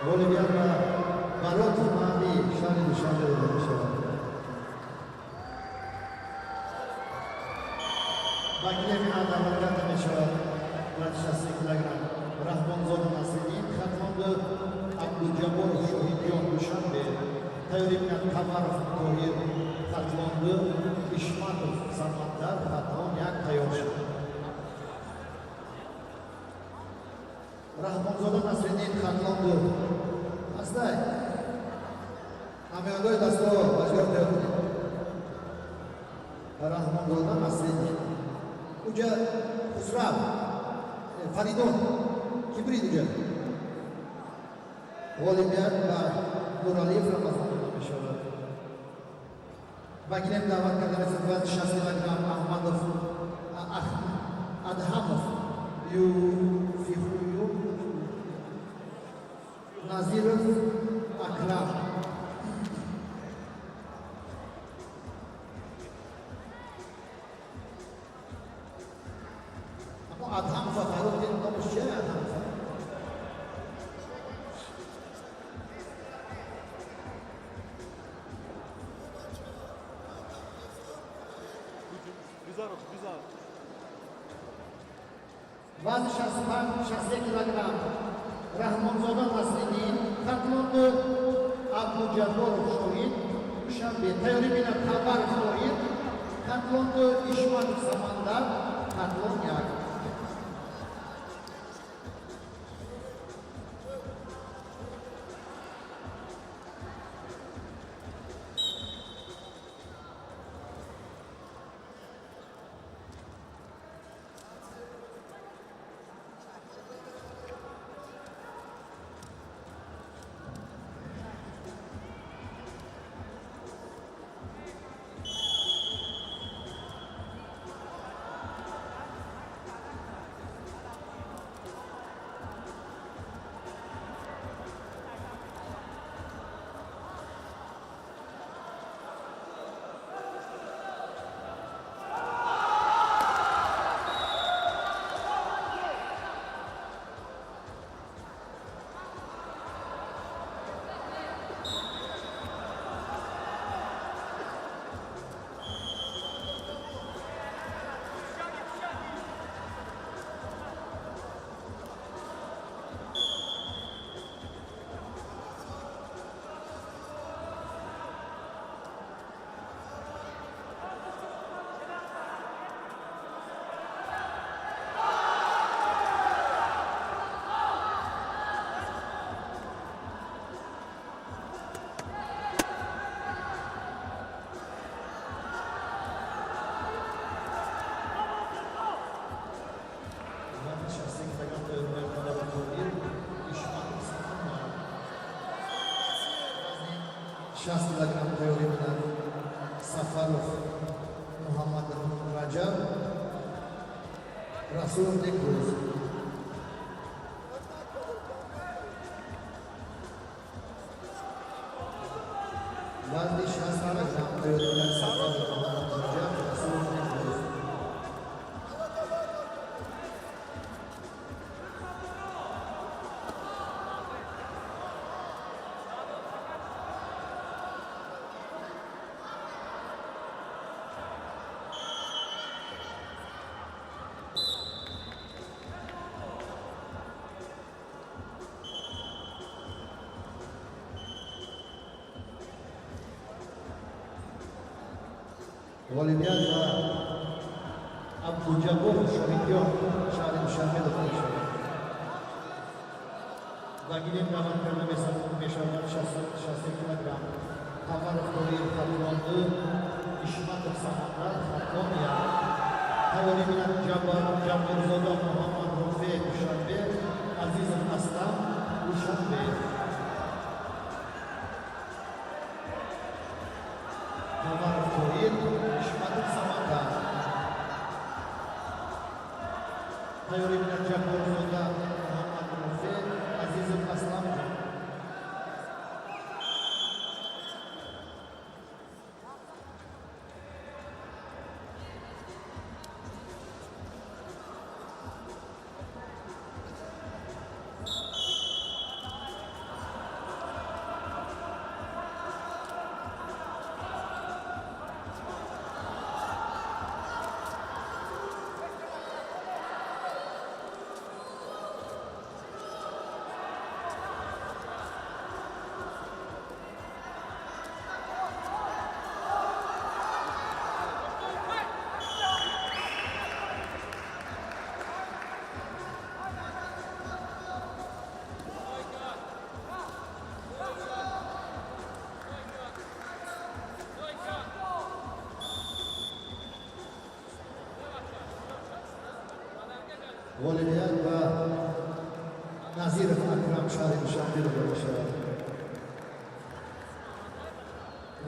Boliviana Barot Mali şahane dışarıda şahane. Bakilemi adamlardan meşhur Ratşası kilogram Rahmanzod Nasreddin Khatmonda Abdujabor Shohidjon Dushanbe Tayrimyan Kamarov Tohir Khatmonda Ishmatov Samandar Khatmon yak tayyor Rahmanzod Nasreddin Khatmonda Asтай Намёдой дасто бажгорда Rahmanzod Nasreddin Uca Husrav Faridon Kibrit uca Olimpiyan va Nuraliyev Ramazon inşallah. Vakilem davat kadar Fıdvat Şahsilagram Ahmadov Adhamov Yufihuyu Nazirov Akram Adhamov Faruk din Tomuşya Adhamov Bizarro. Vazı şahsiye kilogram Rahmanzod Nasreddin Khatmonda Abdujabor Shohid Dushanbe Tayrimina Kamarov Tohir Khatmonda Ishmatov Samandar Khatlon yak 60 kilogram tayyorlik bilan Safarov Muhammad Rajab, Rasulov Nekruz. Vazn 60 kilogram tayyorlik bilan Safarov Muhammad Rajab, Rasulov Nekruz. والدیان و عبدالجبار شهیدیان شهر دوشنبه داخل شد و گیریم روان کرده میشود 60 کیلوگرم تمام خوری فتوانده اشمت سمندر فتوانیا حوالی بینن جبار زاده محمد رفیع دوشنبه عزیز اسلم دوشنبه تمام خوری اشمت سمندر حوالی بینن جبار زاده محمد رفیع عزیز اسلم والدیان و نظیر اکرم شهر دوشنبه داخل شد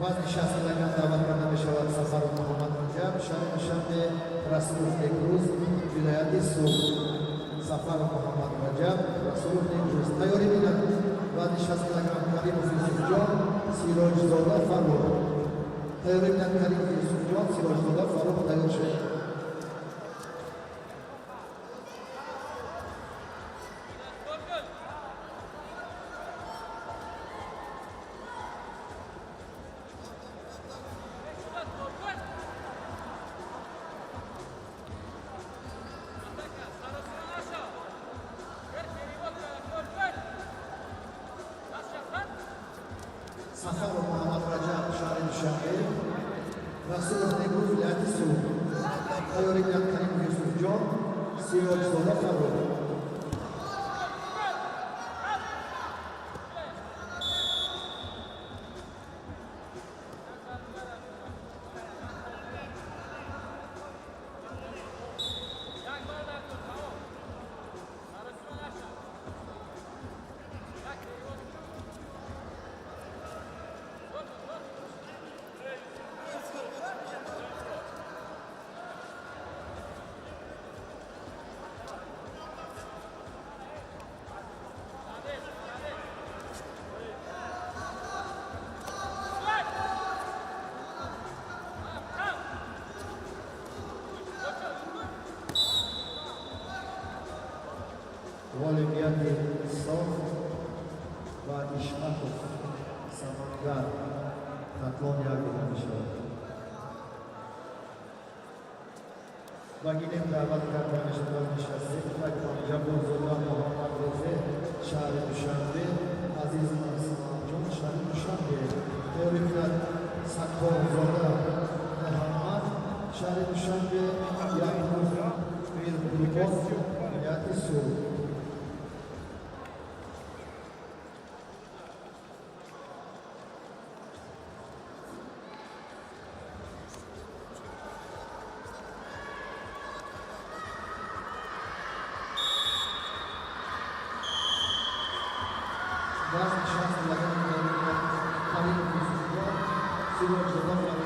وزن 60 کیلوگرم دعوت کرده میشود سفر محمد رجب شهر دوشنبه رسولوف نیکروز ولایت سوق سفر محمد رجب رسولوف نیکروز تیاری بینن وزن 60 کیلوگرم کریم یوسف جان سیراج زاده فروغ تیاری بینن کریم یوسف جان سیراج زاده فروغ تیار شد سفر محمد رجب شهر دوشنبه رسولوف نیکروز ولایت سوق تیاری بینن کریم یوسف جان سیراج زاده فروغ والدیان صاف و اشمت سمندر تطلان یادیده می شود و گیریم دعوت کرده می شود نشسته جبار زاده محمد رفیع شهر دوشنبه عزیز اسلام جان شهر دوشنبه تیاری بینن سکار زاده محمد شهر دوشنبه یعقوب میربروبان ولایت سوق وزن 60 کیلوگرم کریم یوسف Silahçıdan var.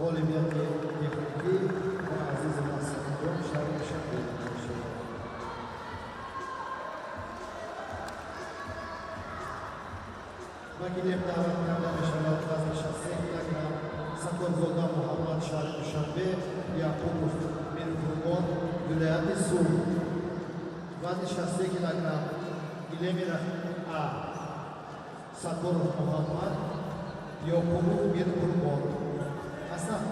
Olimpiyat Tekniki Aziz Nasr'ın şarkı şarkı. Makiliyet davetlerden meşalat vazgeçerse kilogram Sakor Zoda Muhammed Şarif Duşanbe Yakupov Mirfurgon Gülayati Su vazgeçerse kilogram İlemir A Sakor Muhammed Yakupov Mirfurgon Aslan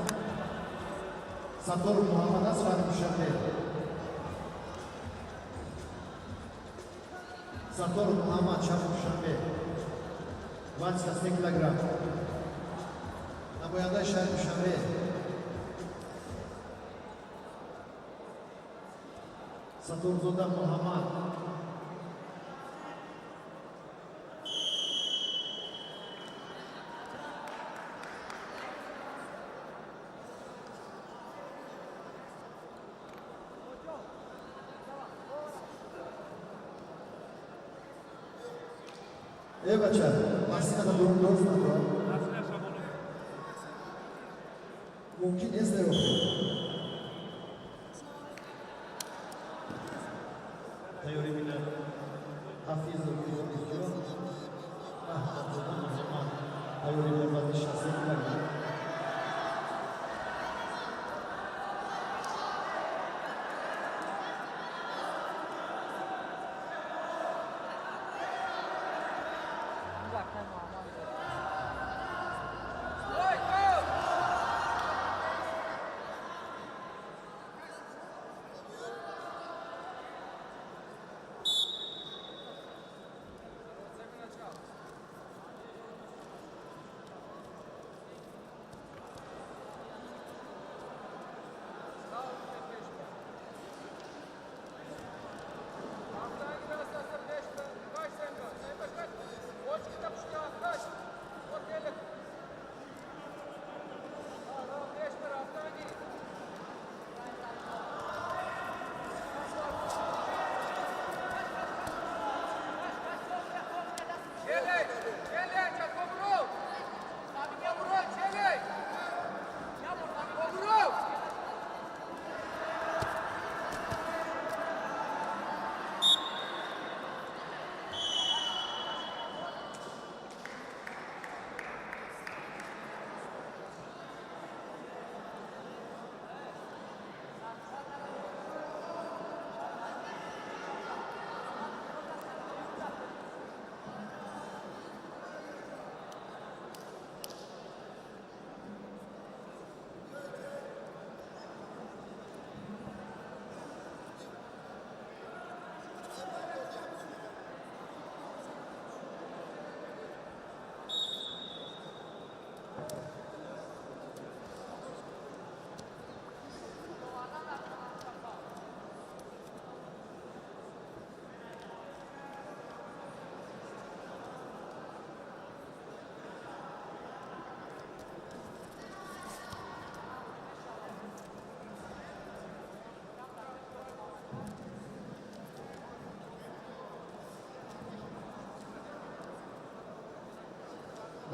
Sakor Muhammed Şarif Duşanbe Sakor Muhammed Şarif Duşanbe 28 kilogram. Na boiada Şarif Duşanbe. Saturzoda Muhammed. Evet baca, masih ada belum atau mungkin SDO. Teori bila Hafiz Zul Hijrah, zaman teori bila şahsi lagi.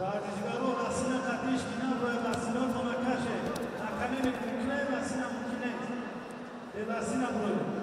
Dağcıları olasına katış bina boyasına monakaşe. Akanın mümküne basına mümküne. Basına boyu.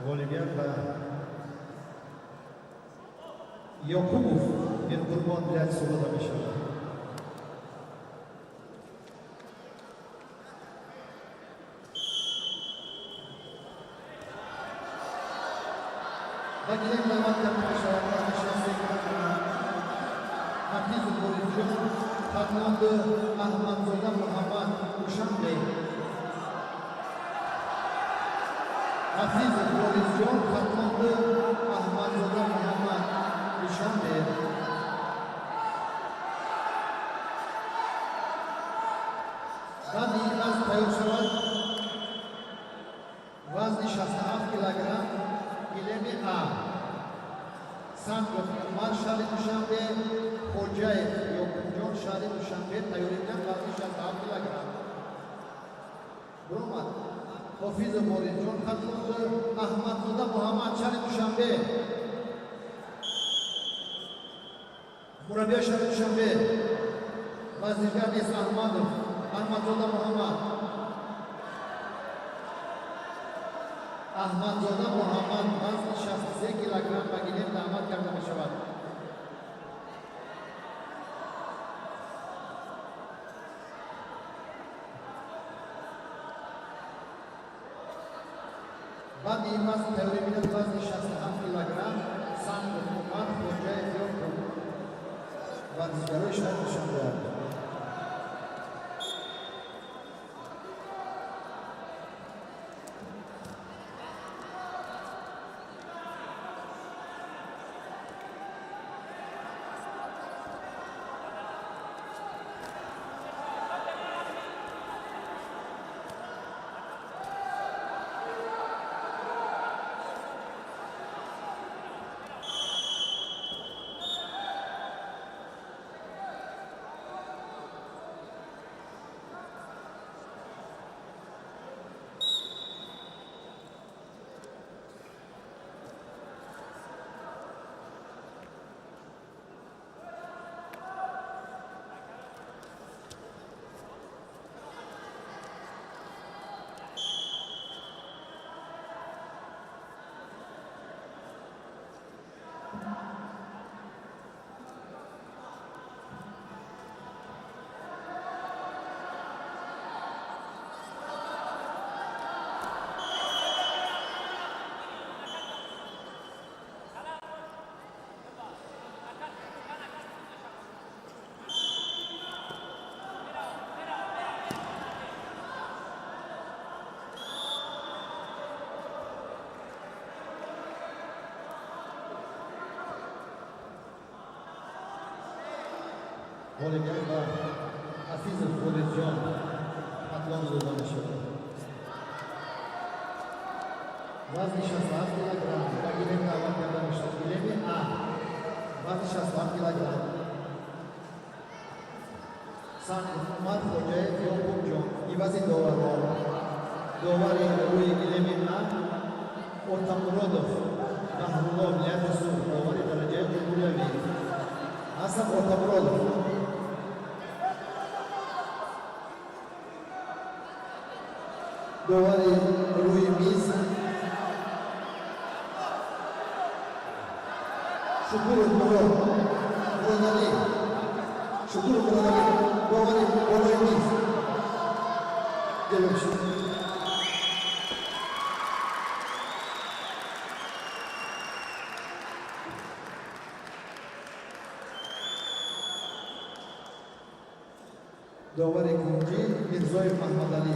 Volibyan va Yoqubov Erqur'bon bilan suvida mashg'ul. Bagilen davatlar mashg'ulotlar Hafiz Borijov Fatmondi Ahmadzoda Muhammad Ushanbey. Hafiz Borijov Fatmondi Ahmadzoda Muhammad Ushanbey. Badi az tayyor shavad. Vazni 67 kilogramm. Gilemi A. Sangrov Umar Shali Dushanbe, Xo'jayev Yoqubjon Shali Dushanbe tayyorlangan vazni 67 kilogramm. Buromad Hofiz Borijov Fatmondi Ahmadzoda Muhammad Shali Dushanbe. Murabbiy Shali Dushanbe. Vazirgar Esa Ahmadov Ahmadzoda Muhammad. Ahmadzoda Muhammad वजन 63 किलोग्राम बगिले दामद करना मशवरा बाद इमास टेलीविजन वजन 67 किलोग्राम सान हुकूमत Xo'jayev Yoqub vazirgari ishlatishadi. Volibyan va Hafiz Borijov Atlon zo'rlanishi. Vazn 67 kilogramm. Bagilem davat berilishi. Gilemi A. Vazn 67 kilogramm. San Umar Xo'jayev Yoqubjon. Ivazi Dovar. Dovari Ruy Gilemi A. O'rtamurodov Bahrullo Yasuv. Dovari daraja Jumhuriyaviy. Hasan O'rtamurodov. Dovari Ruy Miz. Shukurov Murod. Murodali. Shukurov Murodali. Dovari Ruy Miz. Gelmiş. Dovari Kunji Mirzoyev Mahmadali.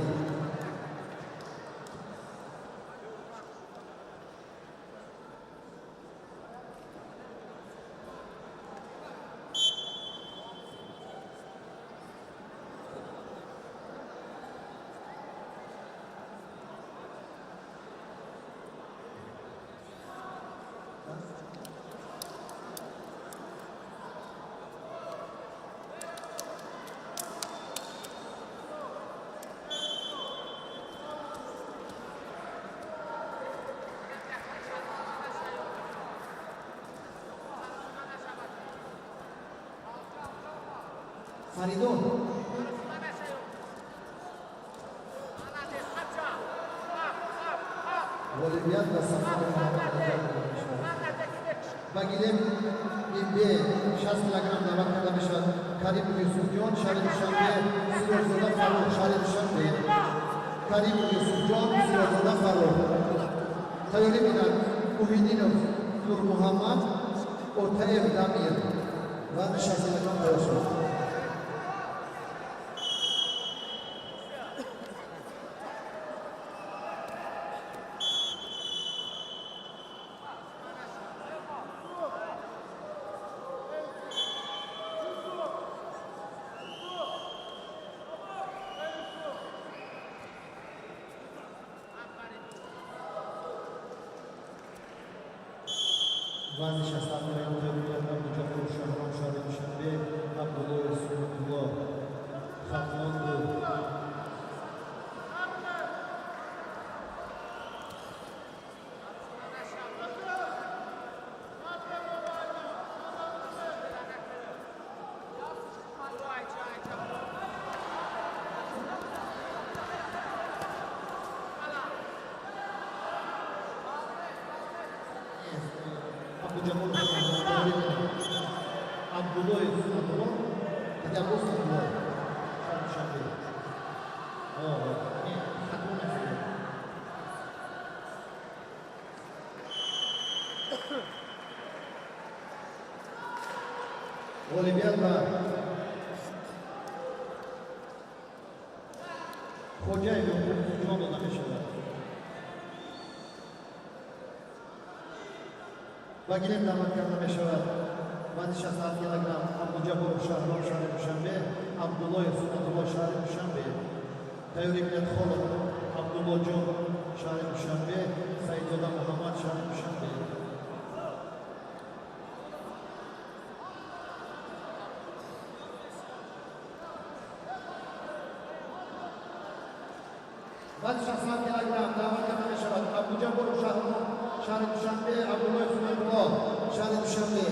Faridun. Olimpiyat ve Safar Muhammed Rajab. Bagilem İbbe 60 kilogram davet karda bishad Karim Yusufjon Sharif Dushanbe Sirozada Farruh Sharif Dushanbe Karim Yusufjon Sirozada Farruh tayyorlik bilan Umidinov Nur Muhammad O'tayev Damir va nishonchilardan tayyorlashdi. Vazish Asafirayam Tevriyadan Mujafur Shahram Sharif Dushanbe Abdullah Rasulullah Xatmondu Abdullah Rasulullah tidak bos Abdullah Sharif Dushanbe. Oh, ini Khatmon saja. Olimpiyat va Xo'jayev Jo'nodan ishlar. Bagilem davet karda bishad Vazish 60 kilogram Abu Jabor Shahram Sharif Dushanbe Abdullah Sunatullah Sharif Dushanbe tayyorlik bilan Xolid Abdullohjon Sharif Dushanbe Saidzoda Muhammad Sharif Dushanbe Vazish 60 kilogram davet karda bishad Abu Jabor Shahram Sharif Dushanbe Abdullah Sunatullah Sharif Dushanbe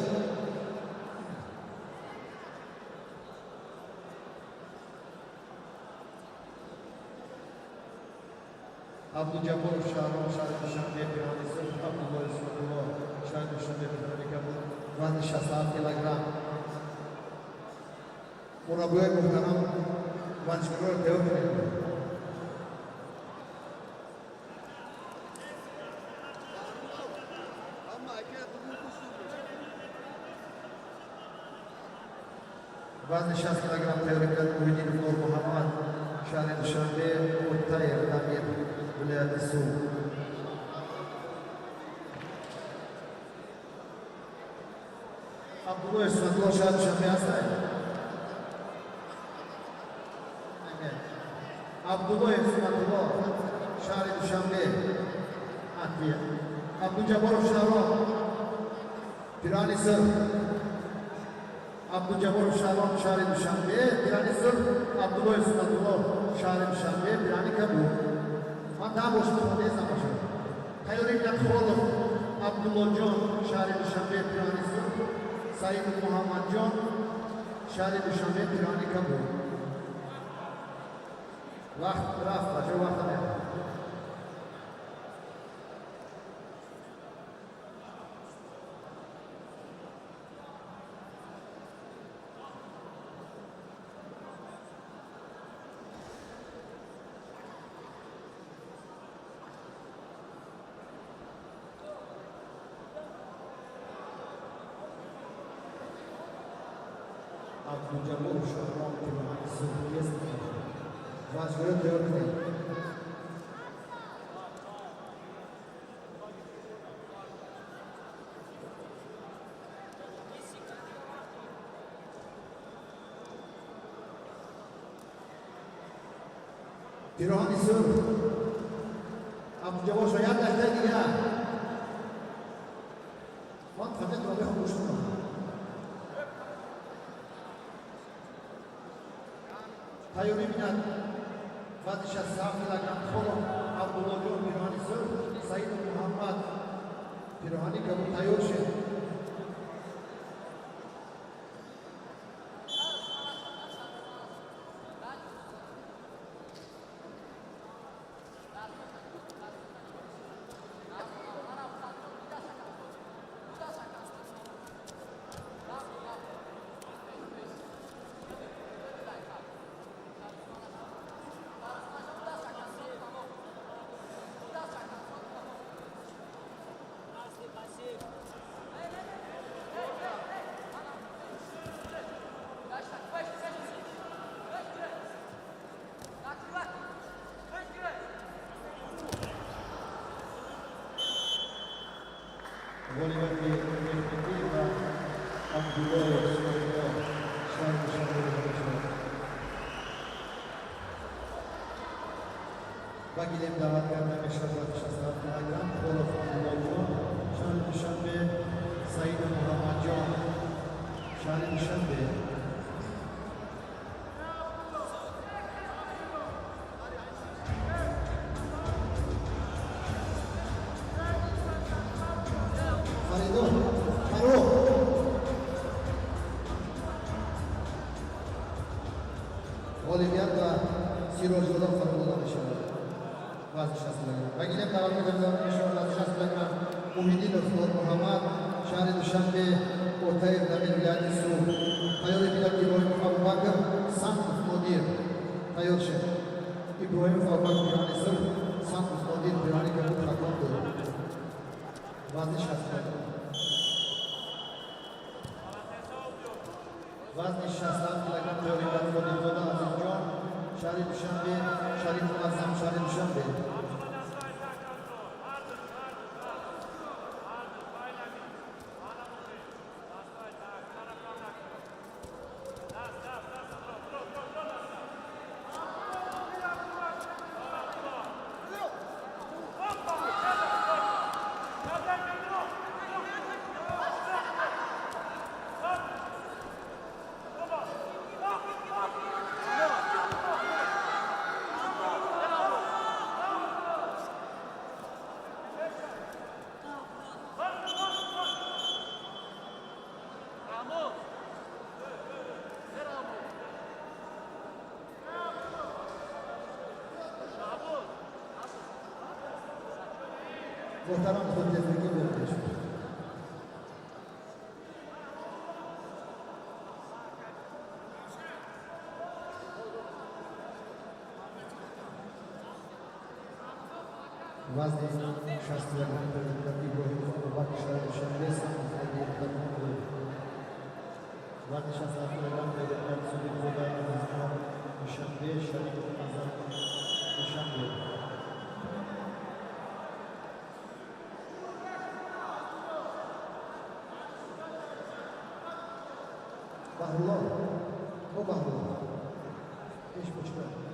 Abu Jabor Shahram Sharif Dushanbe Piranisi Abdullah Rasulullah Sharif Dushanbe Piranisi Vazish 60 kilogram Murabbiye muhtaram Vanchgor Devkar Vazish 60 kilogram tayyorlikdan Umidinov Nur Muhammad Sharif Dushanbe O'tayev Damir viloyati Suv Abdullah Sunatullah Sharif Dushanbe hastay. Abdullah Sunatullah Sharif Dushanbe Atliya Abu Jabor Shahram Piranisi Abu Jabor Shahram Sharif Dushanbe Piranisi Abdullah Sunatullah Sharif Dushanbe Piranika bu Mata boshqa desa boshqa tayyorlik bilan Xolid Abdullohjon Sharif Dushanbe Piranisi Said Muhammadjon Sharif Dushanbe Piranika bu vaqt rafta shu vaqtda Abu Jabor Shahram Piranisi Vanchgor Devkar Piranisi Abu Jabor Shahram Dashtagiga Faqat faqat ro'y xushnu tayyorlik bilan Vazish 60 kilogram Xolid Abdullohjon Piranisi Said Muhammad Pirani kabi tayyor shi وکیل دعوت کرده میشود و نشست کلاگرام پولو فاندولو شهر دوشنبه سعید محمد جان شهر دوشنبه فریدون فرو اولویت و سیروش دادن فرمودن میشود وزن 60 کیلوگرم وکیل دعوت کرده میشود وزن 60 کیلوگرم امیدی دکتر محمد شهر دوشنبه اوتای دبیر ولایت سوخت تیار بیدار ابراهیم ابوبکر سمت مدیر تیار شد ابراهیم ابوبکر پیرانی سر سمت مدیر پیرانی که بود رقم داد وزن 60 کیلوگرم وزن 60 کیلوگرم تیار بیدار خودی عزیز جان شهر دوشنبه شریف معظم شهر دوشنبه محترم خود تفریقی برده شد وزن 60 کیلوگرم ابراهیم ابوبکر شهر دوشنبه سمت مدیر فرمان وزن 60 کیلوگرم ابراهیم صدیق زاده عزیز جان دوشنبه شریف معظم دوشنبه بهرالله او بهرالله پیش بچه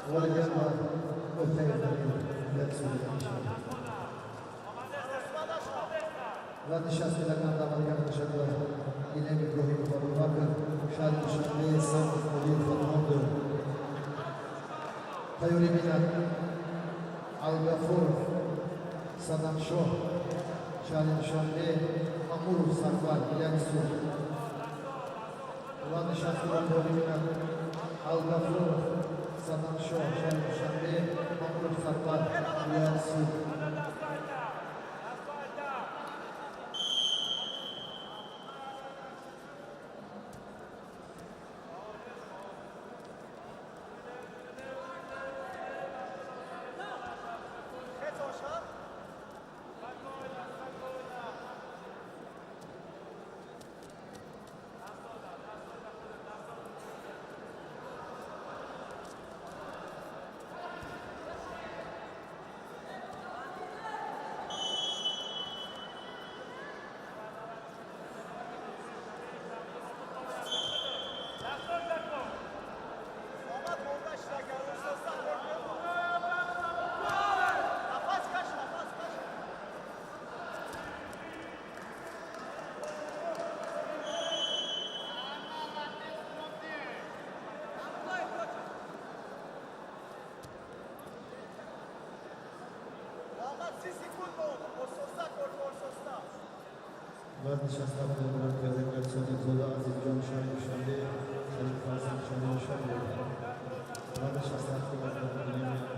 اولویت و اوتای دبیر ولایت سوخت وزن 60 کیلوگرم دعوت کرده شد ایلم ابراهیم ابوبکر شهر دوشنبه سمت مدیر فرمان تیاری بیند الغفور صدام شاه شهر دوشنبه امور سرور ولایت سوخت وزن 60 کیلوگرم تیاری بیند الغفور صدام شاه شهر دوشنبه امور سرور ولایت سوخت وزن 67 کیلوگرم پیاده کارسون زودا عزیزجان شاهین شنبه شریف فرزند شاهین شنبه وزن 67 کیلوگرم نمیاد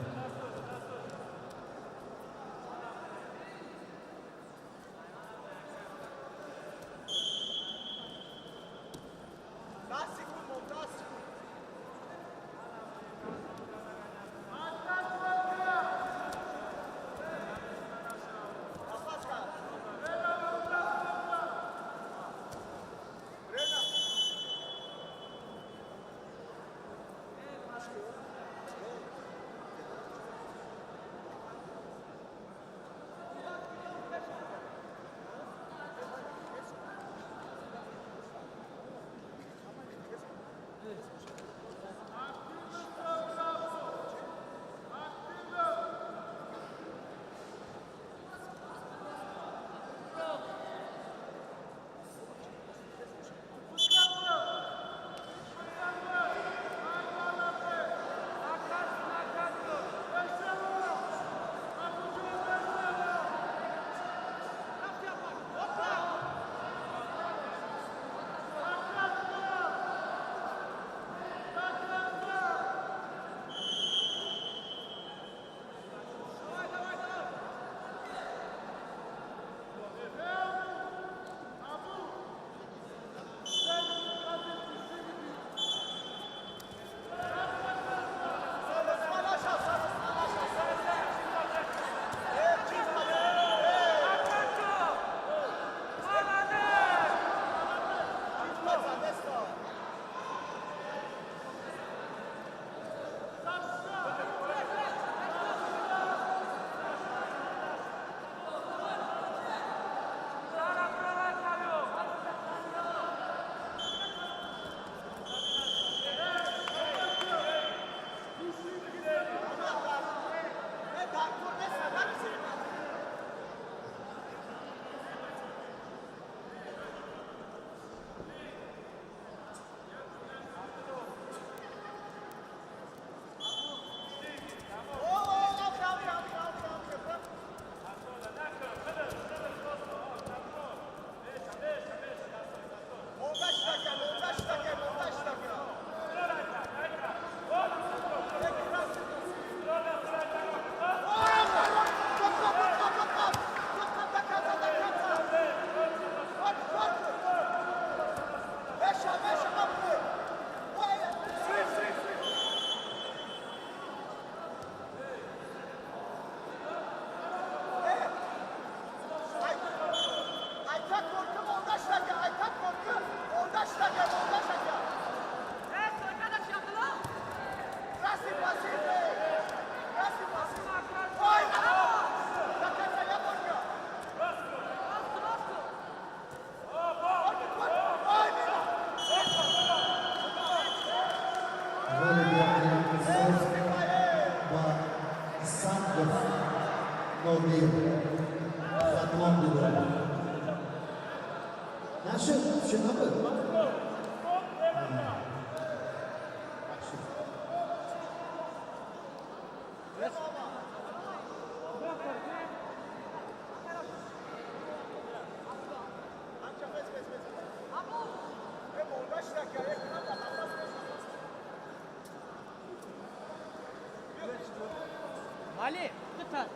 Ali, tutar.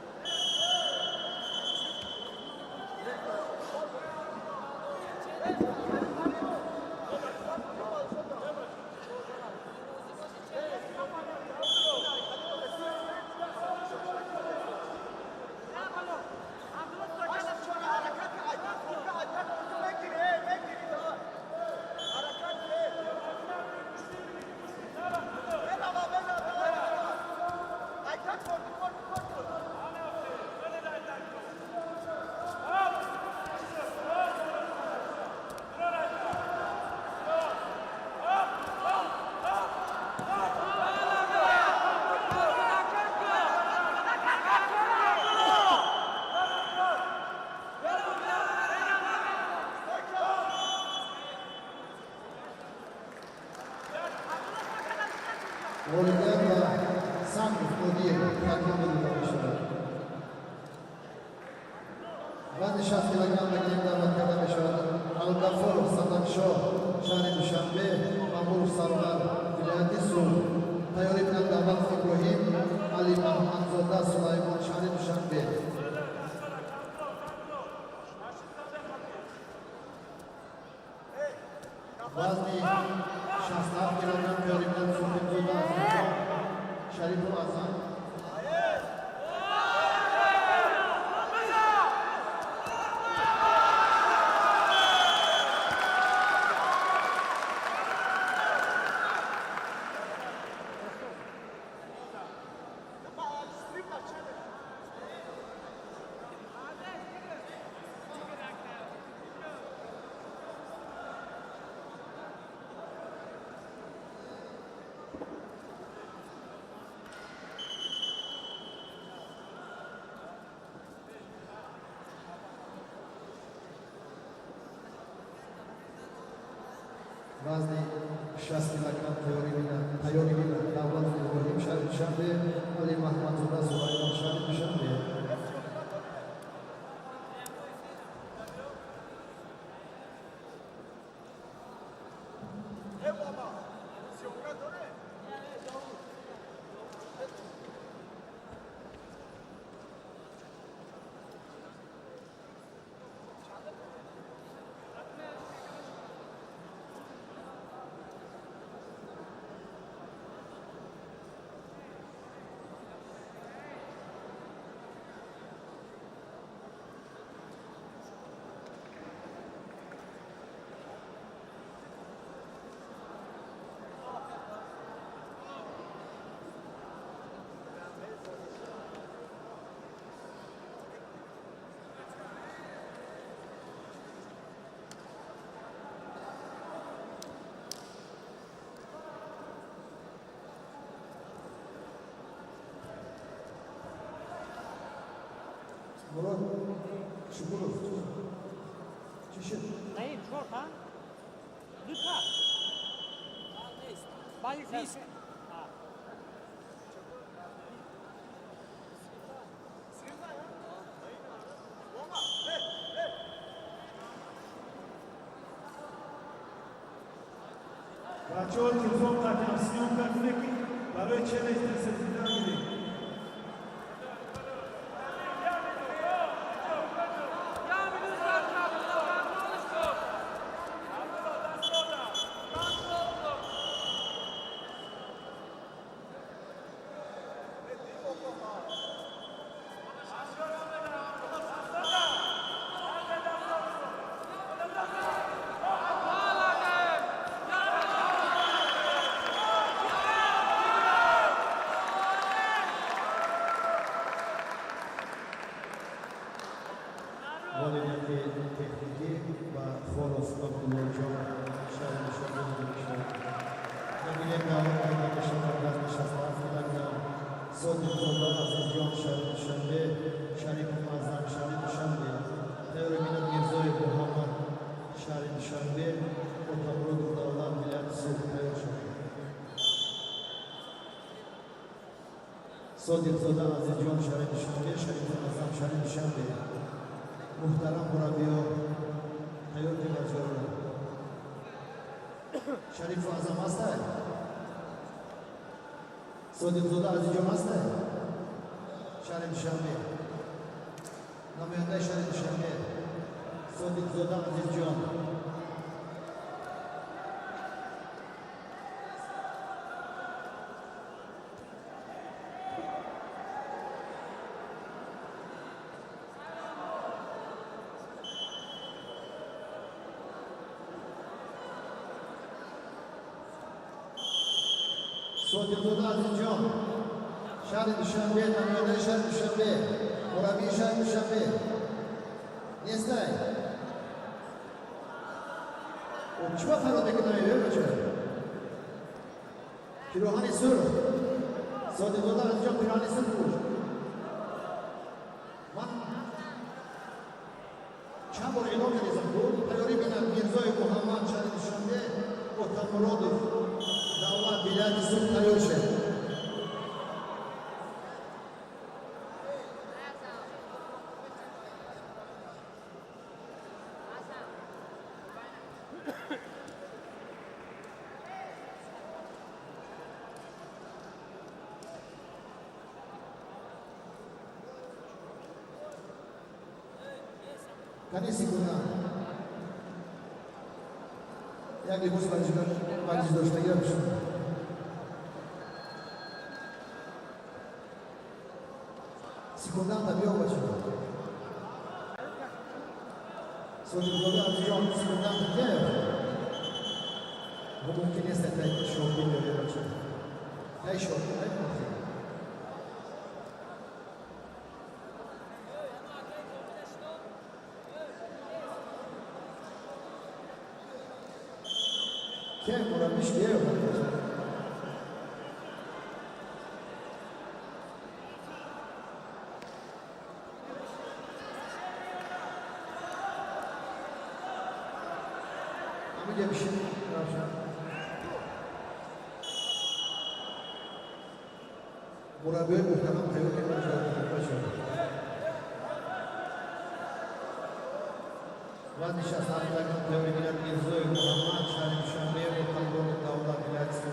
Oliver Santos Odier, takımı başladı. Ben de şahsi rakam ve kendi amaçlarına meşhur G'afur Sadanshah shahri Dushanbe Ma'mur Sarvar viloyati Suv tayyorlik bilan Davlat Ibrohim Ali Mahmadzoda Sulaymon shahri Dushanbe vazni 67 kilogram tayyorlik bilan Sultonzoda Azizjon Shariful Azam vazni 60 kilogram tayyorlik bilan Davlat Ibrohim shahri Dushanbe Ali Mahmadzoda Sulaymon shahri Dushanbe Murod Shukurov Чешин Naim, short, huh? Good pass. By yourself. بچه‌ها تلفن قطعا سیام کنه که برای چه استرس دیدن می‌ریم. والدیت تکنیکی و خالص عبدالله شهر Dushanbe نبیل دعوت کننده شما در نشست افغان صادق‌زاده عزیزجان شهر Dushanbe شریف معظم شهر Dushanbe تیورمین میرزای محمد شهر Dushanbe و تمرد دولت ولایت سوق تیور شد صادق‌زاده عزیزجان شهر Dushanbe شریف معظم شهر Dushanbe محترم مربی‌ها تیار دیگر شریف اعظم هسته صادق‌زاده عزیزجان هسته شهر Dushanbe نماینده شهر Dushanbe صادق‌زاده عزیزجان صادق‌زاده عزیزجان شهر Dushanbe نماینده شهر Dushanbe مربی شهر Dushanbe نیسته و چما فراد میکنه بچه پیراهن سرخ صادق‌زاده عزیزجان پیراهن سرخ پوش من چند بار اعلام کردم بود تیاری بینم میرزای محمد شهر Dushanbe و تمرد دولت ولایت سوق تیار شد Kani sekunda. Jak libus bardziej dostaje już. Sekundanta biorą się. Słowo głowa wziął sekundanta nie. Bo mungkin jest ten środek nie wiem czy. Daj środek, daj środek. Quem por a esquerda? Widzimy się, proszę. Murabiye muhtemelen tehlike başlıyor. Ładnie się zastanawia, teorii minat między Muhammad, Sharif Shamir, Kalbon, Dauda, Bilacy.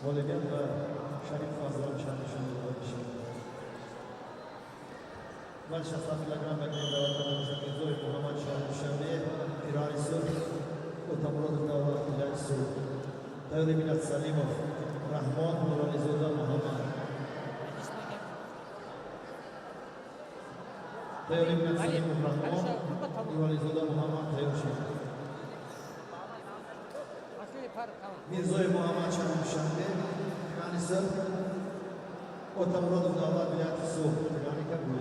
Volleyball ve Sharif Fazıl Şanışı'nın oluşu. Val Şafak Lagram Bekleyin Davatlarına Şakizoi Muhammed Sharif Şambi, İrani Sur, Utamurad Davat İlal Sur, Tevri Minat Salimov, Rahman Nurani Zoda Muhammed. Tevri Minat Salimov Rahman, Nurani Zoda Muhammed Tevşi. Mirzoy Muhammed Sharif Shambi, İrani Sur, Utamurad Davat İlal Sur, İrani Kabul.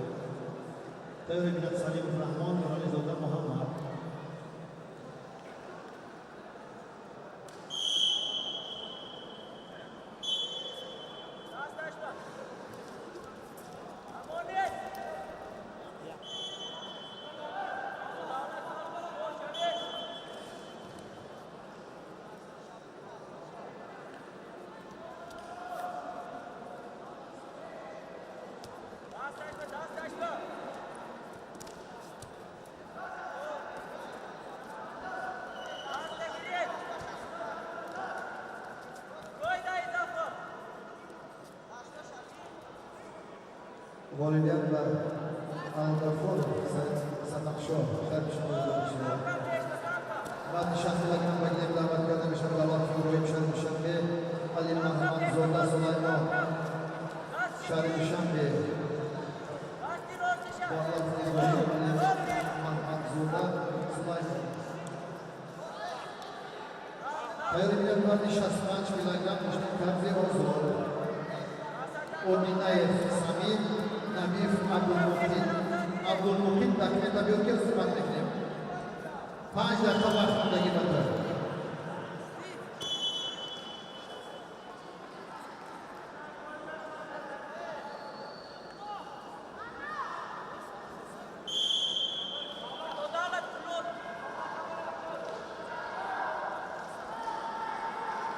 Tevri Minat Salimov Rahman, Nurani Zoda Muhammed. Volleyball Andafon Satakşo Karışma oluşuyor. Bazı şahslardan baginem davet kâda bişarlavat Furoyim Sharif Shambi, Ali Muhammed Zoda Sulayman, Sharif Shambi. Vallahi Furoyim Ali Muhammed Zoda Sulayman. Hayırlı bir şahsman kilogram işte kabze olsun. Ominayev Sami Nabif Abdul Muhit takip tabii ki sıfat teklim. 5 dakika vaktindeki batı.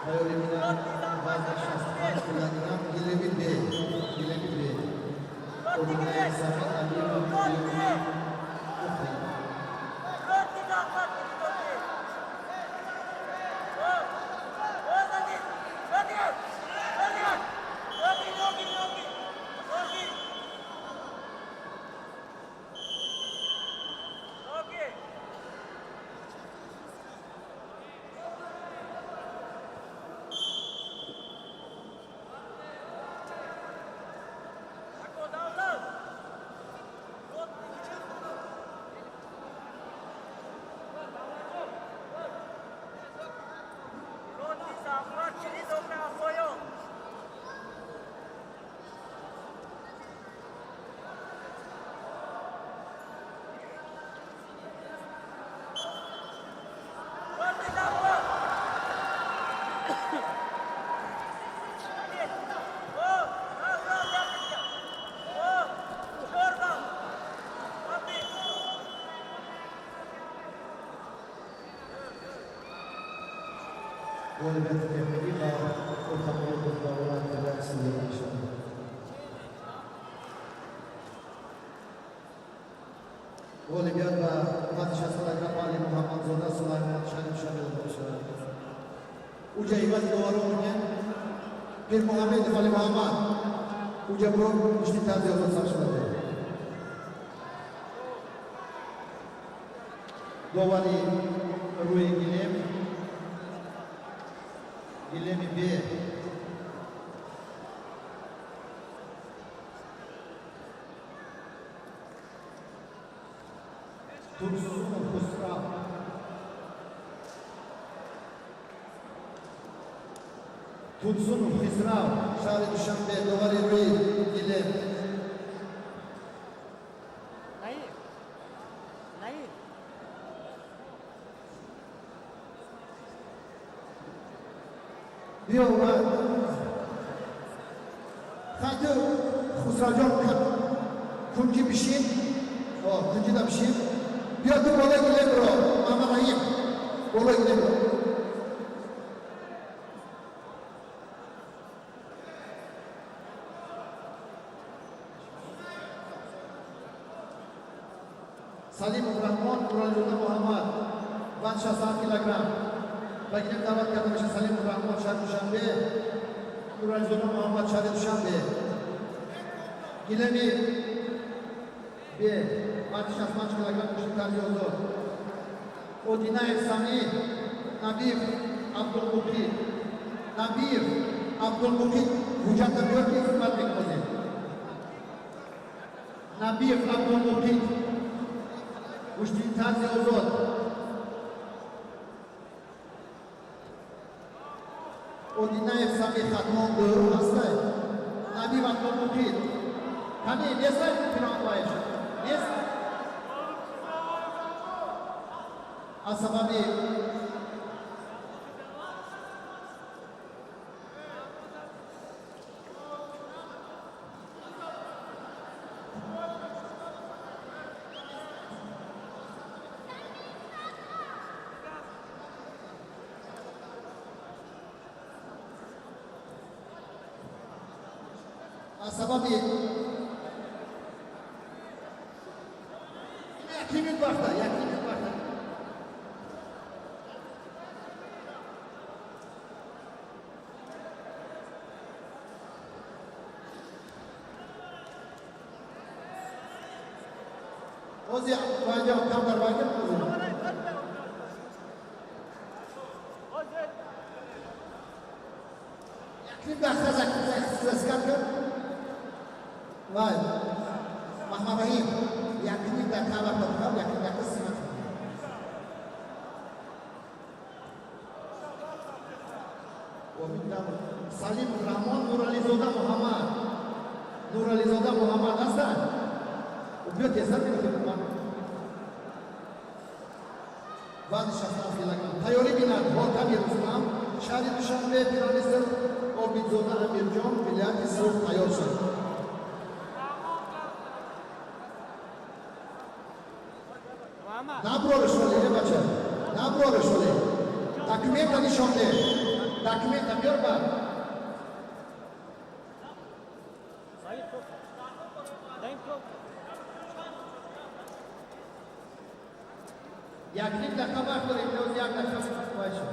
Hayırlı bazı şahslar kullanılan Gilebil Bey. Ominayev Sami Nabif Golibiyat tepkili ve ortamda olan tedavisiyle başladı. Golibiyat ve padişahlar Ali Muhammed Zoda Süleyman Şahin Şamil başladı. Uca İvaz doğru olmayan bir Muhammed Ali Muhammed Uca bu işte tarzı yolda saçmadı. Doğali Rui Gilem Gilem bir Tursun Husra Tursun Husra Şahri Düşenbe Doğali Rui Gilem Naif. Naif. Diyor var. Sadece Husracan kunci bir şey. O kunci da bir şey. Bir adım ola gider bro. Ama ayıp. Ola gider bro. Salim Rahman, Kur'an-ı Muhammed. Van Şahsar kilogram. Baginim davet katılmışı Salim Rahman Şahri Düşenbe. Kur'an-ı Muhammed Şahri Düşenbe. Gilemi bir Padişah maç kilogram kuşun tarzı O Dinayev Sami Nabif Abdülmukit. Nabif Abdülmukit Hucat'ta diyor ki hizmet bekmedi. Nabif Abdülmukit Kuşun tarzı oldu. O Dinayev Sami Khatmondu hasta. Nabif Abdülmukit. Hani ne say plan var? Ne? Asababi Asababi Yakimin vardı, yakimin vardı. Ozi wajah kamar wajah Ozi. Yakin dah saya sekarang. Vay. Mahmud Rahim. Yakin dah kalah berkau, yakin dah kesemat. Salim Rahman Nuralizoda Muhammad. Nuralizoda Muhammad Hasan. Ubiyo tesar mi Muhammad? Vadi Şahsar filakan. Tayori binat Volkan Yeruslam. Şahri Düşenbe Piranistler Orbitzoda Amircan Bilyat İsruf Tayorsan. Nabro Rishole, baca. Nabro Rishole. Document ani shonde. Document amyor ba. Naif çok. Naif çok. Yaknik da kabar kore, ne yak da kabar baca.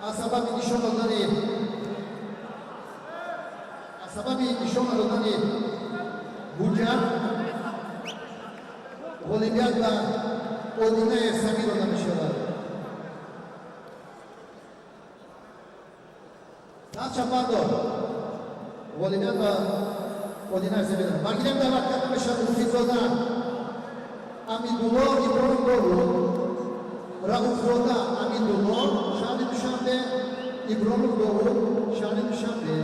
Asababi nişonlarını Asababi nişonlarını Bucan Olimpiyatla Odina'ya Samir olamışlar. Daha çapando Olimpiyatla Odina'ya Samir. Baginem davat katılmışlar Ufizona Amidullah İbrahim Doğru Rauf Zoda Amidullah Şahri Düşenbe İbrahim Doğru Şahri Düşenbe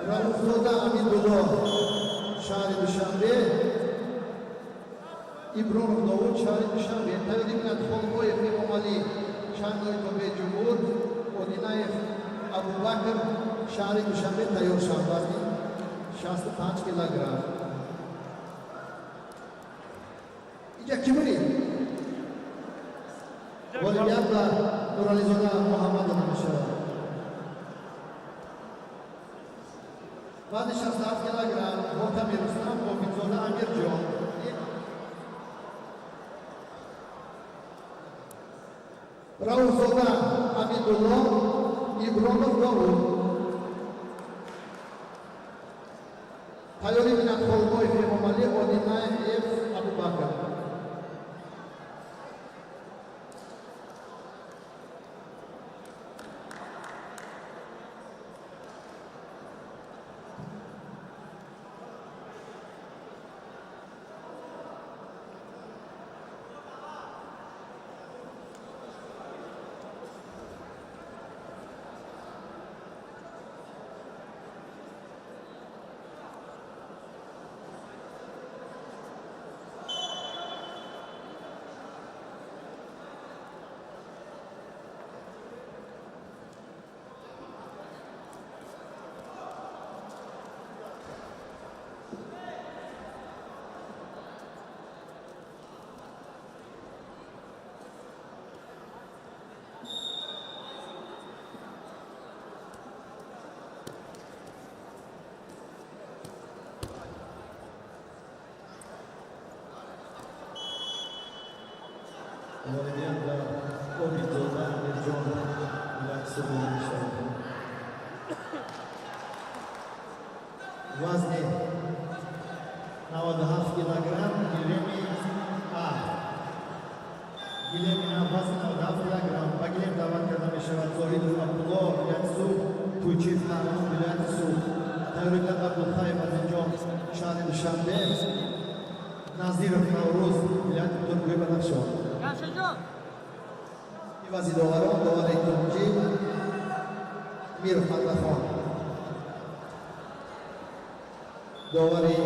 Rauf Zoda Amidullah Şahri Düşenbe ибронов Довуд шаҳри Душанбе таври минат Холбоев Эмомалӣ шаҳрнои Тобе Ҷумҳур Одинаев Абубакр шаҳри Душанбе тайёр шаванд вазни 65 килограмм. Иҷа ки бурӣ? Олимпиада Нурализода Муҳаммадова мешавад. Вазни 67 килограмм Ҳотами Рустам Ҳофиззода Амирҷон. Раузода Амидулло Ибронов Довуд. Тайёри минат Холбоев Эмомалӣ Одинаев Абубакр. Олимпиада Ҳофиззода Амирҷон Милатсубу мешавад. Вазни 97 килограмм гилеми А. Гилеми А вазни 97 килограмм. Ба гилем даъват карда мешавад Зоҳидов Абдулло вилояти Суд, Тӯйчиев Ҳарун вилояти Суд, Тайёрилла Абдулхаев Азизҷон шаҳри Душанбе, Назиров Наврӯз вилояти Бузургӯи Бадахшон. Ивази доварон довари Тунҷи Миров Фатахон. Довари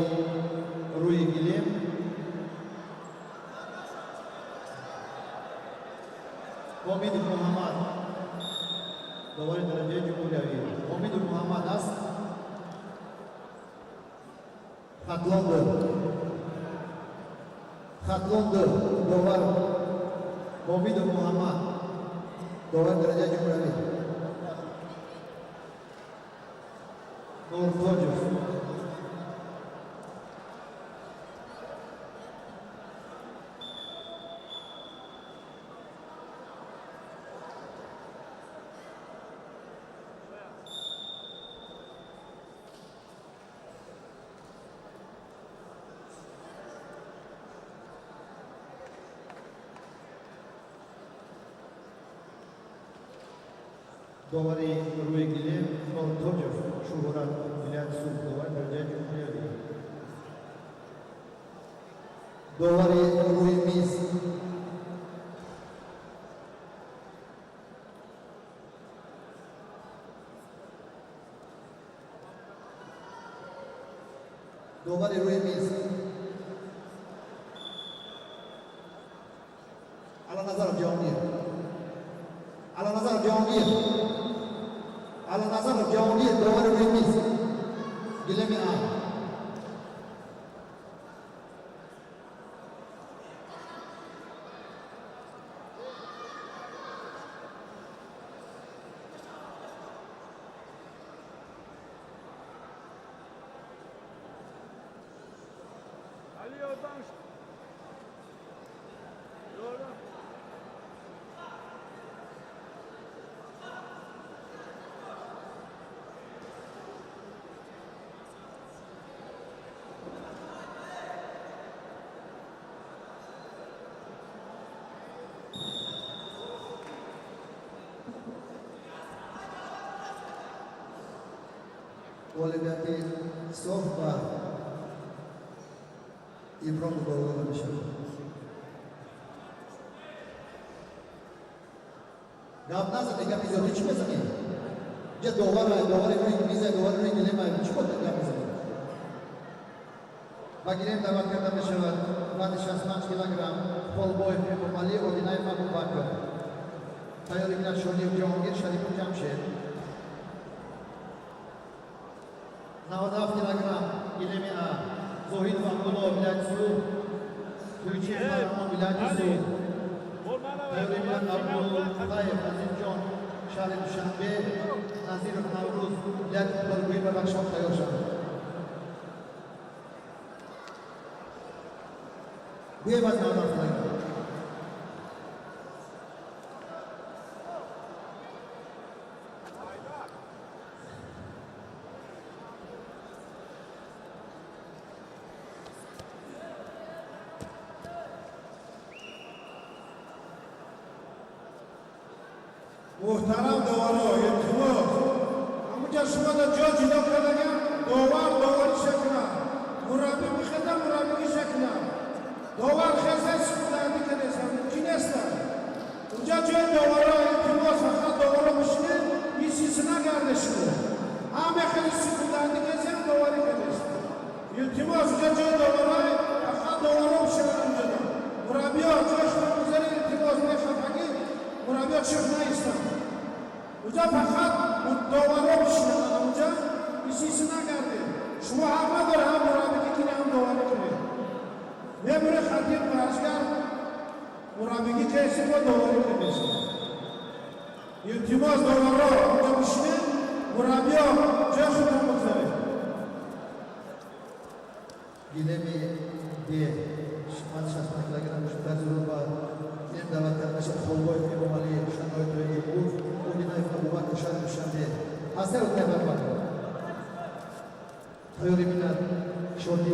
рӯи гилем Ҳомидов Муҳаммад. Довари дараҷаи ҷумҳуриявӣ Ҳомидов Муҳаммад аст. Хатлонду довар Ҳомидов Муҳаммад. Довар дараҷаи ҷумҳуриявӣ Нуртоҷов. Довари рӯи гилем Нуртоҷов Шуҳрат вилояти Суд довар дараҷаи ҷумҳуриявӣ. Довари рӯи миз довари рӯи миз Аланазаров Ҷаҳонгир. Аланазаров Ҷаҳонгир. Аланазаров Ҷаҳонгир довари рӯи миз гилеми А. Олимпиадаи соф ва иброн мубороза мешавад. Гап назани, гапи зиёди чӣ мезанӣ? Ҷа довари рӯи миза, довари рӯи гилема чӣ бод гап мезанӣ? Bagirem davat karda meshavad вази 65 килограмм Холбоев Эмомали Одинаев Абубакр. Тайёри минат Шодиев Ҷаҳонгир Шарипов Ҷамшед. 97 килограмм Илеми А Зоҳидов Абдулло Вилояти Суд. Тӯйчиев Марҳамон Вилояти Суд. Тайёри минат Абдуллаев Азимҷон шаҳри Душанбе. Назиров Наврӯз Вилояти Қуллои Бадахшон тайёр шаванд. Беваз навбат килограмм. محترم دوارا التماس همونجا شما در جا جدا کردگم داوری شکلم مربی میخدم مربی شکلم داور خیزه سکولردی که نیستم چی نیستم اونجا جای داورا التماس فقط داورا بشینه این چیزی نگرده شده همه خیلی سکولردی که نیستم داوری که نیستم التماس اونجا جای داورا فقط داورا بشینه اونجا مربی ها جاش رو بزنه التماس میخوابگی مربی ها چیخ نیستم اونجا فقط داورا بشینه اونجا این چیزی نگرده شما حق نداره هم مربی که کنه هم داوری کنه میمونه خطیب برشگر مربیگی کسی با داوری کنیست التماس داورا اونجا بشینه مربی ها جای خودم بگذاره گیلمی دی 65 کیلوگرم شده زروبا این دعوت کرده شد خلبای امامعلی شنوی توی جمهور اودینای ابوبکر شهر دوشنبه هسته رو تبر بکنه تایوری مینت شدی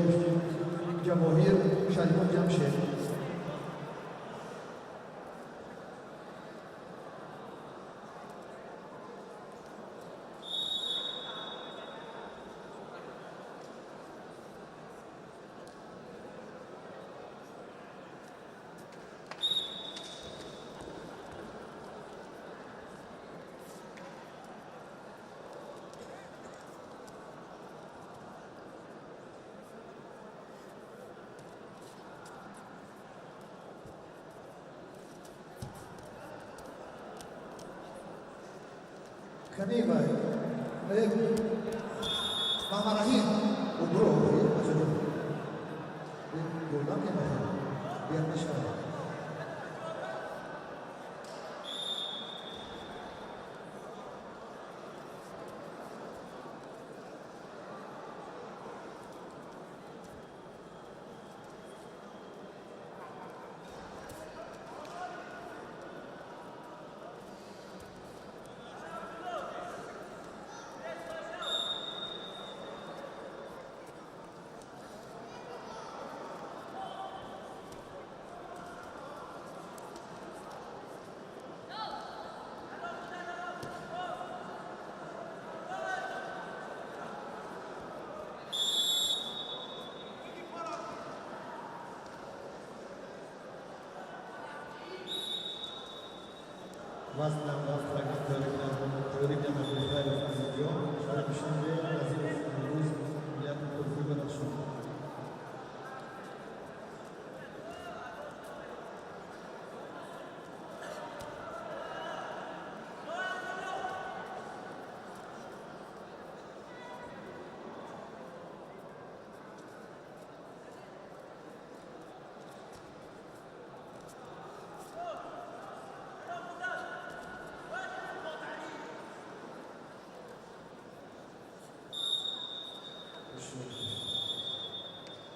جماهیر شریف جمشید Kami baik, Mama Rahim, Ubro, macam tu. Bolam yang baik, biar masyarakat. Vazna fragment teorik yang berbeda dengan video, saya bisa melihat Nazirov melihat performa langsung.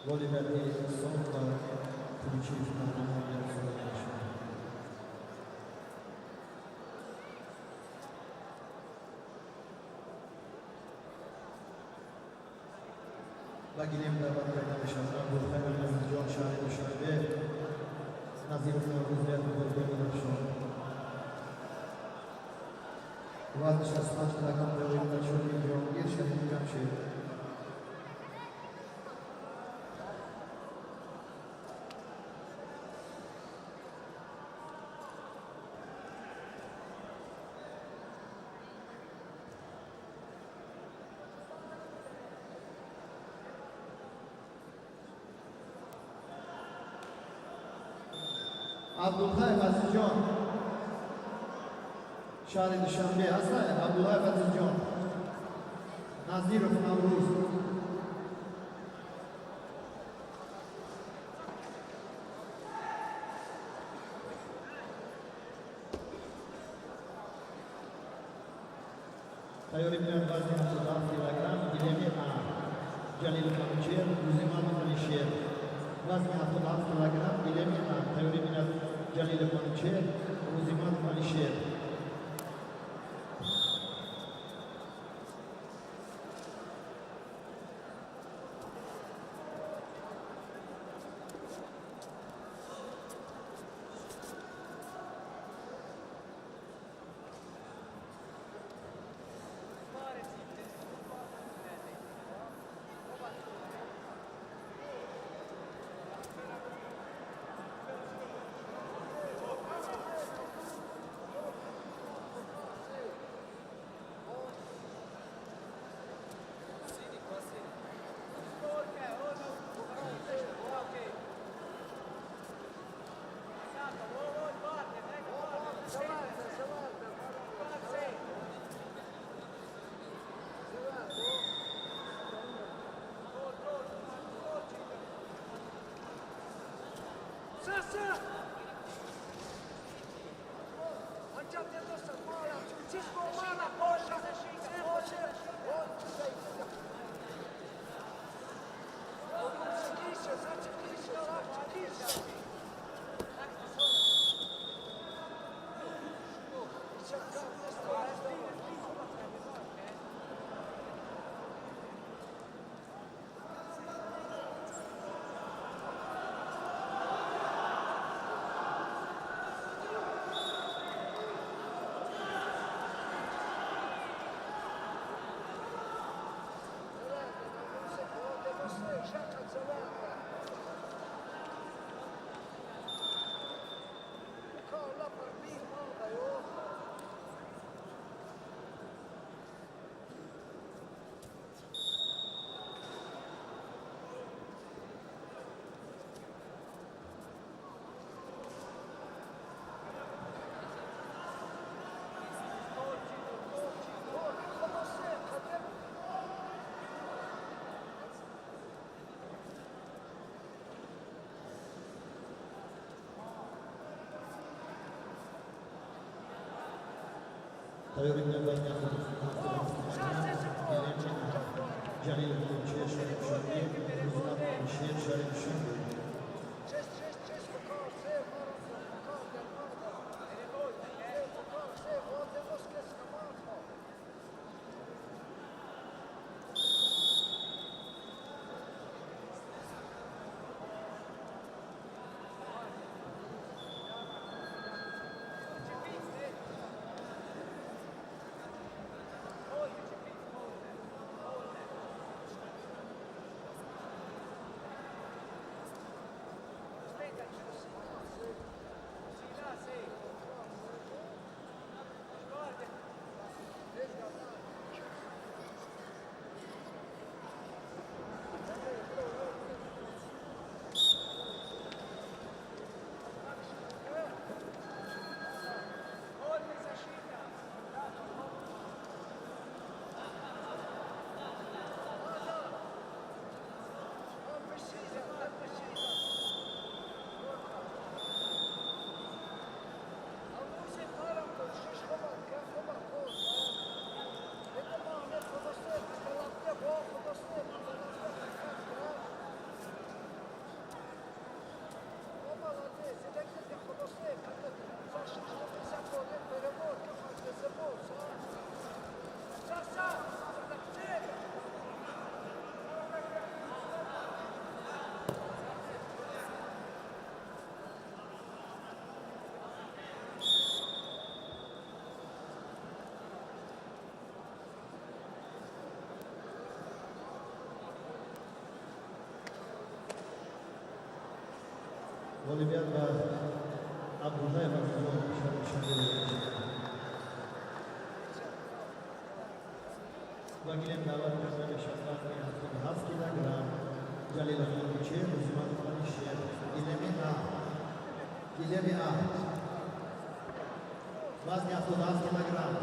Gol verdiği sonunda Türkiye finalinde yarışıyor. Baginem davat kardan inşallah bu hayırlı video şahit şahide Nazirov Navruz'dan golden yarışıyor. Vazı 65 kilogram boyunda Şordi Ҷаҳонгир Шарифов Ҷамшед. Abdullah Azizcan. Şahri Duşanbe. Asla Abdullah Azizcan. Nazirov Navruz. Tayori bilen vazni 76 kilogram, Gilemi A. Jalil Kamuçer, Ruziman Alişer. Vazni 76 kilogram, Gilemi A. Tayori bilen Jalil Kamuçer, Ruziman Alişer. Tayori bilen vazni 76 kilogram, Jalil Kamuçer, Şarif Şambi, Ruziman Alişer, Şarif Şambi. Bolivyan ve Abdullah Azizcan, Şarif Şambi. Vagilen davat kazanı şartlarını yaptığını 7 kilogram, Jalil Kamuçer, Ruziman Alişer, Gilemi A. 38. وزن 77 کیلوگرم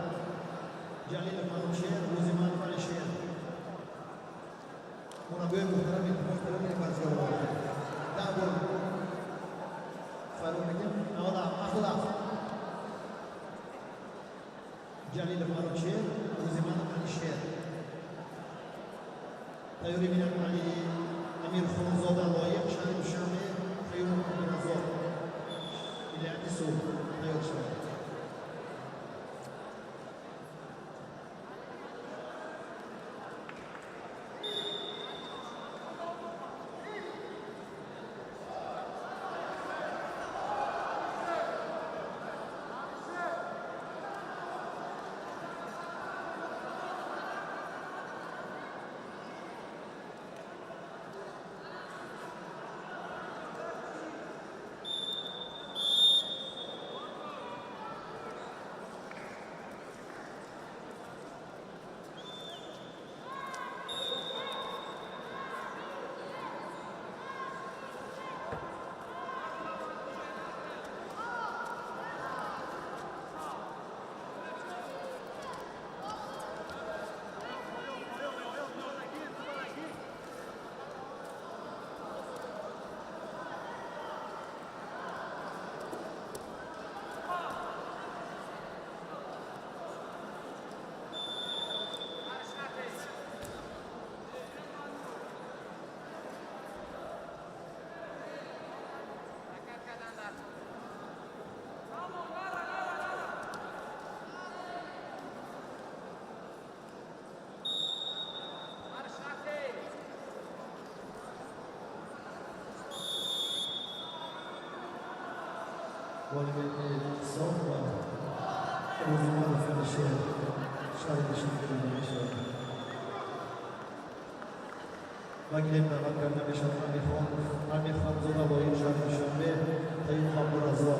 جلیل منوشیر روزیمان منوشیر مربی محترم بازیکن داور فاروق میگم اولا اخلاق جلیل منوشیر روزیمان منوشیر تیاری می‌کنم علی امیر خانزاده لایق شریف شامی خیون عبدالرزاق ایلیاتی سو تیار شد والبيت صوفا وزمان فنشير شاهد شكل المشهد مجلب نمكن نمشهد عمي خان زودا باید شاهد شنبه تیم خان برزا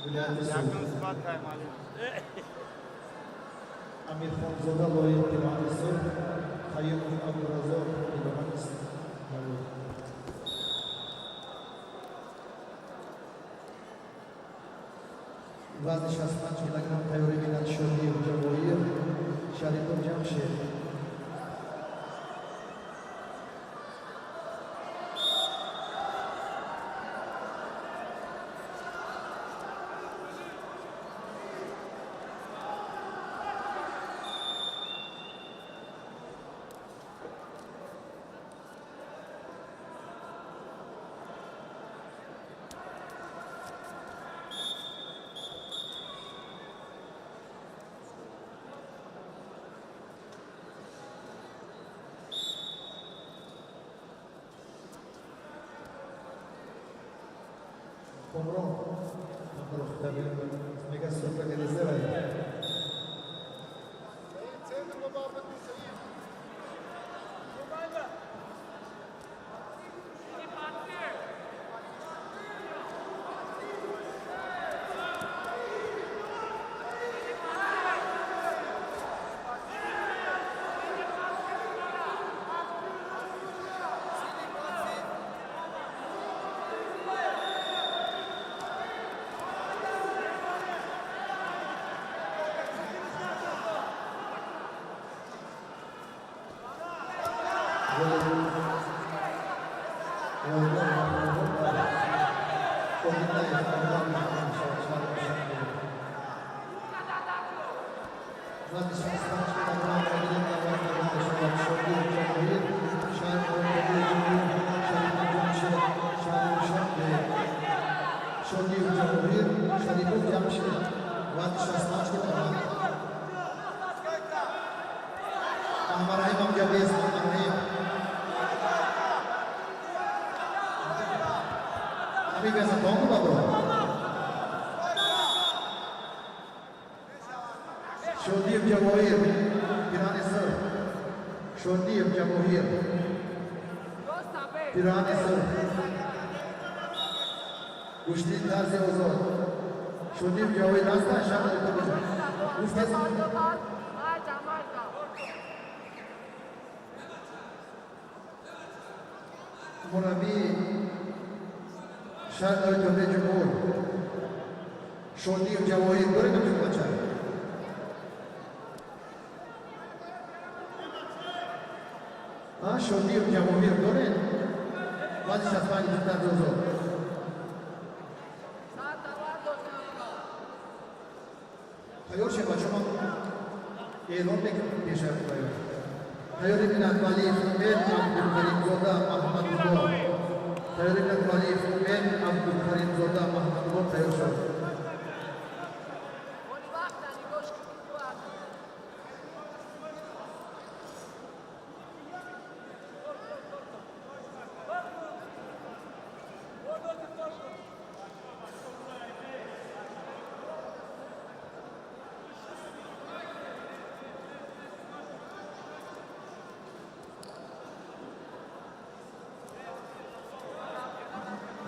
ولاية السوق عمي خان زودا باید ولاية السوق تیم خان برزا ولاية السوق وزن 65 کیلوگرم تیاری می‌کند شادی جوایی شریف جمشید Pomrón, también mega sorpresa que desea. مربی شهردار جمهوری جمهور شادی و جواهیر داره نمیتونه بچه شادی و جواهیر داره بعدش از پنج در دوزار تیار شه بچه ما اعلام بکنم پیشه تیار تیاری بینند ولی فومین عبدالکریم زاده محمد الله تیاری بینند ولی فومین عبدالکریم زاده محمد الله تیار شد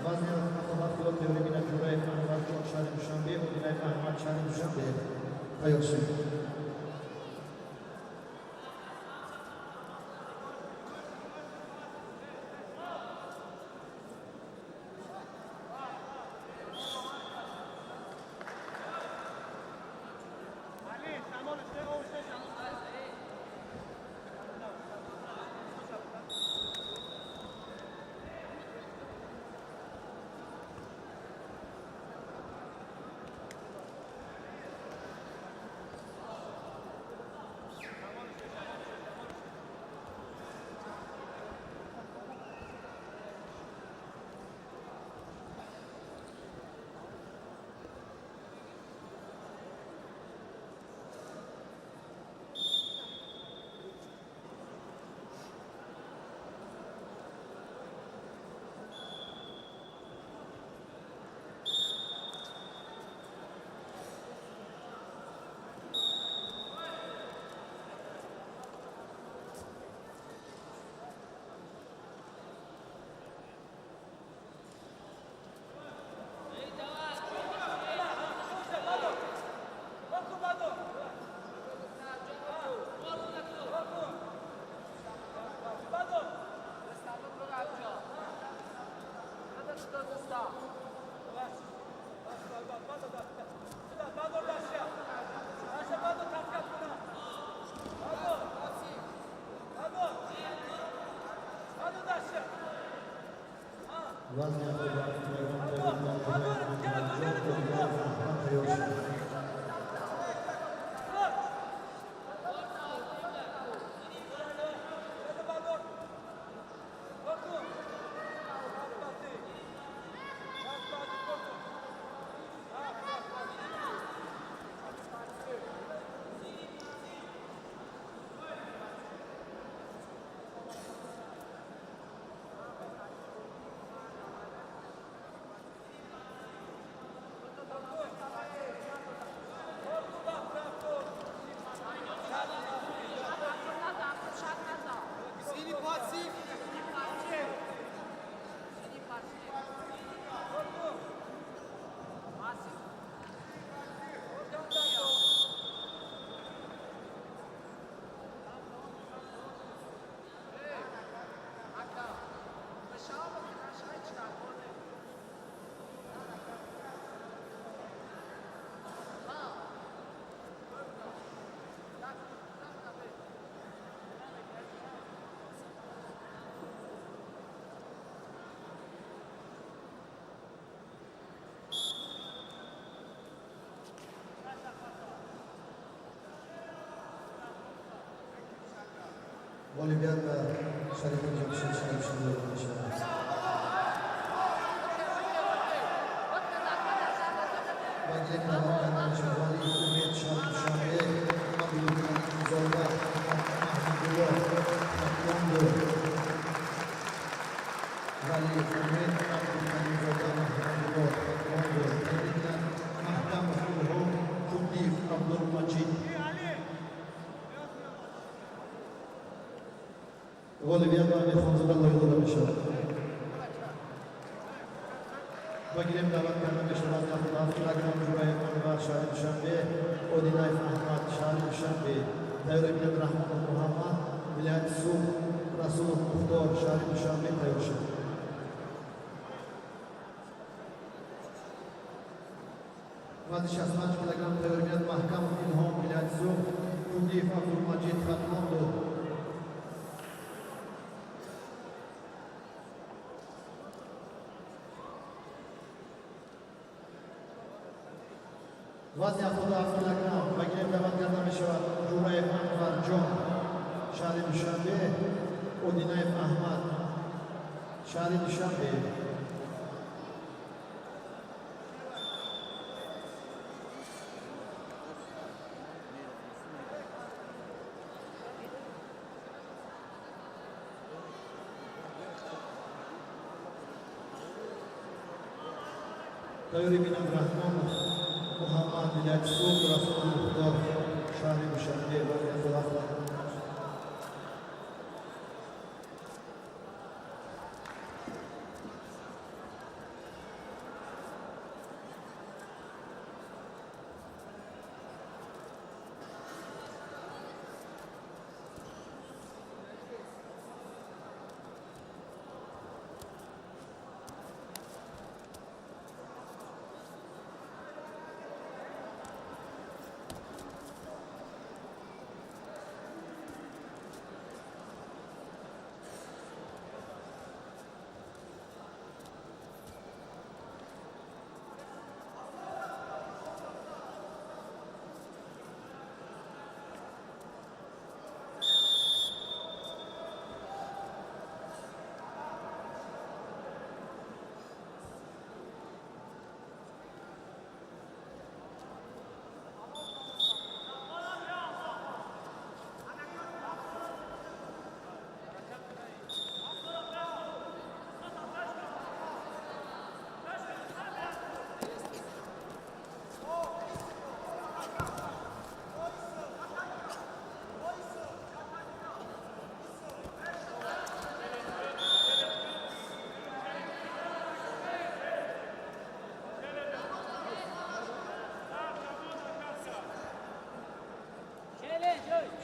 وزن مطابق خلال تیاری بینند جورای احمد جان شهر دوشنبه مدینه احمد شهر دوشنبه تیار شد وزن Olimpiada Şerif Hocam Şerif Şerif Bagilek Navakan Şevali Ümit Şerif Şerif Abdülkarim Zorba Mahmudullah Aklandı Vali Ümit Abdülkarim Zorba Mahmudullah Aklandı Kedikten Mahkam Fuhu Kudif Abdülmacid Olimpiada Mehfonzada Loydola Mishar Bagilem Navakan Mishar Afghan Juray Anwar Shahid Shambe Odinay Ahmad Shahid Shambe Tayyor ibn Rahman Muhammad Vilayat Suq Rasul Mukhtar Shahid Shambe Tayyor Shambe وزن 65 کیلوگرم تیاریت محکم الهام میلادزو کوبلیف عبدالمجید خطماندو وزن 77 کیلوگرم و گریم دعوت کرده می شود جورای انور جان شهر دوشنبه اودینایف احمد شهر دوشنبه تیاری بین عبدالرحمن محمد میلادزو رسول مختار شهر دوشنبه وزن 77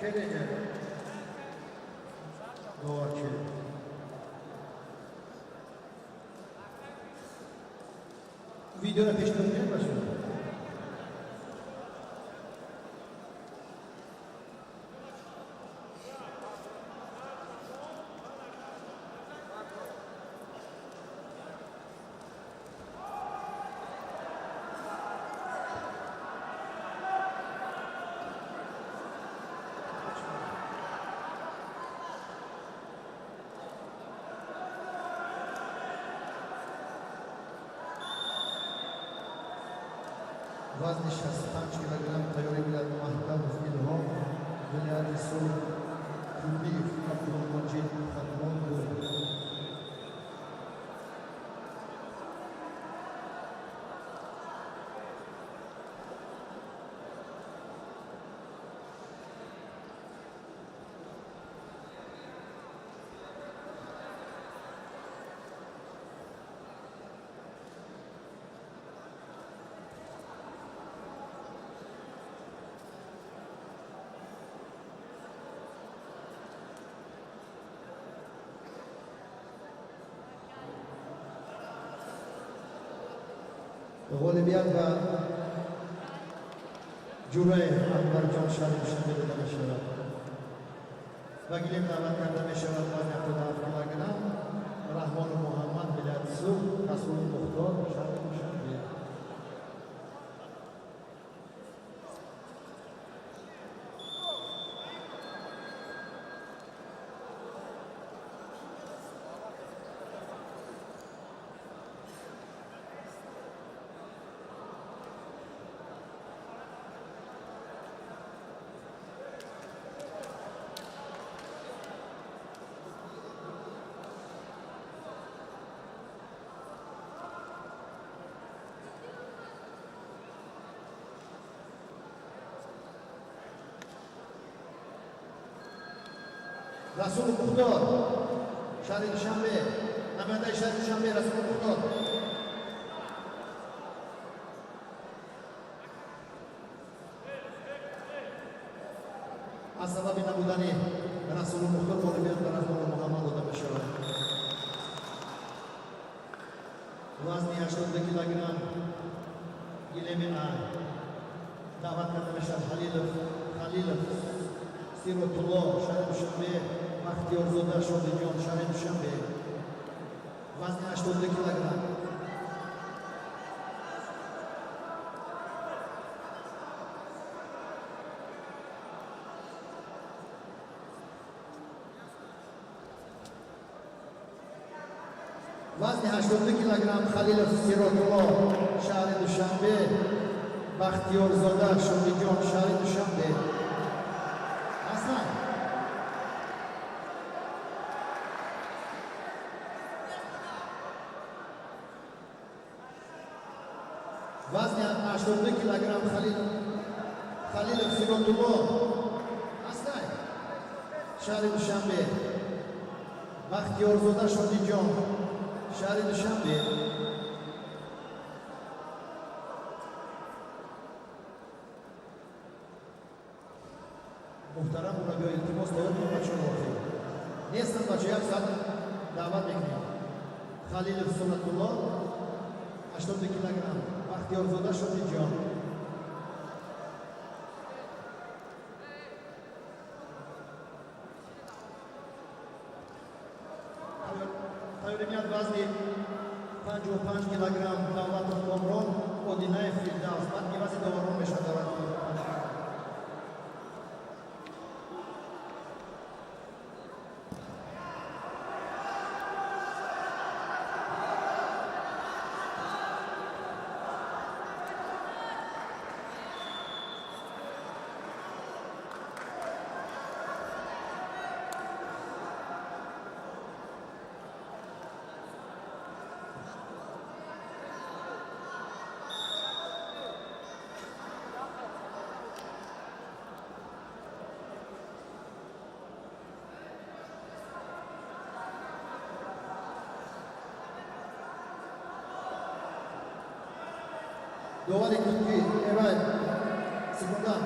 Kelene. Doğru kelene. Videoda peştemeye başlıyor. وزن 65 کیلوگرم تیاری میلاد محکم الهام میلادزو کوبلیف عبدالمجید خطماندو غالبیت و جورای انور جان شهر دوشنبه داده می شود و گلیم دعوت کرده می شود وزن 77 کیلوگرم رحمان محمد میلادزو رسول مختار شهر دوشنبه رسول مختار شهر دوشنبه نماینده شهر دوشنبه رسول مختار از سبب نبودن رسول مختار غالبیت به رحمان محمد داده می شود وزن 80 کیلوگرم گلیم Халилов Сиротулло шаҳри Душанбе, Бахтиёрзода Шодиҷон шаҳри Душанбе, вазни 82 килограмм. وزن 82 کیلوگرم خلیل سیراتولا شهر دوشنبه، بختیارزاده شادیجان شهر دوشنبه. حسن وزن 82 کیلوگرم خلیل سیراتولا حسن شهر دوشنبه، بختیارزاده شادیجان شهر دوشنبه. محترم مربی التماس دارم بچه‌ها نوخه نیستن بچه یک ساعت دعوت میکنیم. خلیل سنت الله 80 کیلوگرم، بختیارزاده شادیجان. تایرمیت وزن 55 کیلوگرم دولت کامران مدینه فیردوس بعد میوازی دوارون میشه دولت دواری کتکی ایرای سکندان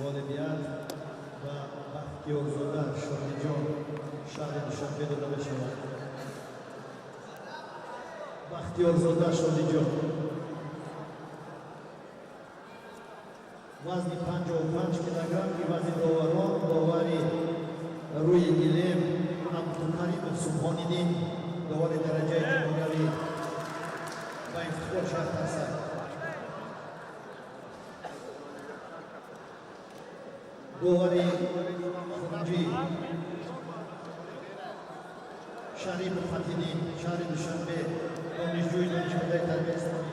والدیت و بختیارزاده شادیجان شهر دوشنبه داده بشود. بختیارزاده شادیجان وزن 55 کیلوگرم وزن داوران داوری روی گلیم عبدالکریم سبحانیدین داور درجه جمهوری و افتخار شهر ترسد. دواری خونجی شریف فتیدین شهر دوشنبه دانشجوی دانشکده تربیت اسلامی.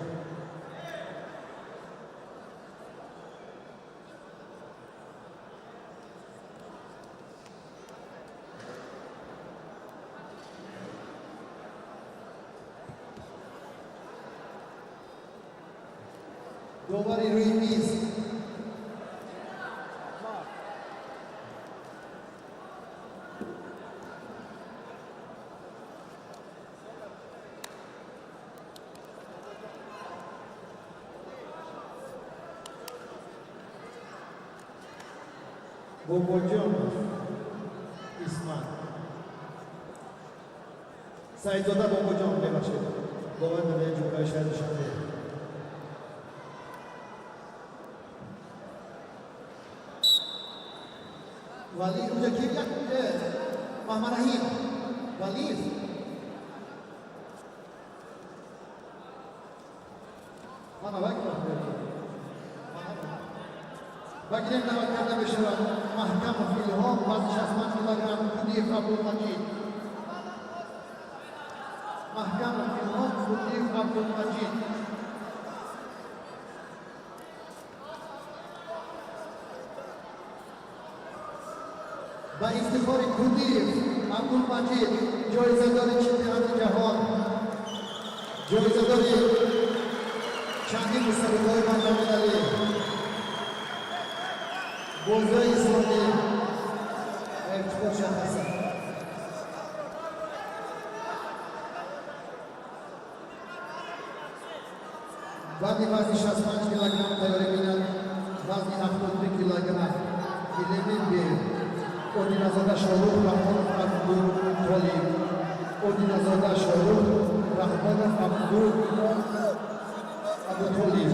دواری روی میز بوبوجان اسمان سعیدزاده بوبوجان ببخشید باور نمیاد جوکای شهر دوشنبه. Vali udah kiriak Muhammad Rahim. Vali. Mana bagi? Bagi yang dapatkan bersyarat Mahkamah Filham Wazn 60 kg Khudif Abdul Majid. Mahkamah Filham Khudif Abdul Majid. با افتخار خودیف عبدالمجید جایزه‌دار چمپیونات جهان، جایزه‌دار چندین مسابقه‌های بین‌المللی، بازی اسلامی افتخار شخصی. وزن 65 کیلوگرم تیاری بینن، وزن 72 کیلوگرم گیلمین بیر. Odinazada Shahrukh Rahmonov Abdul Tolib. Odinazada Shahrukh Rahmonov Abdul Tolib.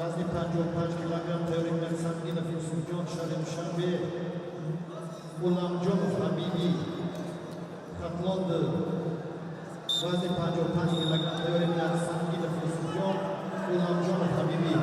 وزن 55 کیلوگرم تیاری بینن سنگین فیلسوفیان شهر شنبه غلامجان حبیبی کاتلاند. وزن 55 کیلوگرم تیاری بینن سنگین فیلسوفیان غلامجان حبیبی.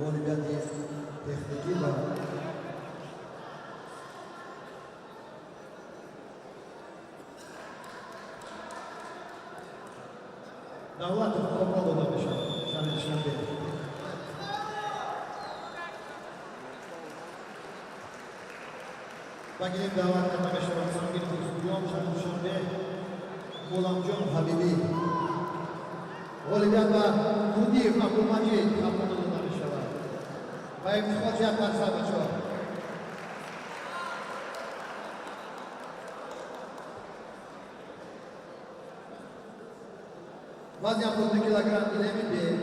Olimpiadi texniki va Davlatov Qo'qonda shanbe. Bag'in da'vatlarga beshara sangin Tursujon shanbe G'ulomjon Habibi. Olimpiada Khudif Abdulmajid Baik, siap sahabat. Vazn 62 kilogram gilemi bir.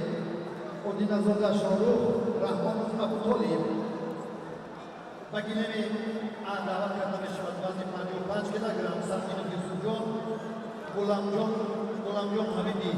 Odinazada Shahrukh Rahmonov Abdul Tolib. Va gilemi davat karda shavad vazn 55 kilogram Sarkin Tursujon G'ulomjon Habibi.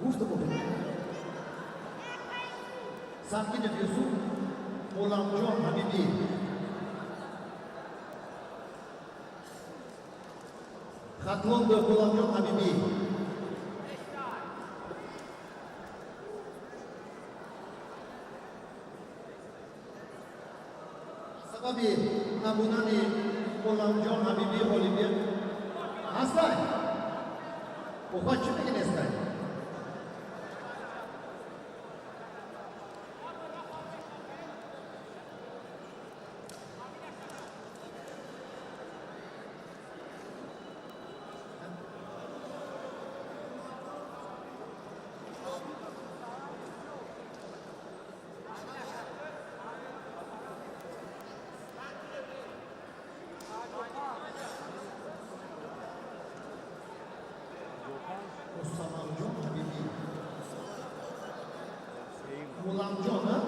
Gufta bu. Sanki de diyorsun G'ulomjon Habibi. Xatlonda G'ulomjon Habibi. Sababi nabunani G'ulomjon Habibi Olimpiya. Aslay. Bu kaç mı nesnay? Mustafa Mulamjon, ha?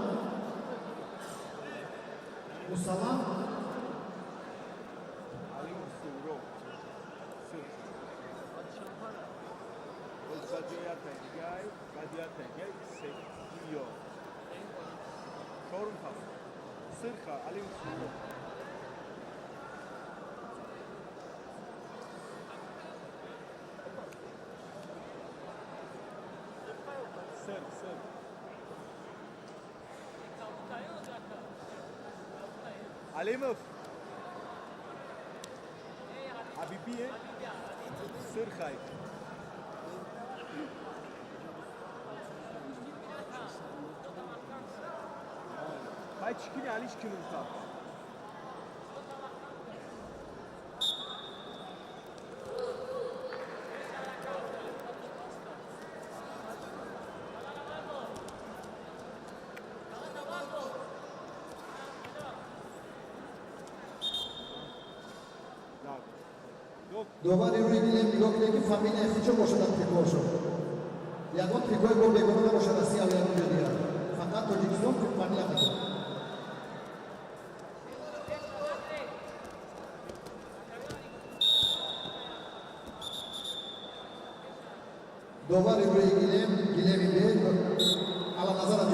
Musallam. Ali Suro. Olsajoyata Gay, Gadiata Gay, Sekiyo. Şorum tas. Sırxa Ali Suro. Sır. Alimov. Habibiye. Sırxay. Hay çıkın Ali çıkın ta. Yok. Довари руи гилем нигоҳ фамилияи хичо бошад трикошо. Ягон трикои бо бегона набошад аз сиёҳ ягон ҷо дигар. Фақат Тоҷикистон фамилия хичо. Довари руи гилеми бе ала назара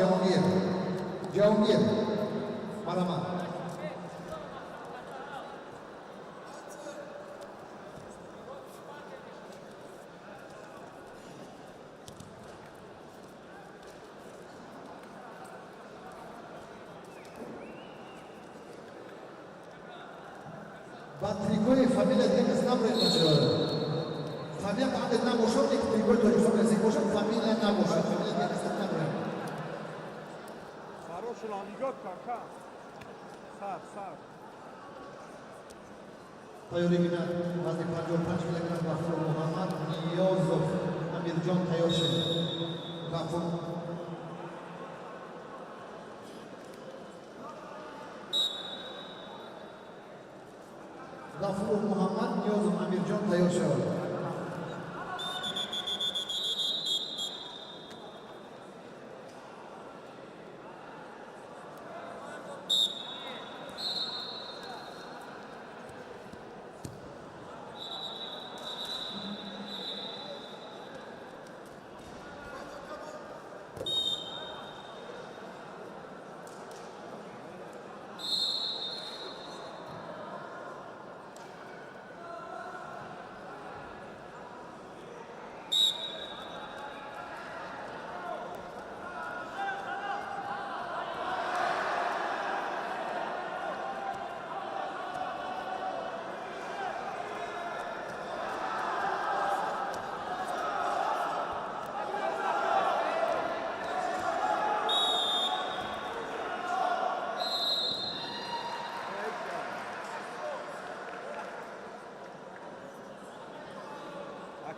Ҷаҳонгир. Марамад. Ба трикои фамилия дигар кас набояд бачаҳо. Фамилия фақат набошад, ки трикои Тоҷикистон расик бошад, фамилия набошад. Фамилия дигар кас набояд. Хороший андигот кака. Сар. Тайёрӣ бинад вазни 55 килограмм Ғафур Муҳаммад Ниёзов Амирҷон тайёр шуд. Ғафур Муҳаммад Ниёзов Амирҷон тайёр шуд.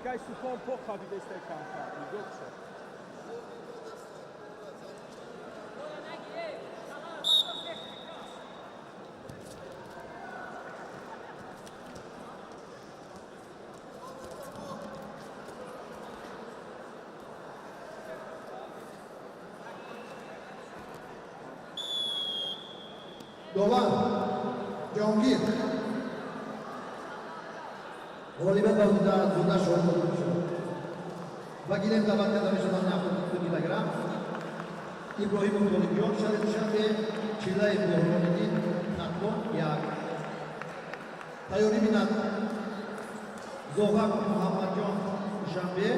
Acai supon poca di destra campa, mi goccio. Довар Ҷаҳонгир ғолибат ба зуда шод шуд. Ва гилем даъват карда мешавад 72 килограмм. Иброҳимов Ғолибҷон шаҳри Душанбе, Чилаев Бӯҳрониддин Натлон 1. Тайёрӣ бинад Зовак Муҳаммадҷон Душанбе,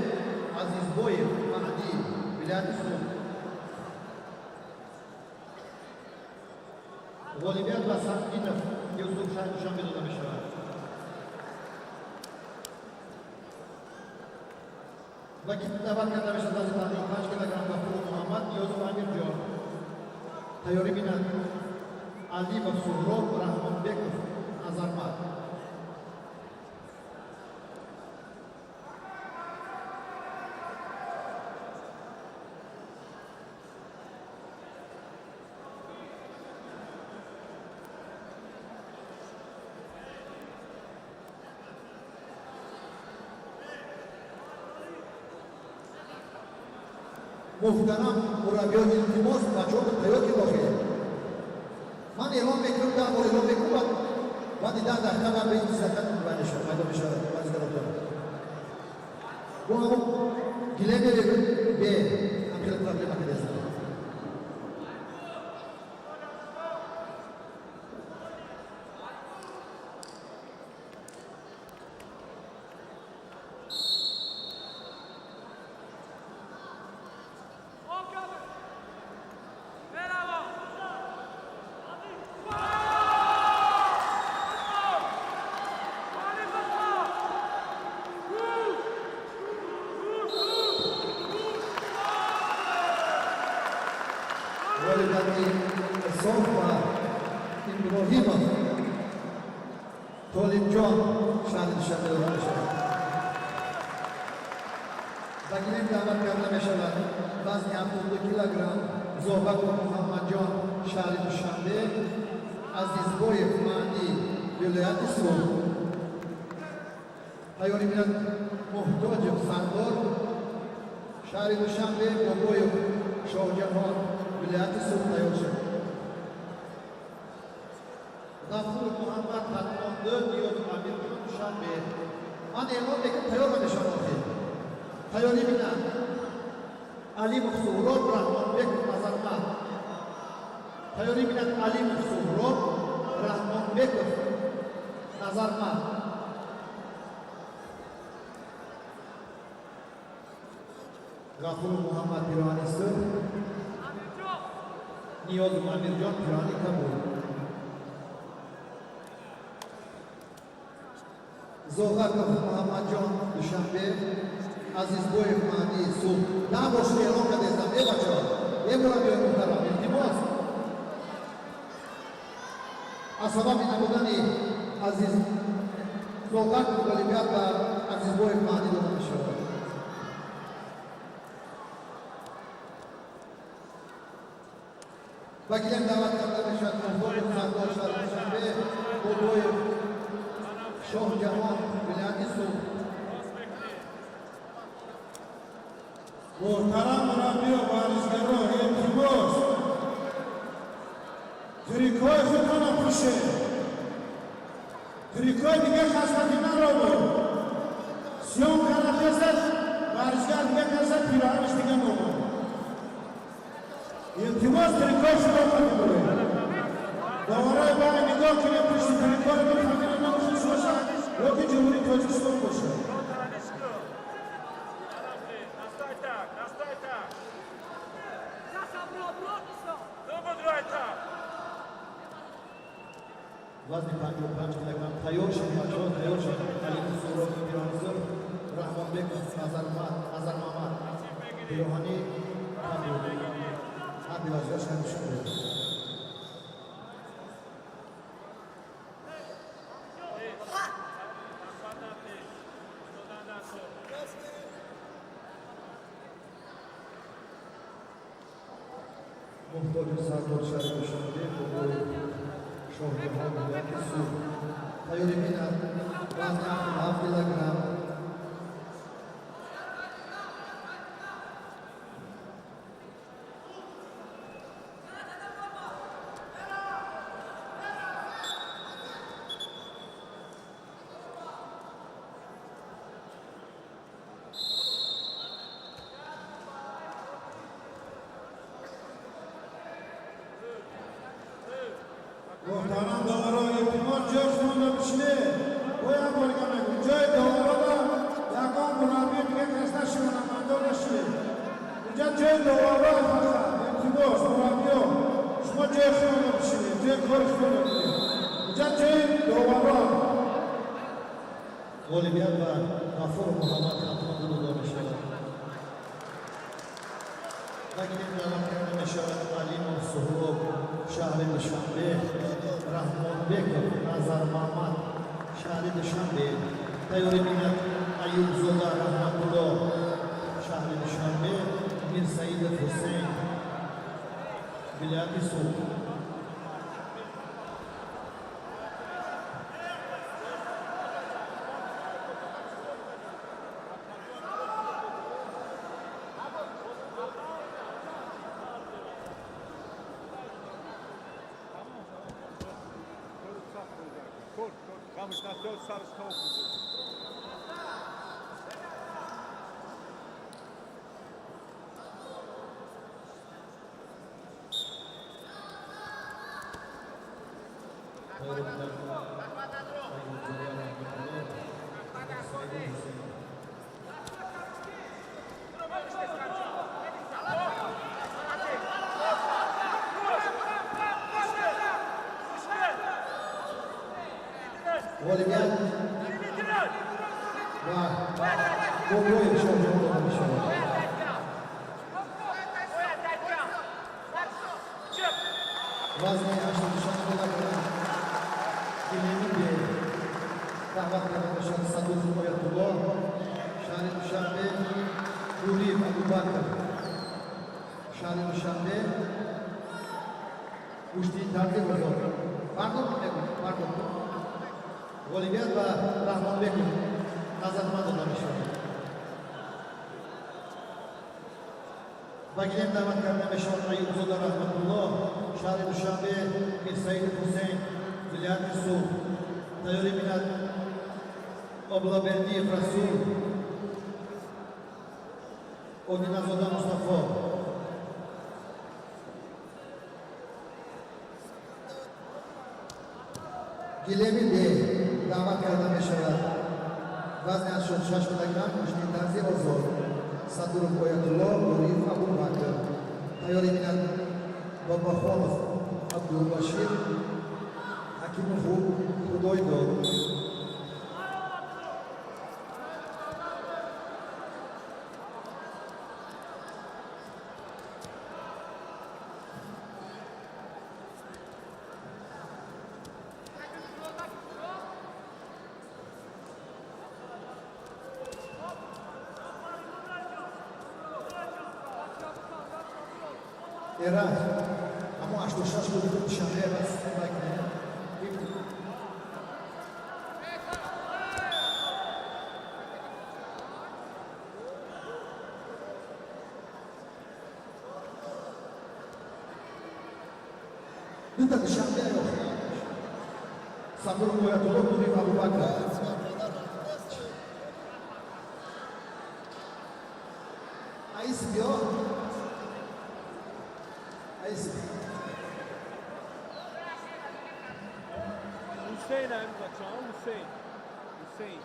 Азизбоев Маҳдӣ вилояти Суд. Ғолибият ба Саддинов Юсуф шаҳри Душанбе дода мешавад. Ва даъват карда мешавад аз 55 килограмм Ғафур Муҳаммад Ниёзов Амирҷон. Тайёрӣ бинад Алимов Суҳроб Раҳмонбеков Азармат. محترم مربیان التماس بچه‌ها تیار که باشه. من اعلام میکنم در مورد اعلام میکنم بعد 10 دقیقه بعد به این سکت میبنده شد پیدا میشه باز دارم و همون گله میره به همین پرابلم که دست والدتي صوفا إبراهيمov طالب جان شهر شهر بگیریم دعوت کرده می شود وزن 72 کیلوگرم زوبک محمد جان شهر دوشنبه عزیزبایف مهدی ولایت سوخت تیاری میرد محتاج سردار شهر دوشنبه بابایف شاهجهان ولایت سوخت تیار شد غفور محمد حتمانده نیاز امیر جان دوشنبه من اعلام میکنم تیار نمیشم تیاری بینم علی مخصورات رحمان بک نظرمند تیاری بینم علی مخصورات رحمان بک نظرمند غفور محمد پیرانی سر نیاز امیر جان پیرانی کبول زوغکov محمد جان دوشنبه عزیزبایف مهدی سوخت نباشید اعلام کردم ای بچه‌ها ای مربیان محترم التماس از سبب نبودن عزیز زوغکov غالبیت بر عزیزبایف مهدی داده می‌شود وکیل دعوت کرده می‌شود محترم سردار شهر دوشنبه بابایف شاه جهان ولایت سوخت محترم مربی و بازیگران التماس تریکای خودتون رو پوشه تریکای دیگه خستگی نرو سیام کرده زد بازیگر دیگه کسی پیراهنش دیگه نرو التماس تریکای شما کنید دوباره باید نگاه کنید پشت تریکای رو بفهمید نمیشه شوشه رو که جمهوری تاجیکستان باشه وزن 55 کیلوگرم تیار شد بچه‌ها تیار شد علی مخصورات پیرانی‌زر رحمان بک نظر محمد پیراهنی کبول حبی وزگاش نمیشون بید محتاج سردار شهر دوشنبه بابای شاهجهان ولایت سوخت تیاری بیند وزن 77 کیلوگرم محترم داورا التماس جای شما نمیشینه باید بارگم نکنید جای داورا دا یکان مربی دیگه خسته شما نمانده نشید اینجا جای داورا فقط التماس مربی ها شما جای شما نمیشینه جای کار شما نمیشینه اینجا جای داورا غالبیت بر غفور محمد حتمانده داده می‌شود وکیل دعوت کرده می‌شود علی مخصورات شهر دوشنبه رحمان بک نظر محمد شهر دوشنبه تیاری بیند ایوب زاده رحمت الله شهر دوشنبه میر سعید حسین ولایت سوخت Ramush, na dod sar's top budi. Olimpiad va Gogoyev şampiyonu olmuş oldu. Vazne yaşlı şampiyonlar Gilemin bir kahvat arkadaşlar Saduzu Koyatulo Şahri Müşambe Nuri Abu Bakr Şahri Müşambe Uşti Tarki Bozor Pardon Olimpiad va Rahmonbekov Nazarxon olmuş oldu. Bagilem davet karne Meshon Ayub Zoda Rahmatulloh, Shahri Dushanbe, Mir Said Hussein, Vilayat Yusuf, Tayori Minat, Oblaberdiyev Rasul, Odinazoda Mustafa. Gilemi de davet karne Meshon Vazne Ashon Shashmadagram, Mushti Tarzi Ozor. Sadur Koyatullah, Nurif Abu Bakr, Tayori Minat, Babakhonov, Abdul Bashir, Hakimov Hudoydo. Era, am așteptat și cu după și am rămas mai bine. După ce am rămas, s-a făcut cu atul lor Nuri Abu Bakr. Aici eu. Hussein Emre Can, Hussein. Hussein.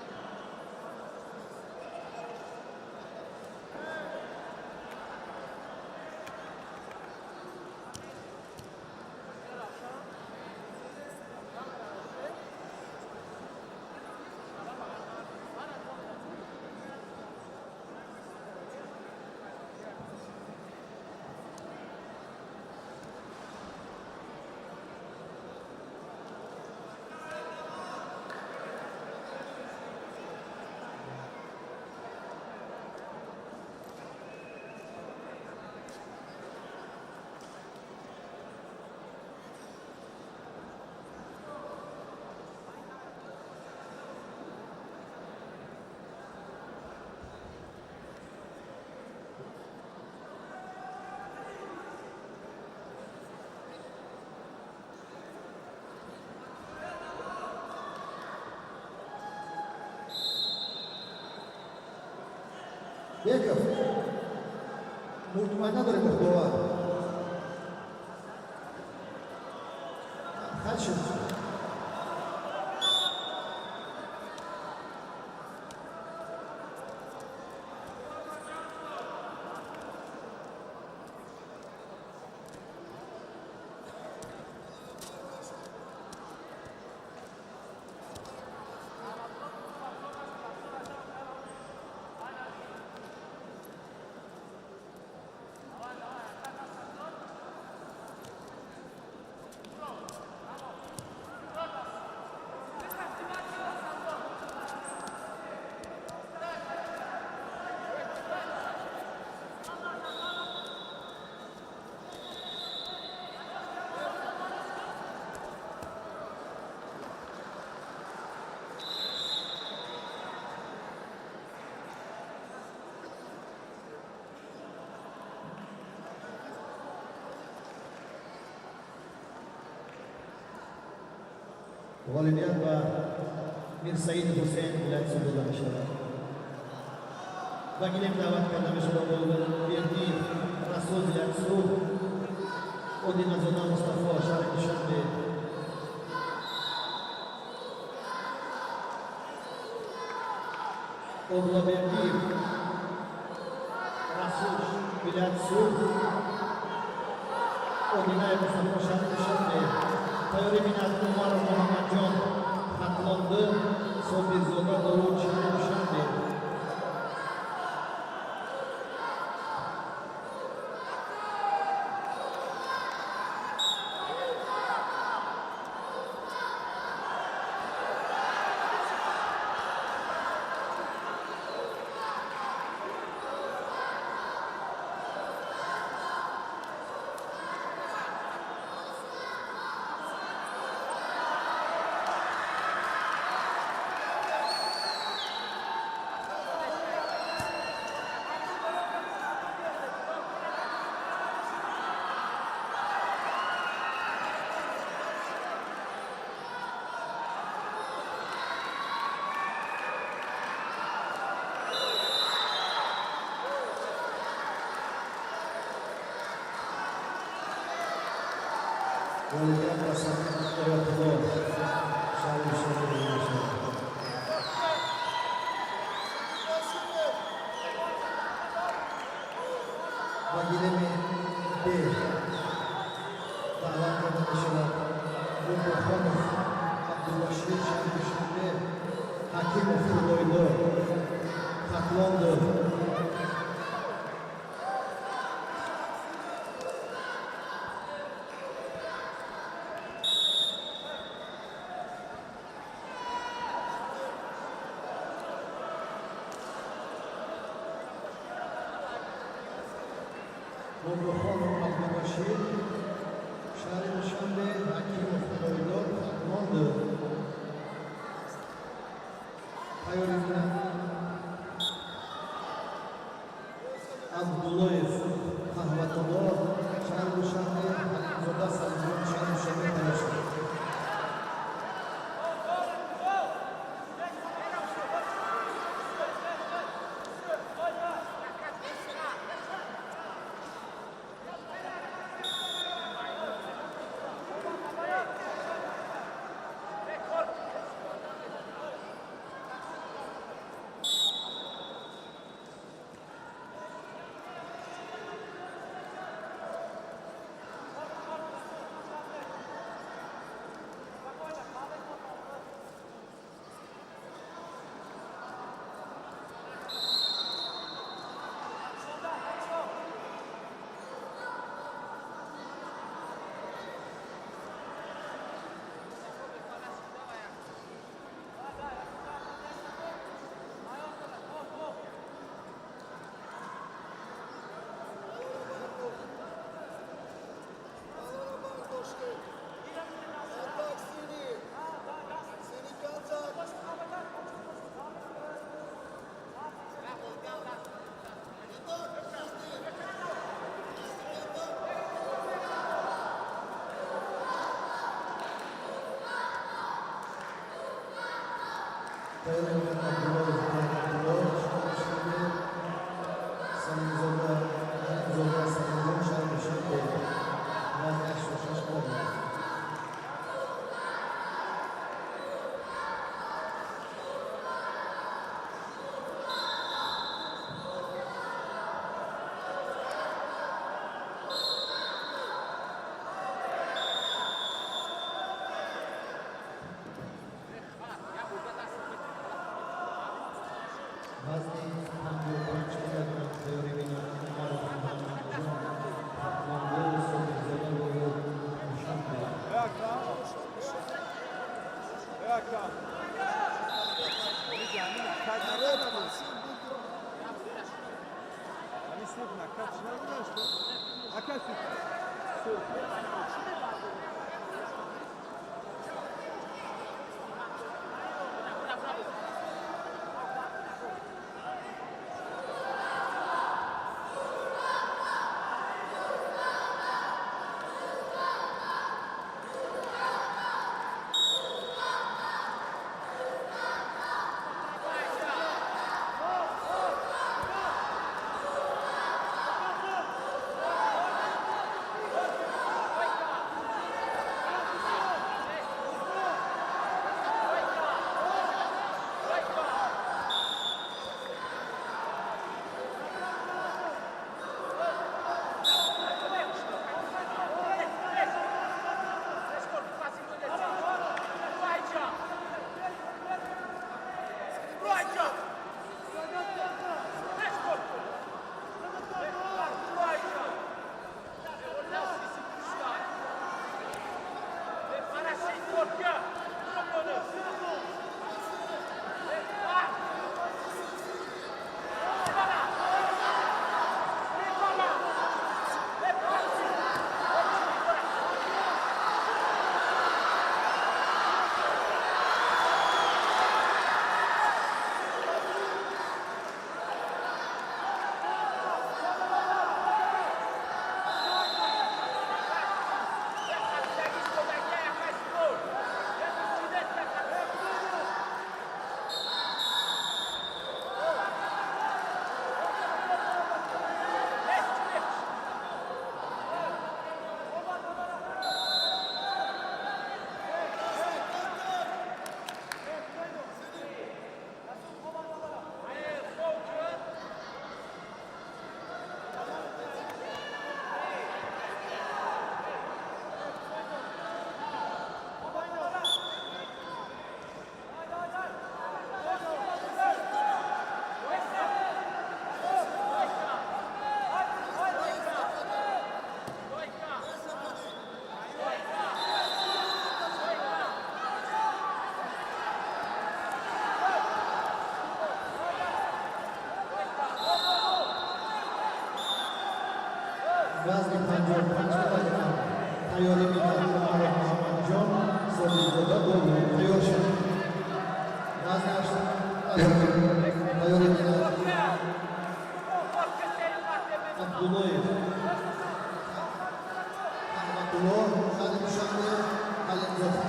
Bekov, muito mais nada de Cordoba. Hatchet. غالبیت و میرسعید حسین بلند داده می شود. و گیلیم دعوت کرده می شود بیردی رسول یکسو اودین ازاده مصطفى شهر دوشنبه اوبلا بیردی رسول یکسو اودین مصطفى شهر دوشنبه تایوری بینات عمر محمد جان خطلانده صبح زوده داود شهر دوشنبه غالبیت و سمت ارتباط شهر دوشنبه می شود. و گیلیم دی دعوت کرده می شود روبخانov عبدالبشیر شهر دوشنبه حکیمov خدایدار خطلاندو روبخانov عبدالبشیر شهر دوشنبه حکیمov خدایدار خطلاندو تایوری بینات عبداللهیف قهوه‌طبار شهر دوشنبه حکیمزاده سلیمان شهر دوشنبه تلاش کرد. تایوری بینات عبداللهیف قهوه‌طبار شهر دوشنبه سلیمزاده سلیمان شهر دوشنبه وزن 86 کیلوگرم. وزن 55 کیلوگرم تایوری بینات عمر محمد جان خطلاندو صبح زوده داود دوشنبه Reaktan. Они слух на кач не знаешь, что? А как ты? Muhammadjon Panchqalagina tayyori bilan Umar Muhammadjon Sobirzoda bo'ldi. Tayyor shahar. Tayyori bilan Abdullayev. Abdullah Salim Shahri Alimzoda.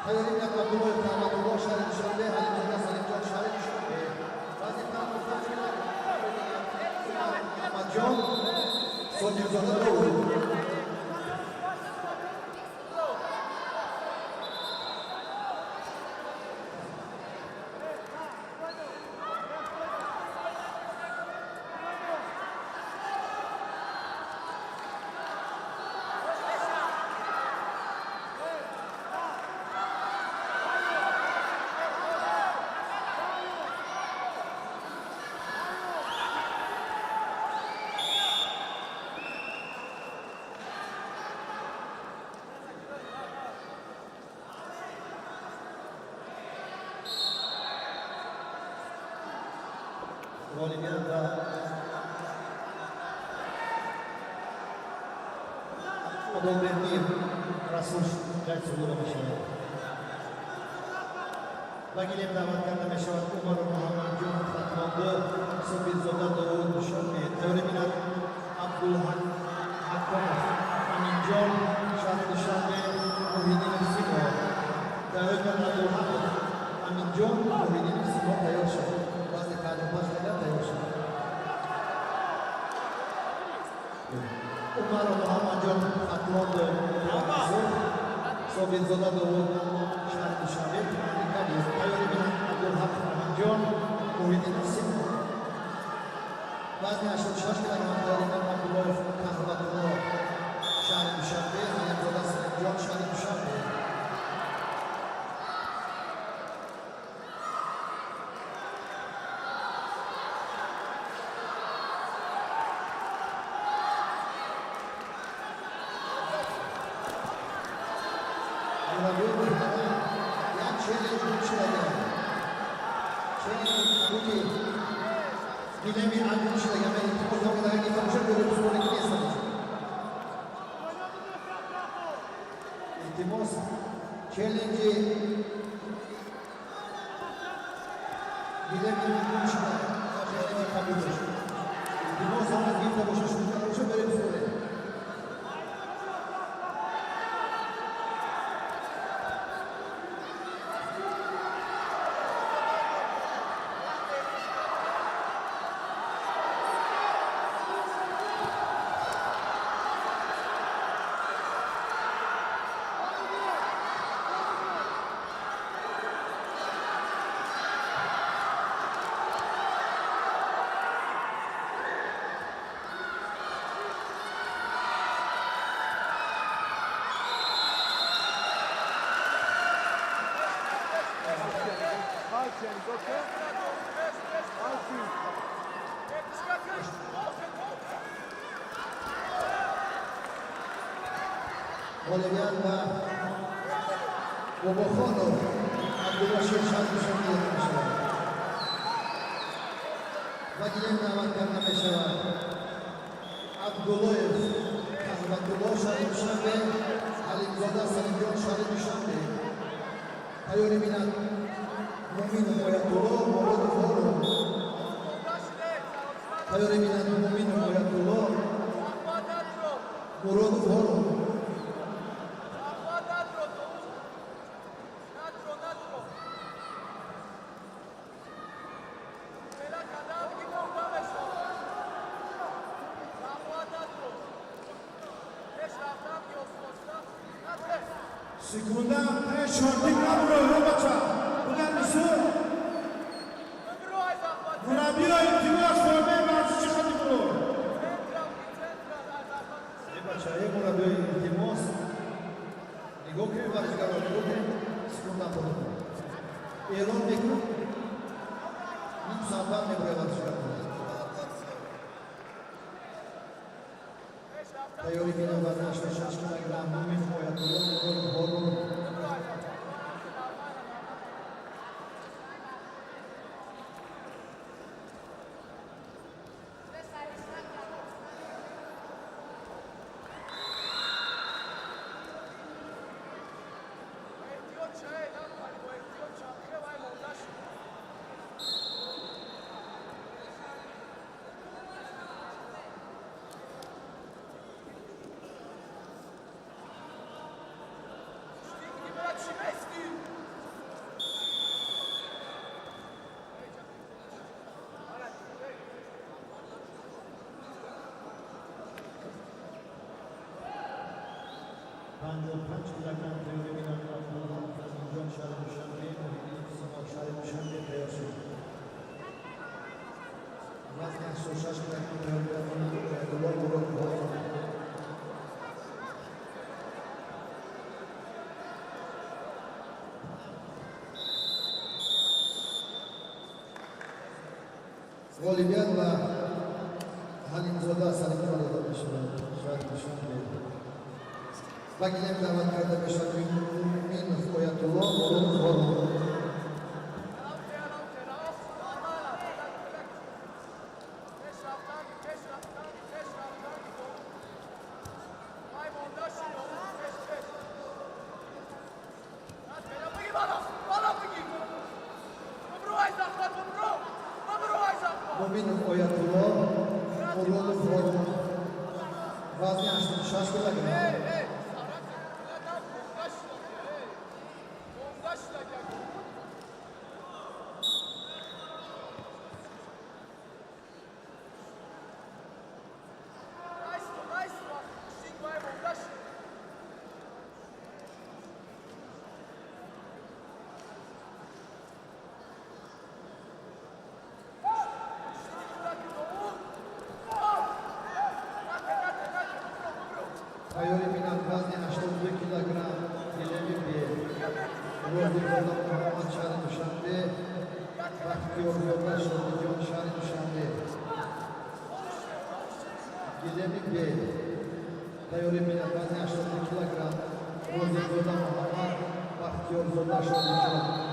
Tayyori bilan Abdullayev Abdullah Sharif Dushanbe, Alimzoda Salimjon Sharif Dushanbe. Vaziyatdan Muhammadjon Sobirzoda bo'ldi. G'olibiyat va Odilberdiyev Rasul Jayso'lova Mashayev. Vakiliyat da'vatkarida Mashayev Umar Muhammadjon Fatmondi Sobirzoda Dovud Dushanbe. Tayyori bilan Abdulhaq Hakimov Aminjon Sharif Dushanbe Muhiddinov Simo. Tayyori bilan Abdulhaq Aminjon Muhiddinov Simo tayyor shahar. Vazir Kadim Pashlagan tayyor shahar. Umar Muhammadjon Fatmondi Sobirzoda Dovud Sharif Dushanbe. Tayyori bilan Abdulhaq Aminjon Muhiddinov Simo. Vazir Ashur Shoshkilar Tayyori bilan Abdullayev Kahvatulloh Sharif Dushanbe. Alimzoda Salimjon Sharif Dushanbe. G'olibiyat va Boboxonov Abdulashir Sharif Dushanbe yetishadi. Vakiliyat da'vatkarida Mashayev Abdullayev Kahvatulloh Sharif Dushanbe, Alimzoda Salimjon Sharif Dushanbe. Tayyori bilan Mu'min Moyatulloh Murodov Forum. Tayyori bilan Mu'min Moyatulloh Murodov Forum. Sekunda, şortlik kadro, Robaça. Bu gelmişsin. Murat بیا التماس فرمه ورزشی خطی برو. این بچه های مربی التماس نگاه کنید ورزشگاه رو نگاه کنید سکون نکنید اعلام میکنم این ساعت نباید ورزشگاه کنید تیاری میدن وزن 86 کیلوگرم مومن آیت الله هارون پنج کیلوگرم تیاری میدن از اینجا شهر دوشنبه شهر دوشنبه تیار شد وزن 86 کیلوگرم تیاری میدن دلار هارون غالیبیت و حلیمزاده سلیمی را داده می‌شود شاید دوشنبه و گلیم دعوت کرده می‌شود مومن آیت الله هارون مومن آیت الله هارون وزن 86 کیلوگرم تیاری میدن وزن 82 کیلوگرم گلمی به روزی خدا محمد شهر دوشنبه بختیار زاده شادیجان شهر دوشنبه گلمی به تیاری میدن وزن 82 کیلوگرم روزی خدا محمد بختیار زاده شادیجان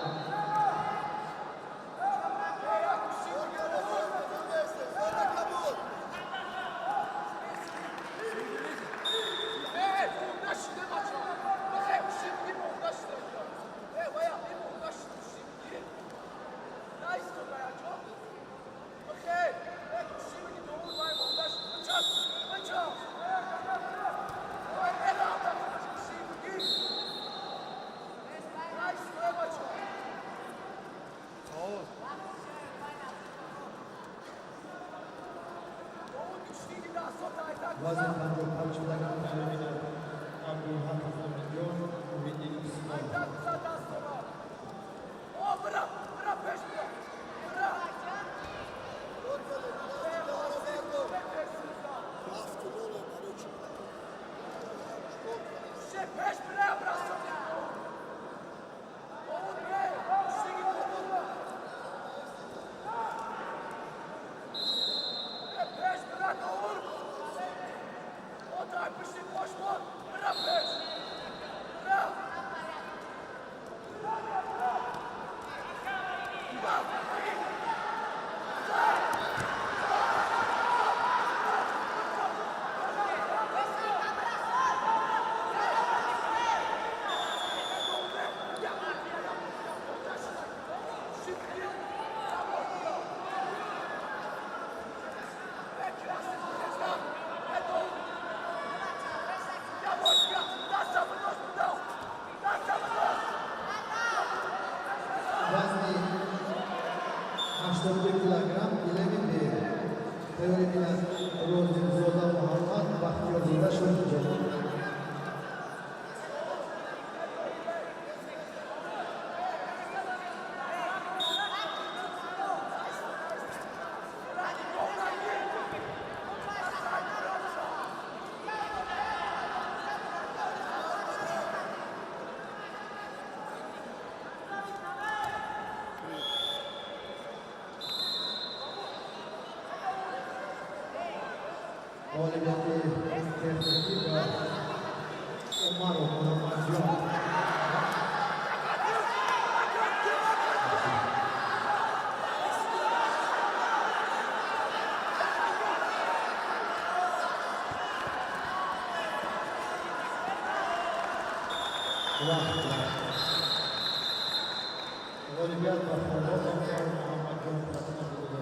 وزن 55 کیلوگرم تیاری میدن عبدالحفیظ امیدجان امیددین اسماعیل mag'lubiyati texnik va Umarov Muhammadjon. Mag'lubiyat va Muhammadjon tarafından bo'ldi.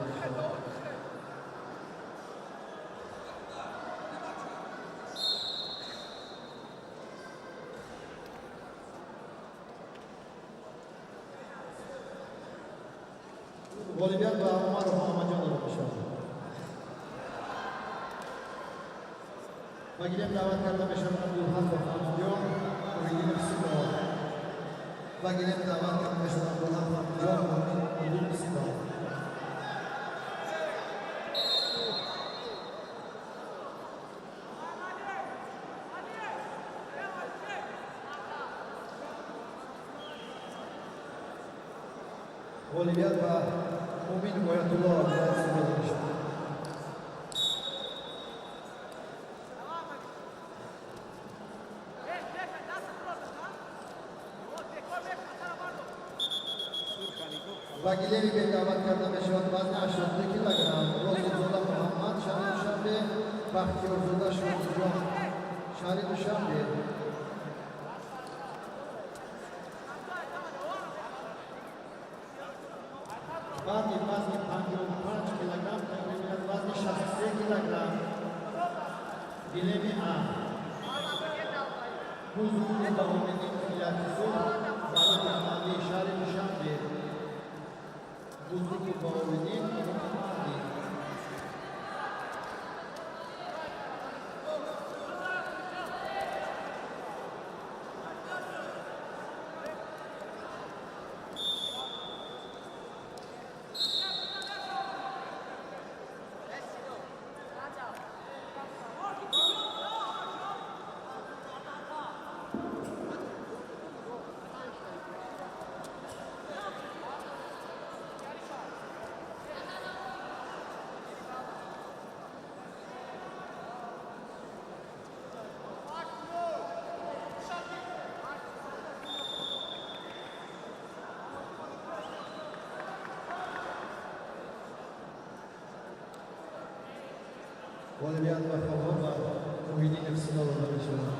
Mag'lubiyat va Umarov Muhammadjon o'tkazdi. Vakilem davet karda meşhur Abdulhak Muhammadjon o'yinini hissida. Vakilem davet karda meşhur Abdulhak Muhammadjon o'yinini hissida. Mag'lubiyat va Mumin Boyatullo o'tkazdi. Vakilleri bir davet karda meşhur vazn 82 kilogram. Rozulullah Muhammed Şari Duşanbe, Bahtiyar Zulda Şuruzjon Şari Duşanbe. Vazn 55 kilogram, vazn 63 kilogram. Bilemi A. Huzurlu Bahume'nin ilakisi Balık Ali Şari Duşanbe. Huzurlu Bahume'nin ilakisi Mag'lubiyat va Favor va o'yinning nafsini oladi inshaalloh.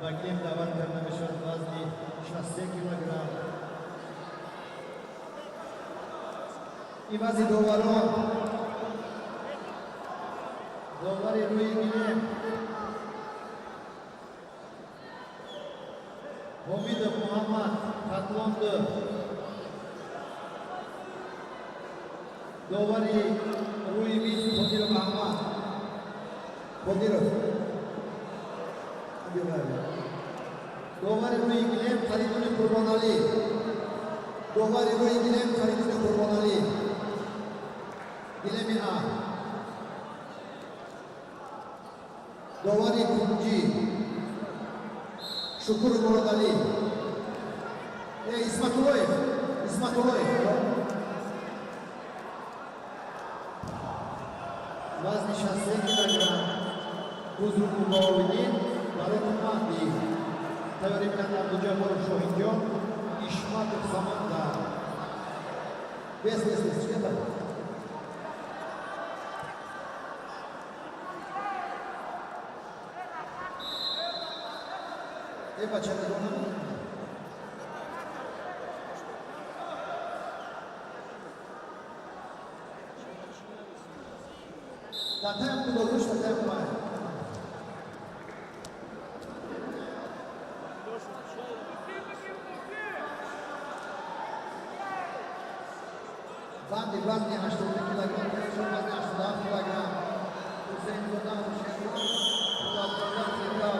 Vakilem davet karda meşhur vazni 60 kilogram. İvazi Dovaron. Dovari Rui Gilem. Homidov Muhammad Katlondi. Dovari Ruibiz Qodirov Ahmad. Qodirov. Dovari Rui Gilem Fariduni Qurbonali. Dovari Rui Gilem Fariduni Qurbonali. Gilemi A. Dovari Kunji. Shukur Murodali. Ismatuloyev. Vazn 60 kilogram. Huzurlu Bahume'nin Balık Ali. Tebrikler Abdülcabbar Shohinjon, İşmatov Samanda. Без çıkar. Bachada dona. Tatem tu dolmuş tatem var. Vazn 80 kilogram, vazn 80 kilogram. Hüseyin Zodan Şehir, Abdullah Zeydav.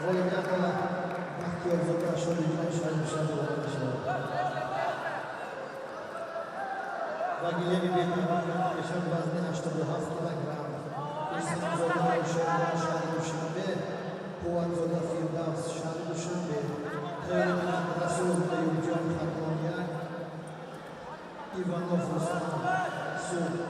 Wolniaka Bachtior zapraszał Wagi Lewi biegł 52 dni, aż to było 1,5 kg. Jestem zadowolony, że szary duszymy. Pułat Zoda Firdaus, szary duszymy. Kolejny Rasul, Judion Harmonia. Iwanow Ruslan, Sud.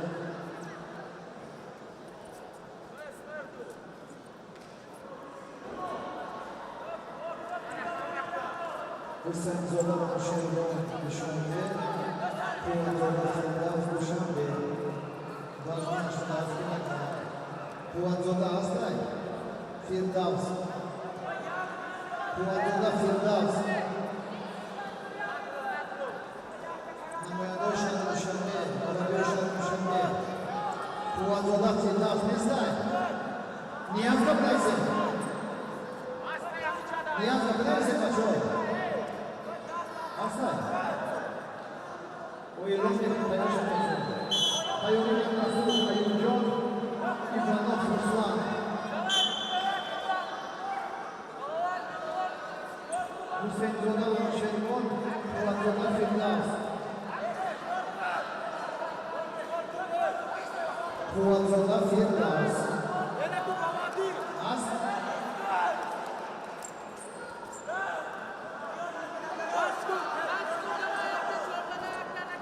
Husaynzoda va Sherron Dushanbe, Quvvatzoda Firdavs Dushanbe, Vazn 87 kg. Quvvatzoda Astray, Firdavs, Quvvatzoda Firdavs, namoyandor Shah Dushanbe, Orador Shah Dushanbe, Quvvatzoda Firdavs Mesray, Niyazga bilaysiz, Niyazga bilaysiz bachoy. Astray. O'yinlarga tayyorlanmoqda. Tayyorlangan Rasul Ayubjon, Ivanov Ruslan. Husaynzoda va Sherron, Quvvatzoda Firdavs. Quvvatzoda Firdavs.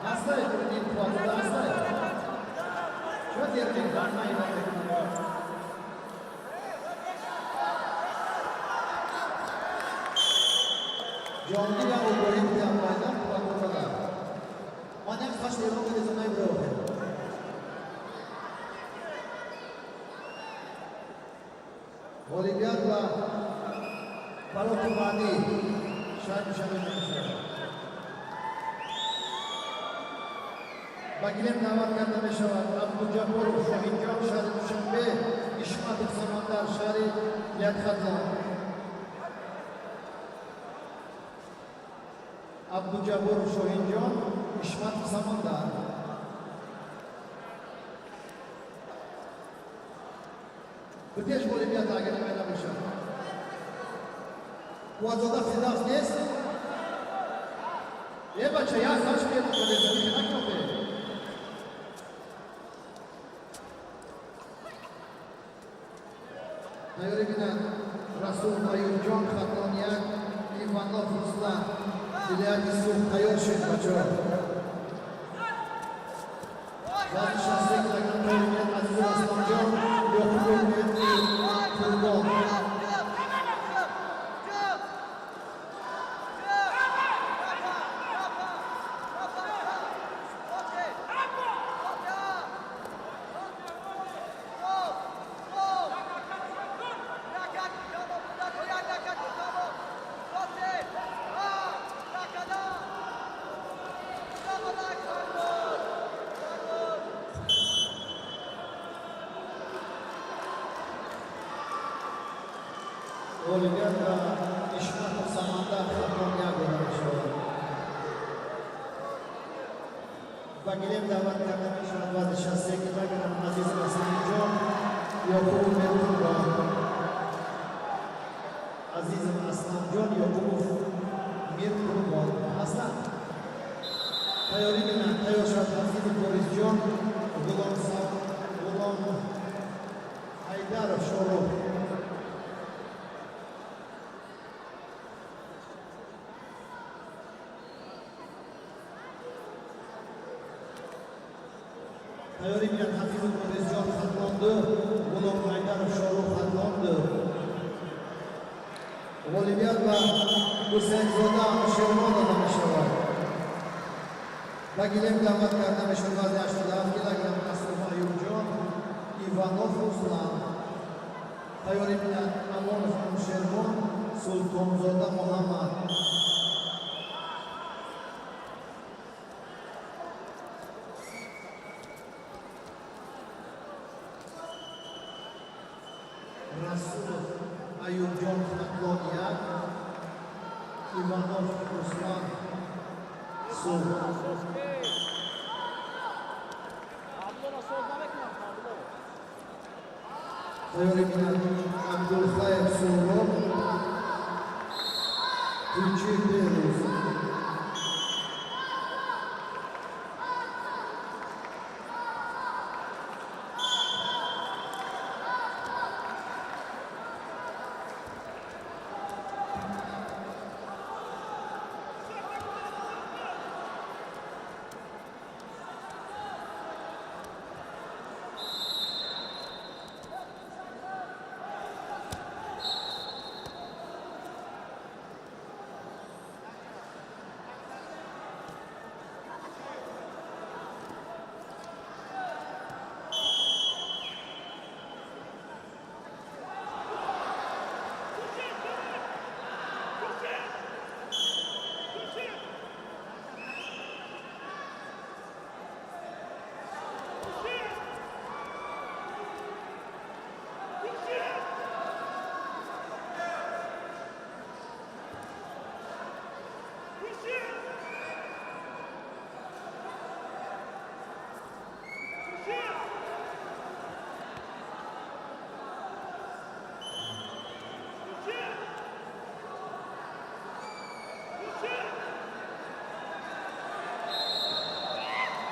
Astray, turning Quvvatzoda Astray. Shu yerda jonli va o'yin jamoada Quvvatzoda. Mana qashli ro'yxatga zonay biroq. Olimpiad va Parotumani Shaymushamovich. Bagilen da'vat karta Meshavat, Abdujaborov, Shohidjon, Sharif Dushanbe, Ishmatov Samandar, Sharif Yadxatlon. Abdujaborov, Shohidjon, Ishmatov Samandar. Bitish olimpiadaga nimalar bo'lishadi? Quvvatzoda Firdavs nes? Bacha, ya qachib ketdi desa, nima qildi? Tayyorlangan Rasul Ayubjon, Xatloniyak, Ivanov Ruslan, Ilyadisov tayyor shek bacha. Vazn 68 kg tayyorlangan Aziz Aslonjon, Yoqubov Qurbon. Olimpiad va Ishmatov Samandar Xatloniyak bo'lishadi. Bagilen da'vat karta Meshavat vazn 68 kg Aziz Aslonjon, Yoqubov Qurbon. Aziz Aslonjon, Yoqubov Qurbon. Aslan. Tayyorlangan tayyor Shahzodasi Borisjon, G'ulom Haydarov Sho'roq. Tayyorlangan Hafizov Borisjon Xatlondi, G'ulom Haydarov Sho'roq Xatlondi. Olimpiad va Husaynzoda Sherron Meshavat. Bagilen da'vat karta Meshavat vazn 87 kg Rasul Ayubjon, Ivanov Ruslan. Tayyorlangan Amonov Sherron, Sultonzoda Muhammad. Rasul Ayubjon Xatloniyak, Ivanov Ruslan. Tayyorlangan Abdulxayr So'roq, Tunji Beruz.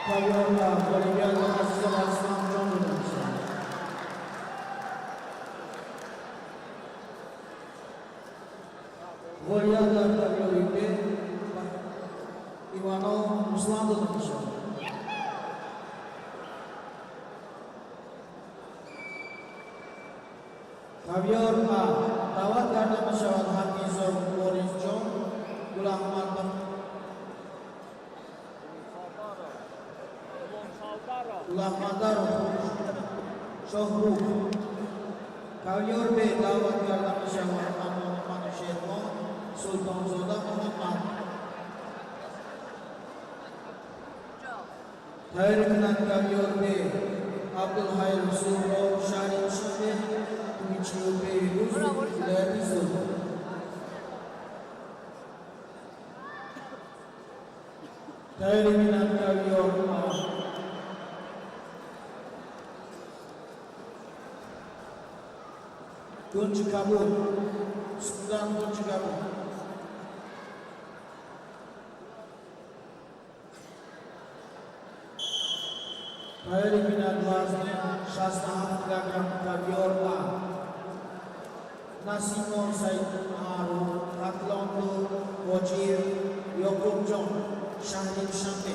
Kavyonda Bolivya'da Aziz Arslan John Williamson. Bolivya'da Kavyonda Ivano Ruslan Williamson. Kavior A. Dawat karena masyarakat Hafizur Boris John Gulam Mantap Gulam Mandar Shohrukh. Kavior B. Dawat karena masyarakat Amun Manusyetmo Sultan Zoda Muhammad. Hayrikinan Kavior B. Abdul Hayr Suro Syarif Syabir Tumichiu B. Yusuf Hidayat Yusuf. Hayrikinan Kavior A. Tunci Kabul Sudan Tunci Kabul. Hayrikinan Wazni Shasna Hafgagram Kavior A. Nasimo Said Maru Atlondo Wajir Yokub John Shahid Shambe.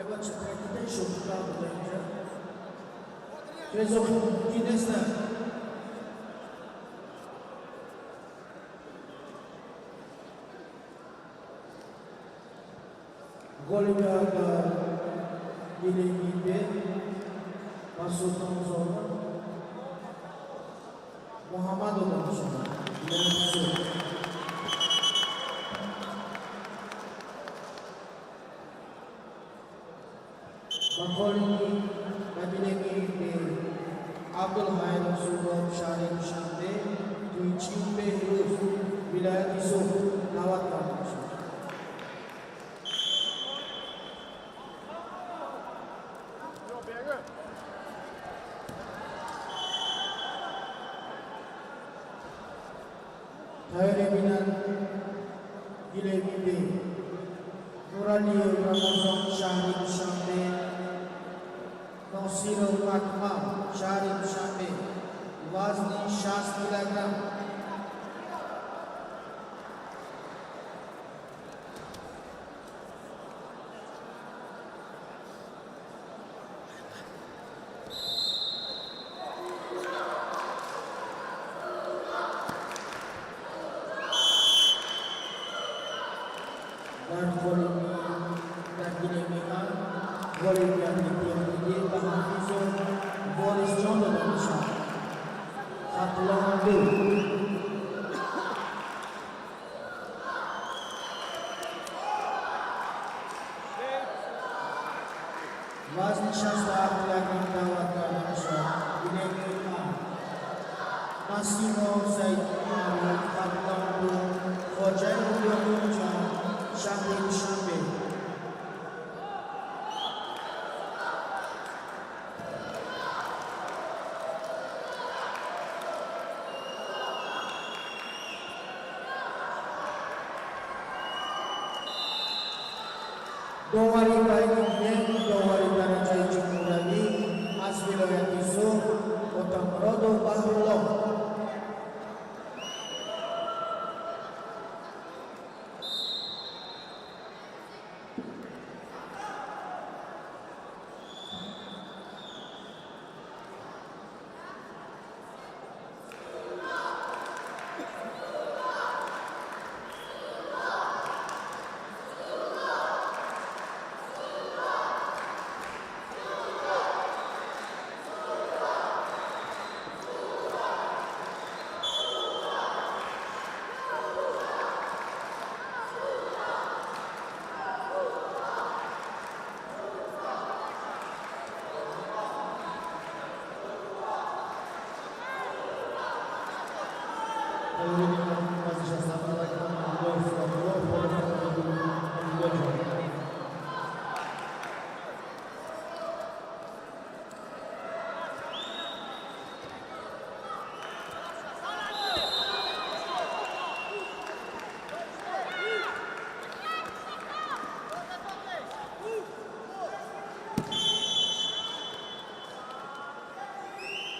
Треба четвертите и шутка да иде. Трезок Гинесна. Голига да Гилегиде Масутан Зона Мухаммаду Дамшана Bangkoli Babilegi de Abdul Hai Rasulullah Sharif Shande Tuichimbe Hiruf Wilayat Yusuf Nawat Kampus Thayre Minan Gilegi de Nurani Ramazan Sharif Shande Nasirul Akmal Sharif Shande Wazni 60 kilogram dan volumi dan dinamika volumi yang ditinggi Bahafizul Boris Johnson Indonesia satu lawan dua Wazni 60 kilogram dawat Indonesia dinamika Massimo Zaitun satu lawan dua Khojai Indonesia Shambe Dowari baiknya Dowari Tanajai Cimurani Aswilayat Yusuf Kota Merodo Bahrullah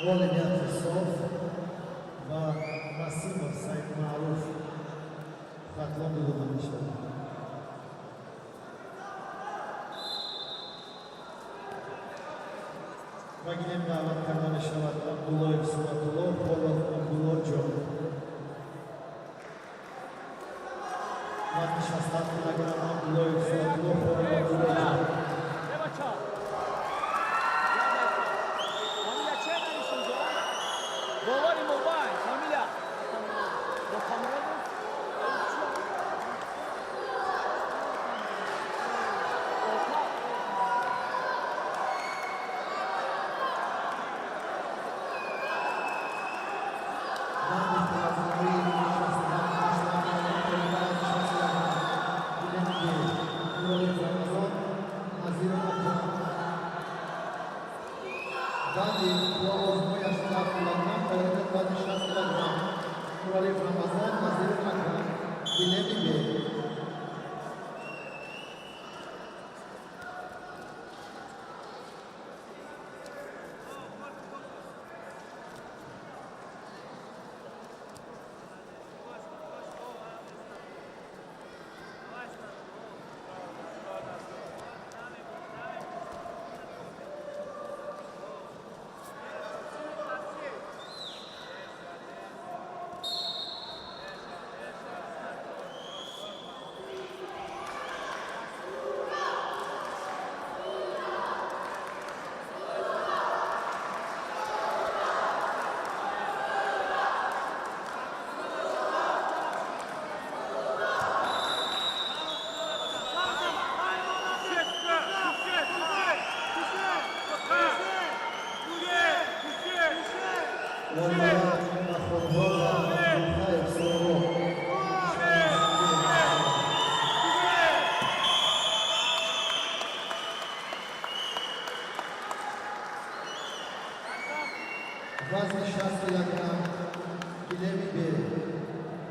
Володя Тесов ва Масимов Сайд Маруф Хатлон Дудуманишев. Вагилем дават кардани шавад Абдуллоев Сунатуллов, Холов Абдуллоджо. Ватни 60 килограмм Абдуллоев Сунатуллов, Холов Абдуллоджо. Говори мобайл, фамилия. Dani, Close, Moja Szlafla, Nam, Kolejne 26 و خودها و خیر سرو وزن 60 کیلوگرم گیلمی به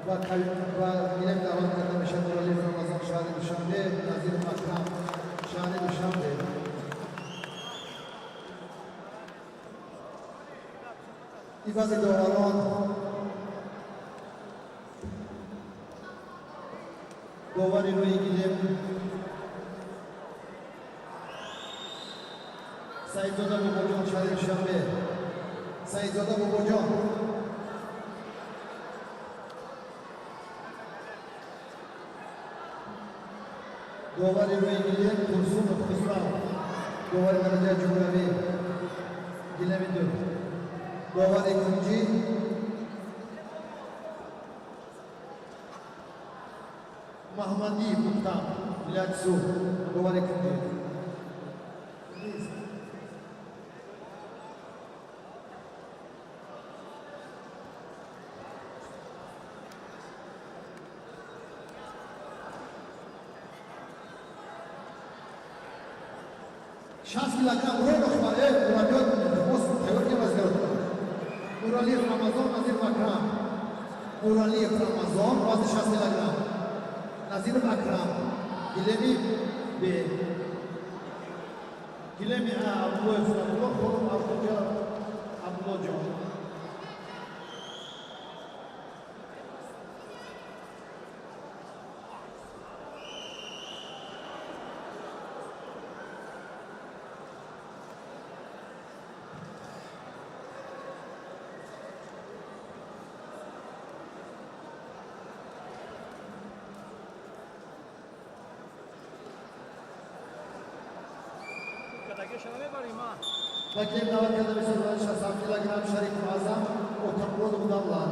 و گیلم دعوت کرده میشه نورالی رمضان شهر دوشنبه نظیر اکرم شهر دوشنبه این وزن داوران داوری روی گیلم سعیدزاده باباجان شهر دوشنبه سعیدزاده باباجان داوری روی گیلم ترسون خسرو داوری درجه جمهوری گیلم دو داوری کنجی محمدی مختم ولایت سو داوری کنجی شخص کیلوگرم روی نخباره مربیات خواست تیوری وزگرد نورالی رمضان نظیر اکرم نورالی رمضان وزن 60 کیلوگرم نظیر اکرم گیلمی به گیلمی عبدالله فرامولا خورم عبدالله جان Bakayım davet kadar bir sorular şahsam kilogram şerik azam otamrod udavlar.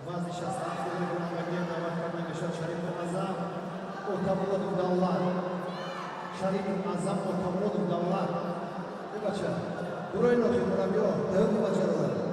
Bazı şahsam kilogram bakayım davet kadar bir şerik azam otamrod udavlar. شریف اعظم و تمرد دولت ای بچه برای نوخی مربی ها دهو بچه رو داره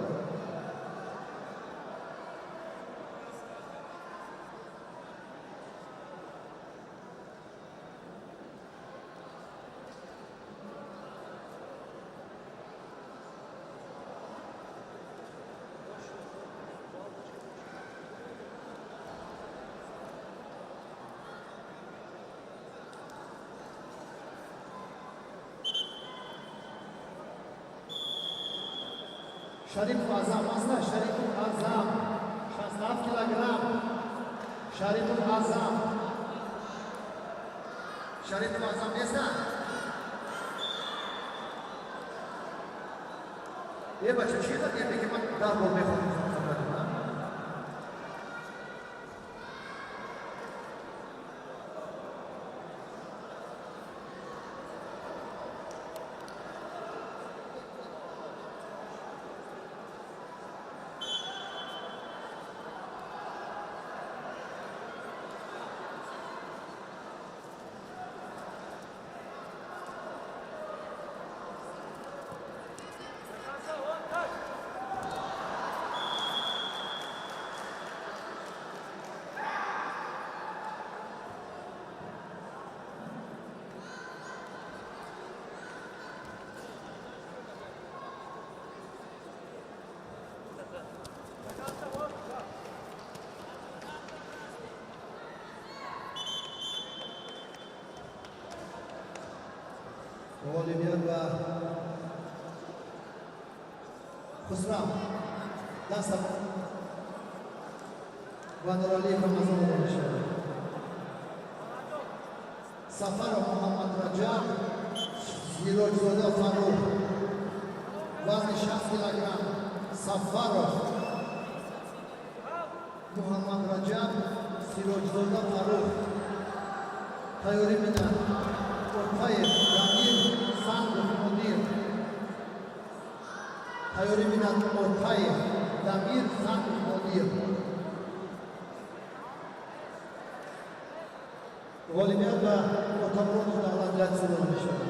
شریف اعظم است شریف اعظم 67 کیلوگرم شریف اعظم شریف اعظم نیست یه بچه چی داد یه بگی من در بول میخونم Olivier و خسرو دست و نورالی رمضان رو میشه سفر محمد رجب سیروجزاده فاروق وزن 60 کیلوگرم سفر محمد رجب سیروجزاده فاروق تیاری میدن Ortayev, Ramil, Sandro, Mudir Tayori Minat Ortayev, Damir Zanur Modir. Olimpiad va Otamurodov davlat delegatsiyalari bo'lishadi.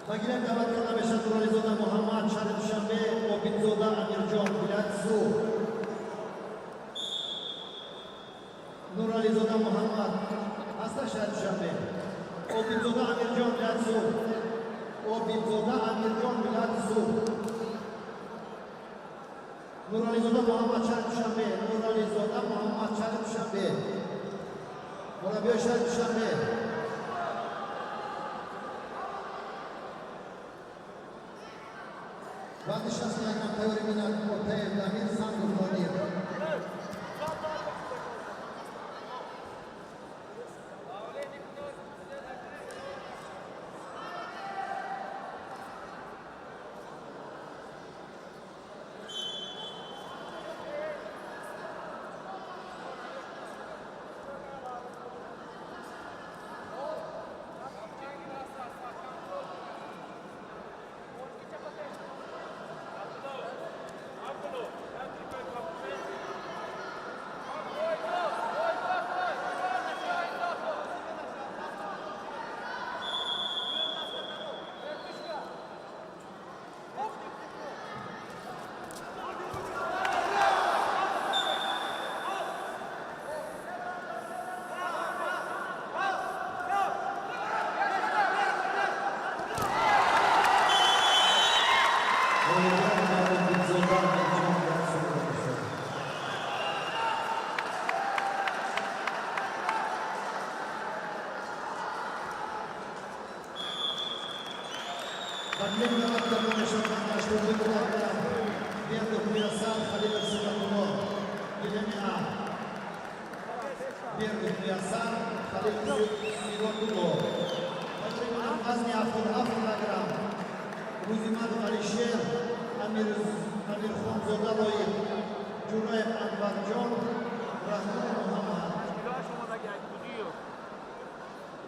Magilem davet qilgan Beshad Nuralizoda Muhammad Sharif Dushanbe, Obidzoda Amirjon Bilatsu. Nuralizoda Muhammad Asla Sharif Dushanbe, Obidzoda Amirjon Bilatsu. Obidzoda Amirjon Bilatsu. Nuralizoda Muhammad Sharif Dushanbe, Nuralizoda Muhammad Sharif Dushanbe. Murabbiy Sharif Dushanbe. Bandi shaxslardan Tayori Minat Ortayev, Damir Zanur Modir.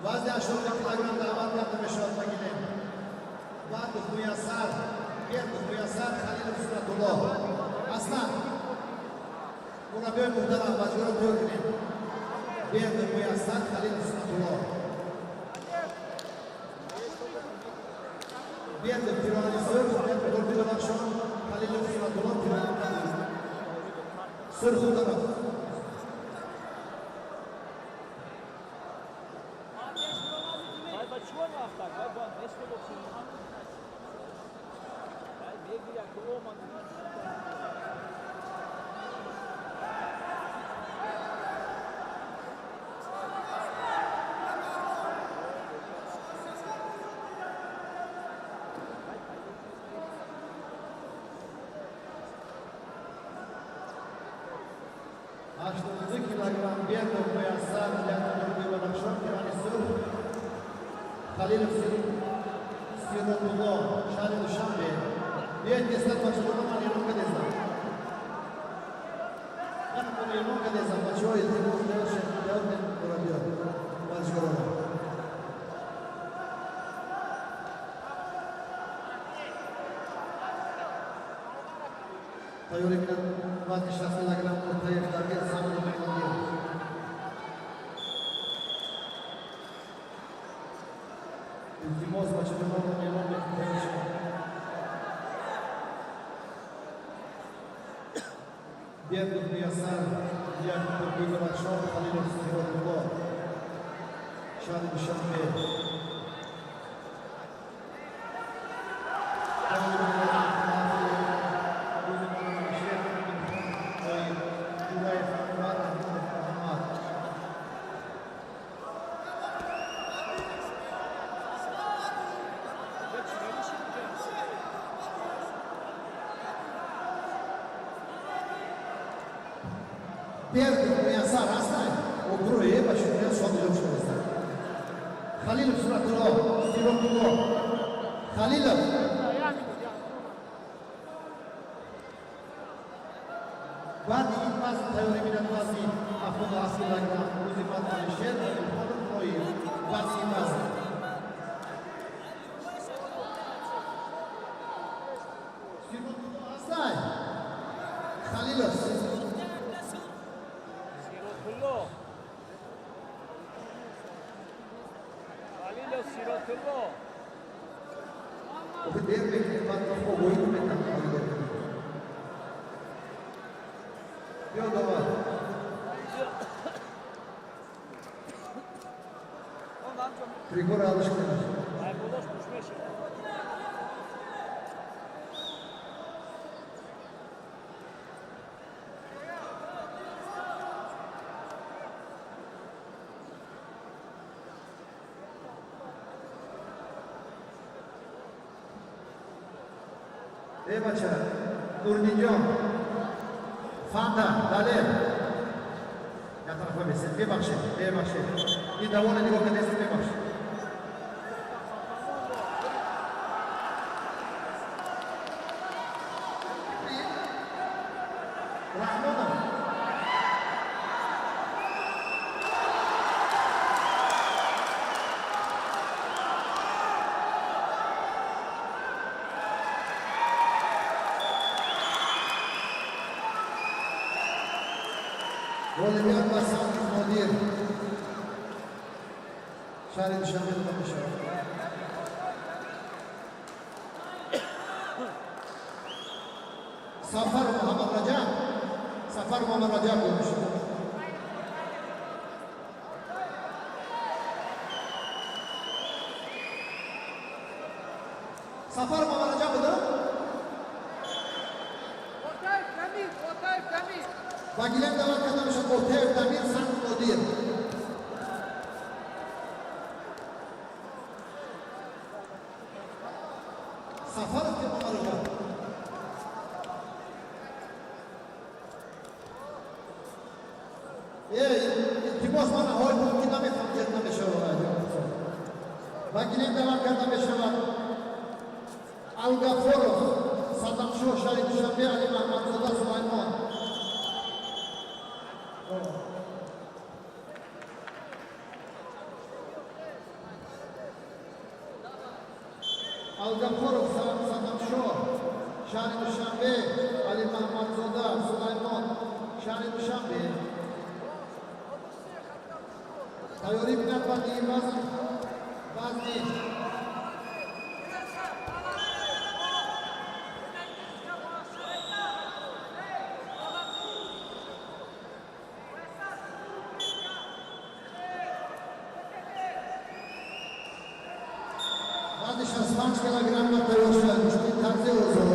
Вазня 80 килограмм дават карта Бешод Магилем. Вадух Муясар, Бердух Муясар, Халилов Суратулло. Аслан. Мураббий Мухтарам, Бажгуров Тёркинин. Бердух Муясар, Халилов Суратулло. Бердух Тиралисыр, Бердух Тиралакшон, Халилов Суратулло, Тиралисыр. Сырхутаров. Чего нахуй? Вон, если вы все бегали, как Оман. Aştırdığı kilogram Berdoğ Muyasar, Leonardo Bibalakşon, Tiranisır. Halilov Siratullo, Sharif Dushanbe. Bien, que está Pachuca, no nunca de esa. Ya no puedo nunca de esa. Pachuca, el tipo de orden por el Dios. Pachuca. Tayori Minat Vazny şahsıyla gelen Ortayev, Damir Zanur Modir. Ultimos maçında olan Elon Bektaş'ın Berdoğ Muyasar, Yakupov Bibalakşon, Halilov Siratullo, Sharif Dushanbe. Berdoğ Muyasar, Aslan. O buraya başlıyor, son yolculuğumuzda. Halilov Suratullo, Siratullo. Halilov. Vadi Yılmaz, Tayori Minat Vazny, Ahmet Aslı'yla Uzimat Alişer, Onur Koyu, Vadi Yılmaz. Halilos. Sirotullo. Halilo Sirotullo. O poder bekleyen bakma o oyunu bekleyen. Yok da var. Ondan sonra Trigora alışkınlar. Aybolos düşmüş. Devacha, Nurnijon, Fanda, Daler. Ya tarafa besin, bebakşe. Bir davul ediyor kadesi bebakşe. Rahmanov. Bolivyan Basan Modir. Şahri Düşen'de konuşuyor. Safar Muhammed Raja. Safar Muhammed Raja konuşuyor. Safar Muhammed Raja bu da. Bagilen dalam kata bisa hotel Damir San Modir. Safar ke Malaysia. Timos mana hoy bu kita में फंक्शन में शो हो रहा है Bagilen dalam kata bisa Alga Foro Saddam Show Syarif Syafi'i Ali Muhammad Zoda Sulaiman. Algaforov, Saddam Show, Shani Dushanbe, Ali Muhammad Zoda, Sulaiman, Shani Dushanbe. Tayori Binat Bandi Vazni. Vazni 65 kilogram Tayori Müşkin Tarzı Ozo,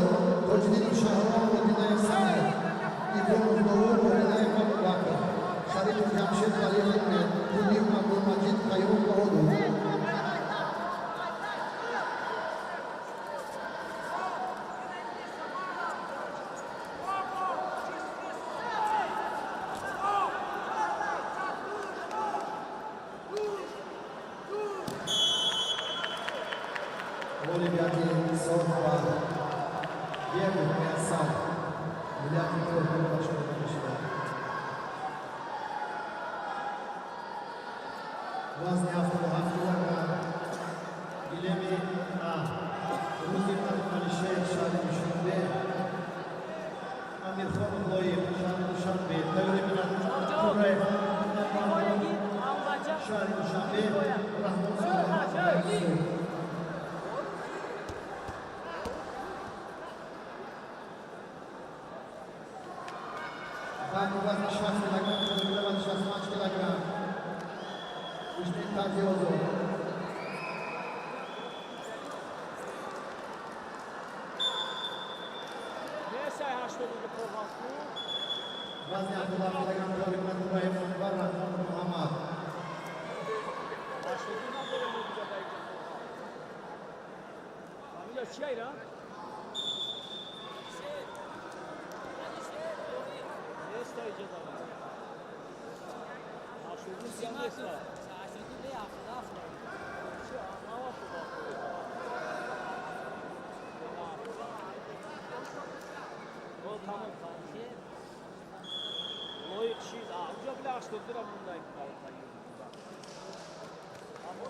Tocdin Şahran Modina'ya Sami, İbrahim Doğu Modina'ya Bakı, Şarif Jamşed Valiyet'le, Munir Abdul Macid Kayyum Oğlu. Olimpiadi Sofa, Diego Mensah, Olimpiadi Korku Başkanı. Vazni haftalarına Bilemi A, Ruziman Alişer Şahri Düşenbe, Amir Khanlıoğlu Şahri Düşenbe, Tayori Binat Turay, Şahri Düşenbe, Rahman Sulaiman. Bago vazni 60 kilogram, drugi vazni 65 kilogram. Müşkin Tarzı Ozo. Neyse haşladığı program bu. Vazni 60 kilogram, Tayori Binat Turay, Rahman Muhammad. Haşladığından böyle mi güzel belki program? Kamila Şiyayra. Neyse yiyeceğiz ama. Haşladığı siyah tamam. Loyuk şey, uca bile açtırdılar bundayım. Ama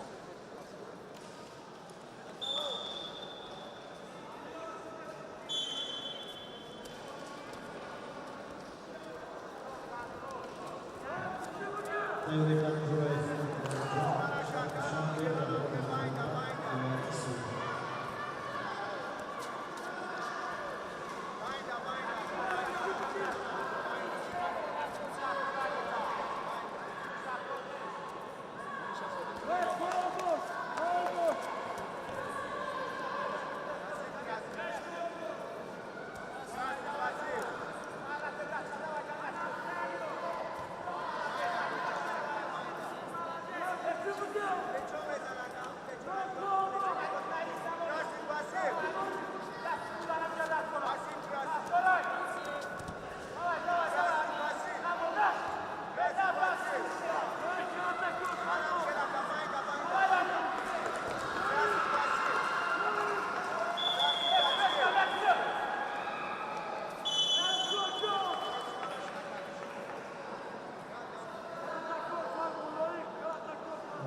Tayyoriyat Jo'rayev Sharmishande viloyati sudi.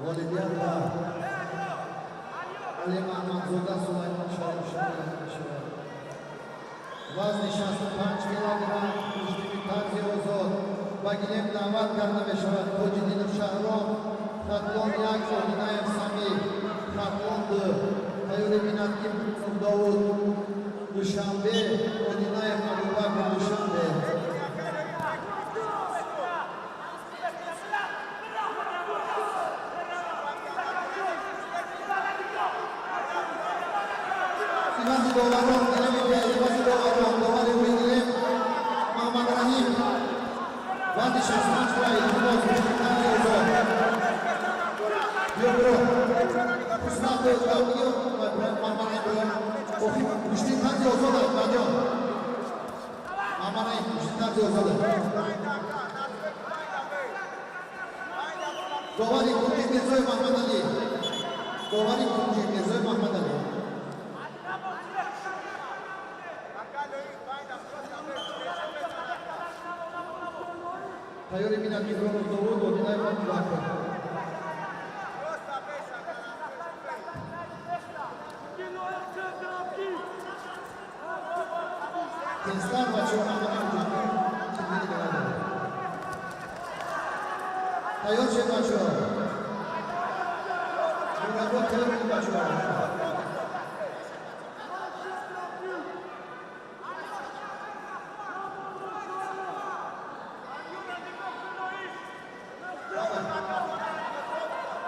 Volidiyanda Ali Mahmad Zoda Sulayman Sharmishande. Вазный 65 килограмм, Муштими Тарзи Озод. Багилем дават карда мешавад Хоҷидинов Шаҳром, Хатлон 1, Одинаев Самир, Хатлон 2. Тайёри бинад ки Давуд Душанбе, Одинаев Абубакр Душанбе. Imazi Dovaron, Imazi Dovaron, Dovare William, Muhammad Rahim. Vadi 16 kg, Yunus Mushtiqani Ozod. Yobro, Usnat Ozod, Muhammad Rahim, Mushtiqani Ozod, Rajon. Muhammad Rahim, Mushtiqani Ozod. Dovari Kunji Mirzoy Muhammad Ali. Dovari Kunji Mirzoy Muhammad Ali. Tayori Minat Mifronov Davud, Odinayev Abubakr. Kenslar Bachor Muhammad Abubakr. Tayor Bachor. Murabot Tayor Bachor.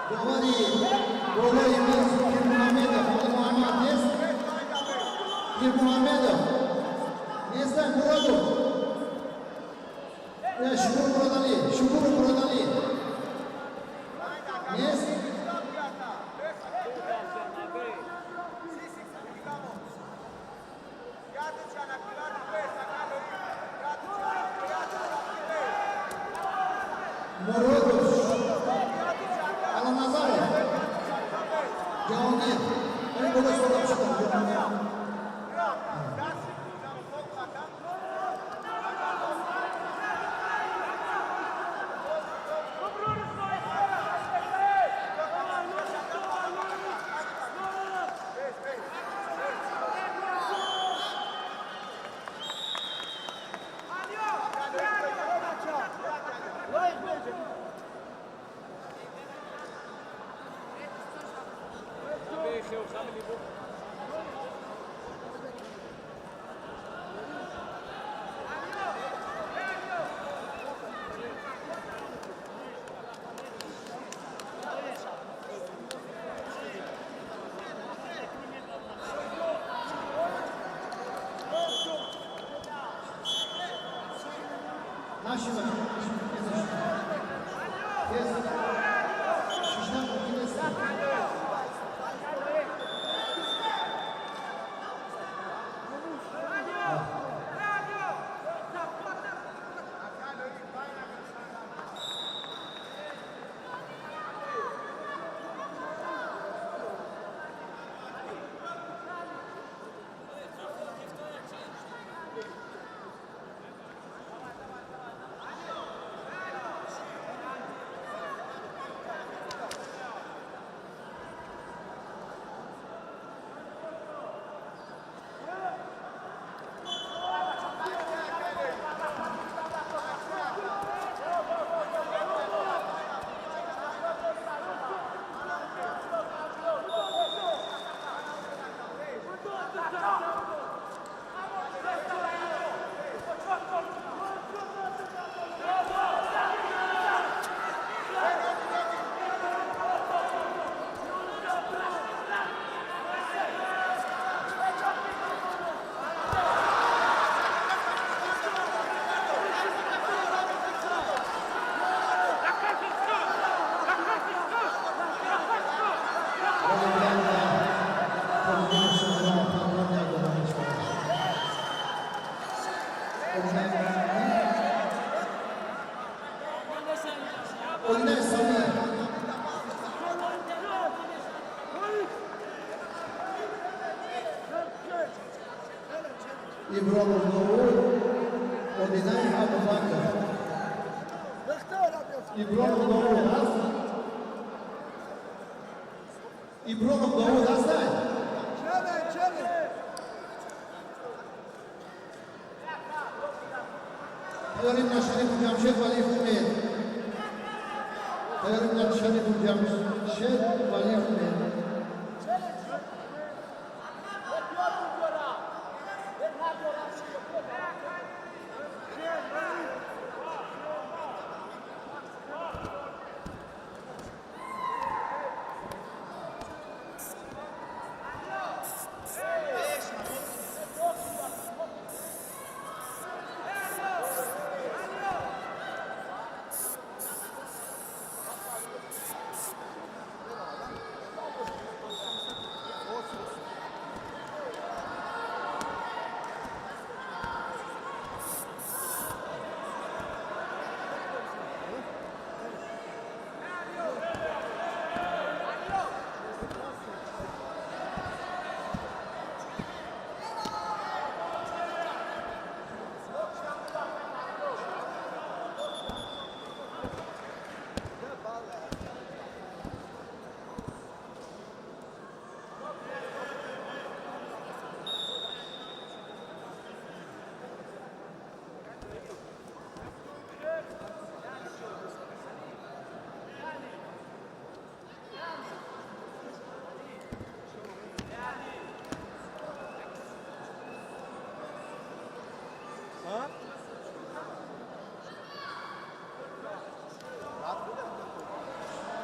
Dovari, Bola Yemez, Kim Muhammedov, Ali Muhammad Nes, Kim Muhammedov, Nesdan Muradov, Shukur Muradali, Shukur Muradali, Nes, Muradov, Alanazarov, Jahongir, ini boleh sorak sekali. Наши Oynay Sami. İbrahim Doğu. Oynay Abu Bakr. İbrahim Doğu. İbrahim Doğu. Hastay. Tayyarımla Şerif Cemşet Vali Hümeyt. Tayyarımla Şerif Cemşet Vali Hümeyt.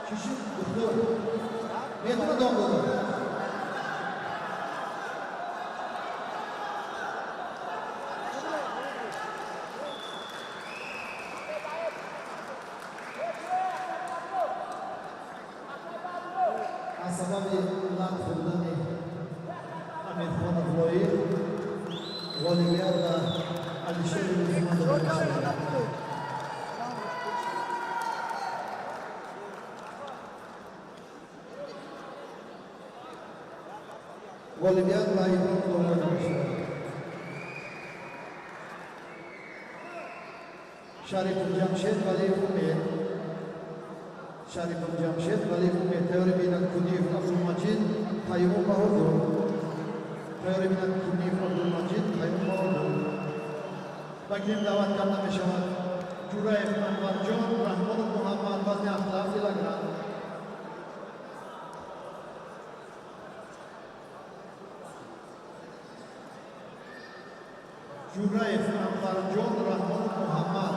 Kişi doktor. Metro doktor. Asababi lan fırlani. Amir Khan'ın Floyd. Olivier Alişer Uzman'ın Olivier Laibon Doğru. Şarif Cemşet Vali Hümeyt. Şarif Cemşet Vali Hümeyt. Teori bilen Kudif Abdülmacid Tayyum Bahudur. Teori bilen Kudif Abdülmacid Tayyum Bahudur. Bakayım davat karna meşavat. Curayev Anvar John Rahmanul Muhammad Vazni Ahlaf Ilagran. Curayev Anvar John Rahmanul Muhammad.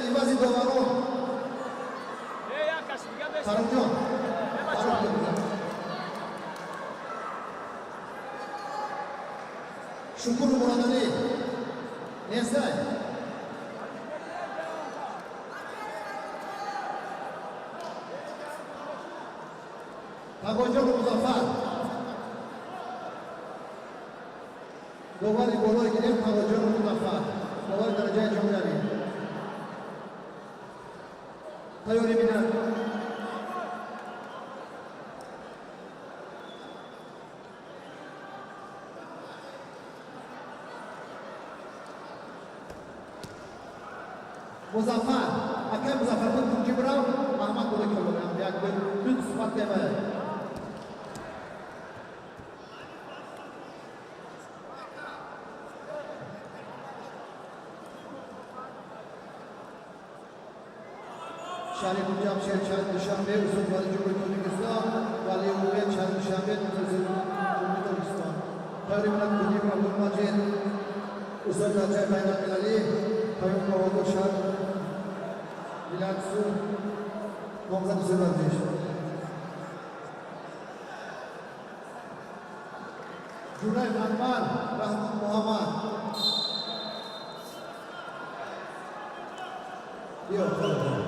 Ivazi Dovaro. Sarıcı. Şukur Murat Ali. Nesay. Tagojo Muzaffar. Dovari Bolo giren Tagojo Muzaffar. Dovari derece cümleli. Teori bina. Muzaffar, akan Muzaffar pun tujuh berau, Muhammad boleh keluar. Dia berlutut sempat dia. Şarif Cemşet Şarif Dışanbe, Uzun Vali Cumhuriyeti Türkistan, Vali Umiyet Şarif Dışanbe, Uzun Cumhuriyeti Türkistan. Teori bina Kudif Abdülmacid, Uzun Rajai Bayram Milali, Tayyum Bahudur Şarif. Bilaksu Komzat Züberdeş. Junaid Anwar, Rahmat Muhammad. Yok, yok.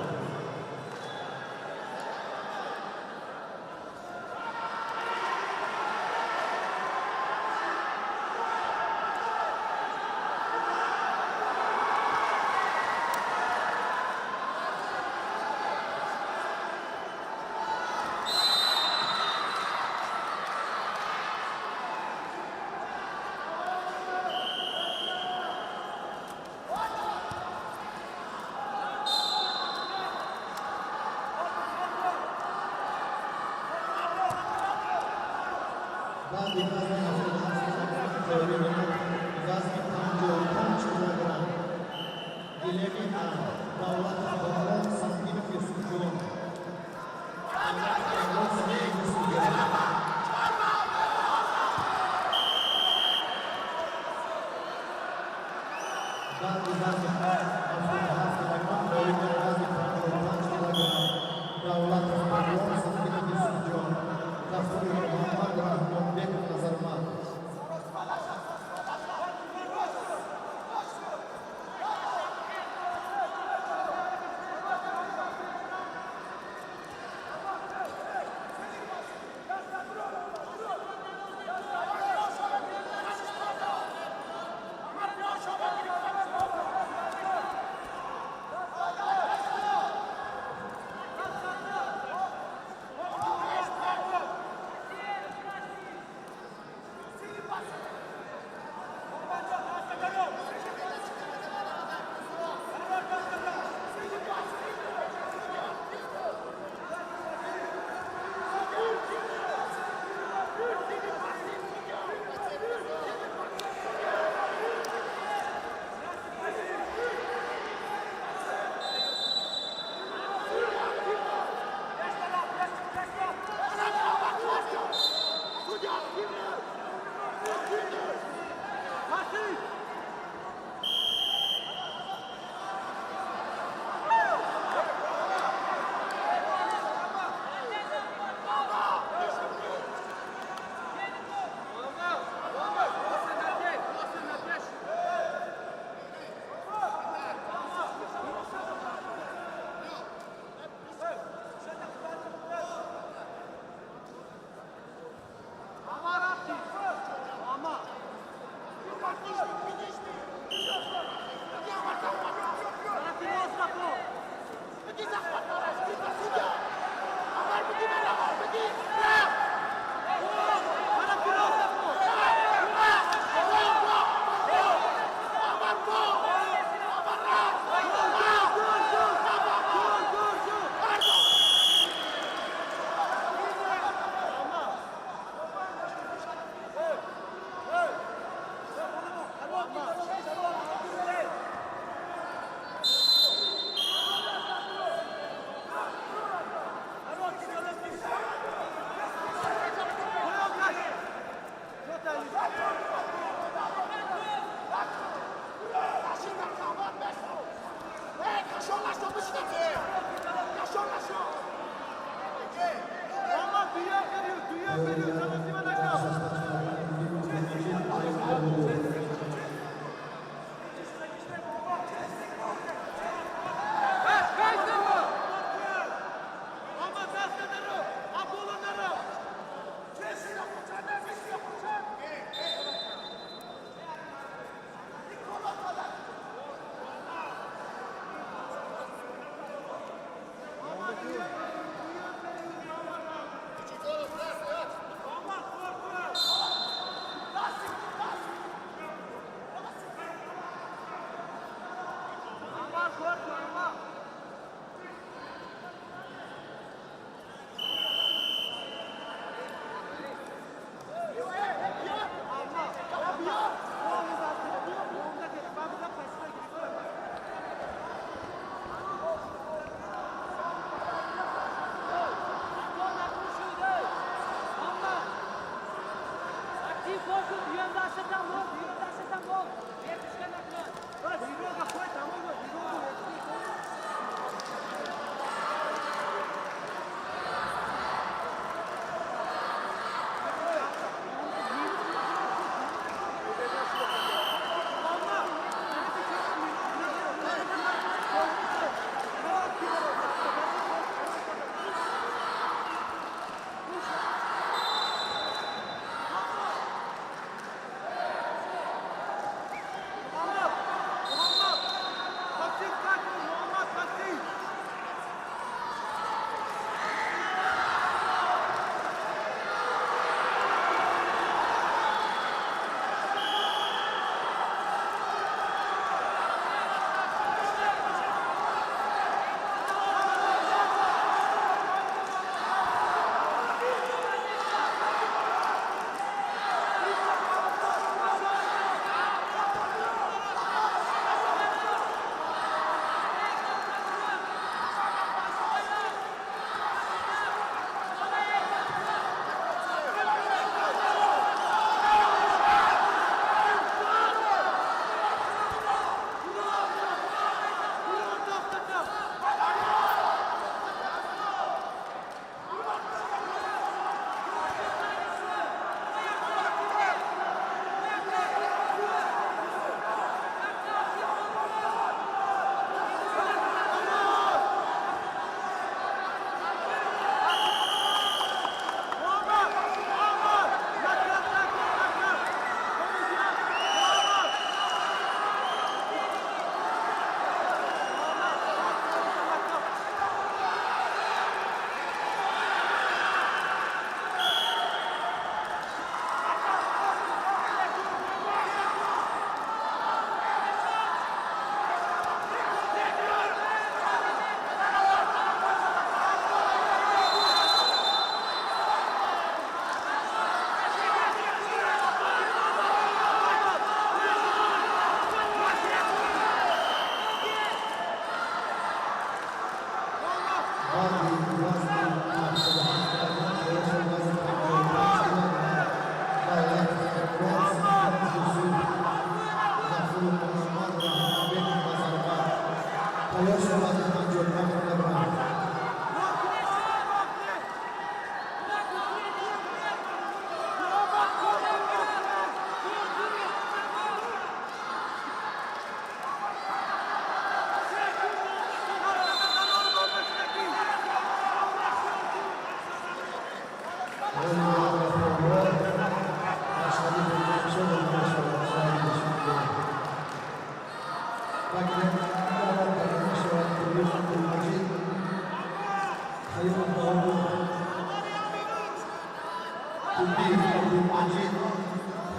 Kulli Abdülmecid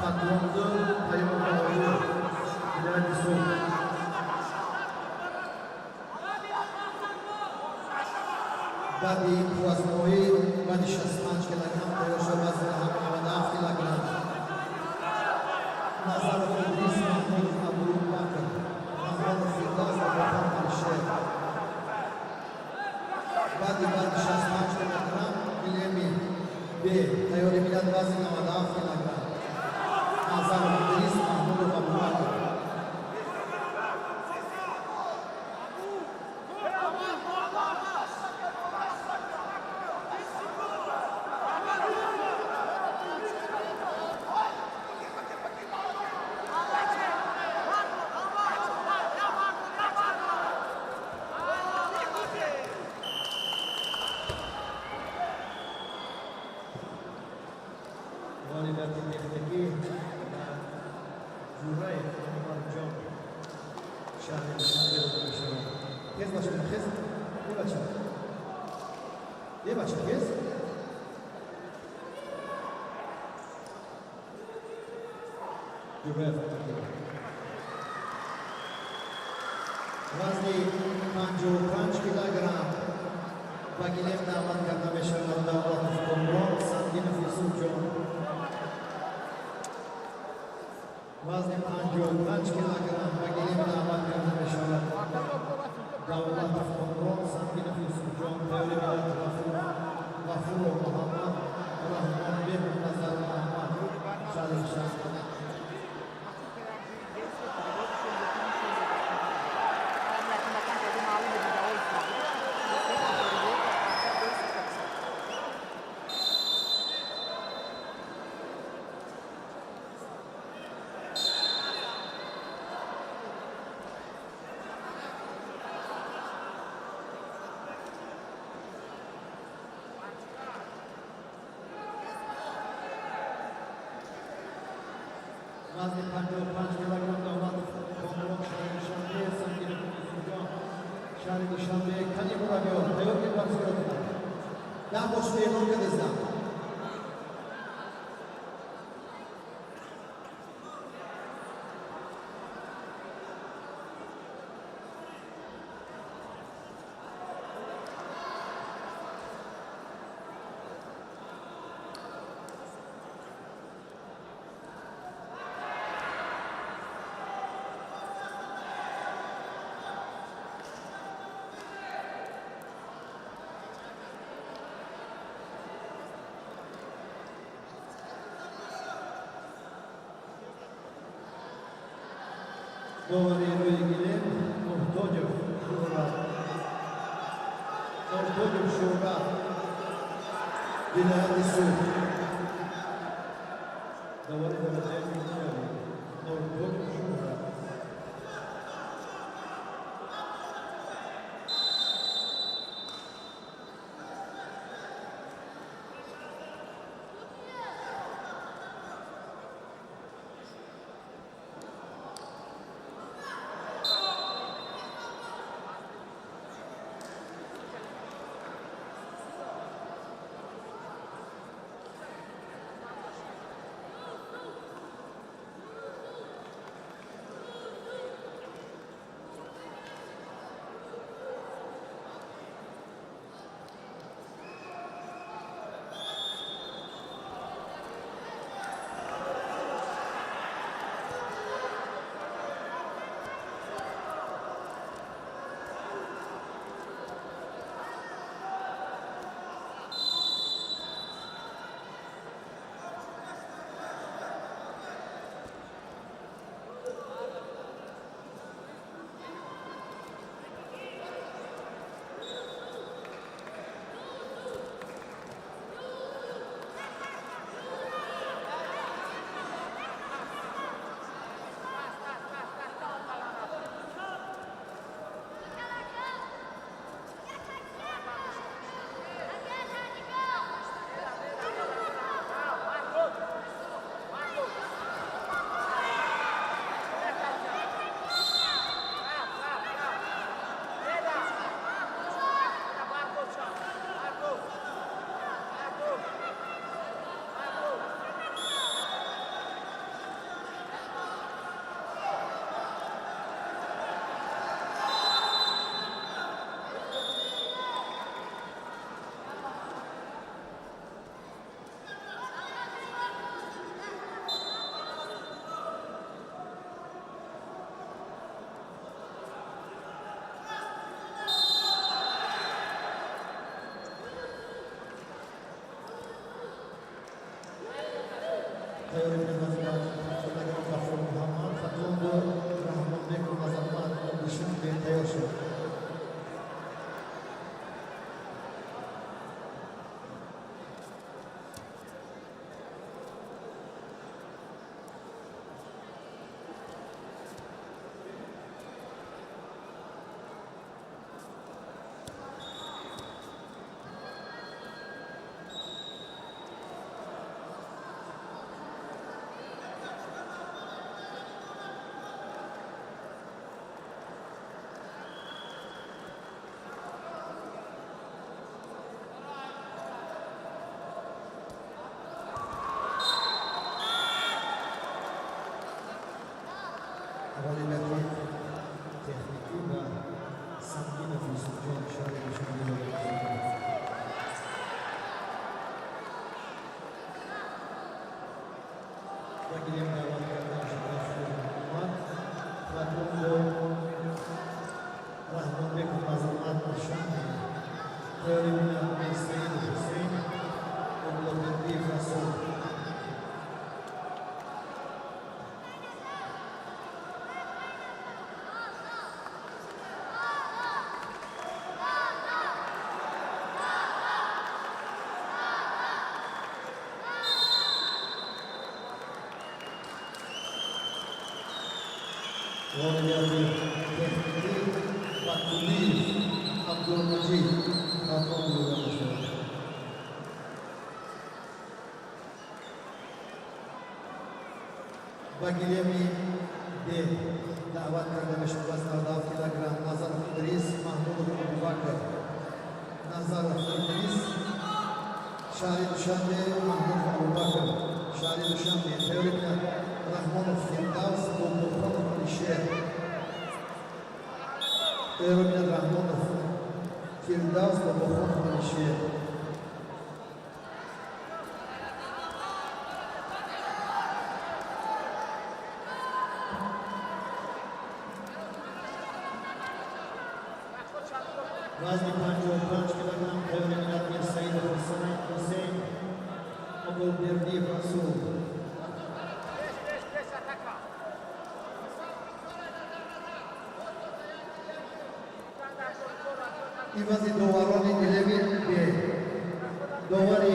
patrondu Tayyip Ağoğlu Bilal Soğuk. Badi Kuazmoyi Badi 65 kilogram tayyor şud vazn 97 kilogram. Nazarov İdris Mahmud Abubakr Mahmudov Firdavs va Vatan Alisher. Badi 65 kilogram Bilemi B tayyor milad vazn 97 kilogram. Nazarov İdris Mahmudov Abubakr. Oliver Tindeki Juray Omar John Şahane Şahane Şahane Kez başına kez ne başına ne başına kez Juray Vazni 55 kilogram Bagilem damat karena meşalar davat Komron Sandinov Yusuf John Vazni 55 kilogram Bagilem damat karena meşalar davat Komron Sandinov Yusuf John Tevli Milad Gafurov Muhammad Rahman Bek Nazar Muhammad Şahin Şahane Vazni 55 kilogram damat Komron Şahin Şahane Sandinov Yusuf John Şahin Şahane Kani Muravyo tayyor ki varsiyotlar daha boş bir enon kadızdan Говорили ilgili Muhtocov Şura Muhtocov Şura Bilal Soğuk Говорили Muhtocov Şura تیاری می‌کنند شدگان کافر محمد خاتون دو رحمان بیک و نظرمان بشین به تیار شد. Avaliyeti tekniki ve sanki nüfusu çok şöyle düşünüyor. Bagian dalam kata Rahman, Rahman Rahman Bek Mazamat Nishani, Terimina Sayyid Hussein, Abdul Latif Rasul. Waliyanı tekniki Abdülhamid Abdülmecid Hatun Yurdaşlar. Bagilemi de davet kardeş Vazlarda Filagram Nazar İdris Mahmud Abubakar Nazar İdris Şahid Şahide Mahmud Abubakar Şahid Şahide Teorikler Rahmanov Firdavs Abdülhamid Alişer Teorikler Rahmanov Firdavs Abdülhamid Alişer Vazni 55 kilogram Teorikler Sayyid Hussein Abdülberdi Rasul Ivazi Dovaroni Gilevi B. Dovari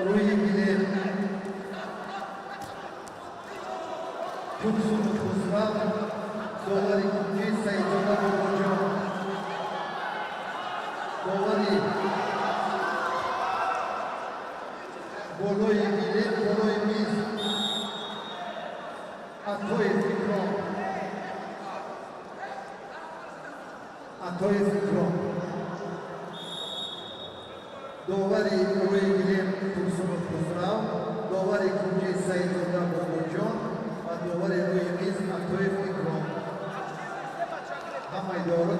Rui Gilevi Kutsun Kusrav Dovari Kuki Sayyidullah Bobocan Dovari Boloy Gilevi Boloy Miz Atoy Fikron Atoy Fikron Dovari Rui Gilevi Kutsun Kusrav Dovari Kuki Sayyidullah Bobocan ve Dovari Rui Miz Atoy Fikron Hamay doğru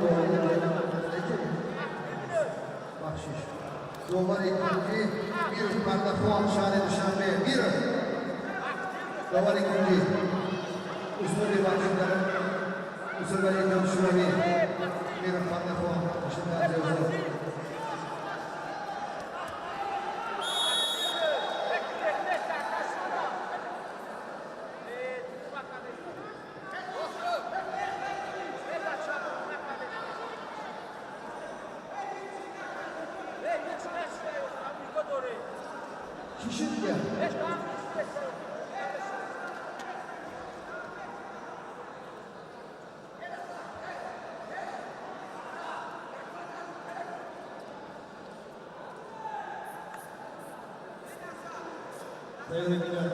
Bahşiş Dovari Kuki bir pardafon şahane düşenbe bir Dovari Kuki Usulü vakitler Usulü vakitler şurabi bir pardafon Şimdi azı Kişilik ya. Teorikler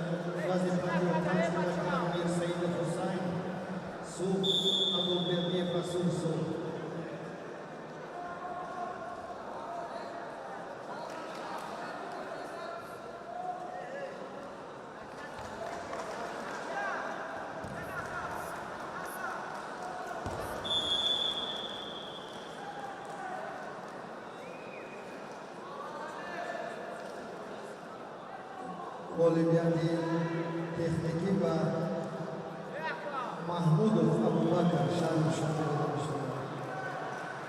Gazi Panjur Panjur Amir Sayyid Hussein Su Abdülberdi Rasul Su Olimpiyadi tekniki ve Mahmudov Abubakar Şahı Şahı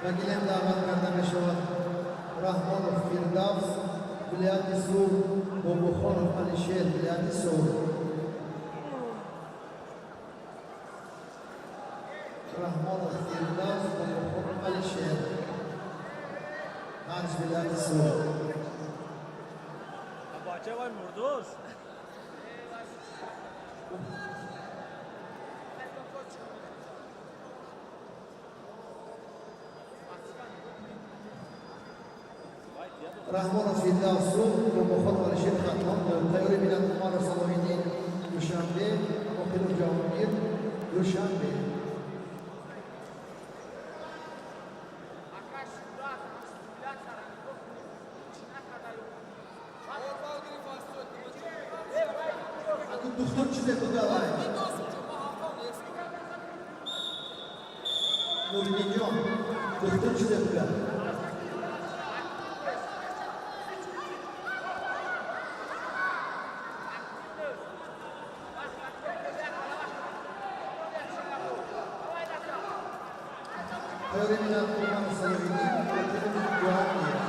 Vakilem davat kardeşi Rahmanov Firdavs Vilayet-i Sur Boboxonov Alisher viloyati so'ri. Rahmonov Firdoz Boboxonov Alisher Hanj viloyati so'ri. بچه وای مردوز Rahmonov Firdoz Boboxonov Alisher Xatmon tayyor bilan Umar Salohiddin Dushanbe Oqilov Jahongir Dushanbe. Doktor Çizek Udalay. Nuriddinjon Doktor Çizek Udalay. Öğrenilen Kur'an Salohiddin Oqilov Jahongir.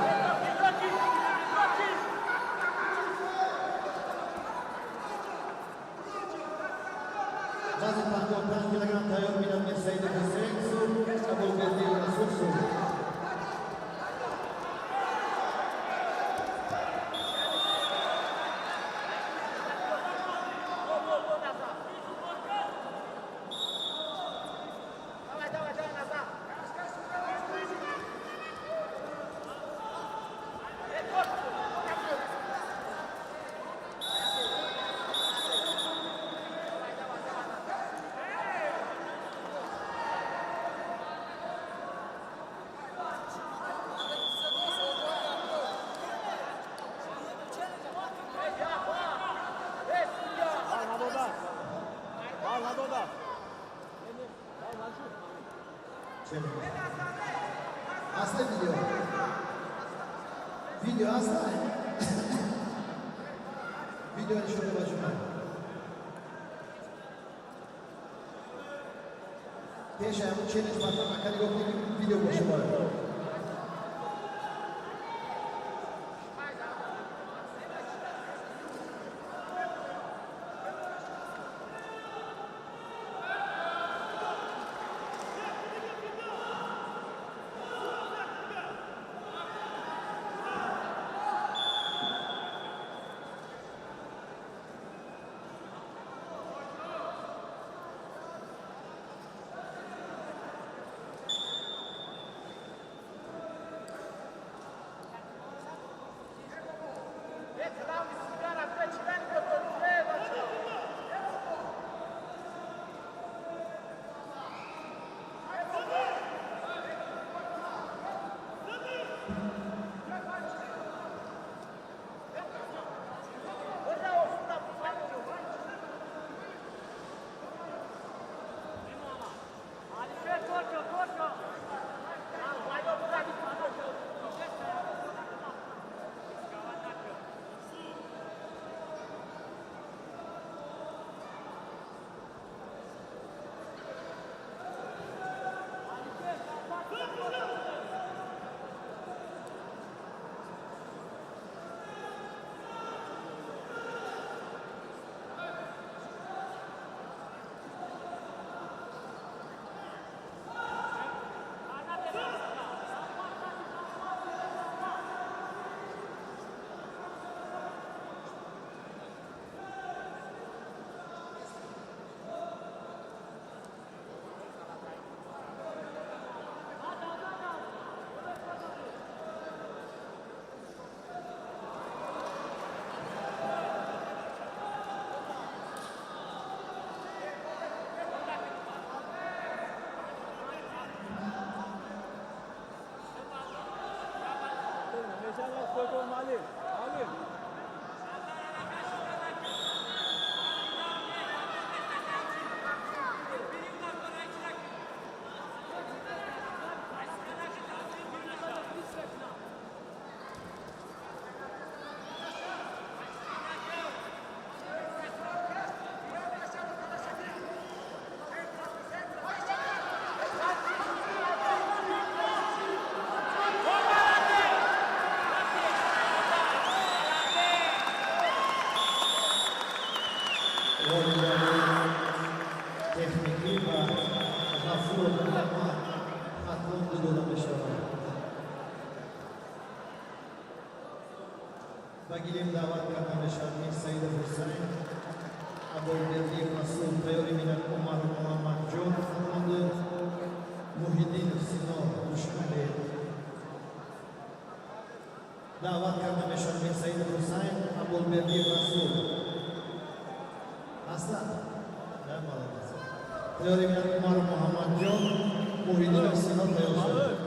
Vazn 55 kilogram tayyor bilan Said Hussein Suv, Abulberdi Rasul Suv. Aslı video. Video aslı. Videonun şurada başına. Peşe bu challenge bakma makale yok video boşu var. تکنیکی و غفور ما حتما داده بشود. بگیریم دعوت کرده بشود می سید حسین ابوالبردی مسعود تیاری میدن عمر محمد جون خانواده محیدین سینا دشمنی دعوت کرده بشود می سید حسین ابوالبردی مسعود هستند؟ نه مالک است. تیاری میدن عمر محمد جون محیدین سینا تیاری شد.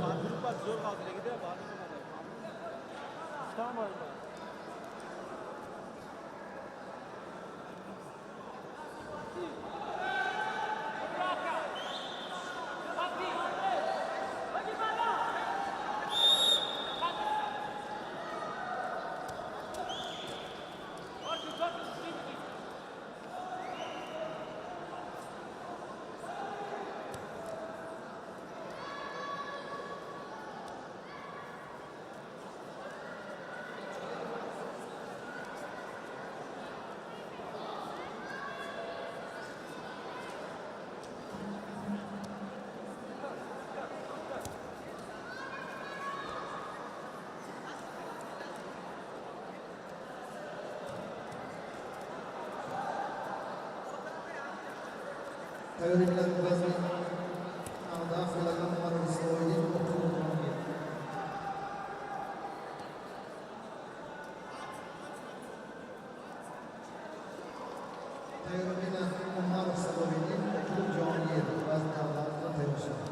تیاری میدن وزن اهداف لگن عمر السوائلی مطلوب جامعه تیاری میدن عمر السوائلی مطلوب جامعه وزن اهداف تیاری شد.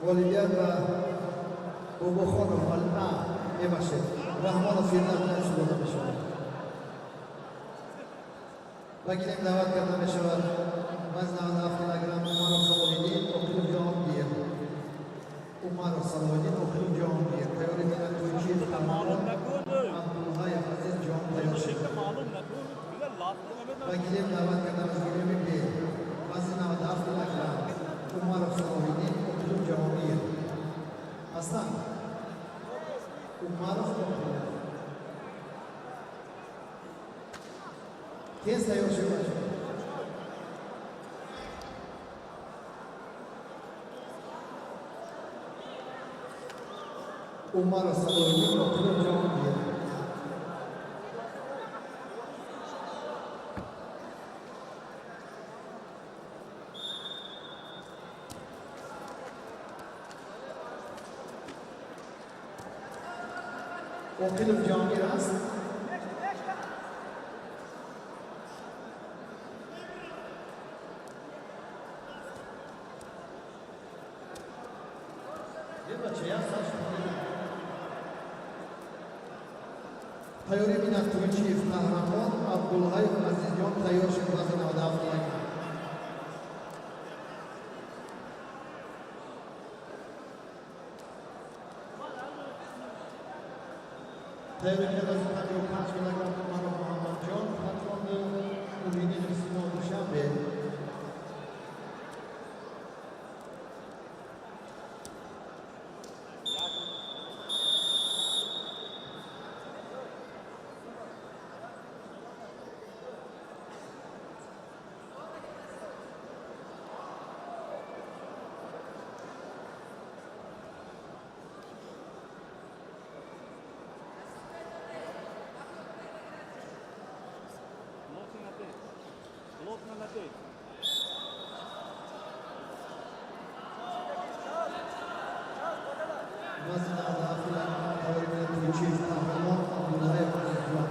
والدیت و بابا خانم حالا میباشد رحمان و فیلم نشده بشود بگیریم دعوت کرده بشود وزن اهداف کیلوگرم عمر الصلاح‌الدین مطلوب جهانگیر عمر الصلاح‌الدین مطلوب جهانگیر تیاری میدن توجیه تمام عبدالله عزیز جهان تیار شد بگیریم دعوت کرده بشود وزن اهداف کیلوگرم عمر الصلاح‌الدین مطلوب جهانگیر هستند عمر الصلاح‌الدین تیز تیار شد باشد Umar Sadoy'un Okulun Cahangir. Okulun Cahangir است. یه بچه یا ساش تیاری بینند توی چیف قهرمان عبدالحی عزیزیان تیار شد وزن 97 کیلوگرم. تیاری بینند وزن 55 کیلوگرم عمر محمد جان پتران امیدی نسیما دوشنبه. Блок номер 9. وزن 17 کیلوگرم تیاری بینند توی چیف قهرمان عبدالحی عزیزیان.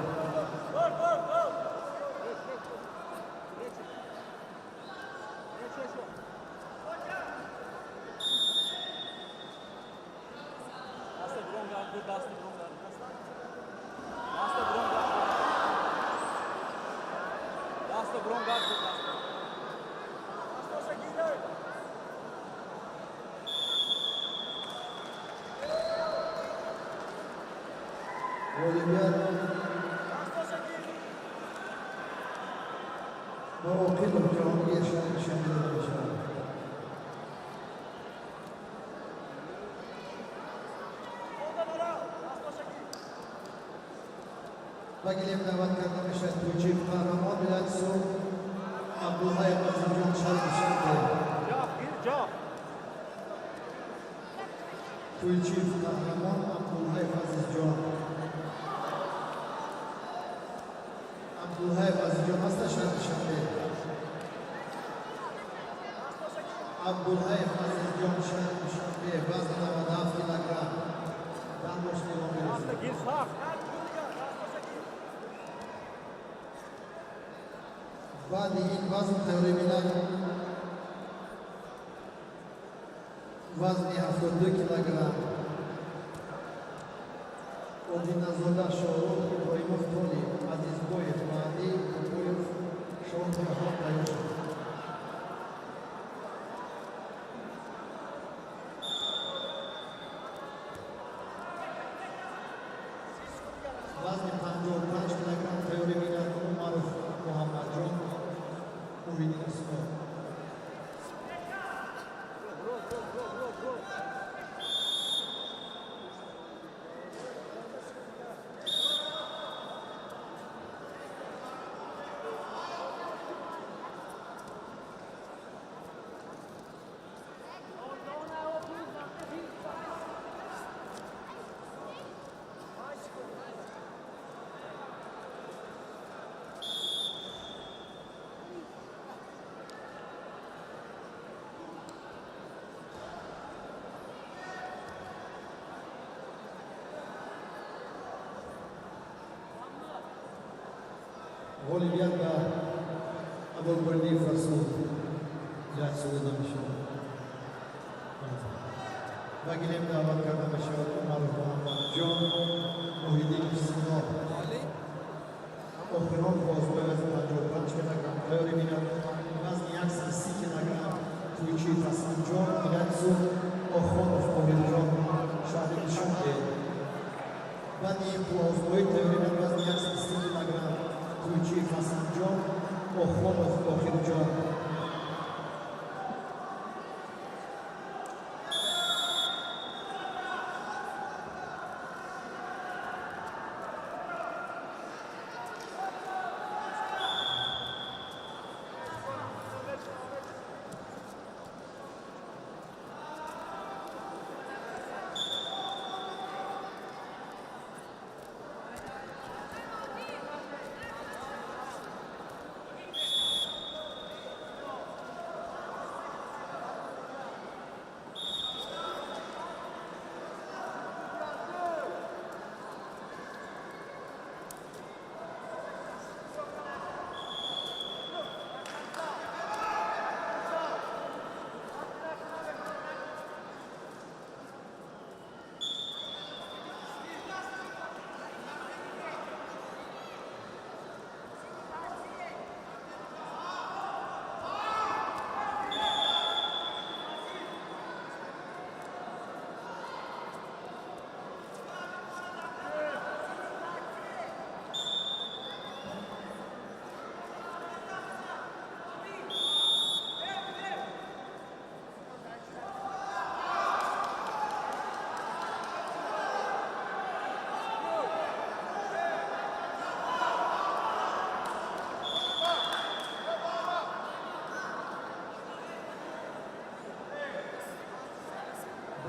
Asta Bronga, Asta Bronga. Asta Bronga. Asta Bronga. اولویت با اوکیل جهانگیر شامل می شود. و گلیم دعوت کرده میشه توی چیف قهرمان بلند سو عبدالحی عزیزیان شامل شده. Ja, gir ja. توی چیف قهرمان عبدالحی عزیزیان. عبدالحی عزیزیان هست شامل شده. عبدالحی عزیزیان شامل شده. وزن 97 کیلوگرم. دانش دیوان Asta میرسه. gir sağ. بعد این وزن تیاری بینند وزن 72 کیلوگرم. Odinazolda Shaurov Ibrahimov Toli, Azizboyev Mahdi Kukuyev Shaun Farhad Tayoshev. وزن 55 کیلوگرم تیاری بینند عمر محمد جان مویدین اسمو. Olimpiada Abulbardif Rasul Ilaç Suuda Mishal. و گلیم دعوت کرده بشود عمر محمد جان محیدین سینا اخترام بازگاه وزن 55 کیلوگرم تیاری بینند وزن 130 کیلوگرم توی چیف حسن جان ایلتسو آخانوف امیر جان شهر شده. بعد این بازگاهی تیاری بینند وزن 130 کیلوگرم توی چیف حسن جان آخانوف امیر جان.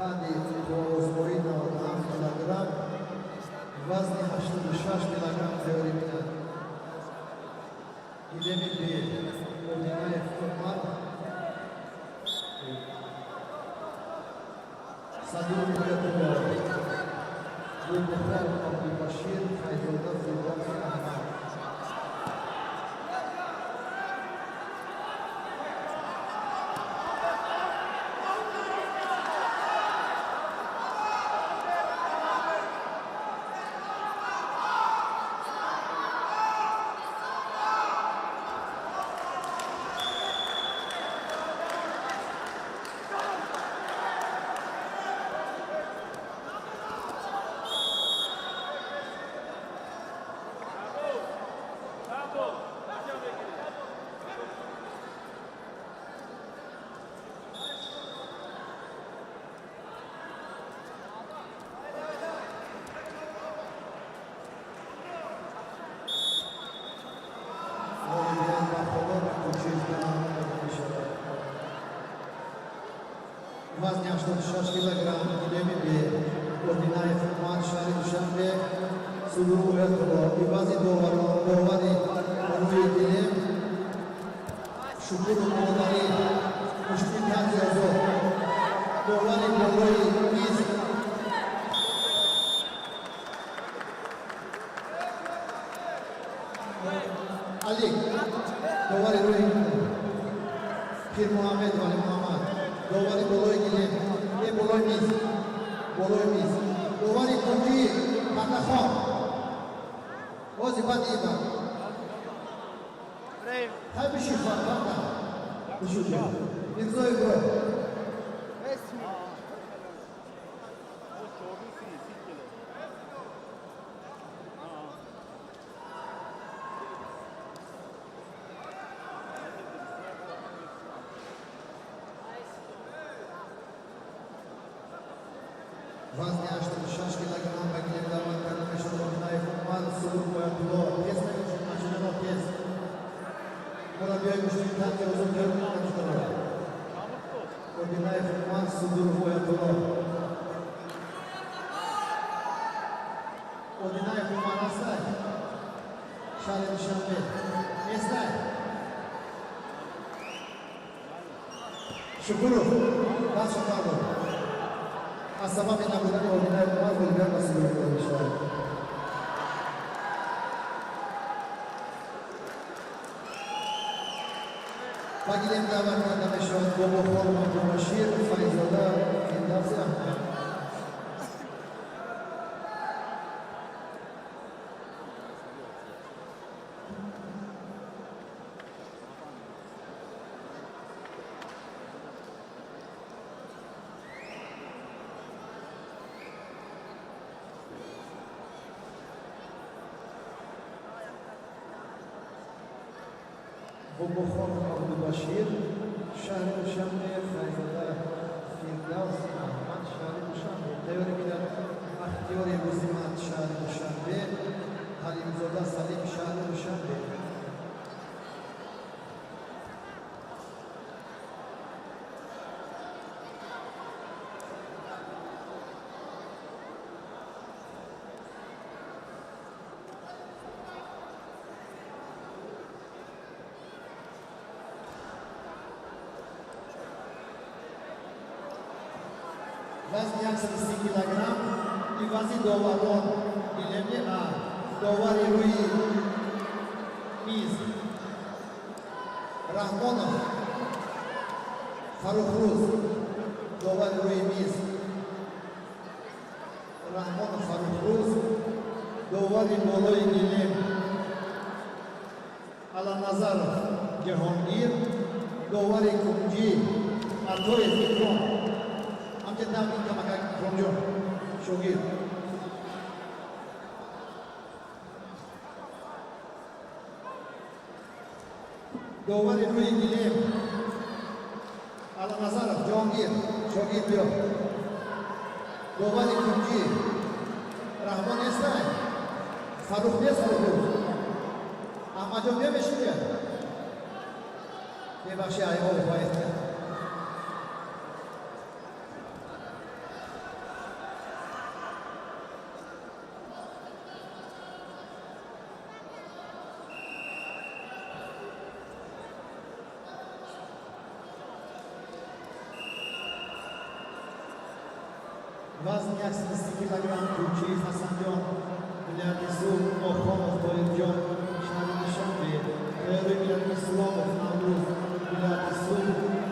قدی کوزبوری 97 کیلوگرم وزن 86 کیلوگرم تیاری میدن گیلمی بی اردینای فرمان صدور بیتو بود بخار عبدالبشیر فیضالله فیضالله احمد وزن 86 کیلوگرم گیلمی بی اردینای فرمان شهر دوشنبه صدور باید وزن دواری روی گیلم شکور مولانی مشکل تنزی ازو دواری بلوی میز علی دواری روی پیر محمد ولی محمد دواری بلوی گیلم یه بلوی میز دواری کنجی پتخواه بازی بد ایبا های بشی خواه بابا بشو جا میرزای برو وزن 86 کیلوگرم به گیلم دارد کرده میشد اردینای فرمان صدور باید دلو پیس نمیشد مچنه با پیس مربیای مشکل تنزی ازو درون نمیشد اردینای فرمان صدور باید دلو اردینای فرمان هستای شهر دوشنبه نیستای شکرو دست شکر از سبب نبودن اردینای فرمان بولگر مسئول بوده میشود و گیلم دعوت کرده میشود با بخار عبدالبشیر فیضالله فیضالله احمد بخار عبدالبشیر شهر دوشنبه فیضالله فیردوس احمد شهر دوشنبه تیاری میدن اختیار روزیمت شهر دوشنبه حلیمزاده سلیم شهر دوشنبه وزن 130 کیلوگرم این وزن دواران گیلمی دواری روی میز رحمانов فروخروز دواری روی میز رحمانов فروخروز دواری بالای گیلم علانظرов جهانگیر دواری کنجی عطای فکران همچه دم این کمکه کنجا شوگیر دواری روی گیلم علانظرов جهانگیر شوگیر بیا دواری کنجی رحمان استای فروخ نیست فروخ احمد جان بیا بشین بیا ببخشی ایوال باید کرد Вазн 130 кг Кучиев Хасанjon, Миллиардису Охонов Тоирjon, Шаринишанби, Теоремиян Исламов Навруз, Миллиардису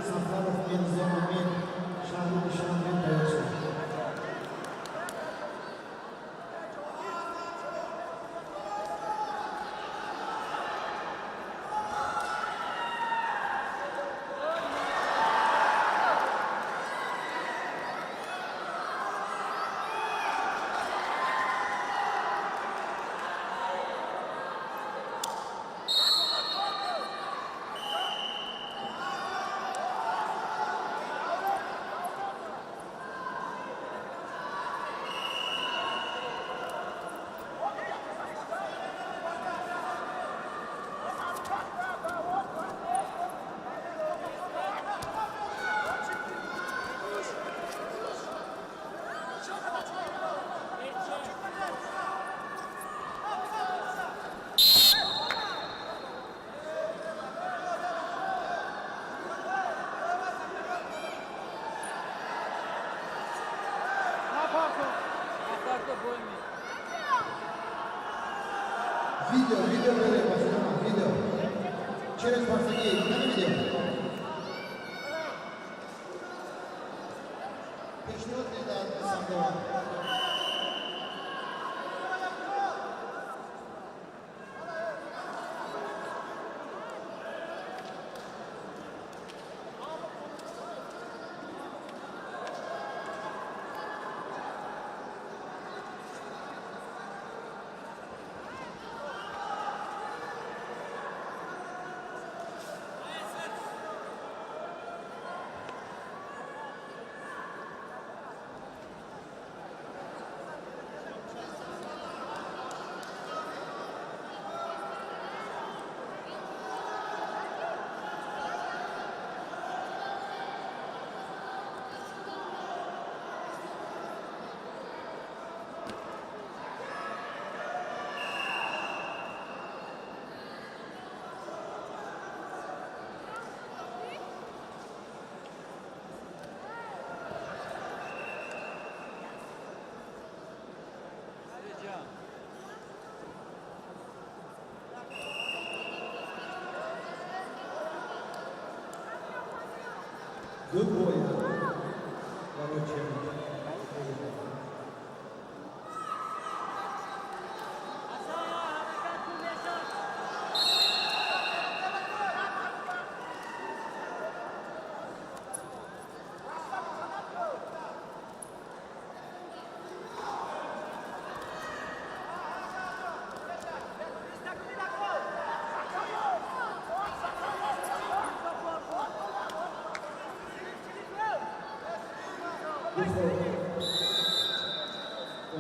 Сафаров Мензо Амин, Шаринишанби Тоирjon. Atakta bo'lmaydi. Video böyle başlayalım. Video. Через Барсаги. Nani video? Пешнет ли да Сандова? Sercan. Good boy. Короче.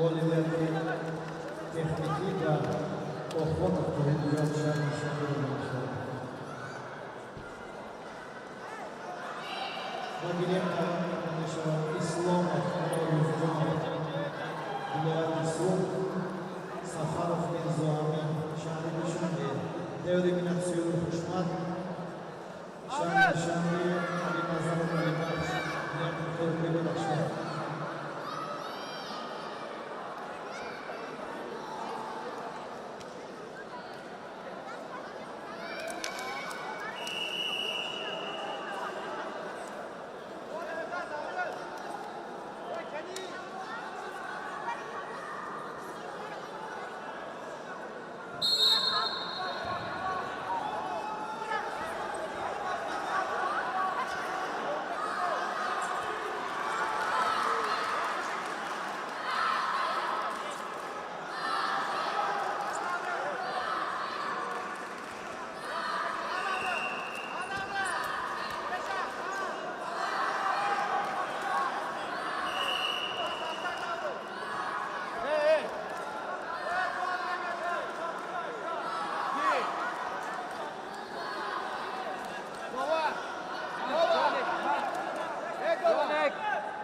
Оливерки техники да Охонов Тоирjon Шаринишанби Магиленко Исламов Тоирjon Миллиардису Сафаров Мензо Амин Шаринишанби Теоремиян Хушмат Шаринишанби Назаров Алимов Леонид Başlar.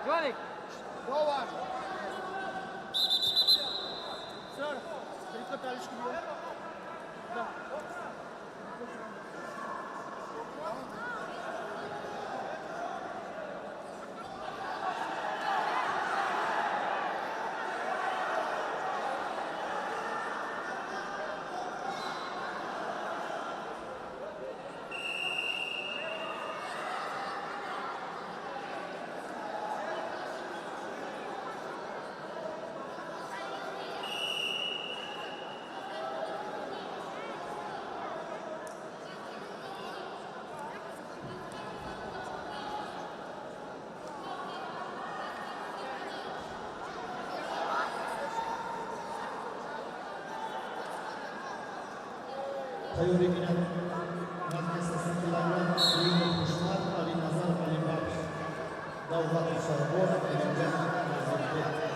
Jonik. Dolar. Sir, tylko taliczki było. Teori bilen Medresesi Kilayan Suyun Kuşlar Ali Nazar Ali Bakş Davlat Musarabor Elimcan Nazar'da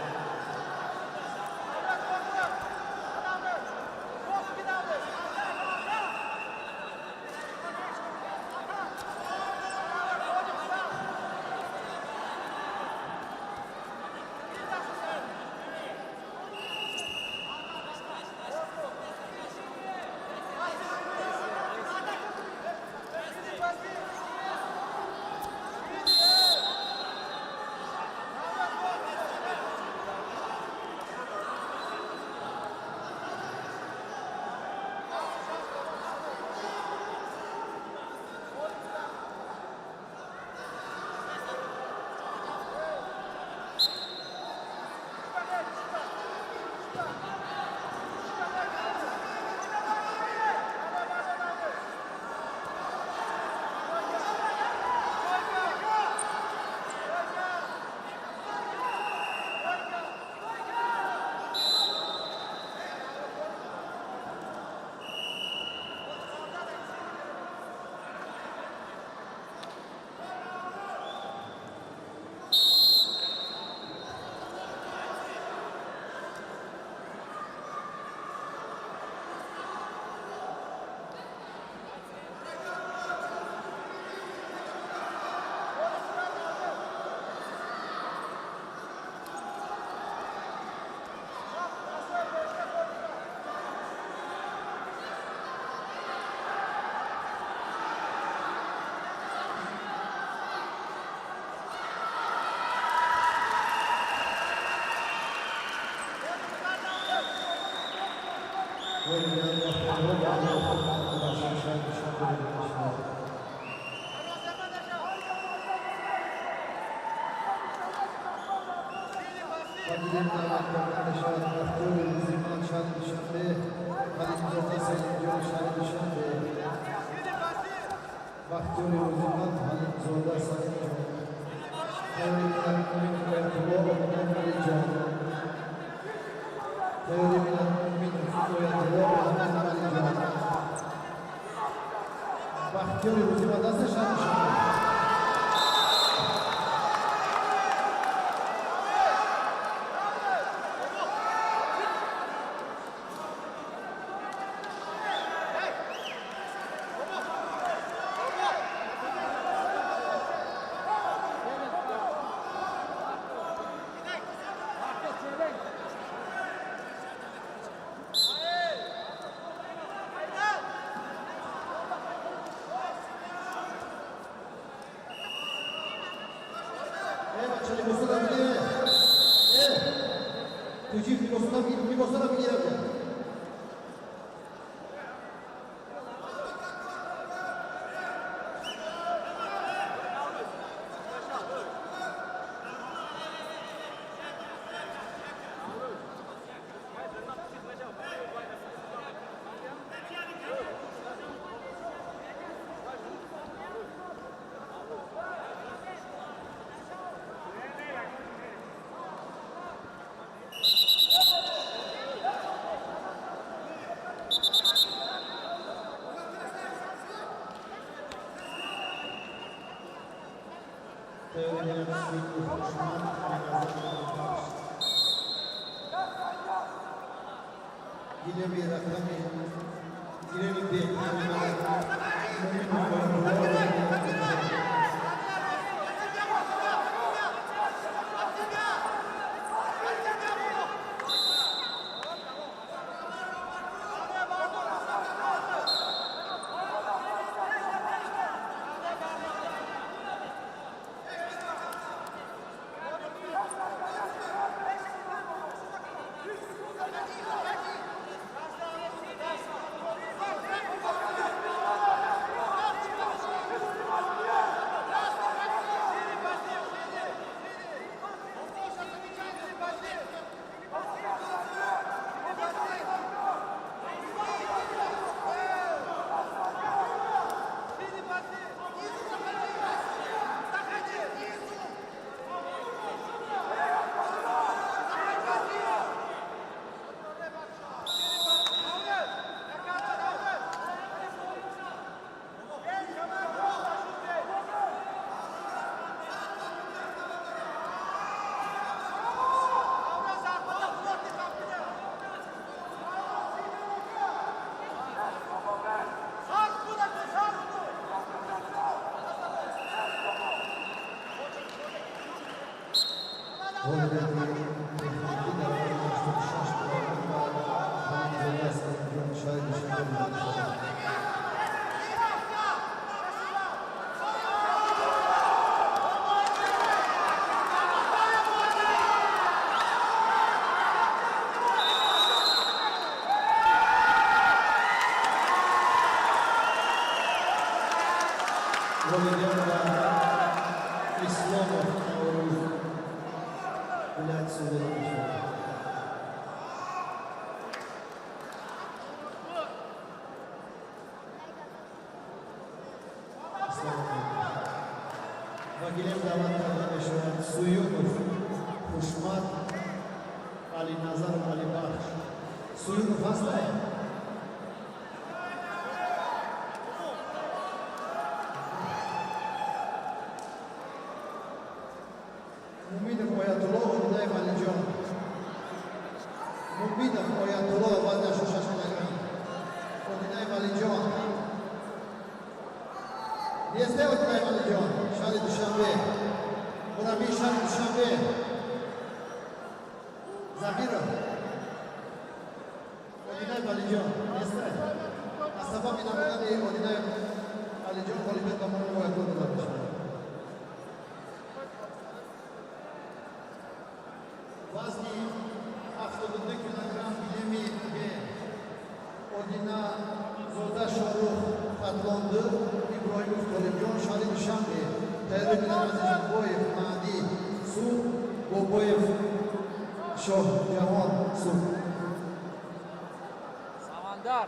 Yine bir rakam, yine bir Rasulullah inşallah. Vakilem davat kardeşler Suyunov, Kuşmat, Ali Nazar, Ali Bahç. Suyunov hastaya. Mumidov Oyatullah, Odinay Malijon. Mumidov Oyatullah, Vazda Şoşaşanagan. Odinay Malijon. Este Odinay Malijon. Şadi Duşanbe. Murabi Şadi Duşanbe. Zabirov. Odinay Malijon. Este. Asaba binamına değil Odinay Malijon. Kolibet Bamanı Oyatullah. Vazni 72 kilogram bilemi ve Odina Zoda Şoruh Patlandı, İbrahimov Kolibyon, Şali Duşanbe, Tevrik Namazi Boyev, Madi, Su, Boboyev, Şoh, Cavan, Su. Samandar.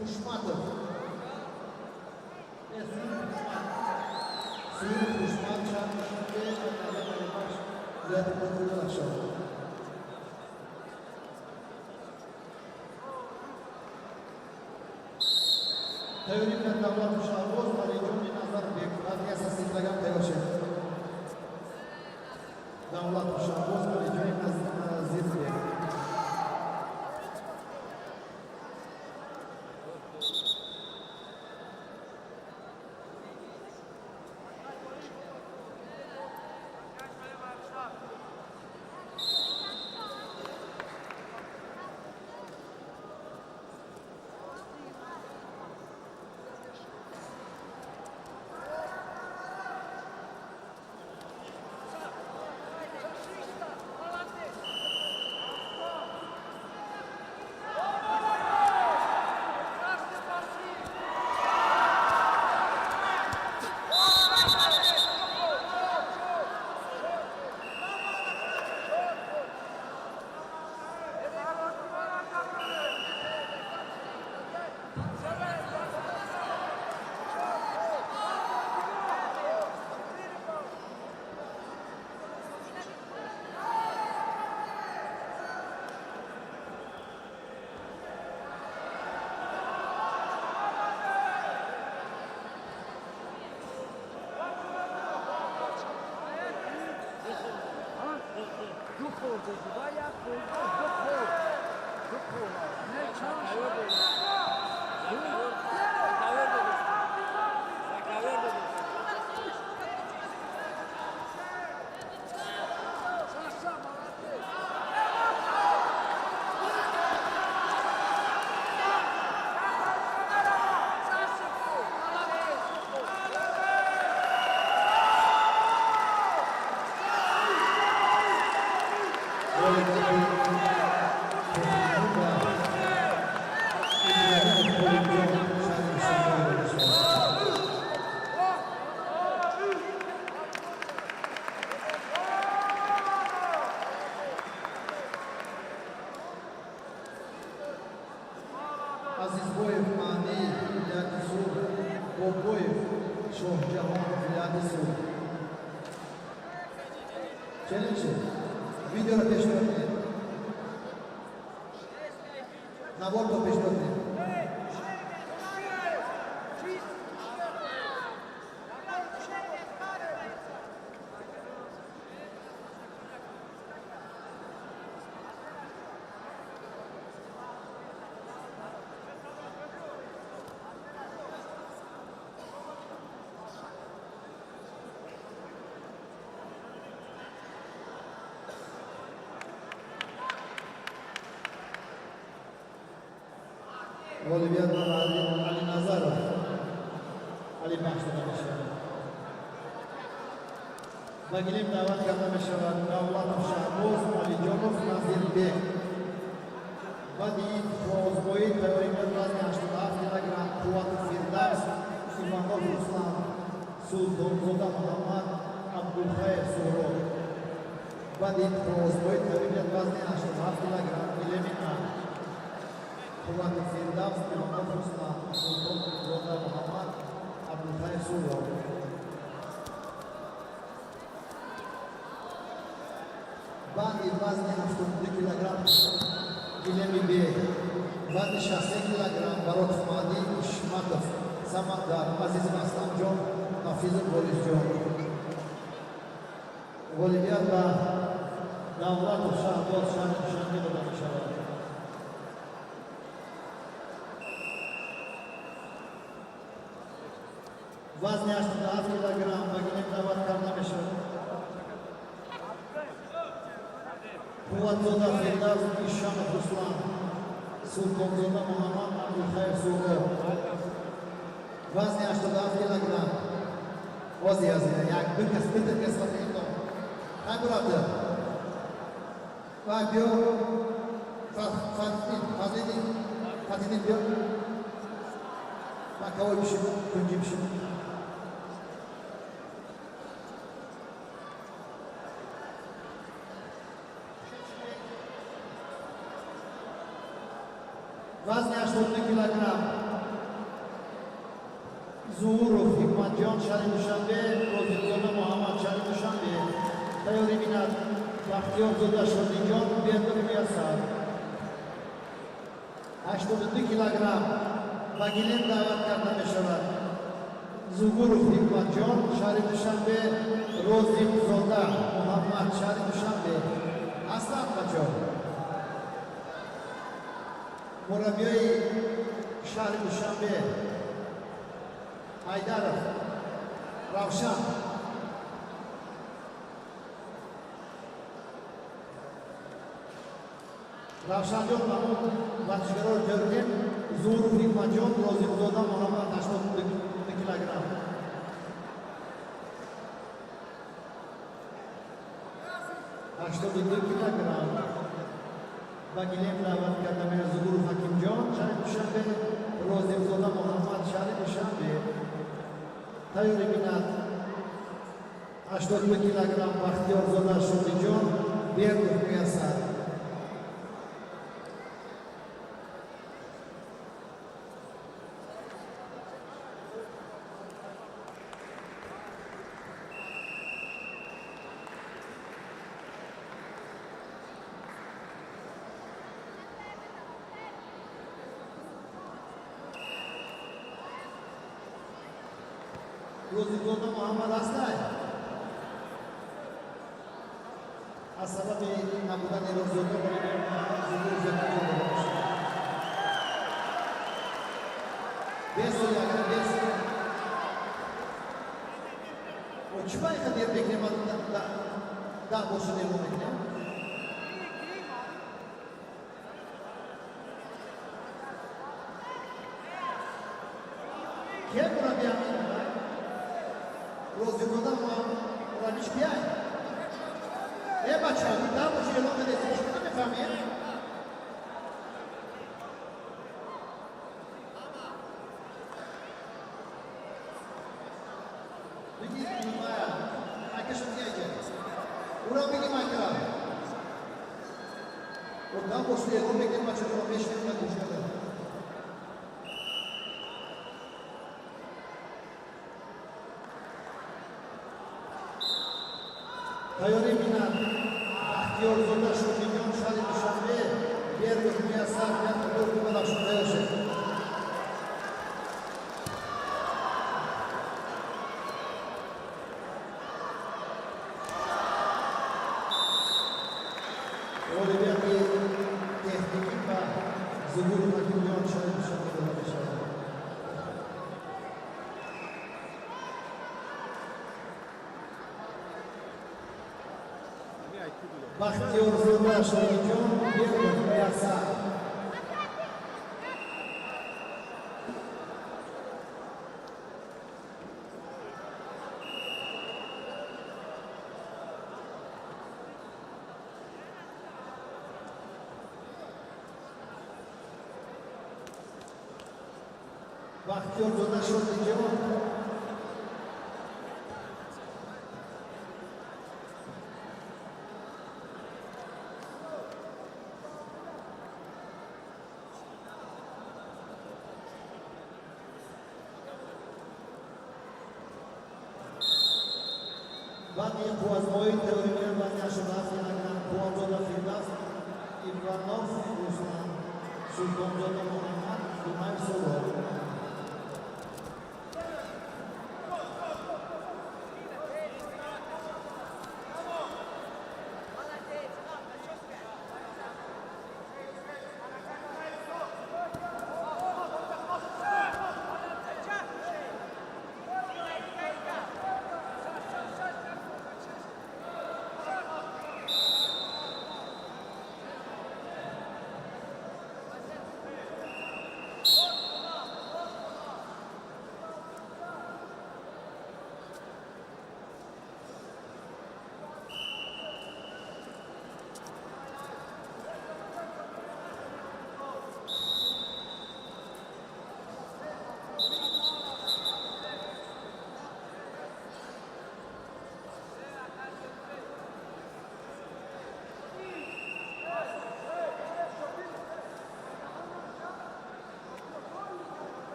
Kuşmatov. Suyun Kuşmat, Şadi Duşanbe, Odinay Ali Bahç, Zeytin Bakır'dan aşağı. Tevrikle Davlat Uşarboz, Malijon Nazar Bek, Adliye Sasitlagan Teyoşen. Davlat Uşarboz, Malijon Nazir Bek. Aziz Boyev, Mani, Vilayet-i Sur, Boboyev, Şoh Cavan, Vilayet-i Sur. Çelikçi, videoda peşmerdi. Nabordo peşmerdi. غالبیت با علی نظرov علی بخش داده می شود. و گلیم دعوت کرده می شود دولتov Shahboz Alijonov Nazirбek و این روزبویی تقریباً وزن 87 کیلوگرم قوت فردوس Ivanov Ruslan Sultonzoda Muhammad Abdulxayr Surov و این روزبویی تقریباً وزن 87 کیلوگرم گلیمنا قوت فردوس Ivanov Ruslan Sultonzoda Muhammad Abdulxayr Surov بعد وزن 72 کیلوگرم گلیمی به وزن 60 کیلوگرم برات خمادی اشمتov Samandar Aziz Aslam John Hafiz Boris John غالبیت با دولتov Shahboz شامل داده می شود. وزن 87 کیلوگرم با گلیم دعوت کرده می شود. قوتزاده فردوس Ishonov Ruslan Sultonzoda Muhammad Abdulxayr Surov وزن 87 کیلوگرم وزنی از یک بتر کس این دو نگرفته و بیو فتیدین بیو و کوی بشیم کنجی بشیم وزن 82 کیلوگرم Zuhurov Hikmatjon Sharimshanbe Ro'zilzoda Muhammad Sharimshanbe tayyorlik bilan Baxtiyorzoda Shodijon Berdir Muyassar 82 kilogram va gilim da'vat karda mi shavad. Zuhurov Hikmatjon Sharimshanbe Ro'zilzoda Muhammad Sharimshanbe Aslan Bachor murabbiyi Sharimshanbe Haydarov Ravshan Ravshanjon Mahmud Vatishgaror Jurgen Zuhurov Hikmatjon Ro'zilzoda Muhammad 82 kilogram و گلیم دعوت کردم از Zuhurov Hakimjon Sharimshanbe Ro'zilzoda Muhammad Sharimshanbe tayyor bilan 82 kilogram Baxtiyorzoda Shodijon Berdir Muyassar Ro'zilzoda Muhammad Aslay از سبب نبودن روززاده Zuhurov Besi yagar besi o çıvay kadar beklemedim da boşuna devam edelim. Kim buna bir anlayın? Ro'zilzoda Muhammad Shpiyay. Bachar, da boşuna devam edelim. Şimdi mi fahmiye? Tayori bilan Baxtiyorzoda Shodijon Sharimshanbe Berdir Muyassar bilan to'g'ri shunday yashaydi. G'olibiyatli texnik va Zuhurov Hakimjon Sharimshanbe bilan yashaydi. Baxtiyorzoda Shodijon Berdir Muyassar Бахтиёрзода Шодиҷон. Баъди қуввазмои теория баъдиашо рафти награм Қувватзода Фирдавс, Иванов Руслан, Султонзода Муҳаммад, Думаев Солор.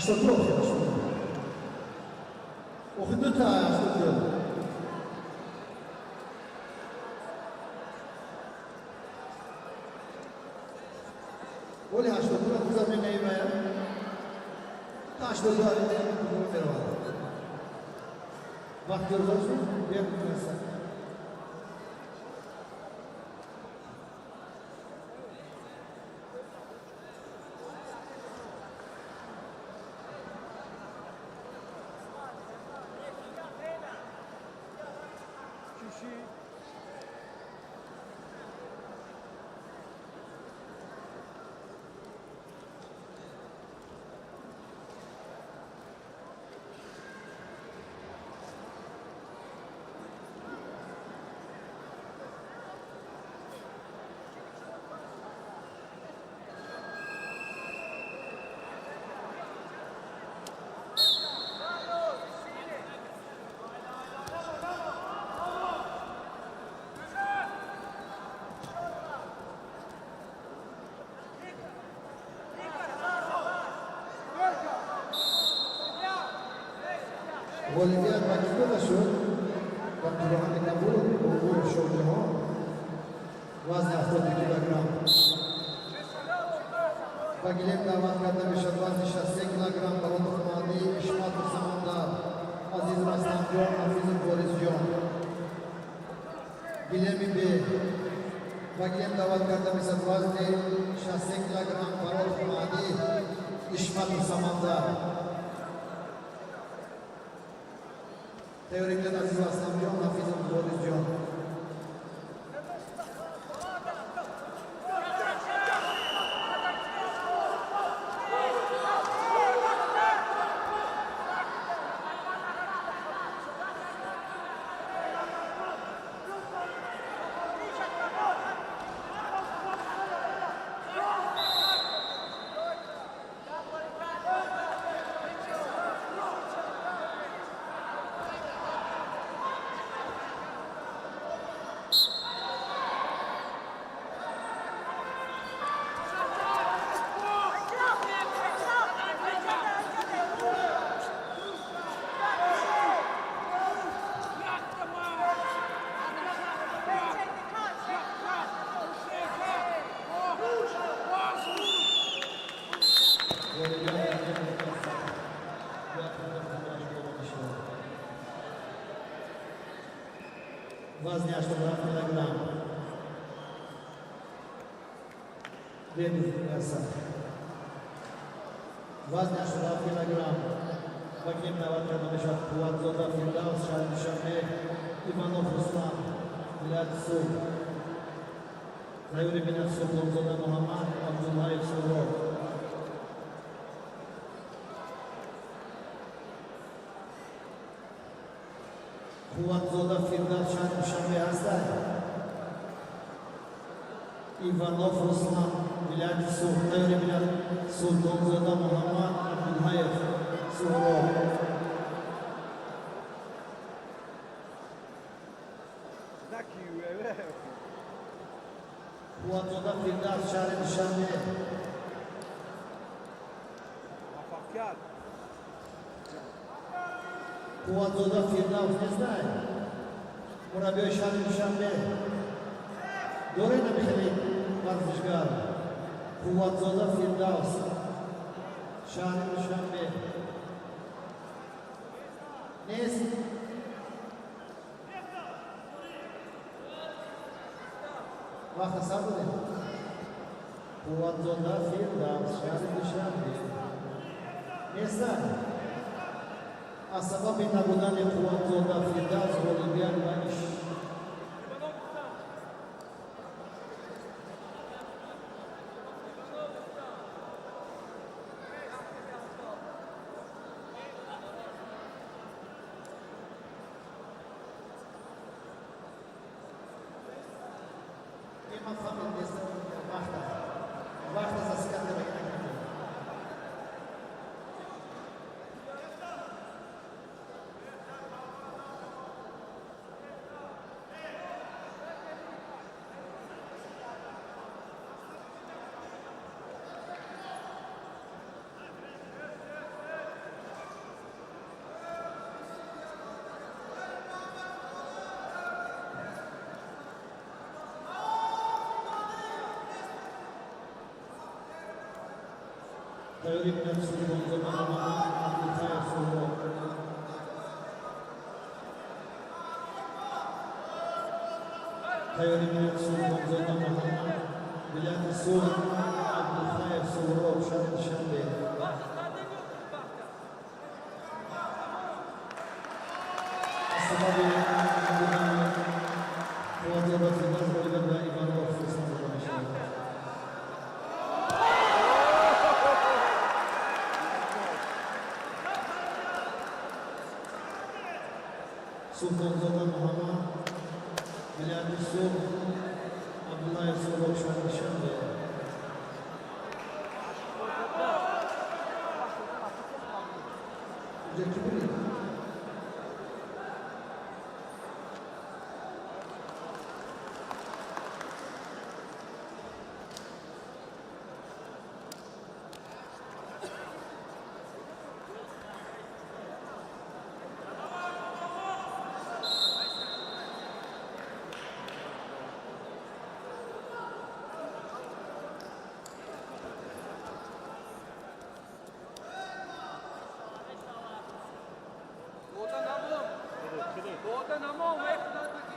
Что плохо, что? Ох, и тут, что делать? Оля, а что было? Куда мне не имея? А что делать? Не умерла. Бахтиёрзода, бег краса. Оливия Бакитова шуд, Бактурахани Кабул, Обур Шоуджаҳо, вазни 70 килограмм. Ба гилем даъват карда мешавад вазни 63 килограмм барои Ухмадӣ, Ишматов Самандар, Азиз Расламҷон, Ҳафизов Борисҷон. Гилеми Б. Ба гилем даъват карда мешавад вазни 63 килограмм барои Ухмадӣ, Ишматов Самандар. Teorikten Aziz Aslamjon, Hafizov Borisjon. Вазни 80 килограмм. Бедный краса. Вазни 80 килограмм. Баким даъват карда мешавад Қувватзода Фирдавс, Шармишаме, Иванов Руслан, Миллат Суд. Заюри Бинат Султонзода Муҳаммад, Абдуллаев Солор. Қувватзода Фирдавс, Шармишаме ҳастад. Иванов Руслан. Bilal Suh, Tayri Bilal Suh, Domzoda Muhammad Abdulhayev, Suhrov. Zaki, evet. Kuatzoda Firdavs, Şahri Duşanbe. Muvaffakiyat. Kuatzoda Firdavs, ne знает? Murabbiye Şahri Duşanbe. Dorayna Bihalik, Varzishgar. Kuatzoda Firdavs, Şahri Duşanbe. Nes? Vaqt sabr edin. Kuatzoda Firdavs, Şahri Duşanbe. Nesda? Asbab nabudani Kuatzoda Firdavs Bolivian va ish. Ima famil desda vaqta. Vaqta zaskanda bagina. Tayri Bilal Suh, Domzoda Muhammad Abdulhayev, Suhrov. Tayri Bilal Suh, Domzoda Muhammad Bilal Suh, Abdulhayev, Suhrov, Şahri Duşanbe. Asbabi nabudani Kuatzoda Firdavs Bolivian va Ivanov, Ruslan Ivanović. Domzoda Muhammad Bilal Suh, Abdulhayev, Suhrov, Şahri Duşanbe. Önceki biri. Bota na mão, é que dá aqui.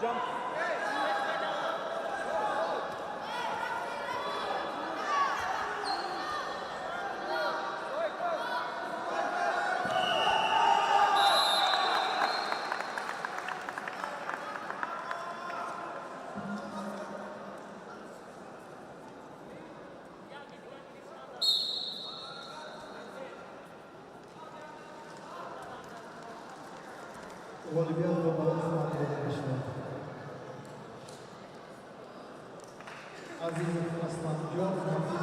Jump. Olimpiya to'polon xizmati berishdi. Azizov Aslamjon, Nafis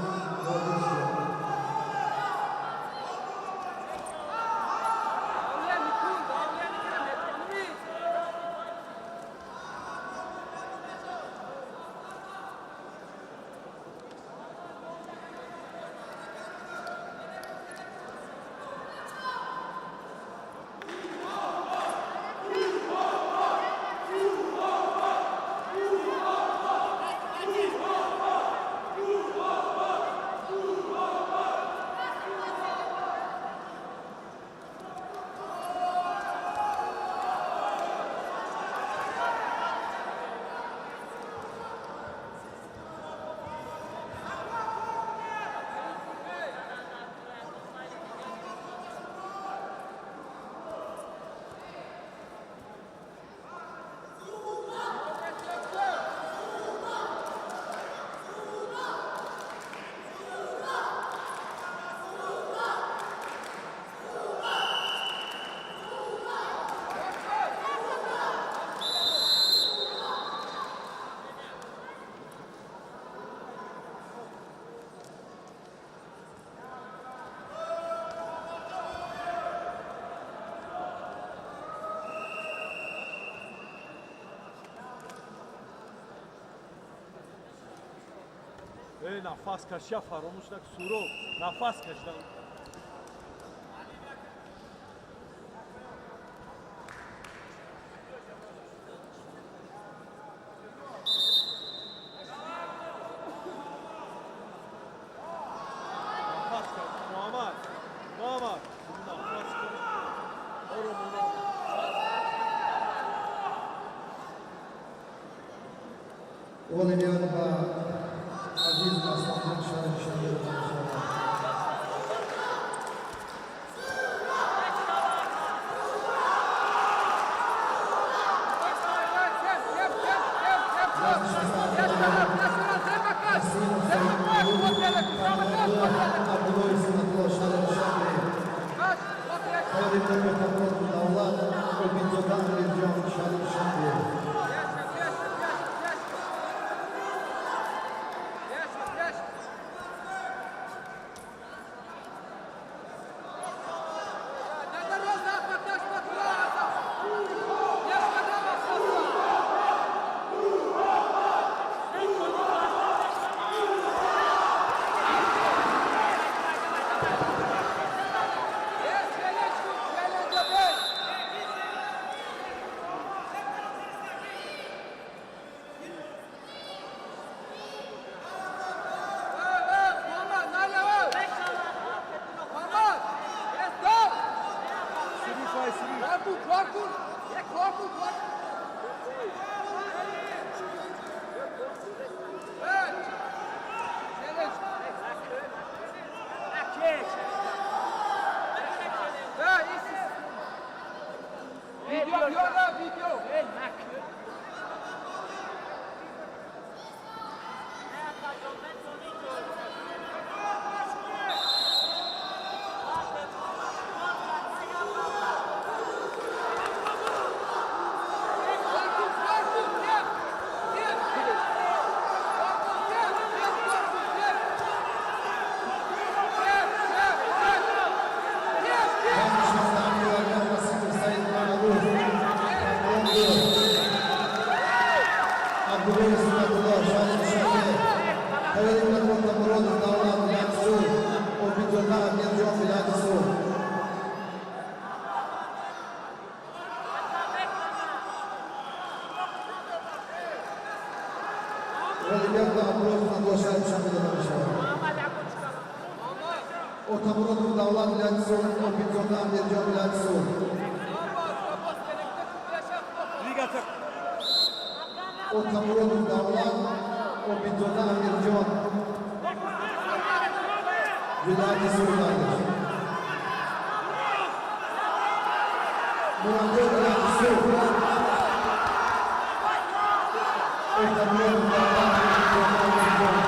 نفس کشی فراموش نکن سورو نفس کشیدن نفس کش محمد نفس کش Olimpiya Azizov Aslamjon şahidi Otamurodov Davlat Vilayeti Orbityo'da Amircan Vilayeti Otamurodov Davlat Orbityo'da Amircan Vilayeti Muratlı Vilayeti Otamurodov Davlat Orbityo'da Amircan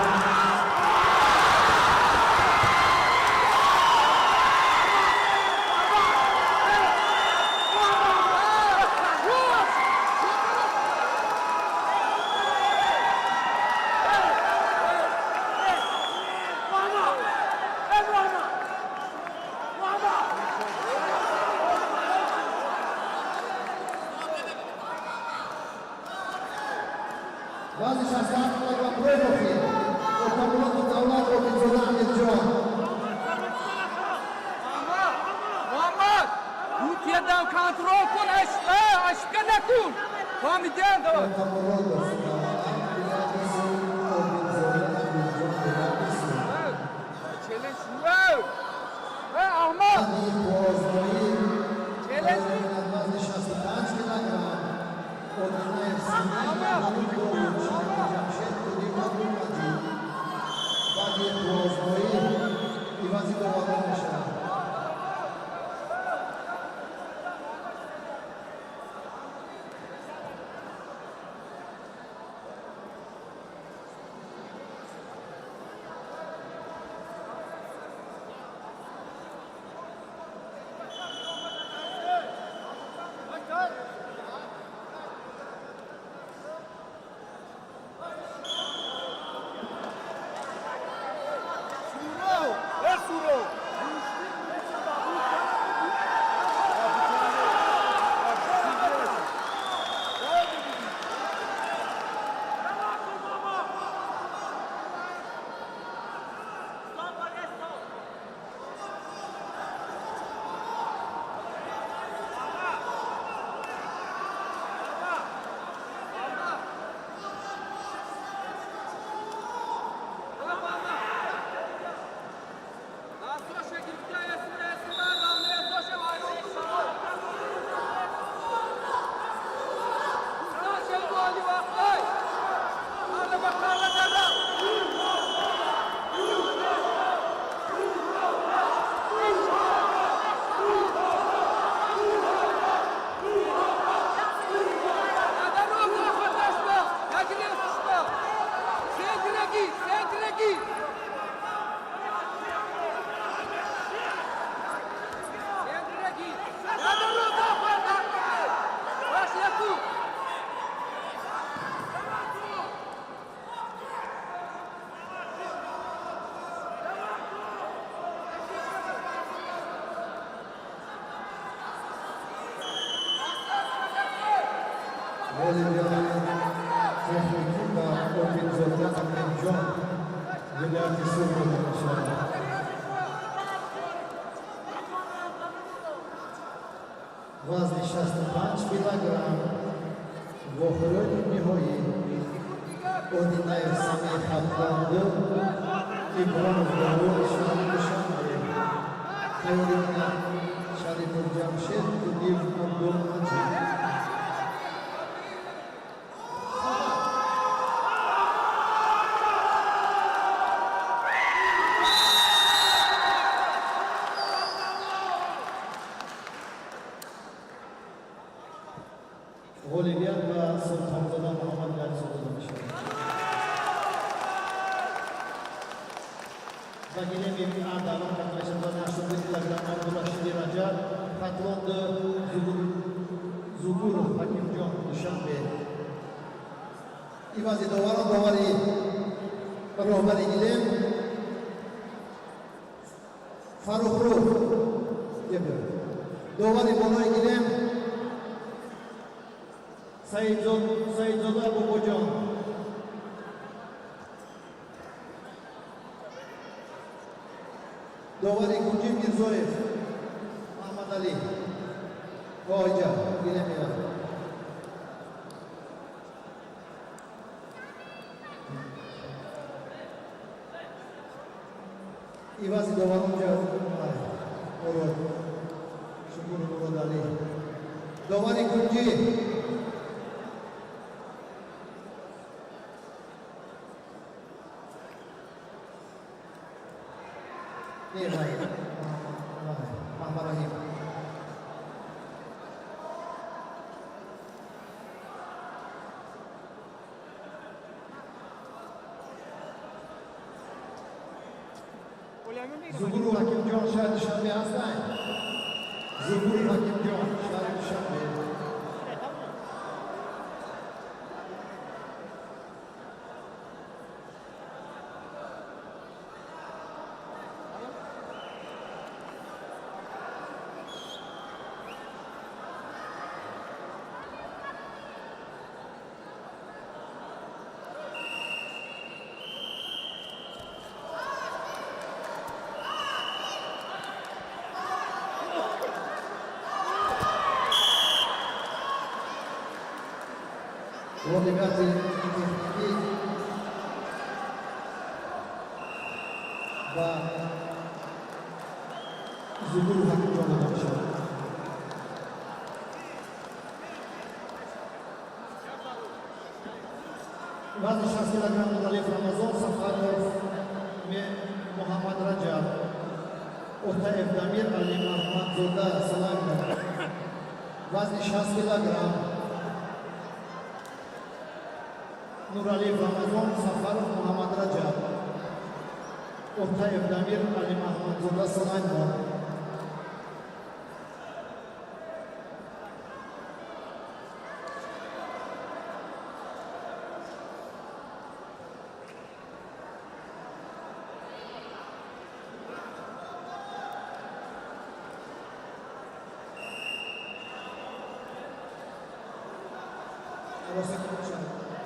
Вазни 60 килограмм Бройбофи. Ортамулат Давлат Обинзода Амирҷон. محمد بود یه دم کنترل کن اشکه نکن فهمیدم دوست Ортамулат Давлат Обинзода Амирҷон. چلنج احمد Ани Бозои. چلنج Вазни 65 килограмм. Одинаев Симин. Аликович. Ҷамшед Кудимаду Маҷид. Вазни Бозои. И вазни Доварон мешавад. Вазни 65 килограмм. Вохорони ниҳоӣ. Одинаев Самир Хатланду. Ибронов Давуд Шарифушанбе. Хайрина Шарифур Ҷамшед Кудиев Абдулмаҷид. Оливиян ва Султонзода Муҳаммад Гарисо дода мешавад. Ба гиреми давам катнашиндаи 82 килограмм Абдурашиди Раҷаб, Хатлонду Зугуров Ҳакимҷон Душанбе. Ивази доварон довари роҳбари гилем Фарухрӯх. Довари болои гилем Саидзода Бобоҷон. Довари Куҷи Мирзоев Маҳмадалӣ. Воҳиҷа гилемия. Ивази доваронҷа Мурод Шукур Муродалӣ. Довари Куҷи Маҳмад Раҳим. Зугуру Ҳакимҷон шаҳри Душанбе ҳастанд. Зугуру Ҳакимҷон шаҳри Душанбе. делегаты техники va Zubur Hakim yoluna başladı. Bazı şahsiyelerden Nuraliyev Ramazan Safarov ve Muhammed Rajab Otaev Damir Ali Mahmud Zoda Salamlar Bazı şahsiyelerden Nuraliyev Ramazan Safarov Muhammed Rajab Otaev Damir Ali Mahmud Zoda Salamlar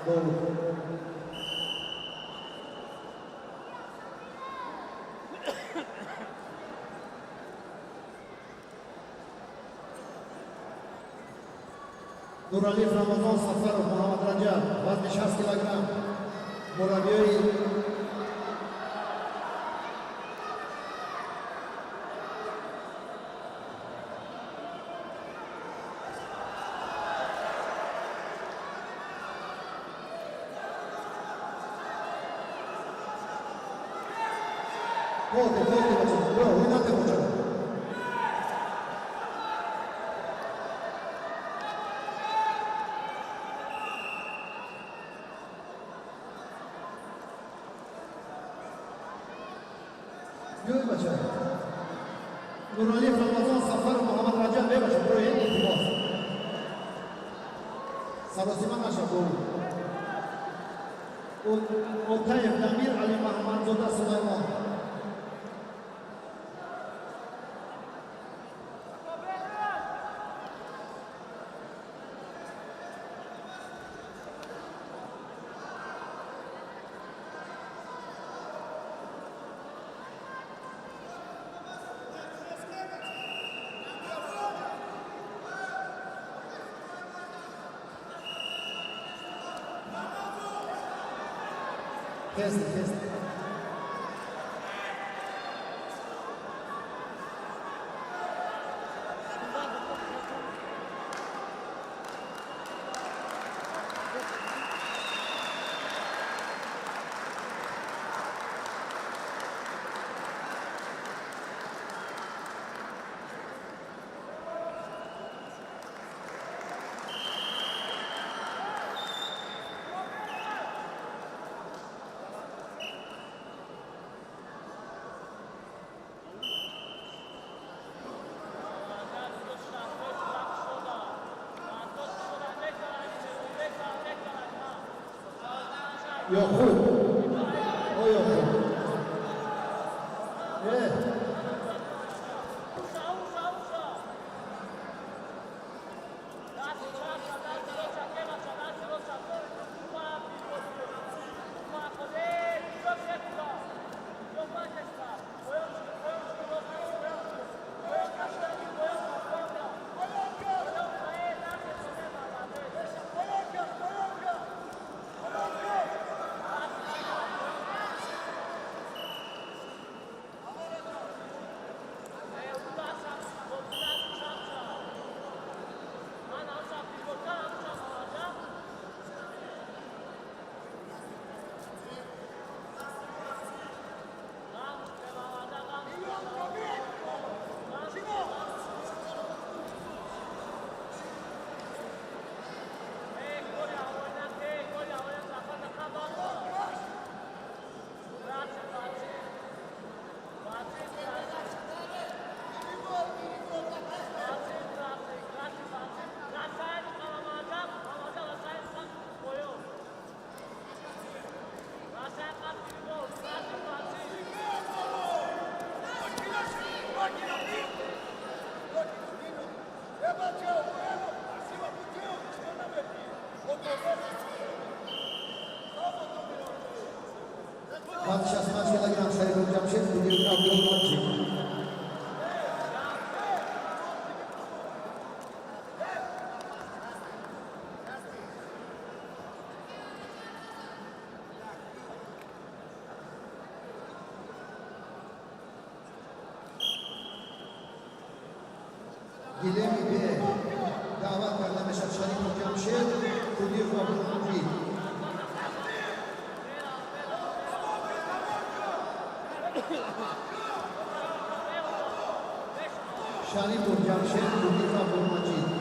Doğru. Nuraliyev Ramazan Safarov Muhammed Rajab vazn 60 kilogram murabbiyi Forte, bacım. Bravo, oynatın hocam. Yürü bacım. Nuraliyev Ramazan Safarov Muhammed Rajab Bey bacım. Buraya iltifat. Sarosiman aşağı doğru. Otaev Damir Ali Mahmud Zoda Salamlar Kesti. Yok. O yok. Evet. Bazı şahsiyetler kilogram Şerif Cemşit, Müdür Abdülhamid. گیلمی به دعوت کرده میشد شریف جمشید خودی و ابرومجید. شریف جمشید خودی و ابرومجید.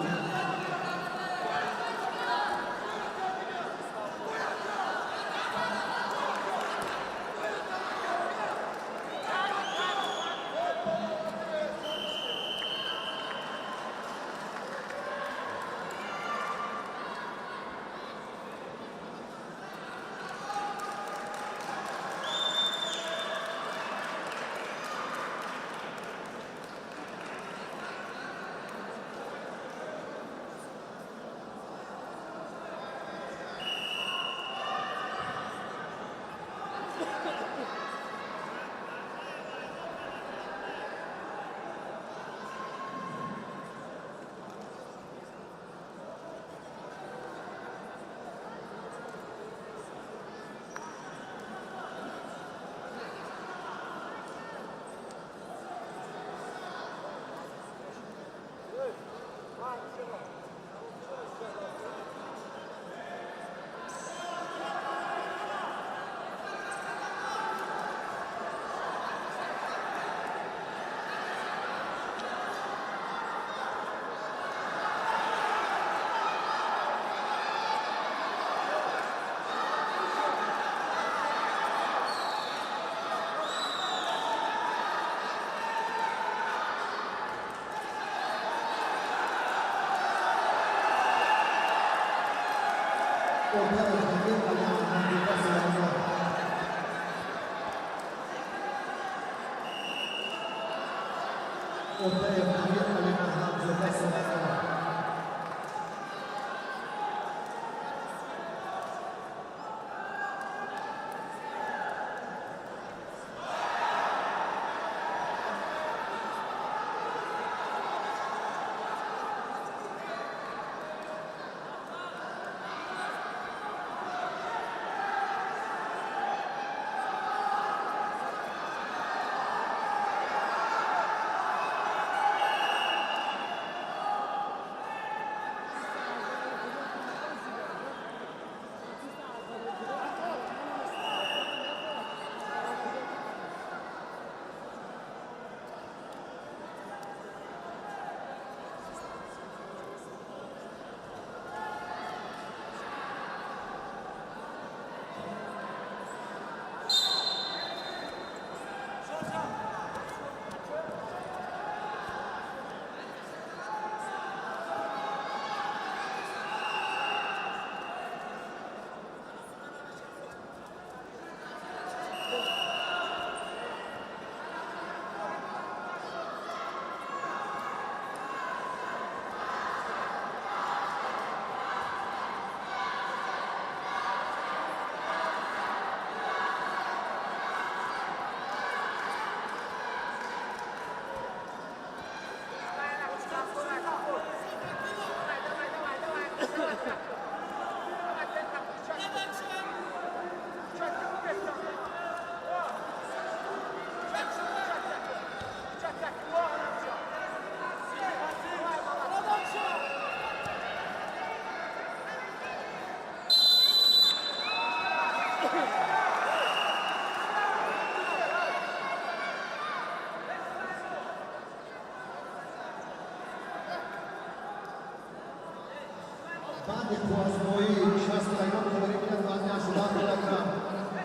بعد خوازمایی 60 کیلوگرم کالری میاد بعد 80 کیلوگرم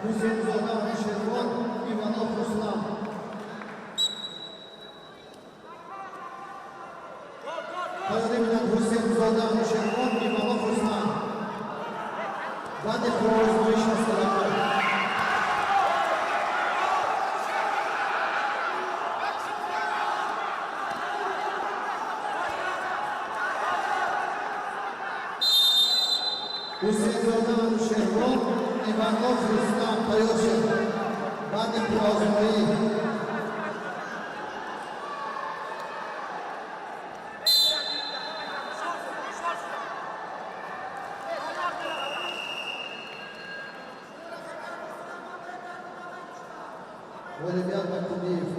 حسین زاده و شیروان ایوانوف رسلان کالری میاد حسین زاده و شیروان ایوانوف رسلان بعد خوازمایی 60 کیلوگرم حسین زاده و شیروان ایوانوف رستم تیار شد بعد آزمایی Olimpiada Kudiev,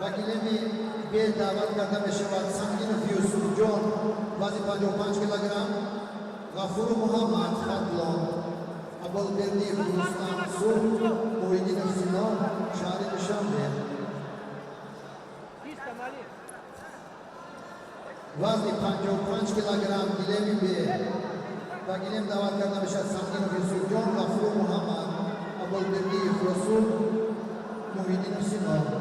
वकीलें बे दावत करना में शवाद संगीन यूसुफ जॉन वाजी 5 किलोग्राम गफूर मोहम्मद खादलोन अबुल बेरदी रुस्तान सूर मोहिदीन सिनोन शारिद शामले वाजी 5 किलोग्राम गिलेमी बे वकीलें दावत करना में शवाद संगीन यूसुफ जॉन गफूर मोहम्मद अबुल बेरदी रसूल Mohideen synonym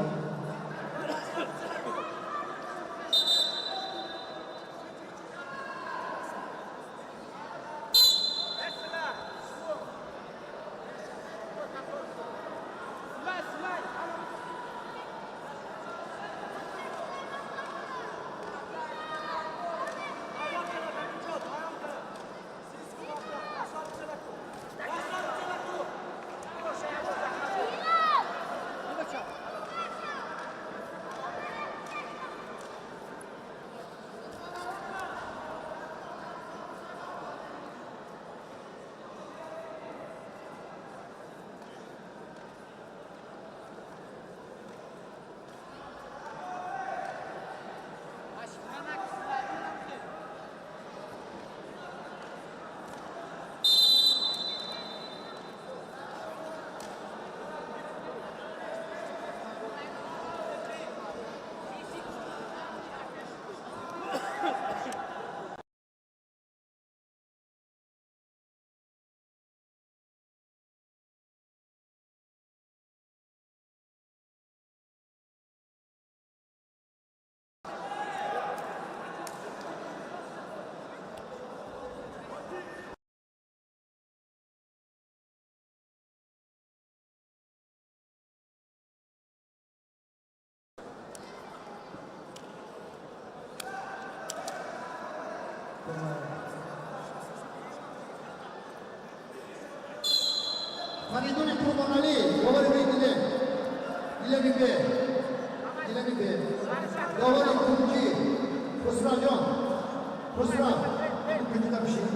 Faridun Kurban Ali, Govali Bey Dile Bibe, Govali Kumci, Kusra John, Kusra, kötü de bir şey.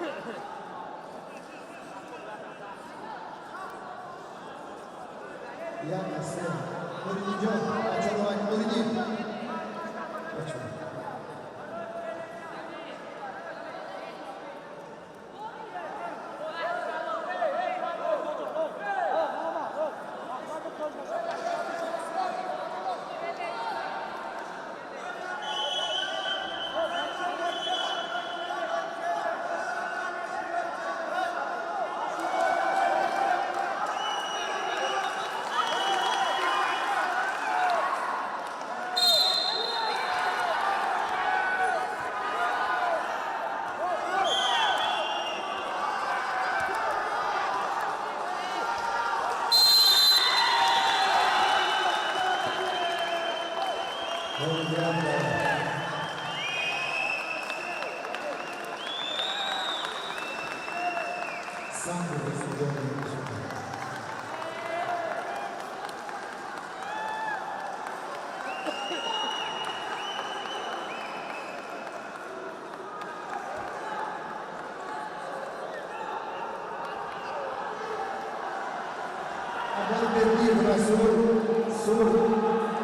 Ya nasıl? Muridin John. Açalım bak Muridin. Açalım. Berdi Rasul Sur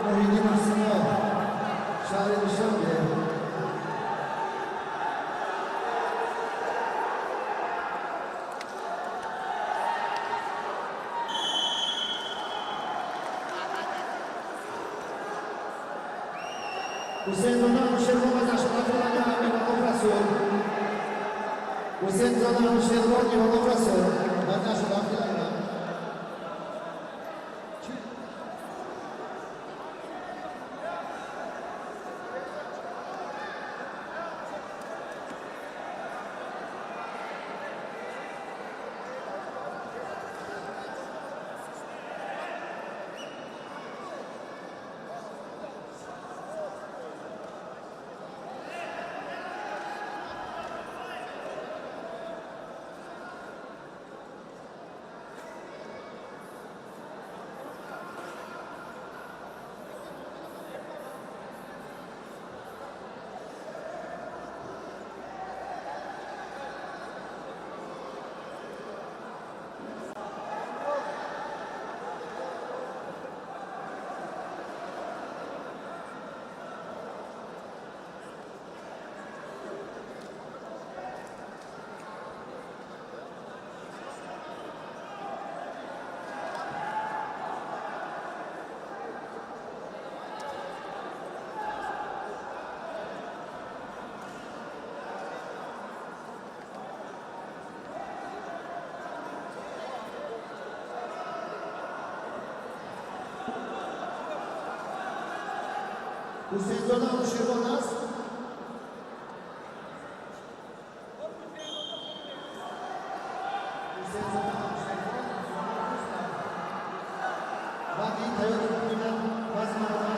Muhyiddin Aslan Şahri Nişanlı Hüseyin Zonan Müşerron Vazaşı'nda kılacağı İvanov Rasul Hüseyin Zonan Müşerron İvanov Rasul Vazaşı'nda kılacağı Hüseyin Zonan Müşerron Naz Hüseyin Zonan Müşerron Bagi Tayyip Hükümen Vazmanı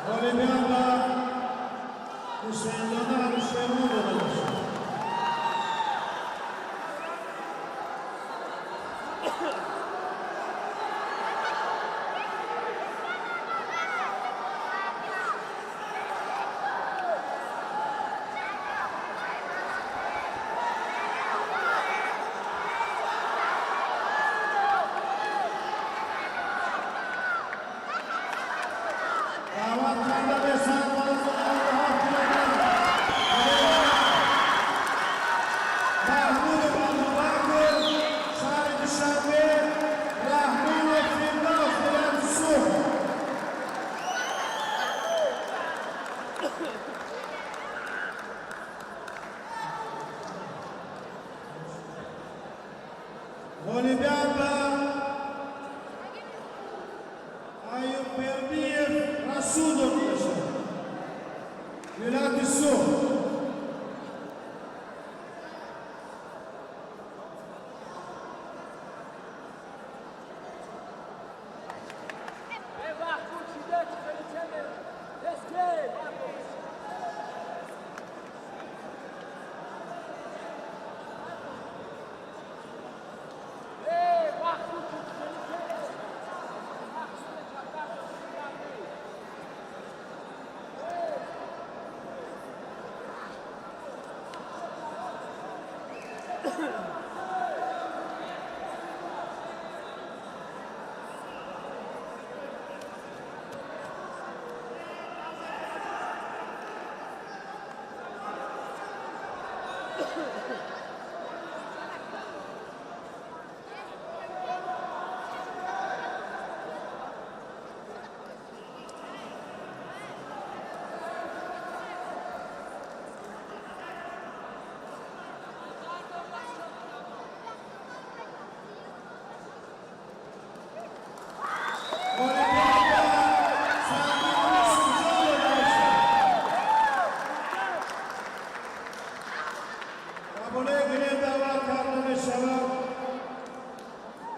Olimpiada Hüseyin'den Hüseyin'e dönüşür. Olimpiada Ayub Berdiyev Rasudov Vilayet Su.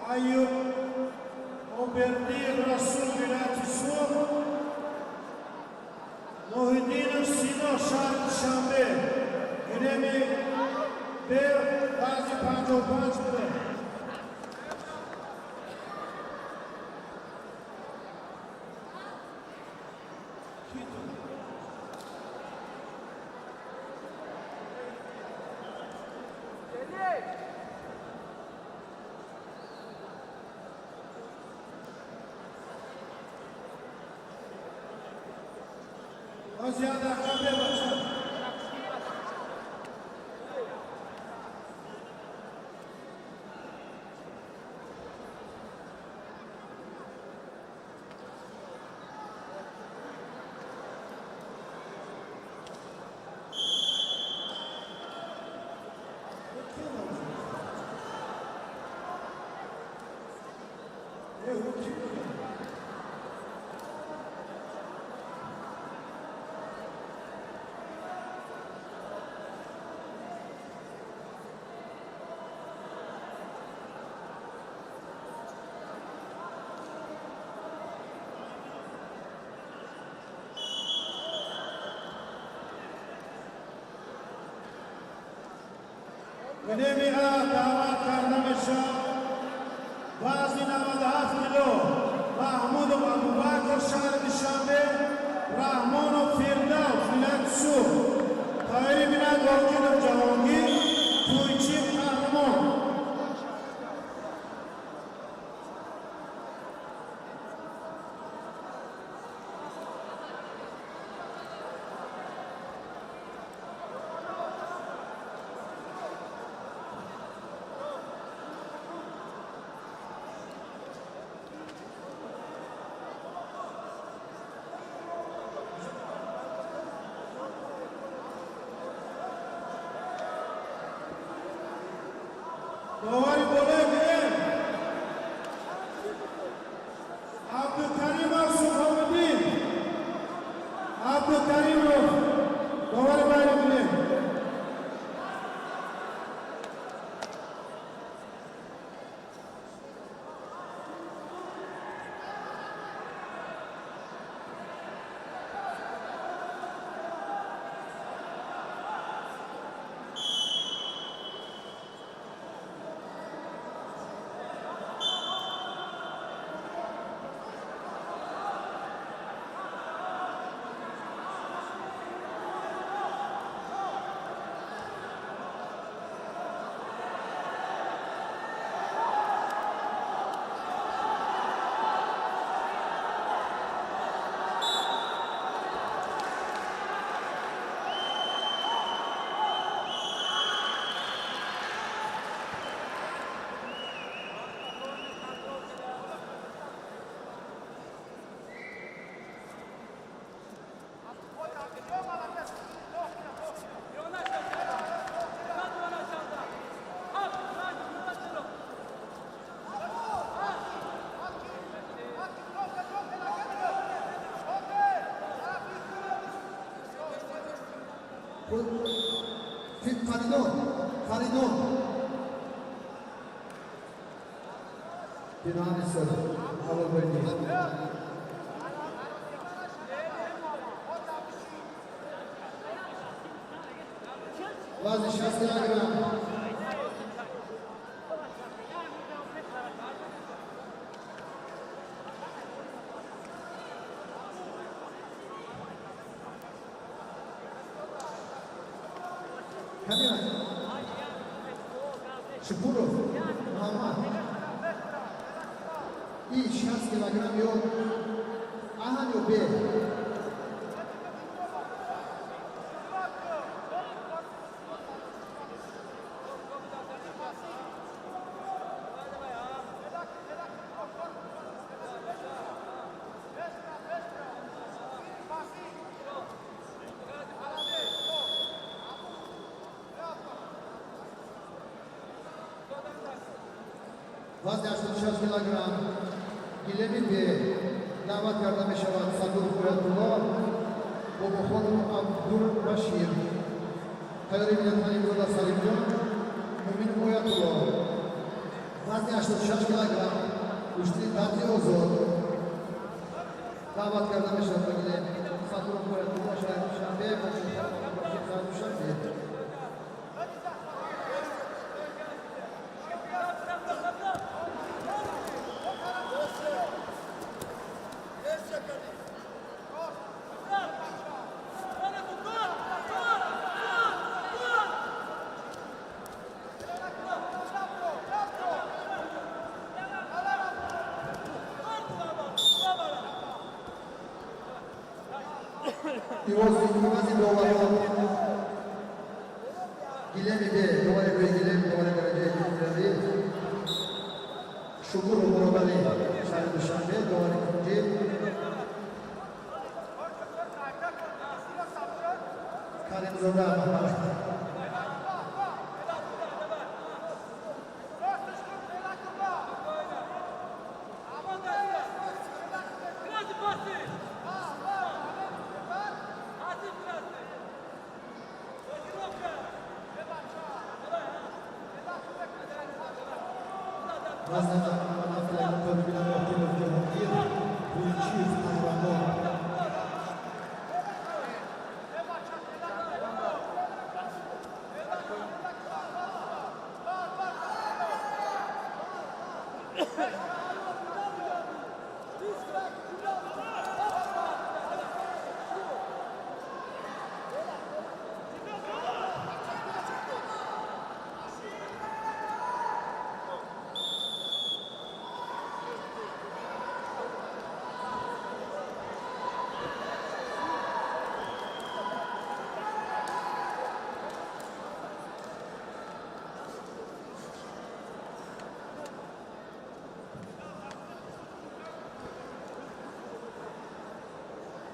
Ayub Berdiyev Rasul Vilayet Su. Muhyiddinov Sino Şarkışanbe. Günemi bir bazı pancopancıdır. O ziyade akabe başlar. Günemi davat kardeşim bazı 97 kilo Mahmud Abu Bakr Şarkışanbe Rahmanov Firdavs Vilayet Su Tahiri Binat Vakilov Cahangir Tuyçi Kahraman. Doğru boleh Abdülkarimov Suhamuddin Abdülkarimov doğru bayramını Karidon. Binani sir. Our wedding. Vazi 6 kilogram. Shapurov, Muhammad. I 6 kilogram yok. Ahan yok be. Vazn 66 kilogram. Gilemin ve davet yardımı şavat Sadur Kuyatullah. Bobokhon Abdul Bashir. Hayri Millet Halimullah Salimcan. Mumin Kuyatullah. Vazn 66 kilogram. Uçti Dati Ozor. Davet yardımı şavat Sadur Kuyatullah. Şahit Şambe. Bobokhon Şambe. Iwazi dolar. Gilemi de dolar ve gilemi dolar derece gilemi. Şukur umurları şahit Şambe dolar ikinci. Karim Zoda. Vazgeçen Anadolu'nun törpülen mahkemesi bu çift anlamda.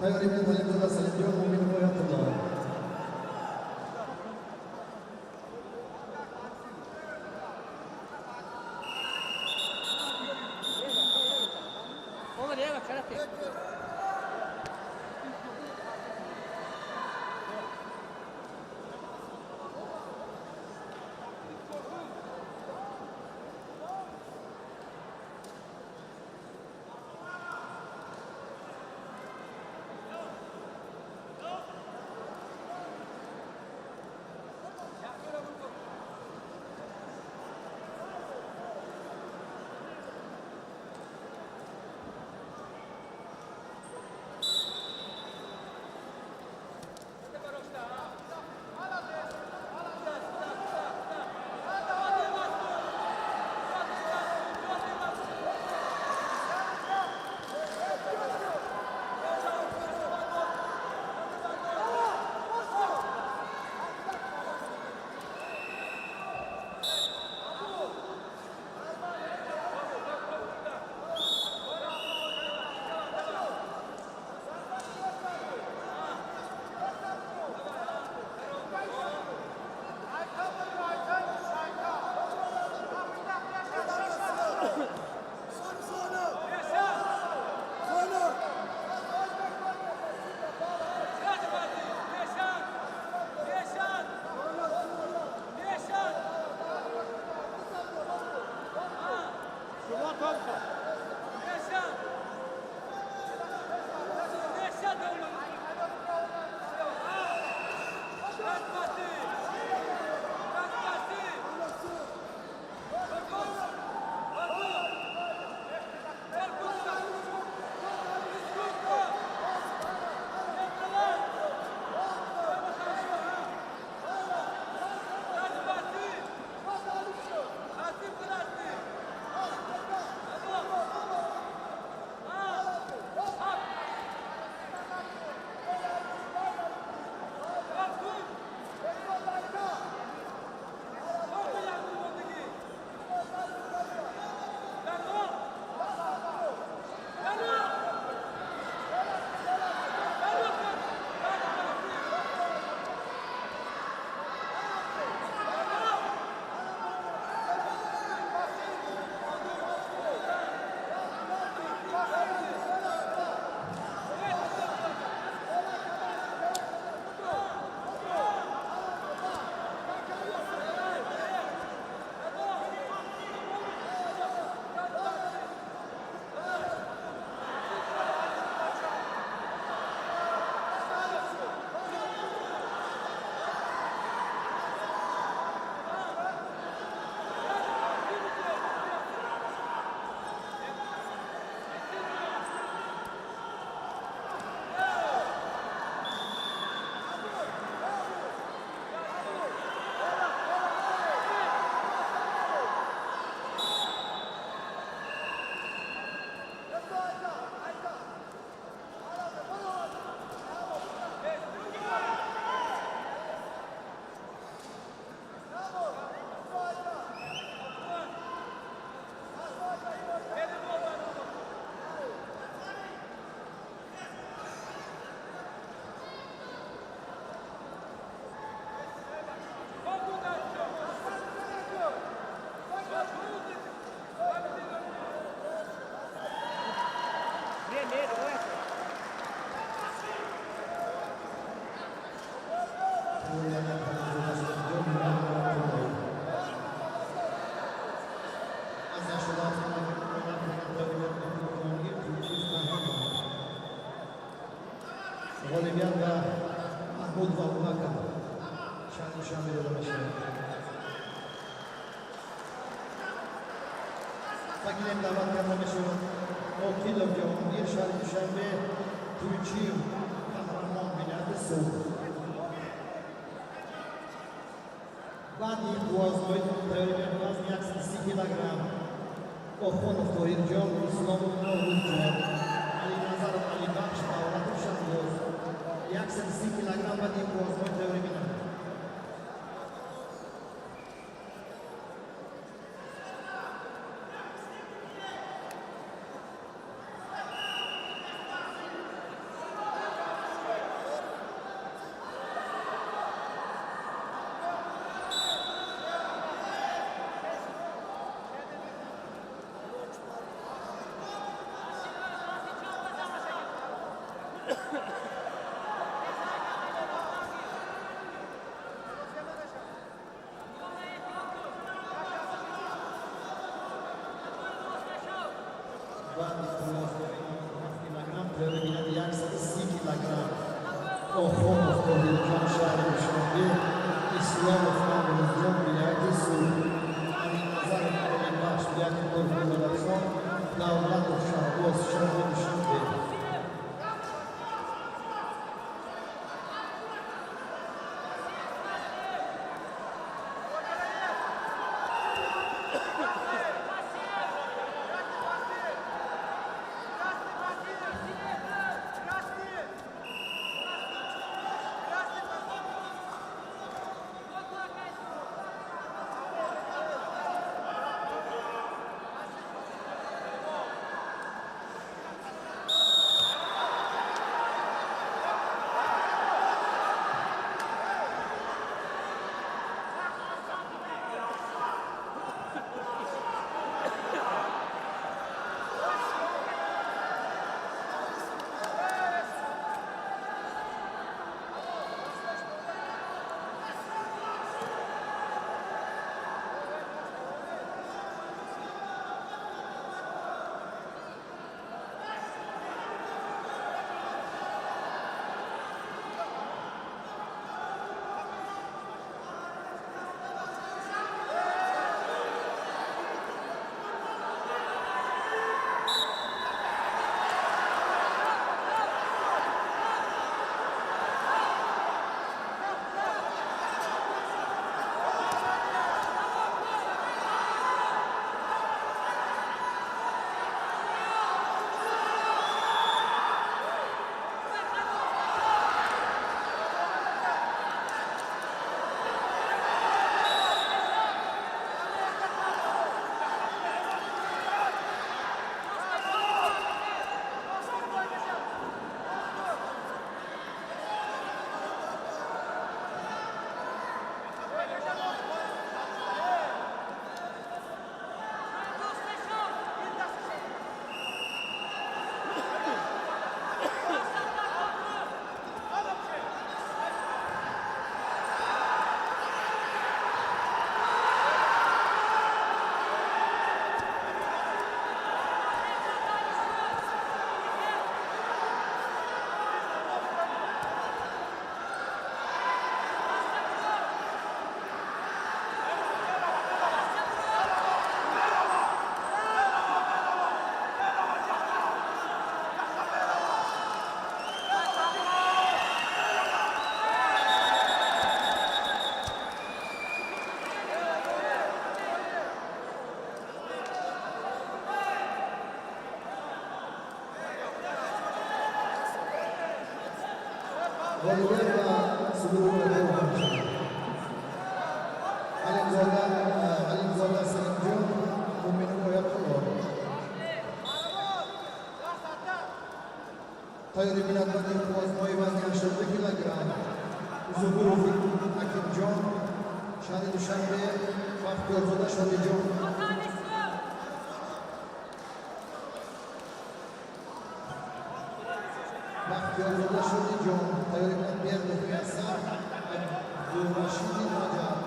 Hayri Millet Halimullah Salimcan. Mumin Kuyatullah. Olur ya, bak şarap ye. Boliviyada Mahmud va Umaka Shamil o'ynashadi. Taklif davet etmesi Okilov Cevahir Şarkı Duşanbe Tuğçi Kahraman Binadi Soğuk. Vadi Boğazboy Teorimen Vazn yaksin 2 kilogram. Oxonov Tohirjon, Islamov Novruzjon, Ali Nazarov Ali Baksh Davlatov Shandoz. Yaksin 2 kilogram Vadi Boğazboy Teorimen. Oxonov Tohirjon Şarkı Duşanbe Islamov Novruzjon Binadi So'g'd. Ali Nazarov Ali Baksh Novruzjon Davlatov Shandoz Sharqi Dushanbe. Boliviyada sebelumnya Alimzoda Selimjon Mu'min Oyatullah. Tayyor Binatbati Boğazboy vazn 62 kilogram. Uzugurov Akimjon Shani Dushanbe Baxtiyorzoda Shodijon. Baxtiyorzoda Shodijon Tayyor Binatbati Abdülraşidin hocam.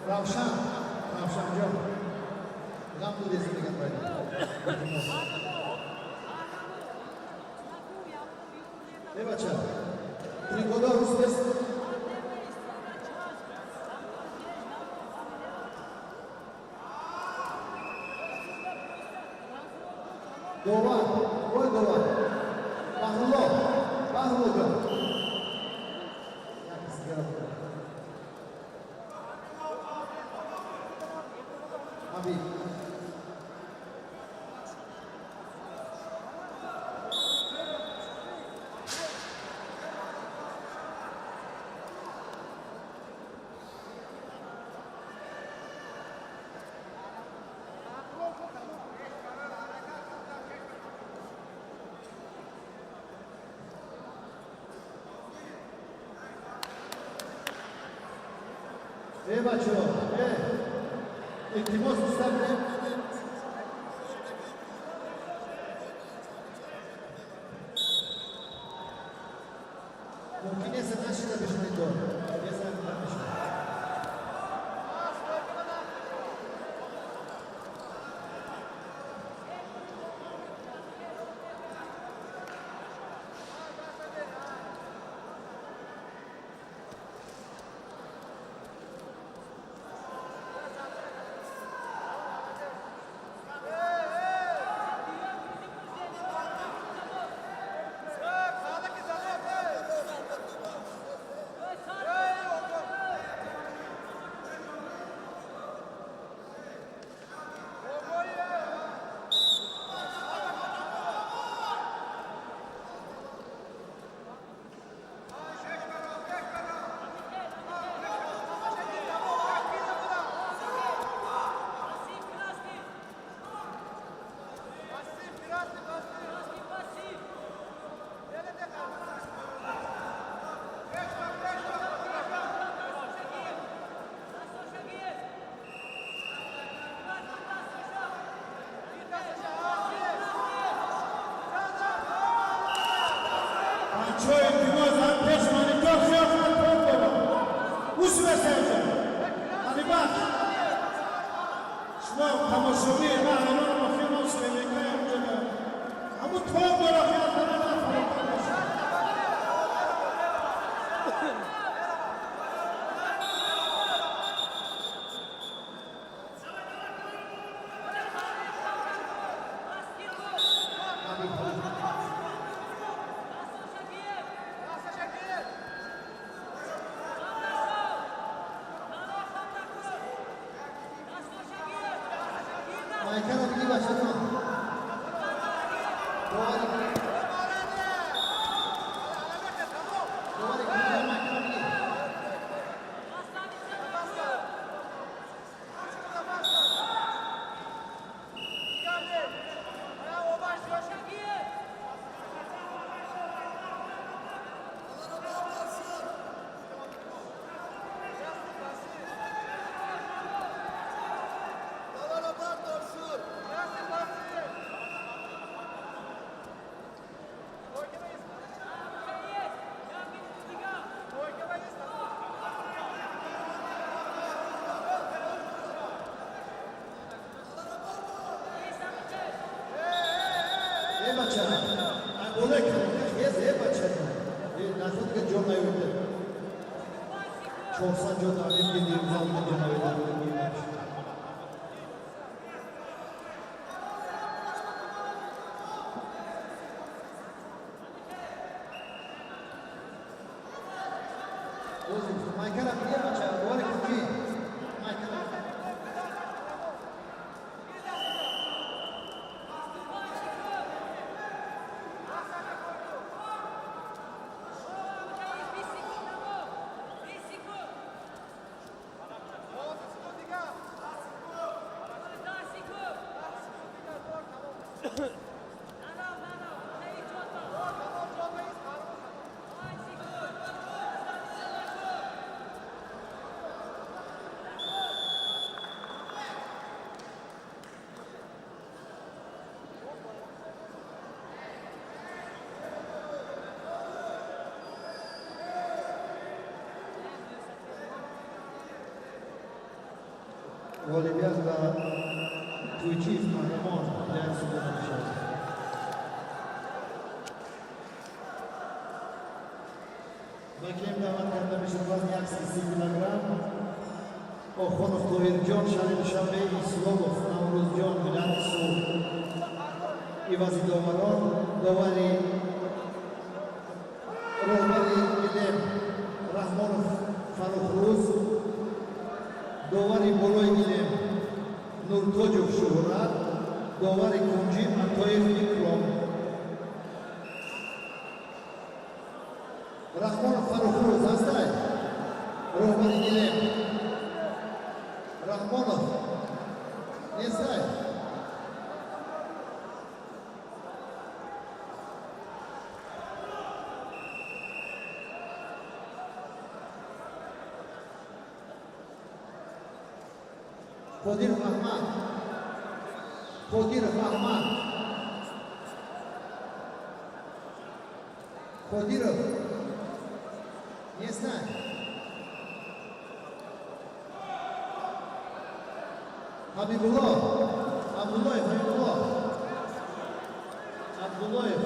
Ravşan. Ravşan hocam. Gam bu desene gelmedi. Ne baca? Tricolor uspes. Dovar. Gol dovar. Bahrullah. Bahrullah. Yakısı geldi. Abi. Bacio, ultimos ustable. Mungkin ya senang sih tapi cuma itu. Biasa tapi cuma. Maykana bir başladı mı? Doğru. Çok sancı tahmin edildiğimiz anda canavarlar giymiş. Maykana bir maça, bu arada ki Maykana. غالبیت و تویچیز قهرمان در سوپر میشد. بکیم دعوت کرده میشه وزن 130 کیلوگرم آخونов طاهرجان شنبه اسلامov نوروزجان بلند صبح ایوازی داوران داوری راهبری گلم رحمانов فرخروز داوری بالای گلم نورتاجov شهرت داوری کنجی عطاев اکرام رحمانов فرخروز هسته راهبری گلم رحمانов نیسته Qodirov Ahmad Qodirov Ahmad Qodirov Nesna Habibullah Abdullayev Abdullayev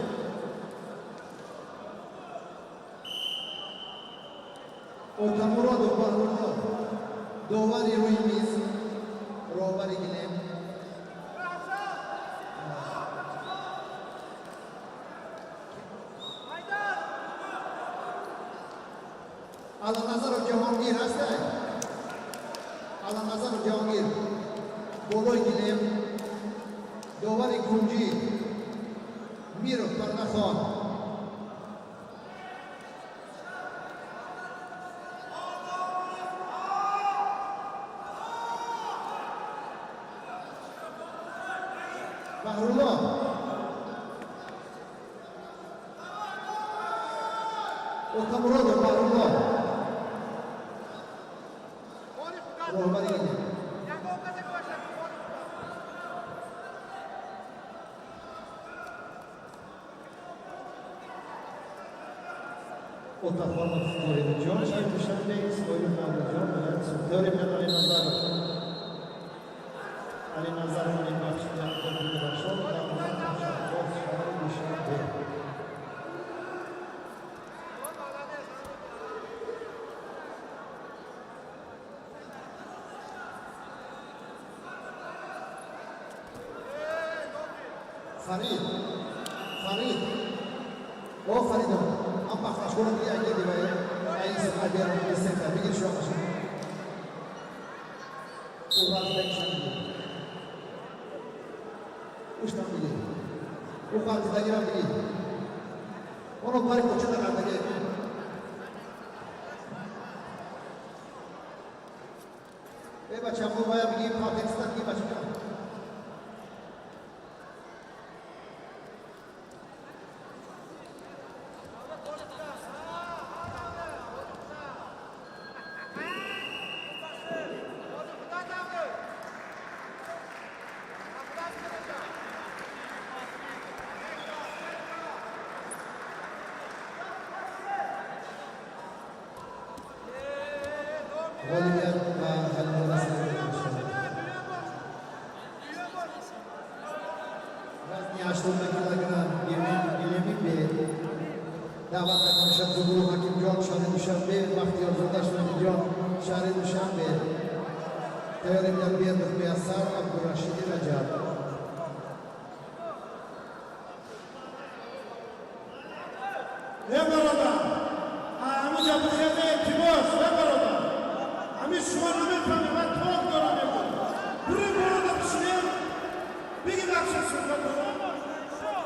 Otamuradov Bahrullah Dovari Ruimiz Rohbari Gilem Alanazarov Jahongir hasta Alanazarov Jahongir Boloy Gilem Dovari Kunji Mirov Parnaxon Bahrullah Otamuradov Bahrullah Rohbari Gilem Otaxonov To'yinjon Sharifshanbe Ismoilov Mavludjon bilan Teorim bilan Ali Nazarovning baxshidan Rashod Davron Shahrboz Shahri Dushanbe Farid O Faridov Amma xashgona bilan keldi va ayis haber isteka bigir shu qashim Uğraş'ta kişandı Uçtan bilir O kaltıda giren bilir Onun bari koçuna kaldı geldi Bacım bu bayağı bir Pakistan gibi bacım Galibiyet ve halbuki Vazni 80 kilogram Bilemin Bey Davatda konuşan Zubulu Hakimjon Shari Dushanbe Baxtiyor Zodash Valijon Shari Dushanbe Teorimlar Berdov Muyassar Abdurashid Rajab Ne barada? Amca bu sene Timos ne barada? Ami şu an Amerika'nı ben tuhaf göremiyorum. Buraya barada düşünüyorum. Bir gün akşam sınırda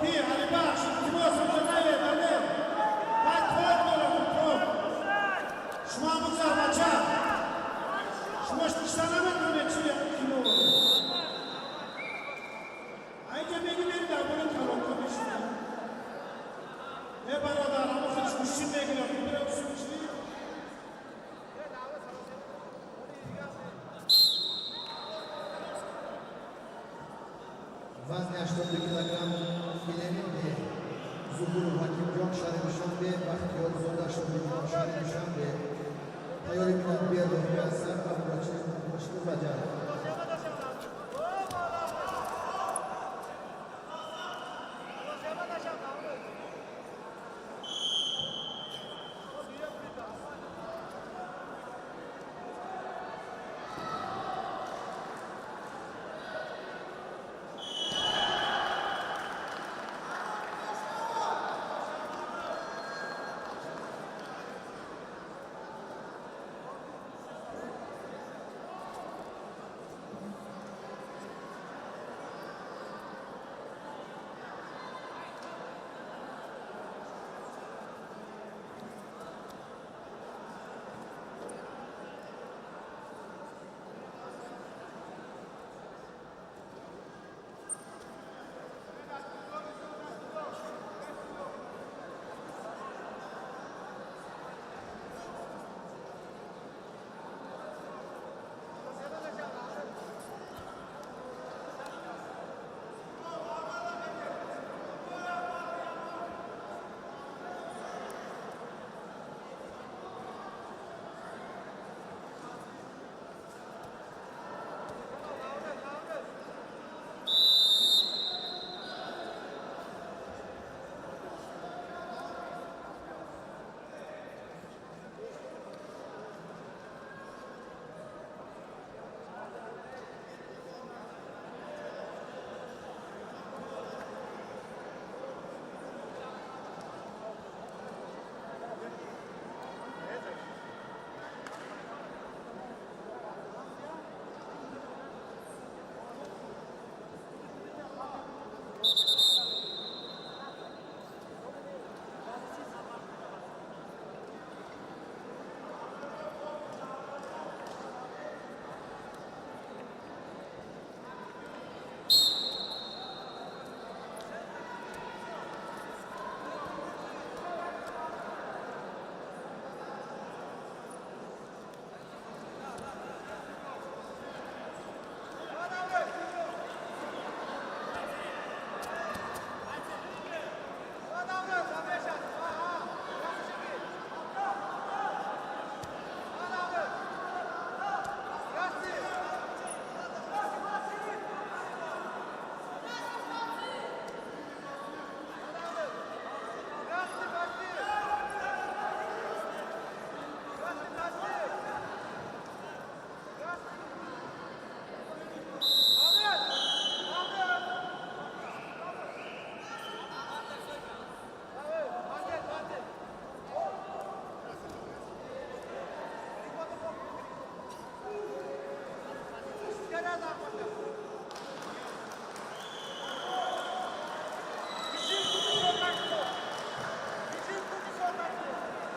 ki hani bak şimdi Timos amca ne yapıyor? Ben tuhaf göremiyorum tuhaf. Şu an bu sene maça. Şu an dışlarına mı döneceğim kim olur? Ayrıca bir gün bir daha bunu talon konuşuyor. Ne barada ama hiç düşünmeye gidiyor. Buraya düşünmüştü. Vazni 80 kilogram Bilemin Bey Zubulu Hakimjon Shari Dushanbe Baxtiyor Zodash Valijon Shari Dushanbe Teorimlar Berdov Muyassar Abdurashid Rajab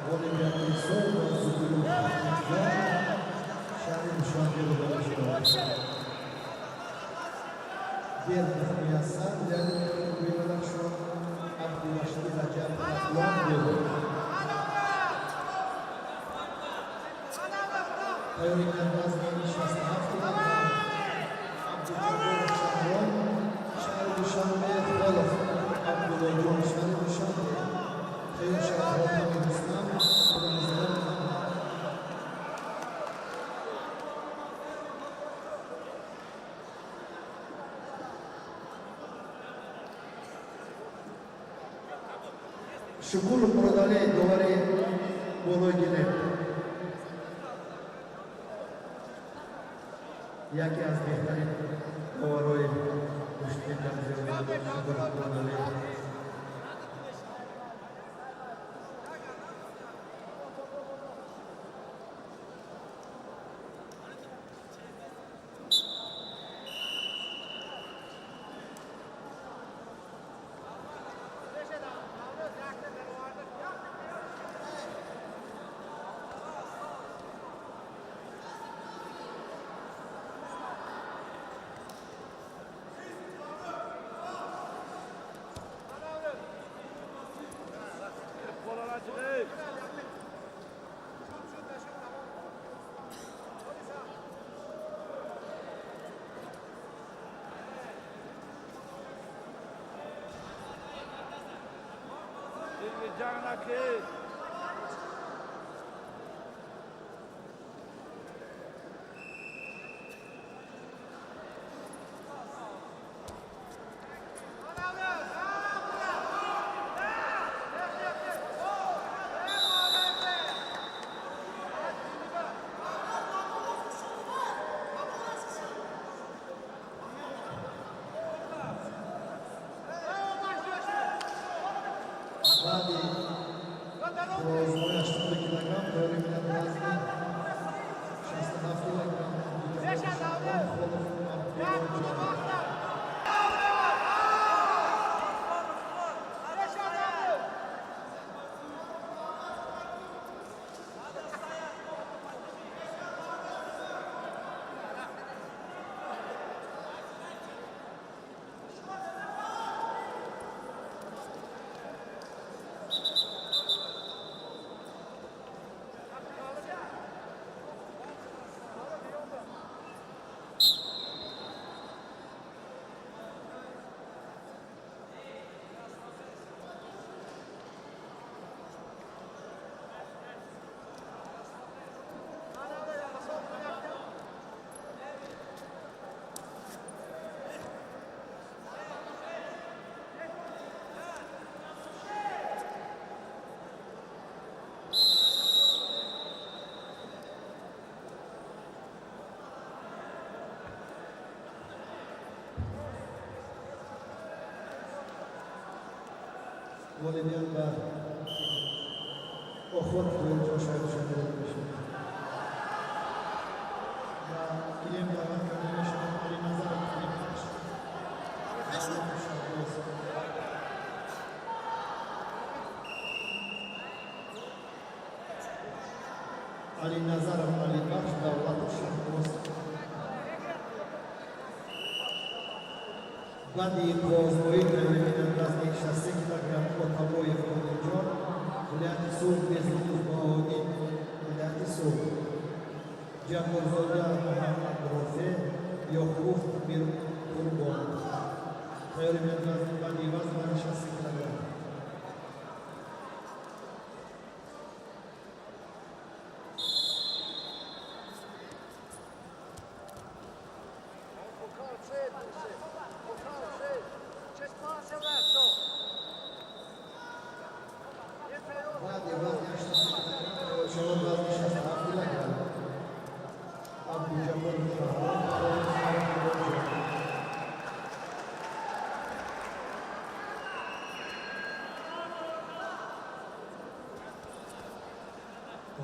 Olimpiadning so'ng va Superliga Sharif Nishonbekov bo'lishdi. Berdiyev Muyassar, Leonid Kubayevlar Abdurashid Rajab Aslon bo'ldi. Tayyorlangan vazn nishasi haftalar Abdujabbar Shahron, Sharif Nishonbekov, Abdullajon Sharif Nishonbekov, Tayyor Shahron Islom, Shukur Murodali Dovari Bologine. Yaki az behtarin Dovaroy Mushtiqlarimiz Shukur Murodali. Bolivyan va Oxot bo'yicha o'sha va Kilim Davan Combination Ali Nazarov Ali Nazarov Ali Bakhsh Davlatov Shahroz Bandi Kozboy Tayyorlangan vazn 60 kg Otaboyev Onajon Bulyati Suv Bezgulov Bahodir Bulyati Suv Jamurzodar Muhammad Rofe Yoqub Mir Qurbon Tayyorlangan vazn bandi vazn 60 kg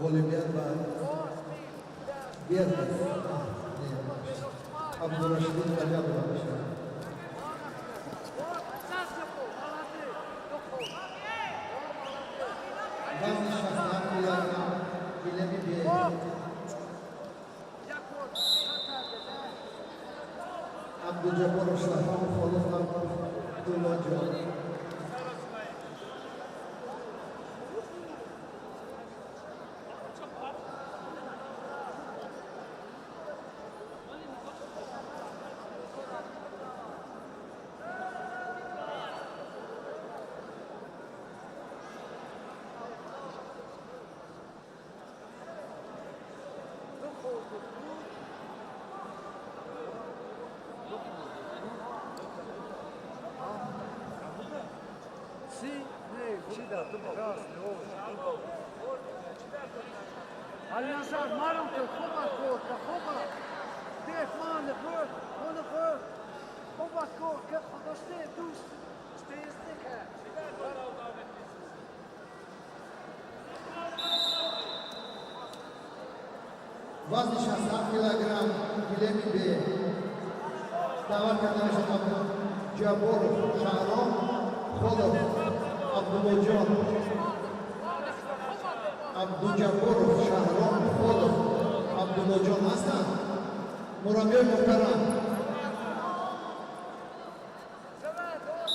Olimpiad va Berdiyev Abdurashid Rajab bo'lishdi. Vazn 60 kg Abdujabbar Shahram Kholov Abdullah Jon. Al-Nazar, Marumke, Khobat Korka, Khobat. Def man, Vurt, Vurt. Khobat Korka, Khodaste, Dus, Stestika. वजन 67 किलोग्राम गिलेमी बे दावा करने वाला Abdujabbar Shahram Kholov Abdullah Abdujabbar Shahram Kholov Abdullah Jon هستند. مربی محترم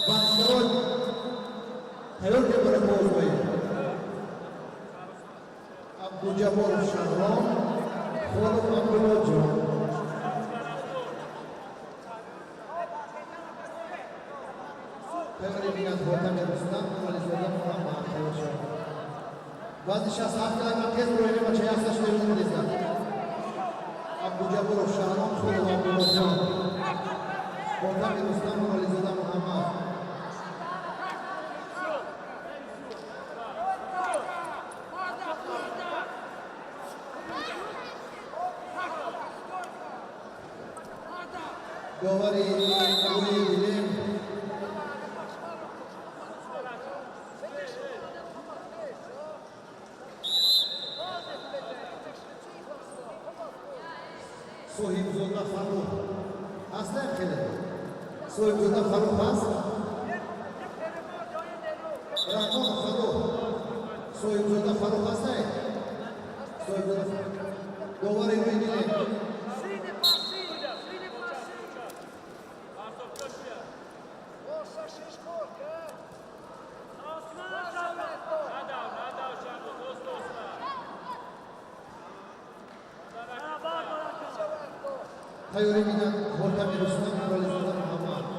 باشگاه تیار که برای موضوعی Abdujabbar Shahram Kholov Abdullah Jon. تیاری میگن خودم میرسونم ولی زدم هم معطل شد. وزن 67 کیلوگرم تیز رویه بچه هستش بیرون می‌ریزد. Abdujabbar Shahram Kholov Abdullah Jon. خودم میرسونم ولی زدم هم داوری علی گلیم صاحبزاده فروخ اصلا خیلی صاحبزاده فروخ هست رحمان فروخ صاحبزاده فروخ هست صاحبزاده داوری روی گلیم تیاری میدن خودم میرسونم ولی زدم محمد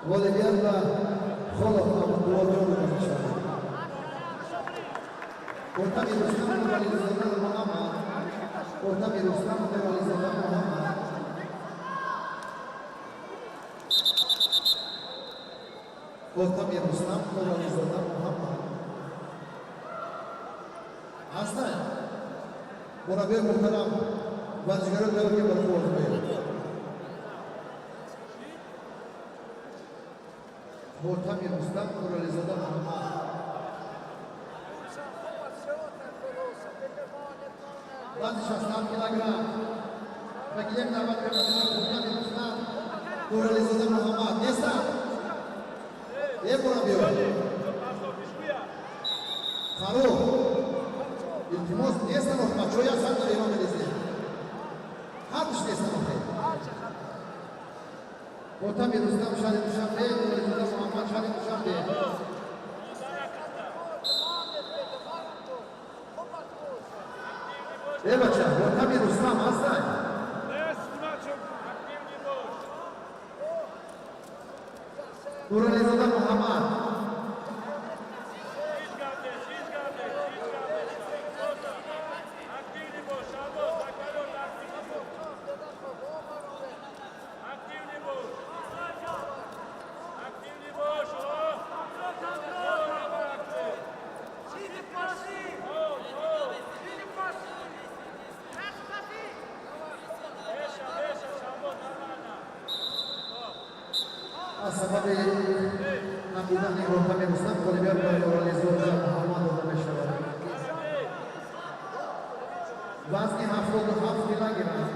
والديالنا خلق Abdullah Jon inşallah. Orta bir Rüstem realizzadan Muhammed. Orta bir Rüstem realizzadan Muhammed. Orta bir Rüstem realizzadan Muhammed. Hasta. Buna bir muhterem vazgeçleri devre barpoz bey. Muhtamir Rustam, Nuralizoda Muhammad. وزن 67 کیلوگرم. رقیب دعوت کرده Muhtamir Rustam, Nuralizoda Muhammad. نیستم. یه برو بیو. فاروق. التماس نیستم و بچه‌ها سر داره ایمان بریزه. حدش نیستم آخه. Muhtamir Rustam شهر دوشنبه، Nuralizoda Muhammad شهر دوشنبه. بچه Muhtamir Rustam هستن. Nuralizoda Muhammad. از سبب نبودن Muhtamir Rustam قلبیار باید Nuralizoda Muhammad رو بشود. وزن 77 کیلوگرم.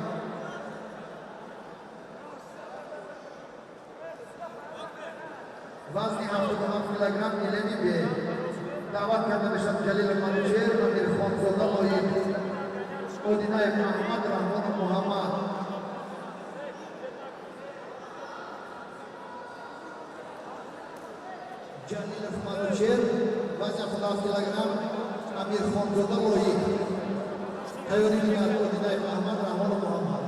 وزن 77 کیلوگرم گیلمی به دعوت کرده بشد جلیل منوچهر و میرخانزاده لایق اودینای محمد رحمان محمد. جلیل منوچهر وزن 77 کیلوگرم میرخانزاده لایق تیاری میاد اودینای محمد رحمان محمد.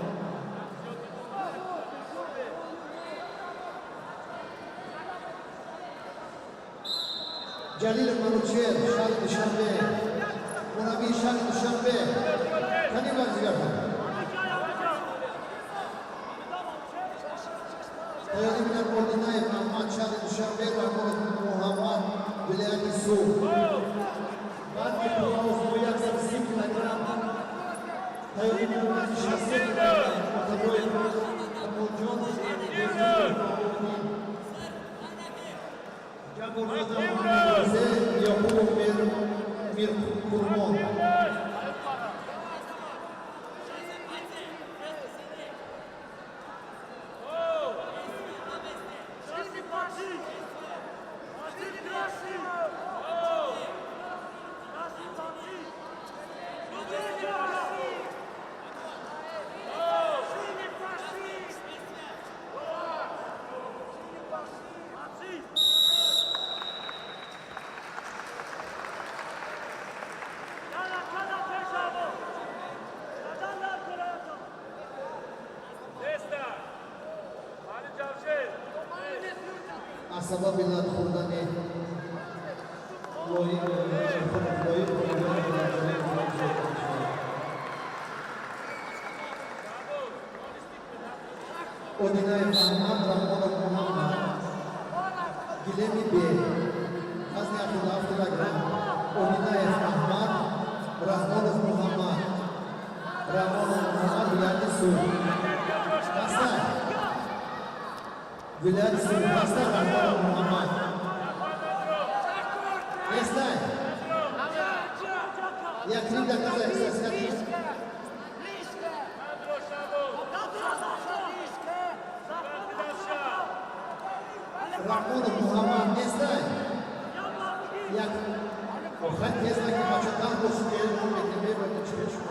جلیل منوچهر شهر دوشنبه، مربی شهر دوشنبه. کنی ورزیگر کنی. تیاری میاد اودینای محمد شهر دوشنبه رحمان محمد ولایت سوخت. بعد میتونم باید 30 کیلوگرم. تیاری میاد 60 کیلوگرم. متداوی موجود Yakup Mir Kurman. سبب لات خوردن لوی اودینای محمد رحمان محمد گیلمی به وزن 77 کیلوگرم. اودینای محمد رحمان محمد ولایت سوخت. ولایت سوخت هستن رحمان محمد. نیستن. یک ریم در نظر احساس کردیم. رحمان محمد نیستن. یک خط نیستن که بچه دار باشید که علم بکنه باید چه شد.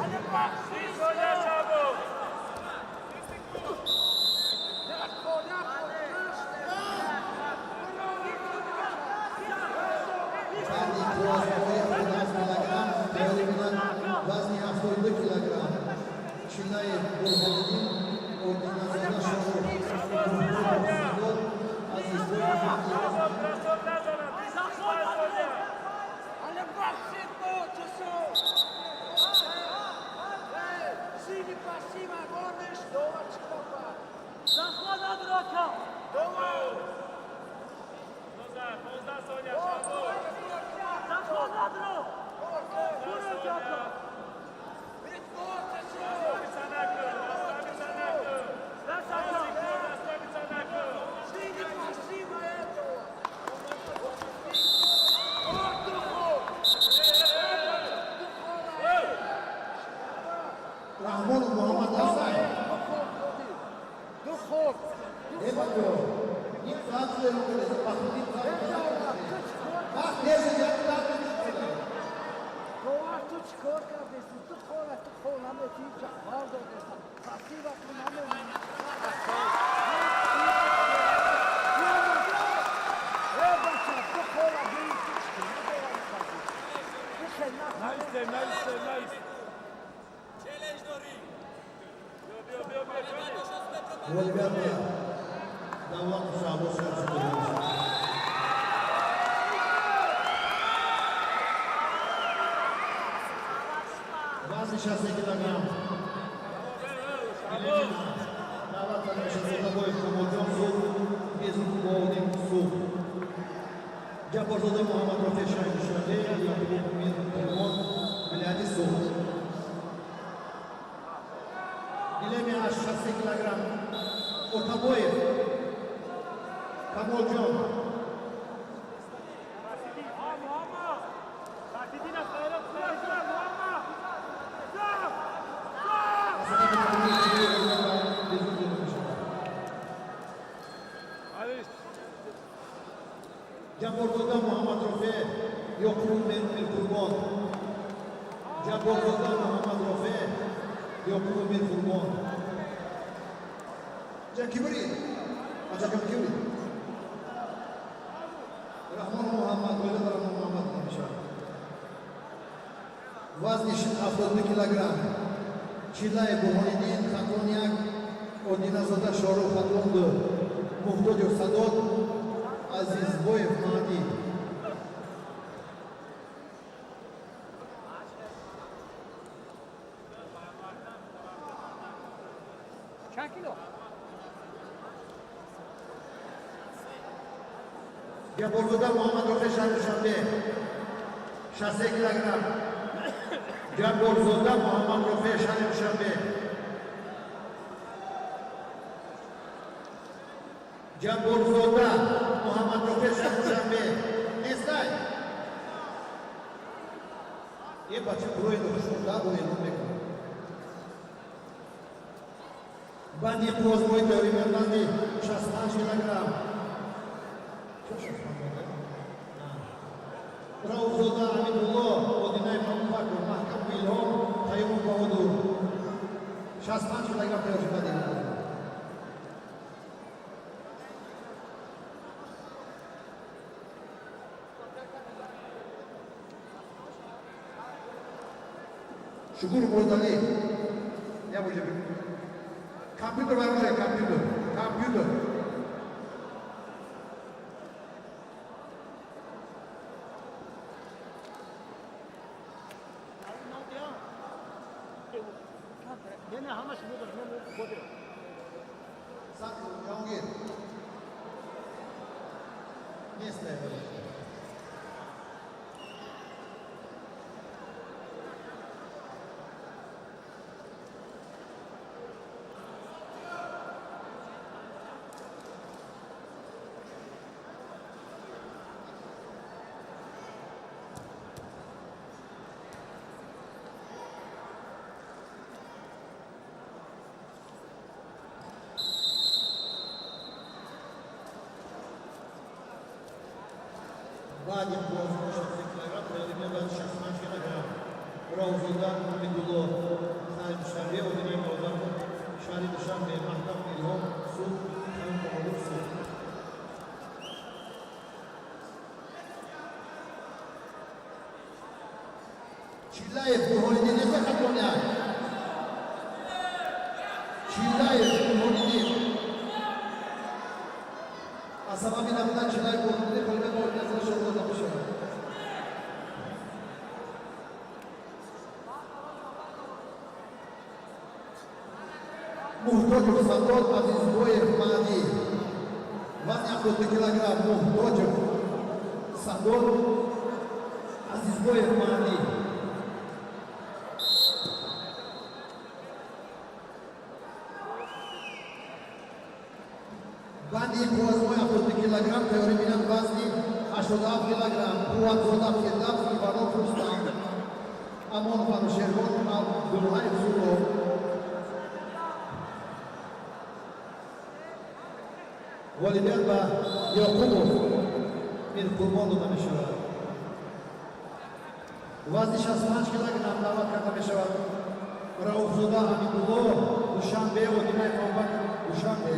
وزن 72 کیلوگرم. چینای برهانی اردینازاده شهر از Volibiyatda Davlat Şahboz yarışıdır. Vazn 62 kilogram. Davlat yarışında boy komodyon suv, bez boğunim suv. Japorzoda Muhammed Rafi Şahişade, Yakub Mir Elmon, Biladi suv. Dilemi 62 kilogram. Ortaboyev, Kamoljon. Japorzoda Muhammed Rafi, Yakub Mir Elmon. Japorzoda Muhammed Rafi, Yakub Mir Elmon. Kibri, acaba kibri. Rahman Muhammed, böyle de Rahman Muhammed demiş. Vazn 70 kilogram. Çilay Buhanidin Khatunyak, Ordinazoda Shoru Khatundu, Muhtoj Sadod, Aziz Boyev Mahdi. چند کیلو؟ Japorzoda Muhammed Rafi Şahişade, 60 kilogram. Japorzoda Muhammed Rafi Şahişade. Japorzoda Muhammed Rafi Şahişade. Nesnay. Ye bachcha proyed shunda bo'yni bekor. Bandi pozmoy davrimandi 65 kilogram. Raufzoda Amidullo, Odinay Mamubakov, Mahkam Ilhom, Tayyumov Bahodur. 65 kilogram tayyorlashga deyiladi. Shukur Bo'rdali. Ya bu yerda. Kompyuter var mı? Kompyuter. Yine Hamas budur, ne budur? Sen Jahongir. Ne istiyorsun? Vadim Bozma 60 kilogram, Vladimir 65 kilogram. Raufzoda Amidullo, Said Shabi, Odinay Mamubakov, Shari Dushanbe, Mahkam Ilhom, Suv, Tayyum Bahodur Suv. Chillayev Buxoriddin esa Khatunyak. Chillayev Buxoriddin. Asababi namidan Chillayev Buxoriddin qolgan o'rniga shug'ullanmoqchi. Muhtojov Sadod Azizboyev Mahdi. Vazn 70 kilogram. Muhtojov Sadod Azizboyev Mahdi. Bandi Pozmoy 70 kilogram, teori bilan vazni 87 kilogram. Quvvatzoda Firdavs Ivanov Rustam. Amon Farushervon Abdulhayev Zurov. Volibiyat va Yoqubov Mir Qurbonov mishavad. Vazni 65 kilogram da'vat karda mishavad. Raufzoda Amidullo, Dushanbe, Odinay Mamubakov, Dushanbe.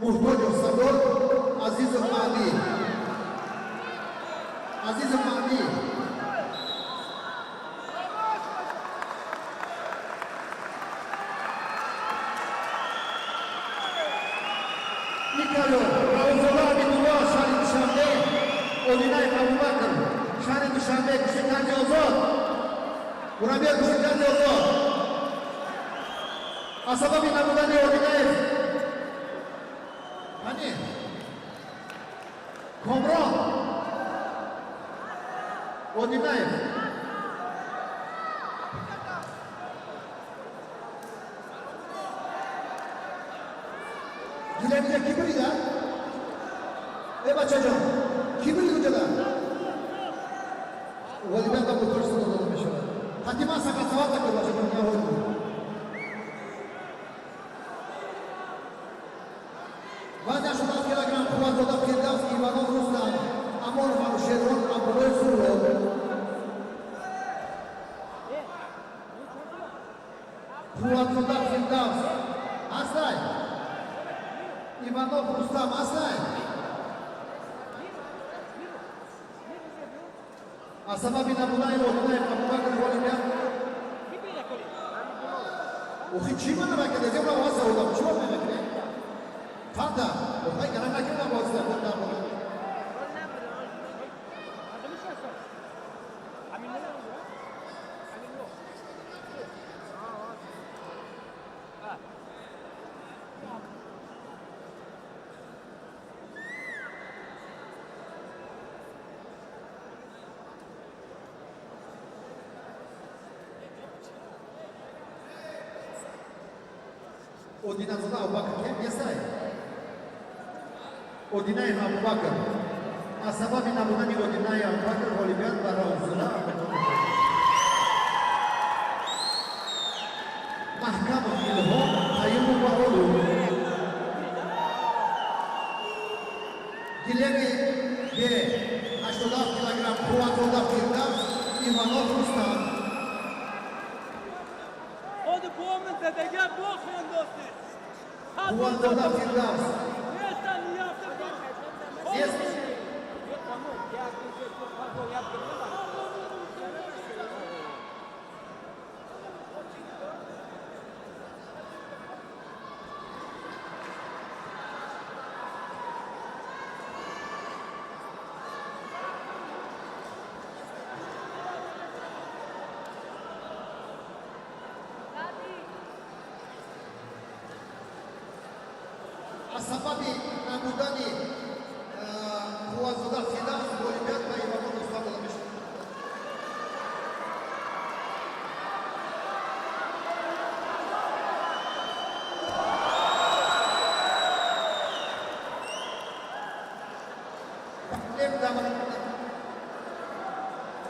Muhtoc Sador, Aziz Mali. Aziz Mali. Nikalo, Rauzullah bin Dua, Şahri Duşanbe, Odinay Abu Bakr, Şahri Duşanbe, Kuşingan Yozot, Murabiye Kuşingan Yozot, Asaba bin Abudani Odinay, Hani, Komron, Odinay, Gilence kibri ya. Bacacığım, kibri ucada. Valiben de bu kursun olalım inşallah. Hatima sakat savat da bacacığım ya oldu. Vazia 16 kg kuvvet Zodav Firdevs, Ivanov Ruslan, Amorov Anusheron, Abdulay Surov. Kuvvet Zodav Firdevs, Asray. Ivanov Ruslan, Asray. Asaba bin Abudai, Odinay, Abu Bakr, Volibyan. O hiç çiğmanı rakede, zevra vasa olam, çoğu memekle. Fanda, o hay garana kena vasa, fanda olam. Odinay Abu Bakr kim? Yesay. Odinay Abu Bakr. Asaba bin Abudani Odinay Abu Bakr Volibyan ve Rauzullah. Mahkam İlhom Tayyubu Bağolu. Dileri ve 80 kilogram Kuvatolda Firdevs Ivanov Rustam. خود قوم زدگه بخون دوستی Kuvatolda Firdevs. نیستن نیافته Yes. Asababi Abudani Kuvatolda Firdevs Volibyan ve Ivanov Rustam olamış.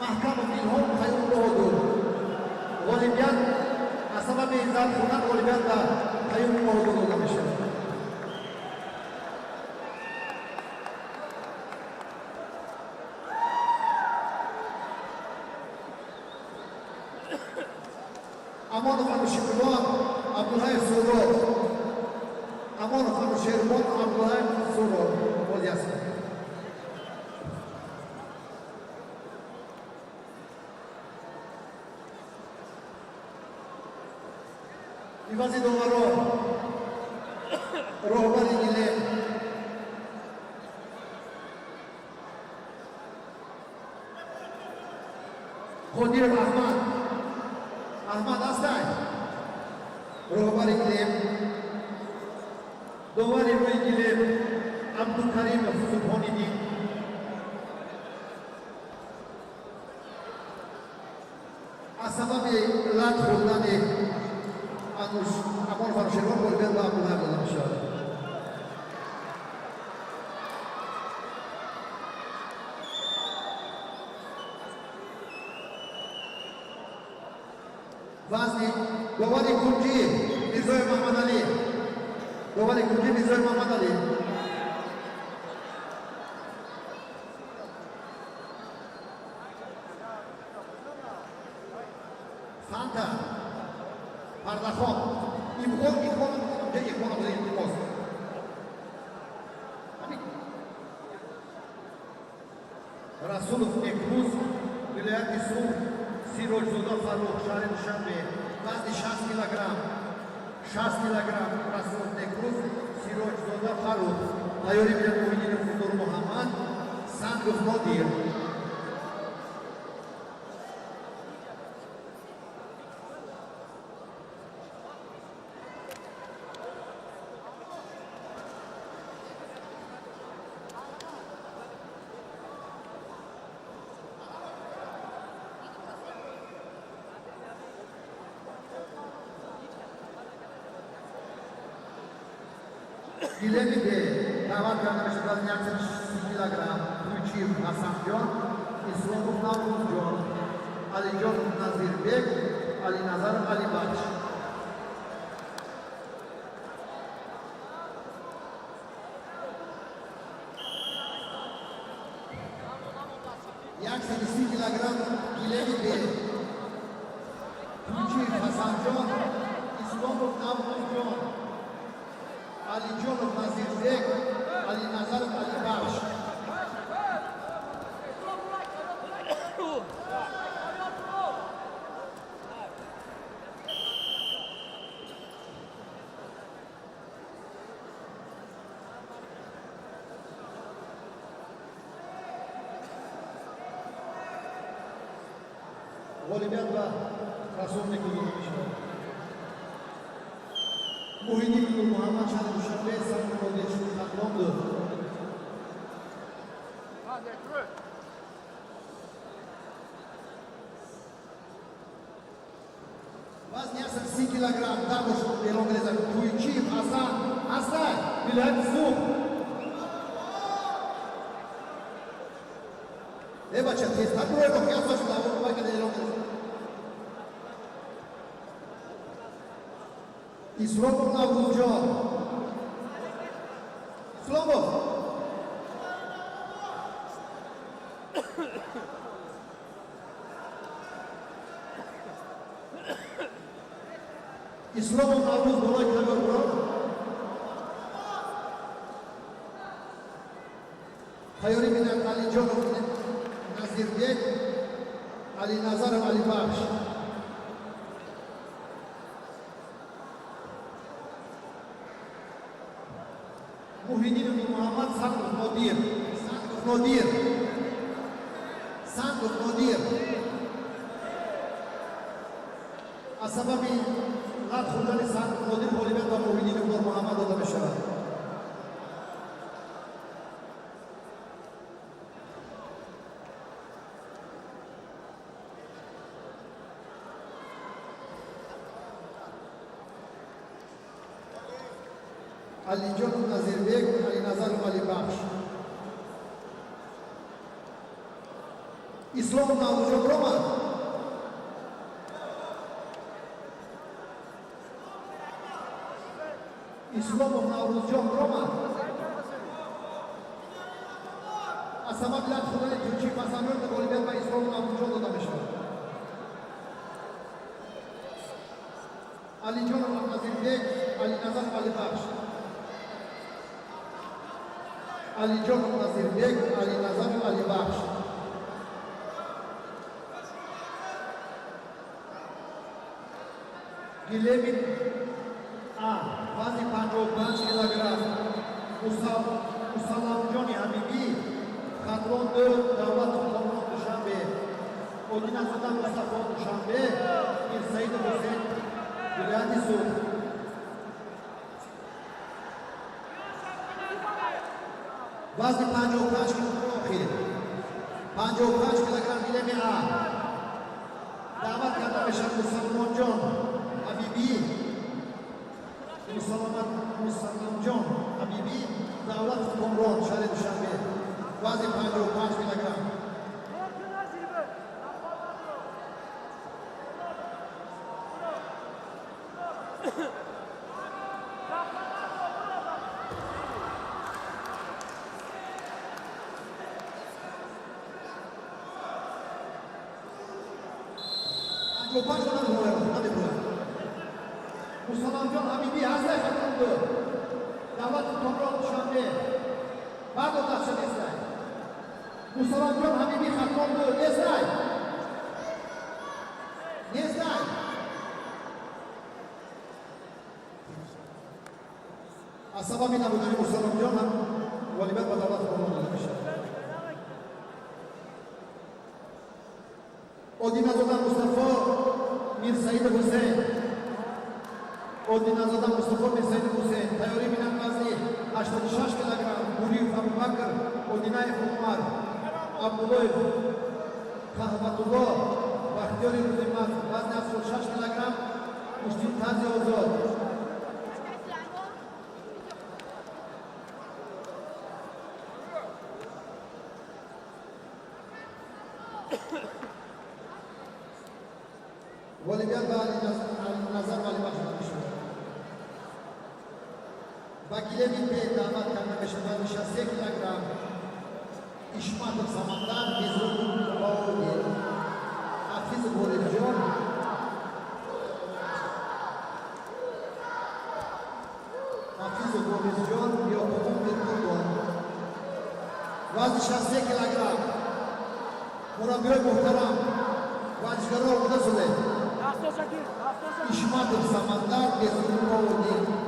Mahkam İlhom Tayyubu Bağolu. Volibyan Asababi İzat Hunan Volibyan ve Tayyubu Bağolu olamış. Amonov Anusheron, Abdulay Surov. Amonov Anusheron, Abdulay Surov. Ol yazın. Ивази Доваро, Рохбари Гилем, Ходир Ахмад, Ахмад Астай, Рохбари Гилем, Довари Руи Гилем, Абдул Каримов Субхонидин, Асабаби лат хурдани ануш амон фарширон болбен ба Абдуллаҳ додам шуд. Вазни Довари Кунҷи Мирзои Маҳмадалӣ, Довари Кунҷи Мирзои Маҳмадалӣ. Фанта Пардахон Имхон де Имхон буде Имхон. Расулов Экруз вилояти Сув Сироҷзода Фаррух шаҳри Душанбе вазни 60 килограмм 60 килограмм Расулов Экруз Сироҷзода Фаррух айёри Мирзои Муҳиддинов Фузур Муҳаммад Сангов Нодир. Гилеми Бе даъват карда мешавад 130 килограмм Кӯчиев Ҳасанҷон, Исломов Наврӯзҷон, Алиҷонов Назирбек, Алиназаров Алибахш. Яксад 30 килограмм Гилеми Бе Кӯчиев Ҳасанҷон, Исломов Наврӯзҷон, Алиҷонов Назирбек, Алиназаров Алибахш. Ғолибият ба Расуловник додода мешавад. Муҳиддин Нур Муҳаммад шаҳри Душанбе самоҳодиш қатлон буд. Вазни 30 килограмм дамош эълон гирезад Кӯйчиев Ҳасан Астай вилояти Сув. Бача тезтар бурой бо касаш даво багада эълон гирезад. Исломов Наврӯзҷон. Исломов. Исломов Наврӯз болои камёр бурод. Тайёрӣ медиҳад Алиҷонов Назирбек, Алиназаров Алибахш. Муҳиддин Нур Муҳаммад Сангов Нодир. Сангов Нодир. аз сабаби лат хурдани Сангов Нодир ғолибият ба Муҳиддин Нур Муҳаммад дода мешавад. Алиҷонов Назирбек, Алиназаров Алибахш. Исломов Наврӯзҷон ромад. Исломов Наврӯзҷон ромад. аз сабаби лат хурдани Кӯчиев Ҳасанҷон ғолибият ба Исломов Наврӯзҷон дода мешавад. Алиҷонов Назирбек, Алиназаров Алибахш. Алиҷонов Назирбек, Алиназаров Алибахш. Гилеми 55 килограмм Мусалламҷони Ҳабибӣ, Хатлонду Давлат Хуломон Душанбе, Одиназода Мустафо Душанбе, Мирсаид Ҳусейн Вилояти Суд. Вазни 55 килограмм, 55 килограмм билеми А. Даъват карда мешавад Мусалмонҷон Ҳабибӣ, Мусалмонҷон Ҳабибӣ, Давлат Хукмрон, шаҳри Душанбе. Вазни 55 килограмм. Мусалмонҷон Ҳабибӣ ҳастай хатонду. Давлат Хукмрон Душанбе. Бардо дашта нестай. Мусалмонҷон Ҳабибӣ хатонду. Нестай. Нестай. аз сабаби набудани Мусалмонҷон ҳам ғолибат ба Давлат Хукмрон дода мешавад. Одиназода Мустафо Мирсаид Ҳусейн. Одиназода Мустафо Мирсаид Ҳусейн. Тайёрӣ бинанд вазни 86 килограмм. Нуриев Абубакр, Одинаев Умар, Абдуллоев Қаҳватулло, Бахтиёри Рӯзимат. Вазни 76 килограмм. Муштин Тази Озод. غالبیت به نظر غالبش میشود. وکیل به دعوت کرده میشود 63 کیلوگرم اشمت سمندر میزون باودی حفیظ بوریجان یا قوم میرکردن وزن 63 کیلوگرم مربیای محترم ورزشکاران آماده شده ишмат Самандар Безрукоуди.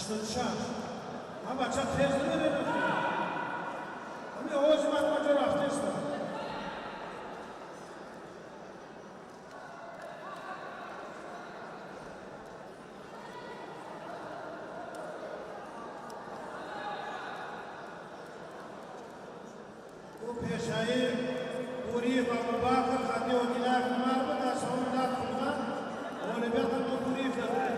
86 ها بچه تیز نمیره همین آواز من کجا رفته است او پیشایی پوری و مباقر خطی و گلاف نمار بود از همون داد خودم اولی بیتم تو پوری فتره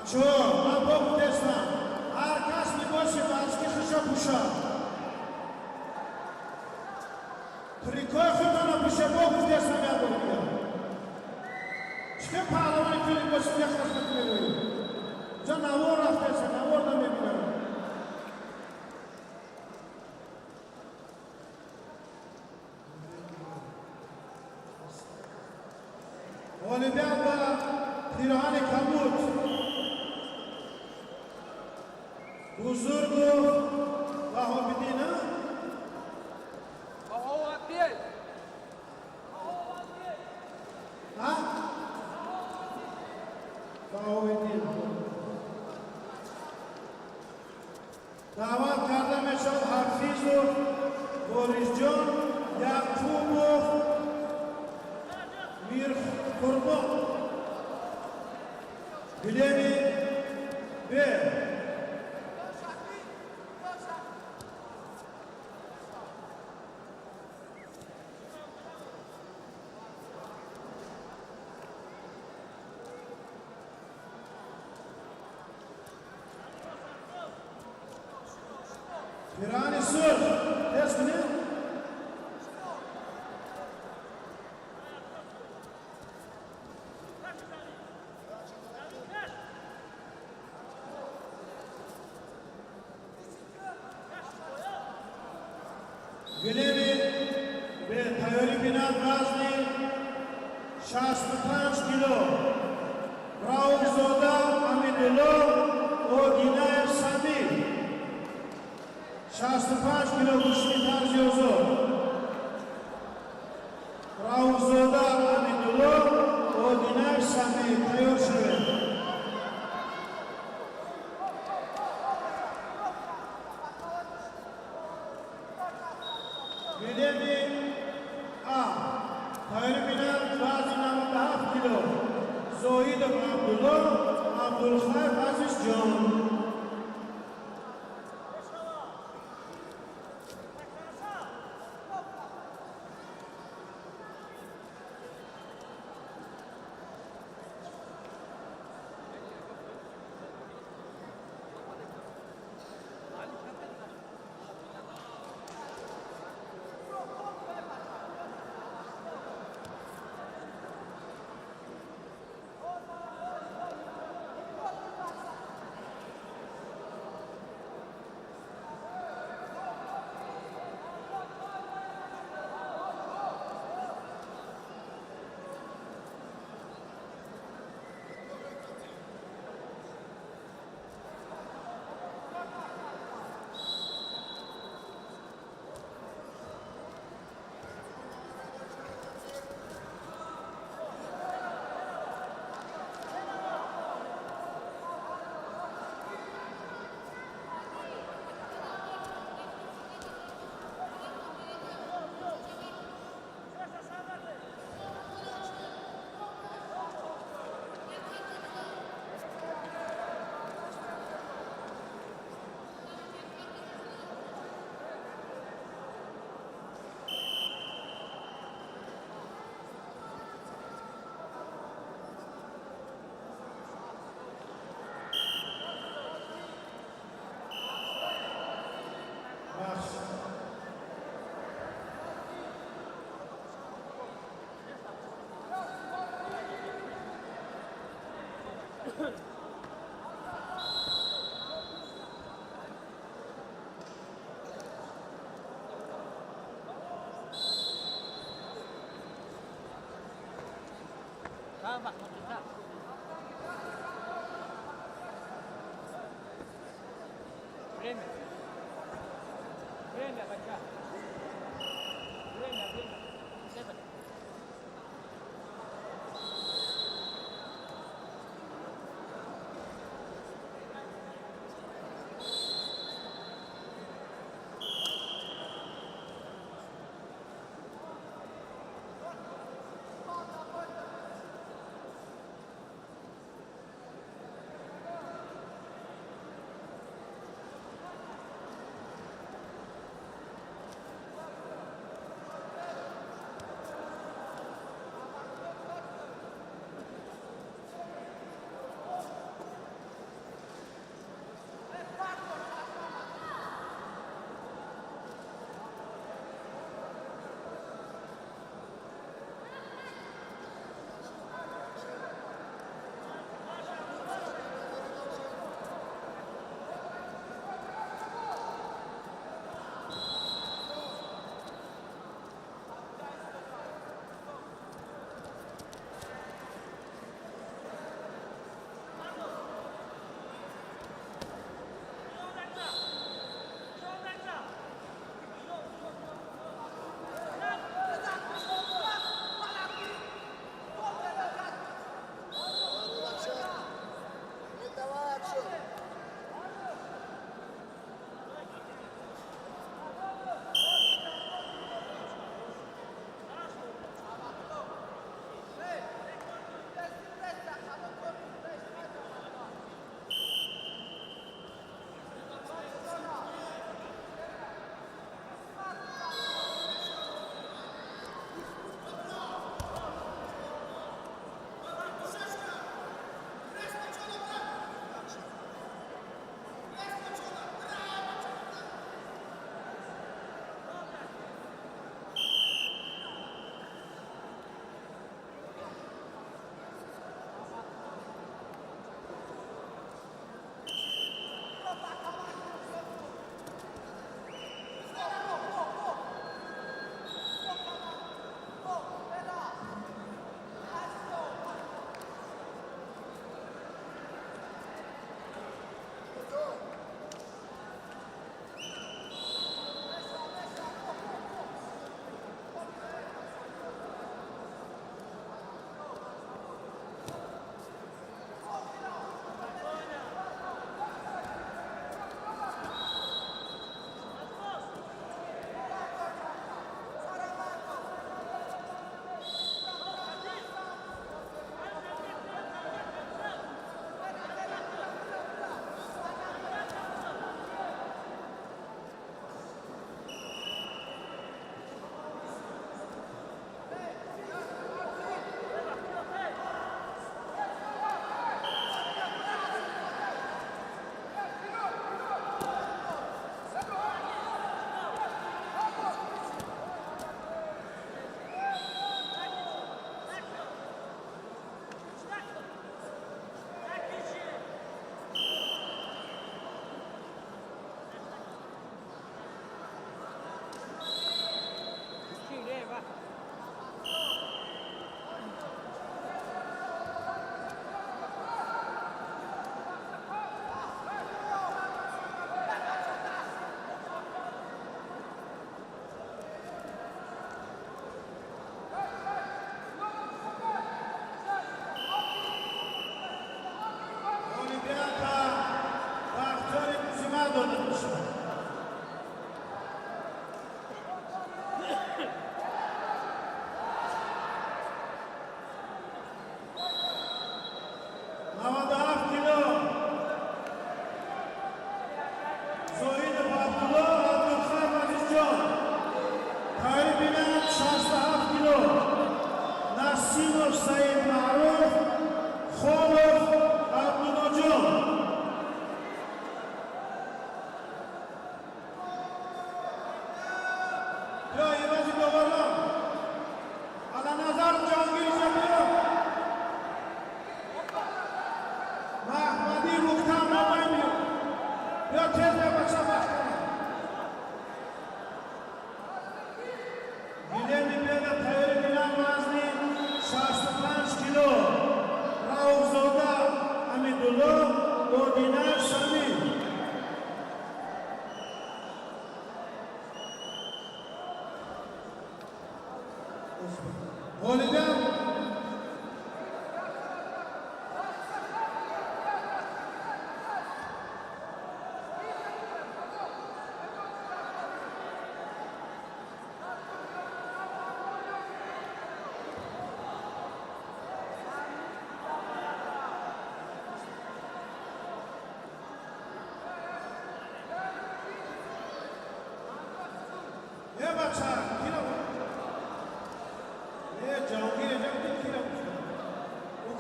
بچه من با بودستم هر کس میباشه بچه خشا پوشا تریکای خودم پوشه با بودستم یاد بودیم چه پهلوانی کنید باشه یک خشمت میروید جا نوار رفته است نوار نمیبینم اولیبیاد با پیراهن کمود بزرگ و حامدینه ها؟ باویدین دعوت کرده میشد حفیظ و بوریس جان یعقوب و میر قربان گلیمی بیر Pirani sur, tez mi? Güleni ve tayori bina gazni 65 kilo. Rauf Zoda Amidullah o Dinayev Sami 65 kilo kuşni tarziyozo. Rauf Zoda Amidullah o Dinayev Sami tayor şöyle. Güleni A. Tayori bina gazni 97 kilo. Zoid Abdullah Abdulkhair Aziz Can. Tamam bak bakayım. Время. Время. Venga, venga. Venga, venga. Llévate.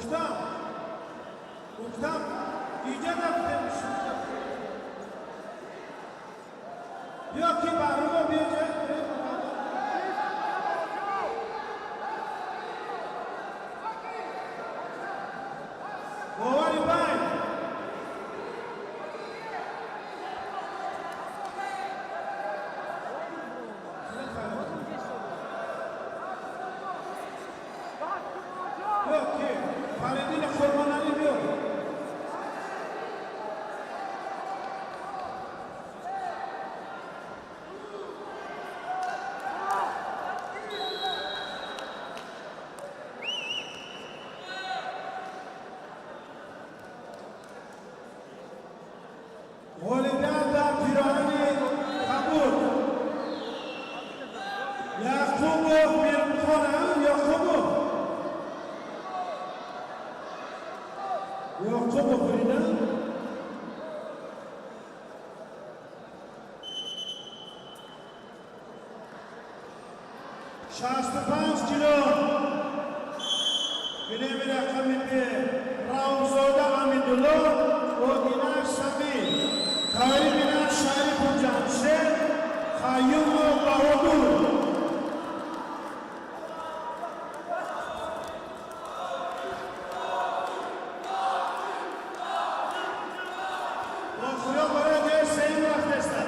Muhtam, iyice de demiş. Yok ki barıma bir Govali bay. Yok ki, Faridine kormanları yok. Golden da Pirani kabul. Yakubov bir kona Yakubov. Yakubov birine. Şahsı 5 kilo. Bilemir akamiti. Raumzoda Amidullah. O dinar Sami. Kari dinar Şarif Hocamşe. Kayyum o Bahudur. Okuyor böyle diye Sayın Vahdesler.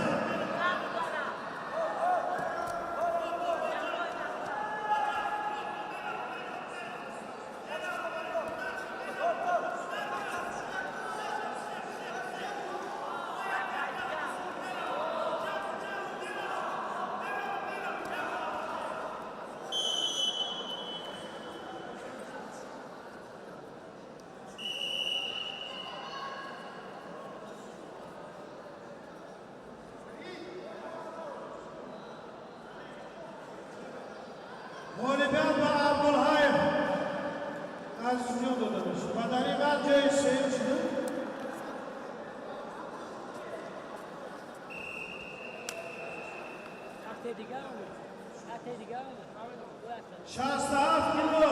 Volibel ve Abdülhayır. Az diyordu demiş. Badari var diyor Sayın Çin'in. Şahsı Afgino.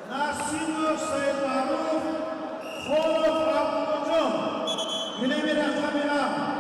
Nasinyo Sayın Maruf. Folov Abdülhocam. Bilemir Akamina.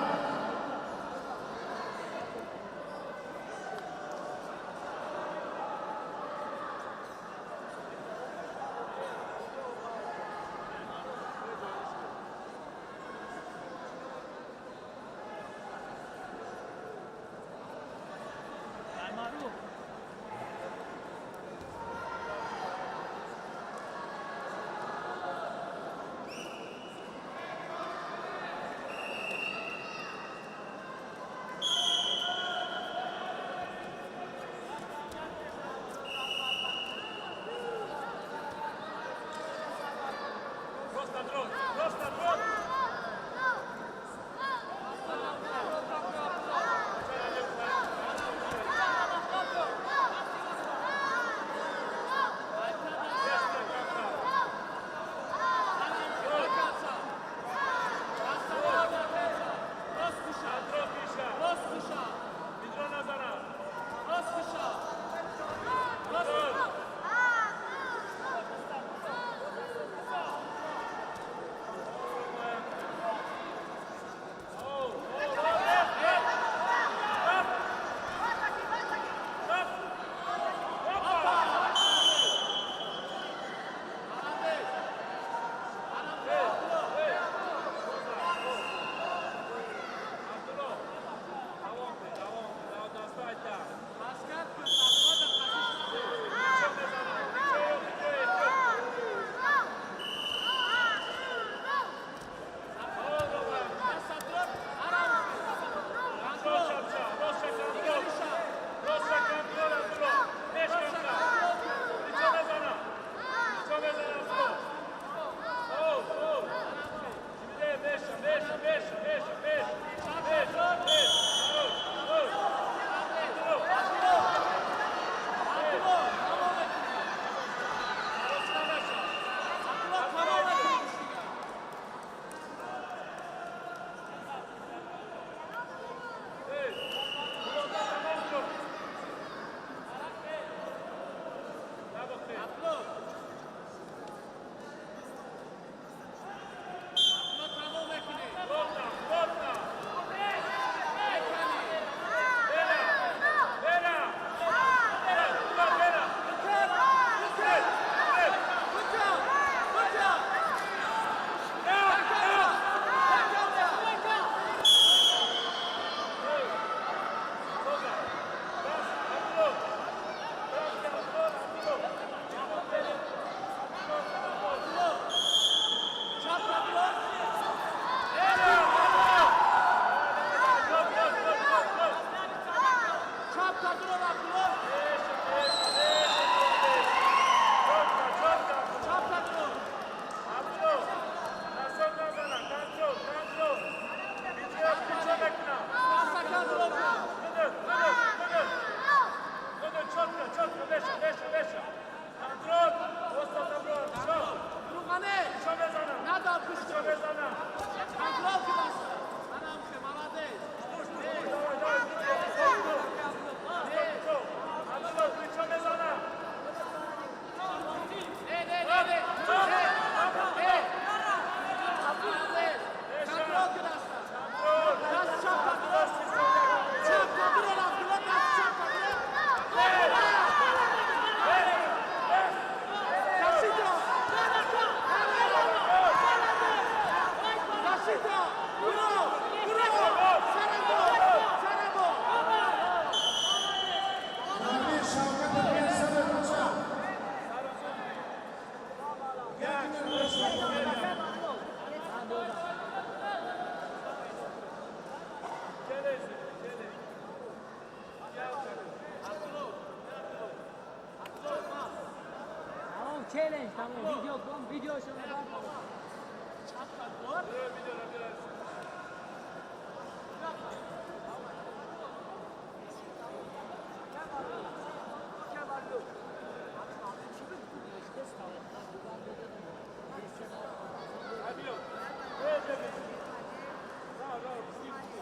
challenge tamam video şuna bak.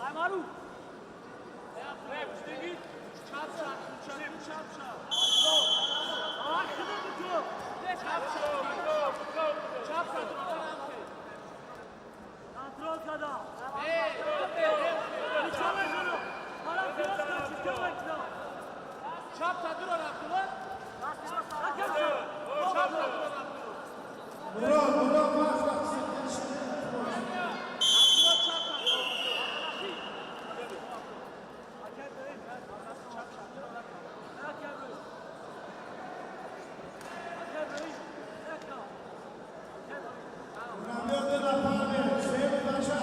Ay Maru. Murat bak. Murat da parme, şey başa.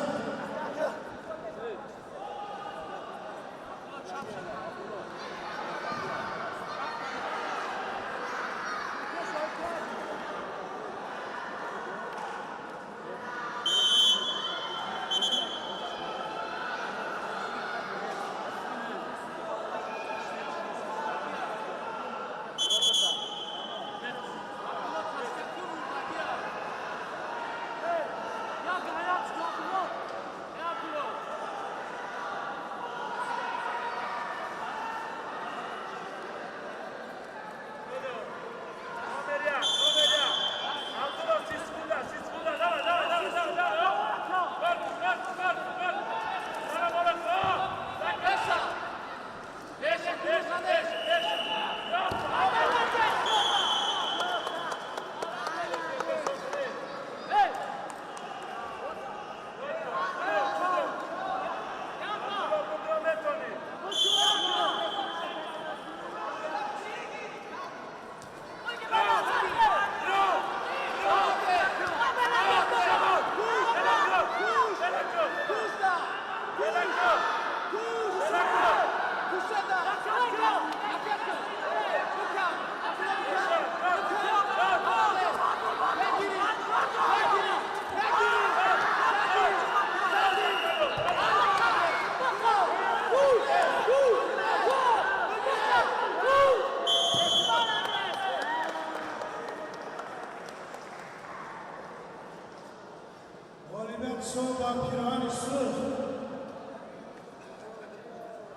Oliver Soba Pirani Sud.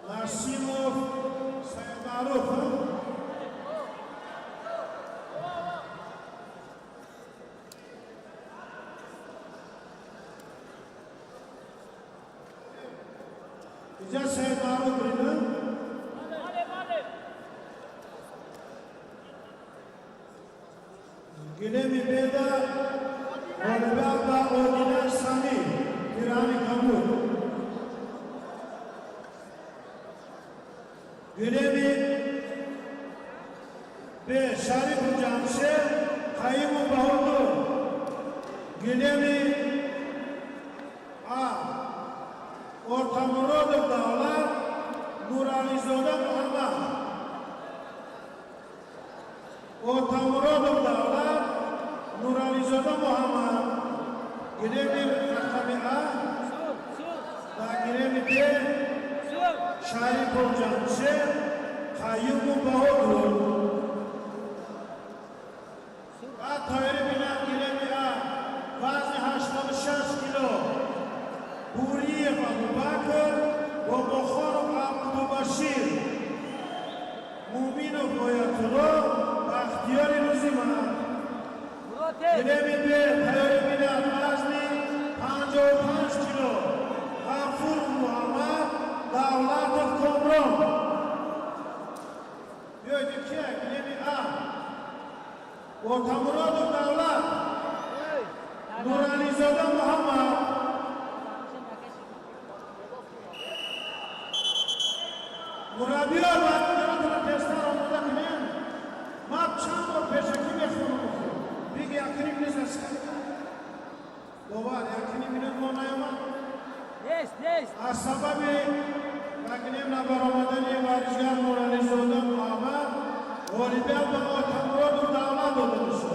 Nasimov Saymarov. İcaz Saymarov birinden. Gülemi Beda Oliver Odiner Sami Pirani Kamur. Gülemi B. Şarif Camşe Kayyum Bahudur. Gülemi A. Ortamurodov Dağlar Nuralizoda Muhammed. Ortamurodov Dağlar Nuralizoda Muhammed. Gülemi Rakami A. Ve Gülemi B. Şarif Camşe Kayyum Bahudur. Tayri bina Gülemi A. Vazni 86 kilo. Buriyev Abu Bakr ve Bukharov Abdubashir. Muminov Oyatullah ve İhtiyari Nuzima. Gülemi B. Tayri bina Vazni 55 kilo. Gafur Muhammed Davlatov Komron. Gördükçe Gülemi A. Ortamurodov Davlat Nuralizoda Muhammed. Murabiya bakımına testler olmadan bilen map çamur peşeki meşhur. Bir yakını bile saçkan. Dovar yakını bile monayama. Yes. Asababi bakınem nabaromadani varizgar Nuralizoda Muhammed. Oliver ve Ortamurodov Davlat olmuştu.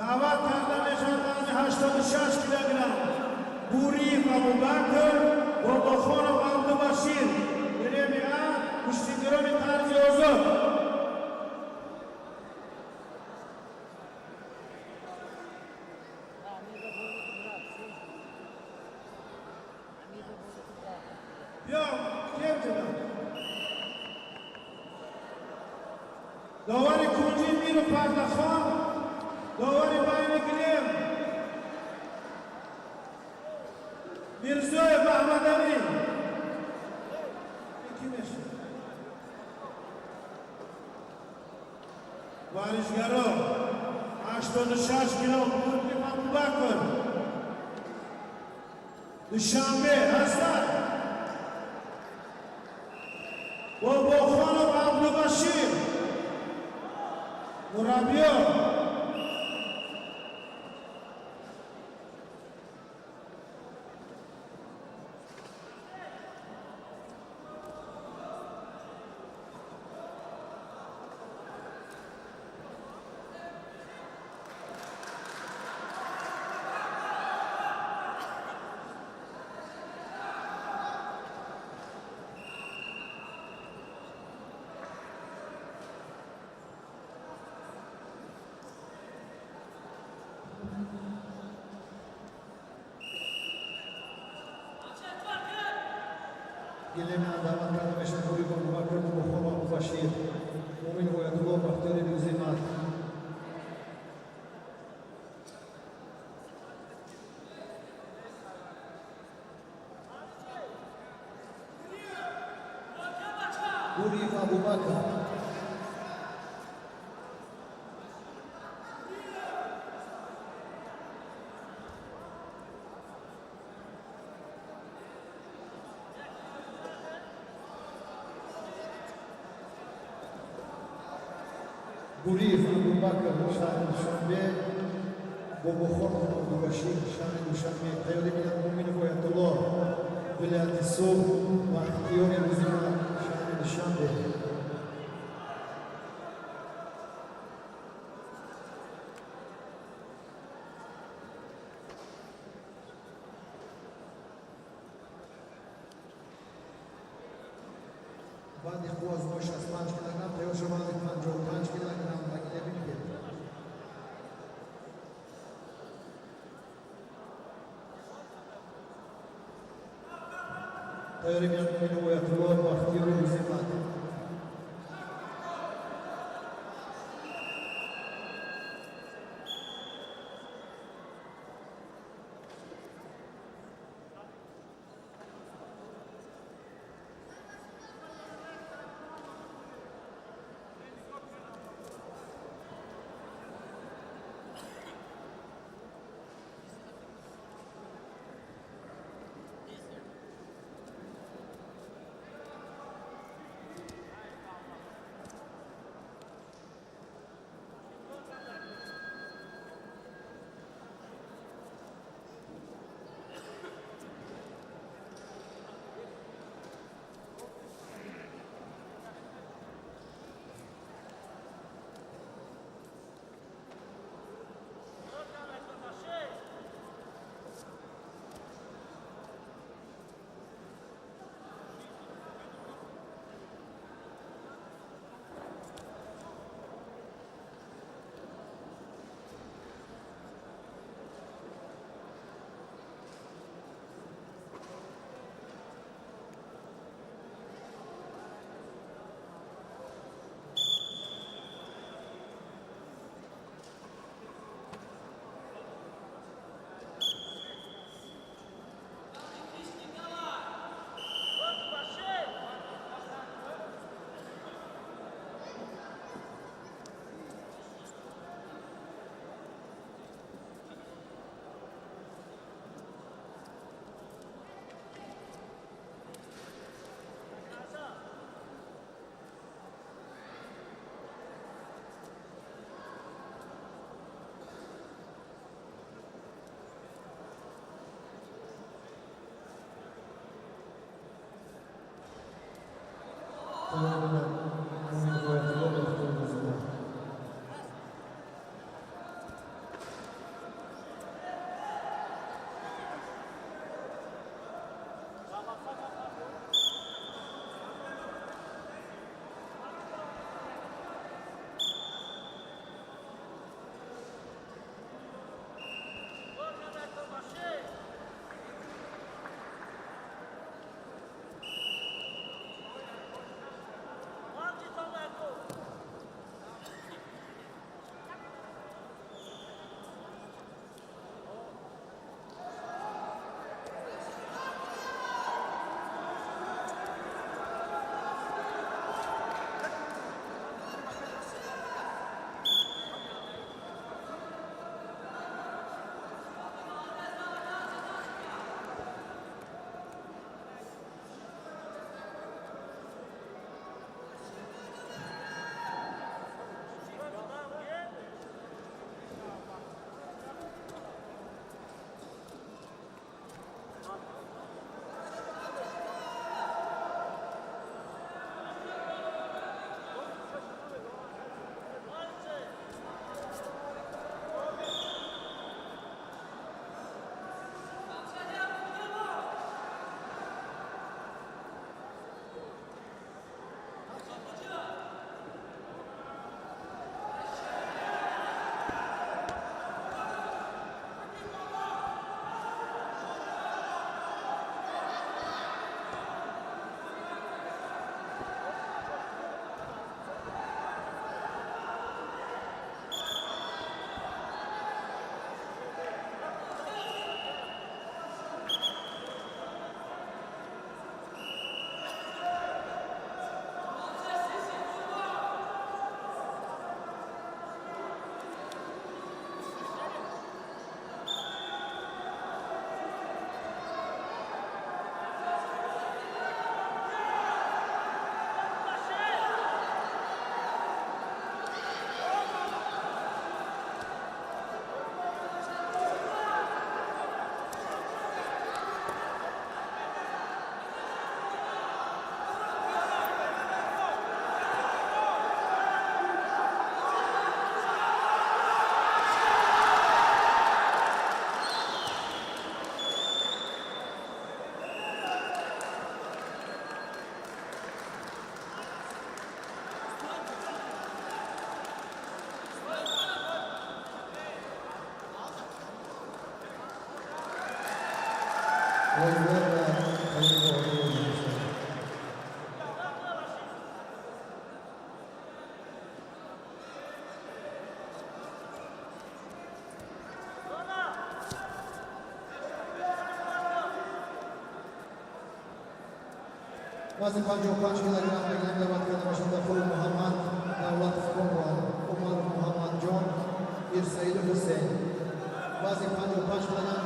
دعوت کرده میشد از 86 کیلوگرم بوری ابوبکر با بخار و عبدالبشیر بریم کشتیگران طرز حضور بیا کیم جدا داوری کنجی میرو پردخان داوری باین گریم میرزوی محمدانی یکی میشه وارشگرو 86 کیلو بودی ابوبکر دوشنبه هستن با بخار و عبدالبشیر مربیان گلیم دعوت کرده میشن بوری ابوبکر با بخار و عبدالبشیر مومن هویت‌الله بختیار دوزیمت بوری ابوبکر بوری ابوبکر شهر دوشنبه با بخار و عبدالبشیر شهر دوشنبه پیاده میدن مومن هویت‌الله ولایت صبح و اختیار دوزیمت شهر دوشنبه بعد خواز باش از 5 کیلوگرم تیار شما 55 کیلوگرم بگیره بگیره تیاری میان مومن هویت‌الله با اختیار دوزیمت وزن 55 kilogram بگیرم دعوت کرده باشم داخل محمد دولت فکران عمر محمد جان bir سعید حسین وزن 55 kilogram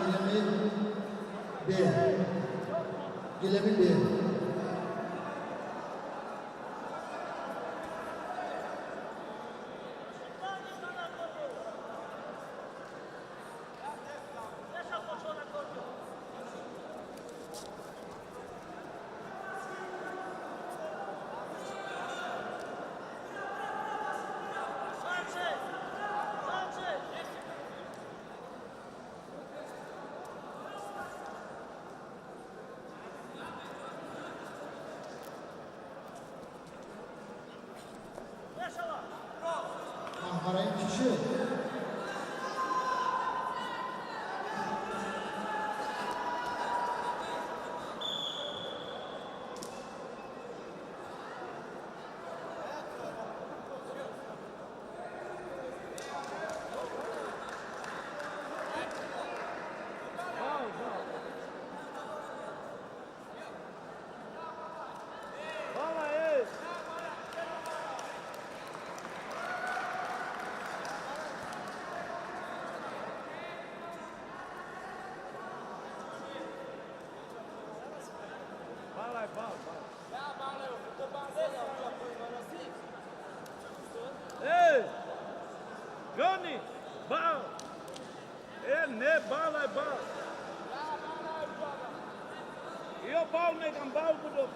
گیلمی bir Harayın kişi. Hey! Johnny! Bal! Ne bal é bal? E o bal negam bal budur.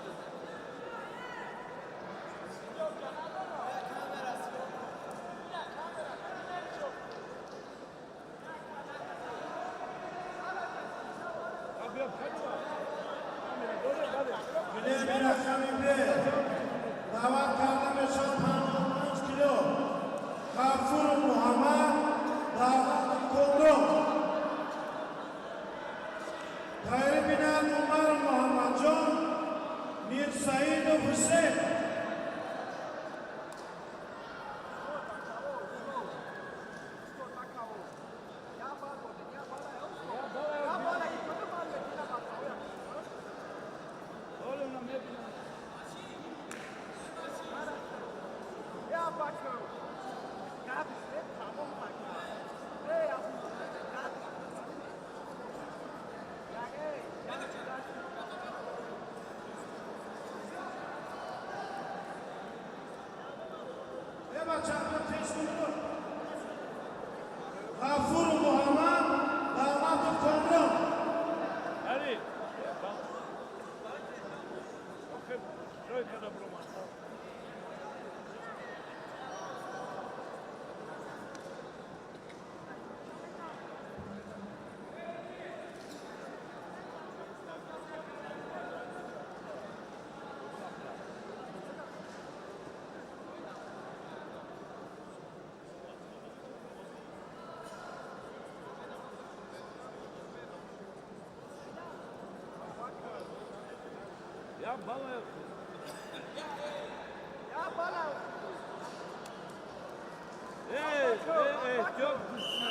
Güney bir akşam imre. Davat kardeşim 55 kilo. Gafur Muhammed Davat Kondom. Gayri Binal Umar Muhammed Can Mir Said Hüseyin. Gafur Muhammed Davat Kondom. Ali! Trojka do Bruma. Ya bala yok. Çok güzel.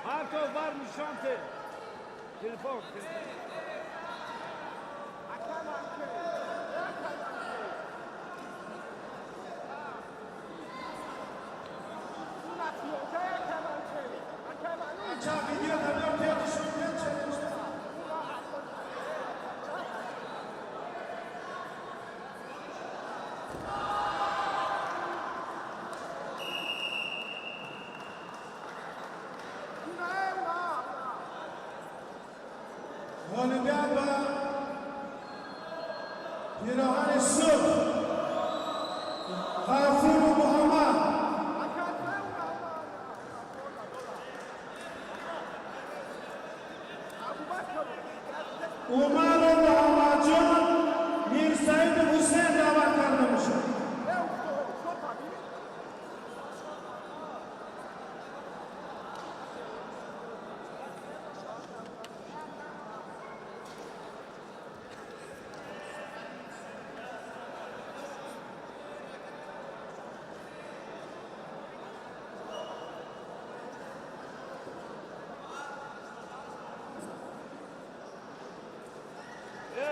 Marco var mı şante? Telefon. پیراهن سرخ غفور محمد عمر محمد جان میر سعید حسین دعوت کرده میشه.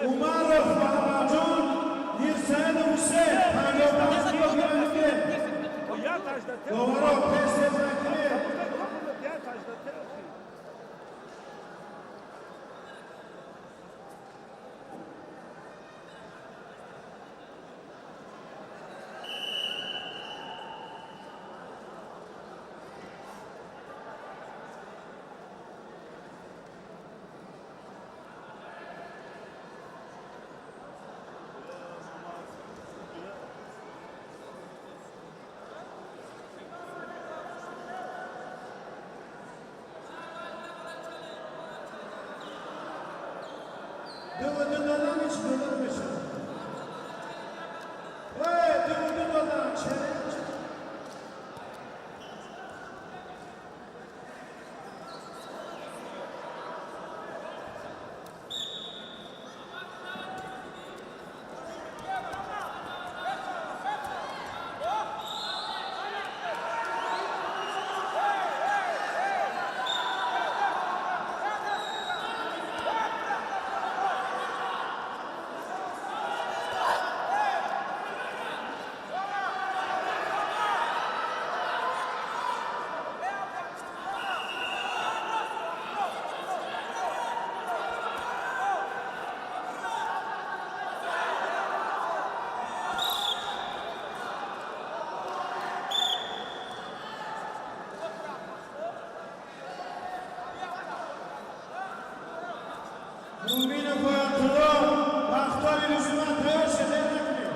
عمر محمد جان میر سعید حسین 55 کیلو گرمه Ja, taş da te. دوباره پس نکنه. Ja, taş da te. Dövdüğünden hiç dövülmüş. Dövdüğünden çeyrek. Mumine koyatıyor, baktari Müslüman diyor, şeyler yapıyor.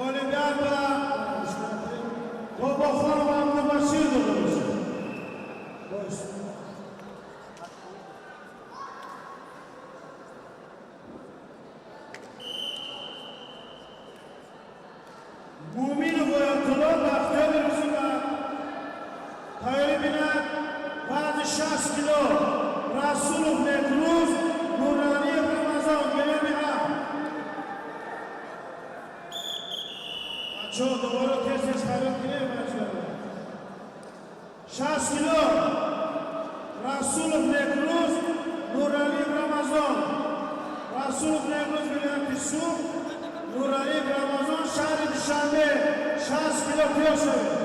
Olimpiada, Baba Farmanlı Başı'ydı. Mumini koyatıyor, baktari Müslüman. Tayyibine bazı 60 kilo, Rasulullah Nekruz, Nurani Ramazan, gelemi ha. Çok doğru tez xarid qilib başladı. 60 kilo Rasulov Nekruz Nurali Ramazon. Rasulov Nekruz bilan Pisum Nurali Ramazon shahri Dushanbe 60 kilo piyoshadi.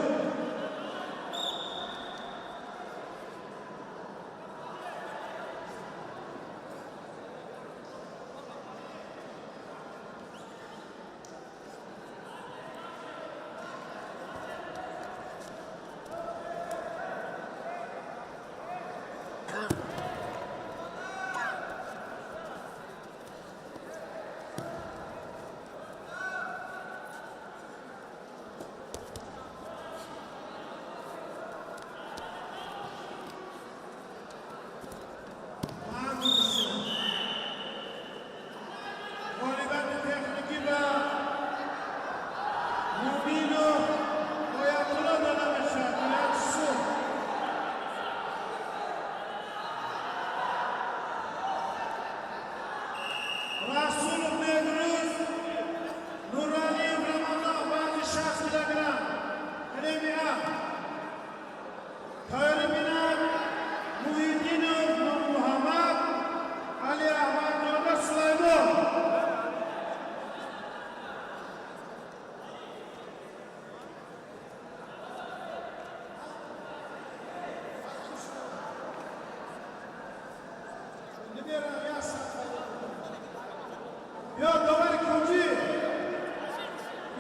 Muhyiddin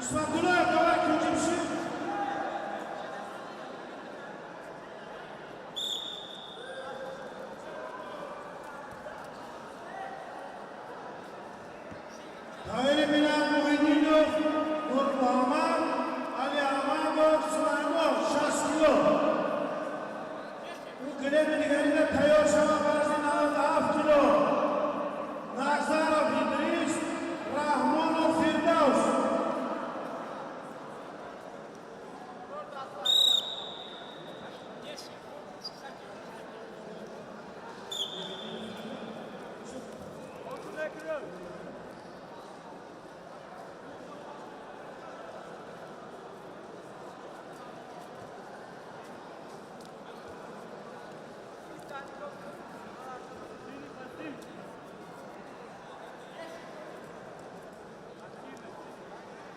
İsmetullah Davar ikinci bir şey. Tahir Bilal Muhyiddinov, Nur Muhammad, Ali Ahmadov, Sulaymon, 60 kilo. Bu gremin yerine Tayyar Şahbaz'ın 7 kilo. Nazarov İdris, Rahmonov Firdavs.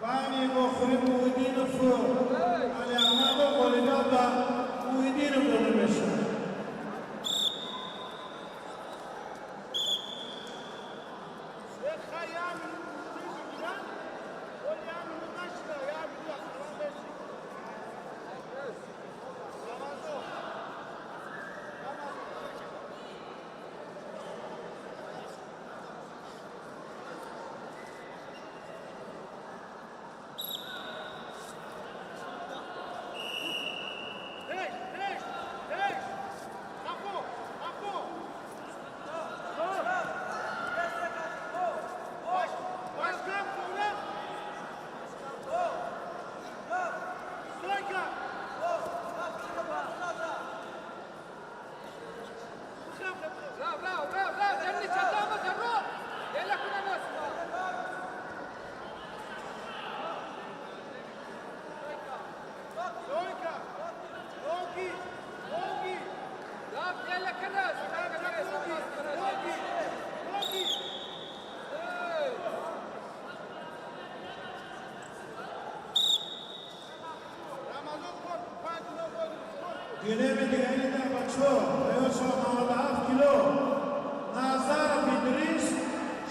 Bani Bokhuri Muhyiddinov, Ali Ahmadov, Golidov da Muhyiddinov dönülmüştü. Gülemedi elinden bakıyor. Tayyar Şahbaz'ın 7 kilo. Nazarov İdris,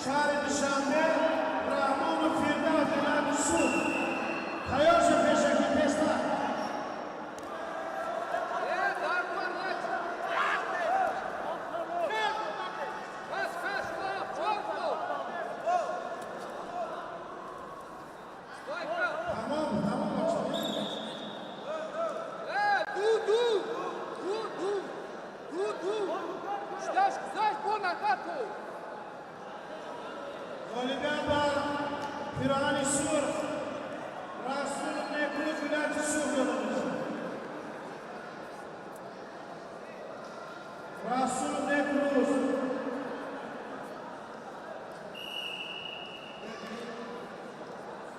Şahri Dışanbe, Rahmonov Firdavs, Elad Yusuf. Tayyar Şahbaz'ın pesta. Tamam bakıyor. Olimpiada Pirani Sur, Rasul Nekruz Vilayeti Sur yolumuz. Rasul Nekruz.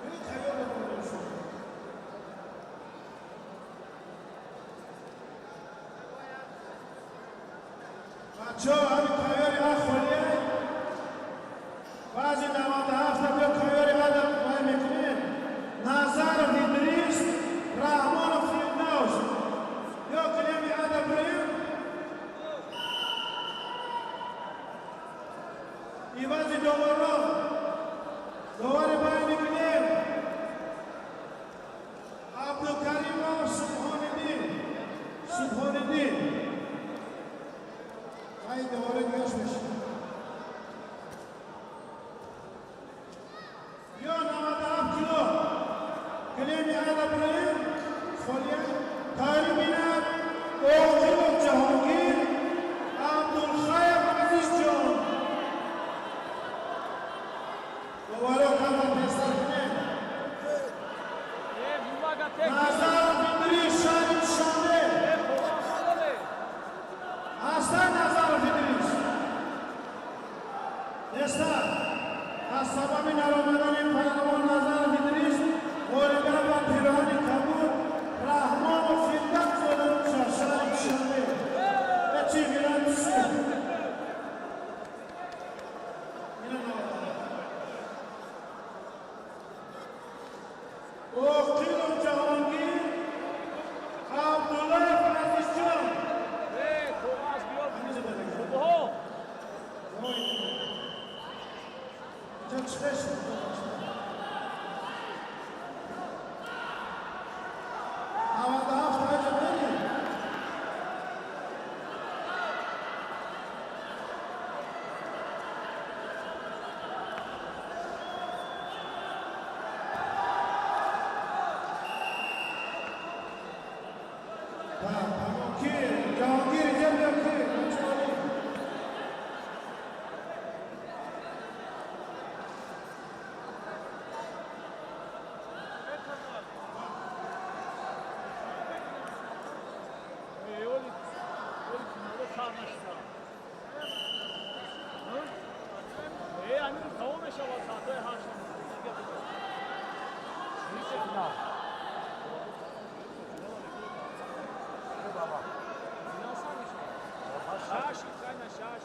Beni Tayyar yapıyorsun. Maço abi Tayyar ya Kholiye. Bazı davada hafta bir Tayyar adam var mekine. Nazarov İdris, Rahmonov Firdavs. Yok ne bir adam buraya. İvazi Dovarov. Dovarı bayını güler. Abdülkarimov Subhanedin. Haydi oraya geçmiş. Yon amada kilo. Glemi ada buraya. Kholiye. Tahir Bilal. Oğuzhan Cahangir. Abdülhayr Azizcan. Duvara kadar destekle. Nazarov İdris, Şahri Dışanbe. Aslan Nazarov İdris. Destek. Asabami Naromadani Payamon Nazarov İdris. Oligaba Pirani Kabul. Rahmonov Firdavs yolumuz. Şahri Dışanbe. Geçi Vilayet Sur. Oğuzhan Cahangir. Abdülhayr Azizcan. همین دوم شما ساعت‌های هشت شاش کاینا شاش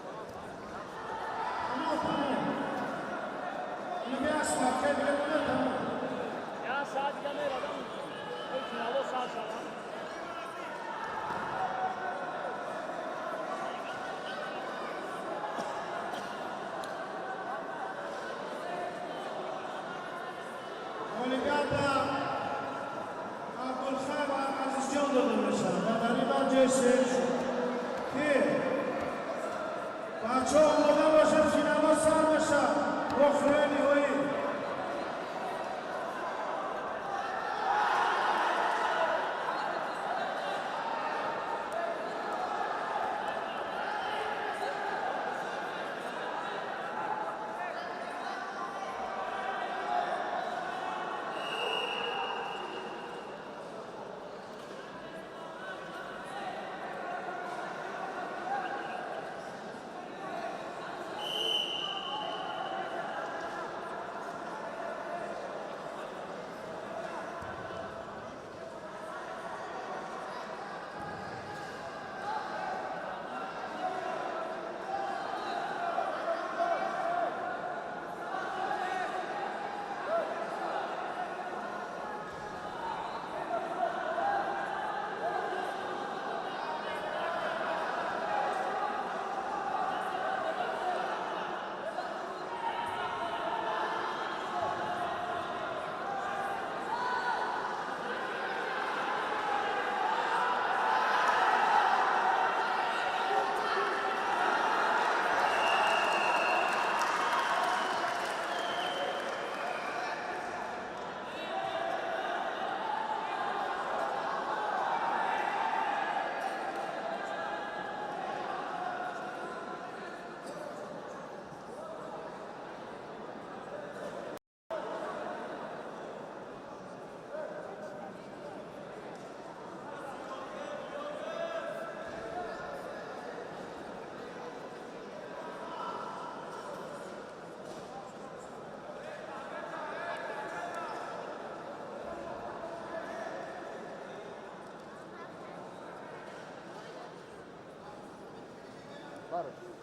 اینو بیاسم که بیرونه تمام یا ساعت دیگه میرم این فینالو ساعت شما Olimpiada Abdülhab Azizcan dönülmüşler. Madani Cesiz ki Bahçe olmadan başım sinema sarmışa Rofreni hoyi Barış.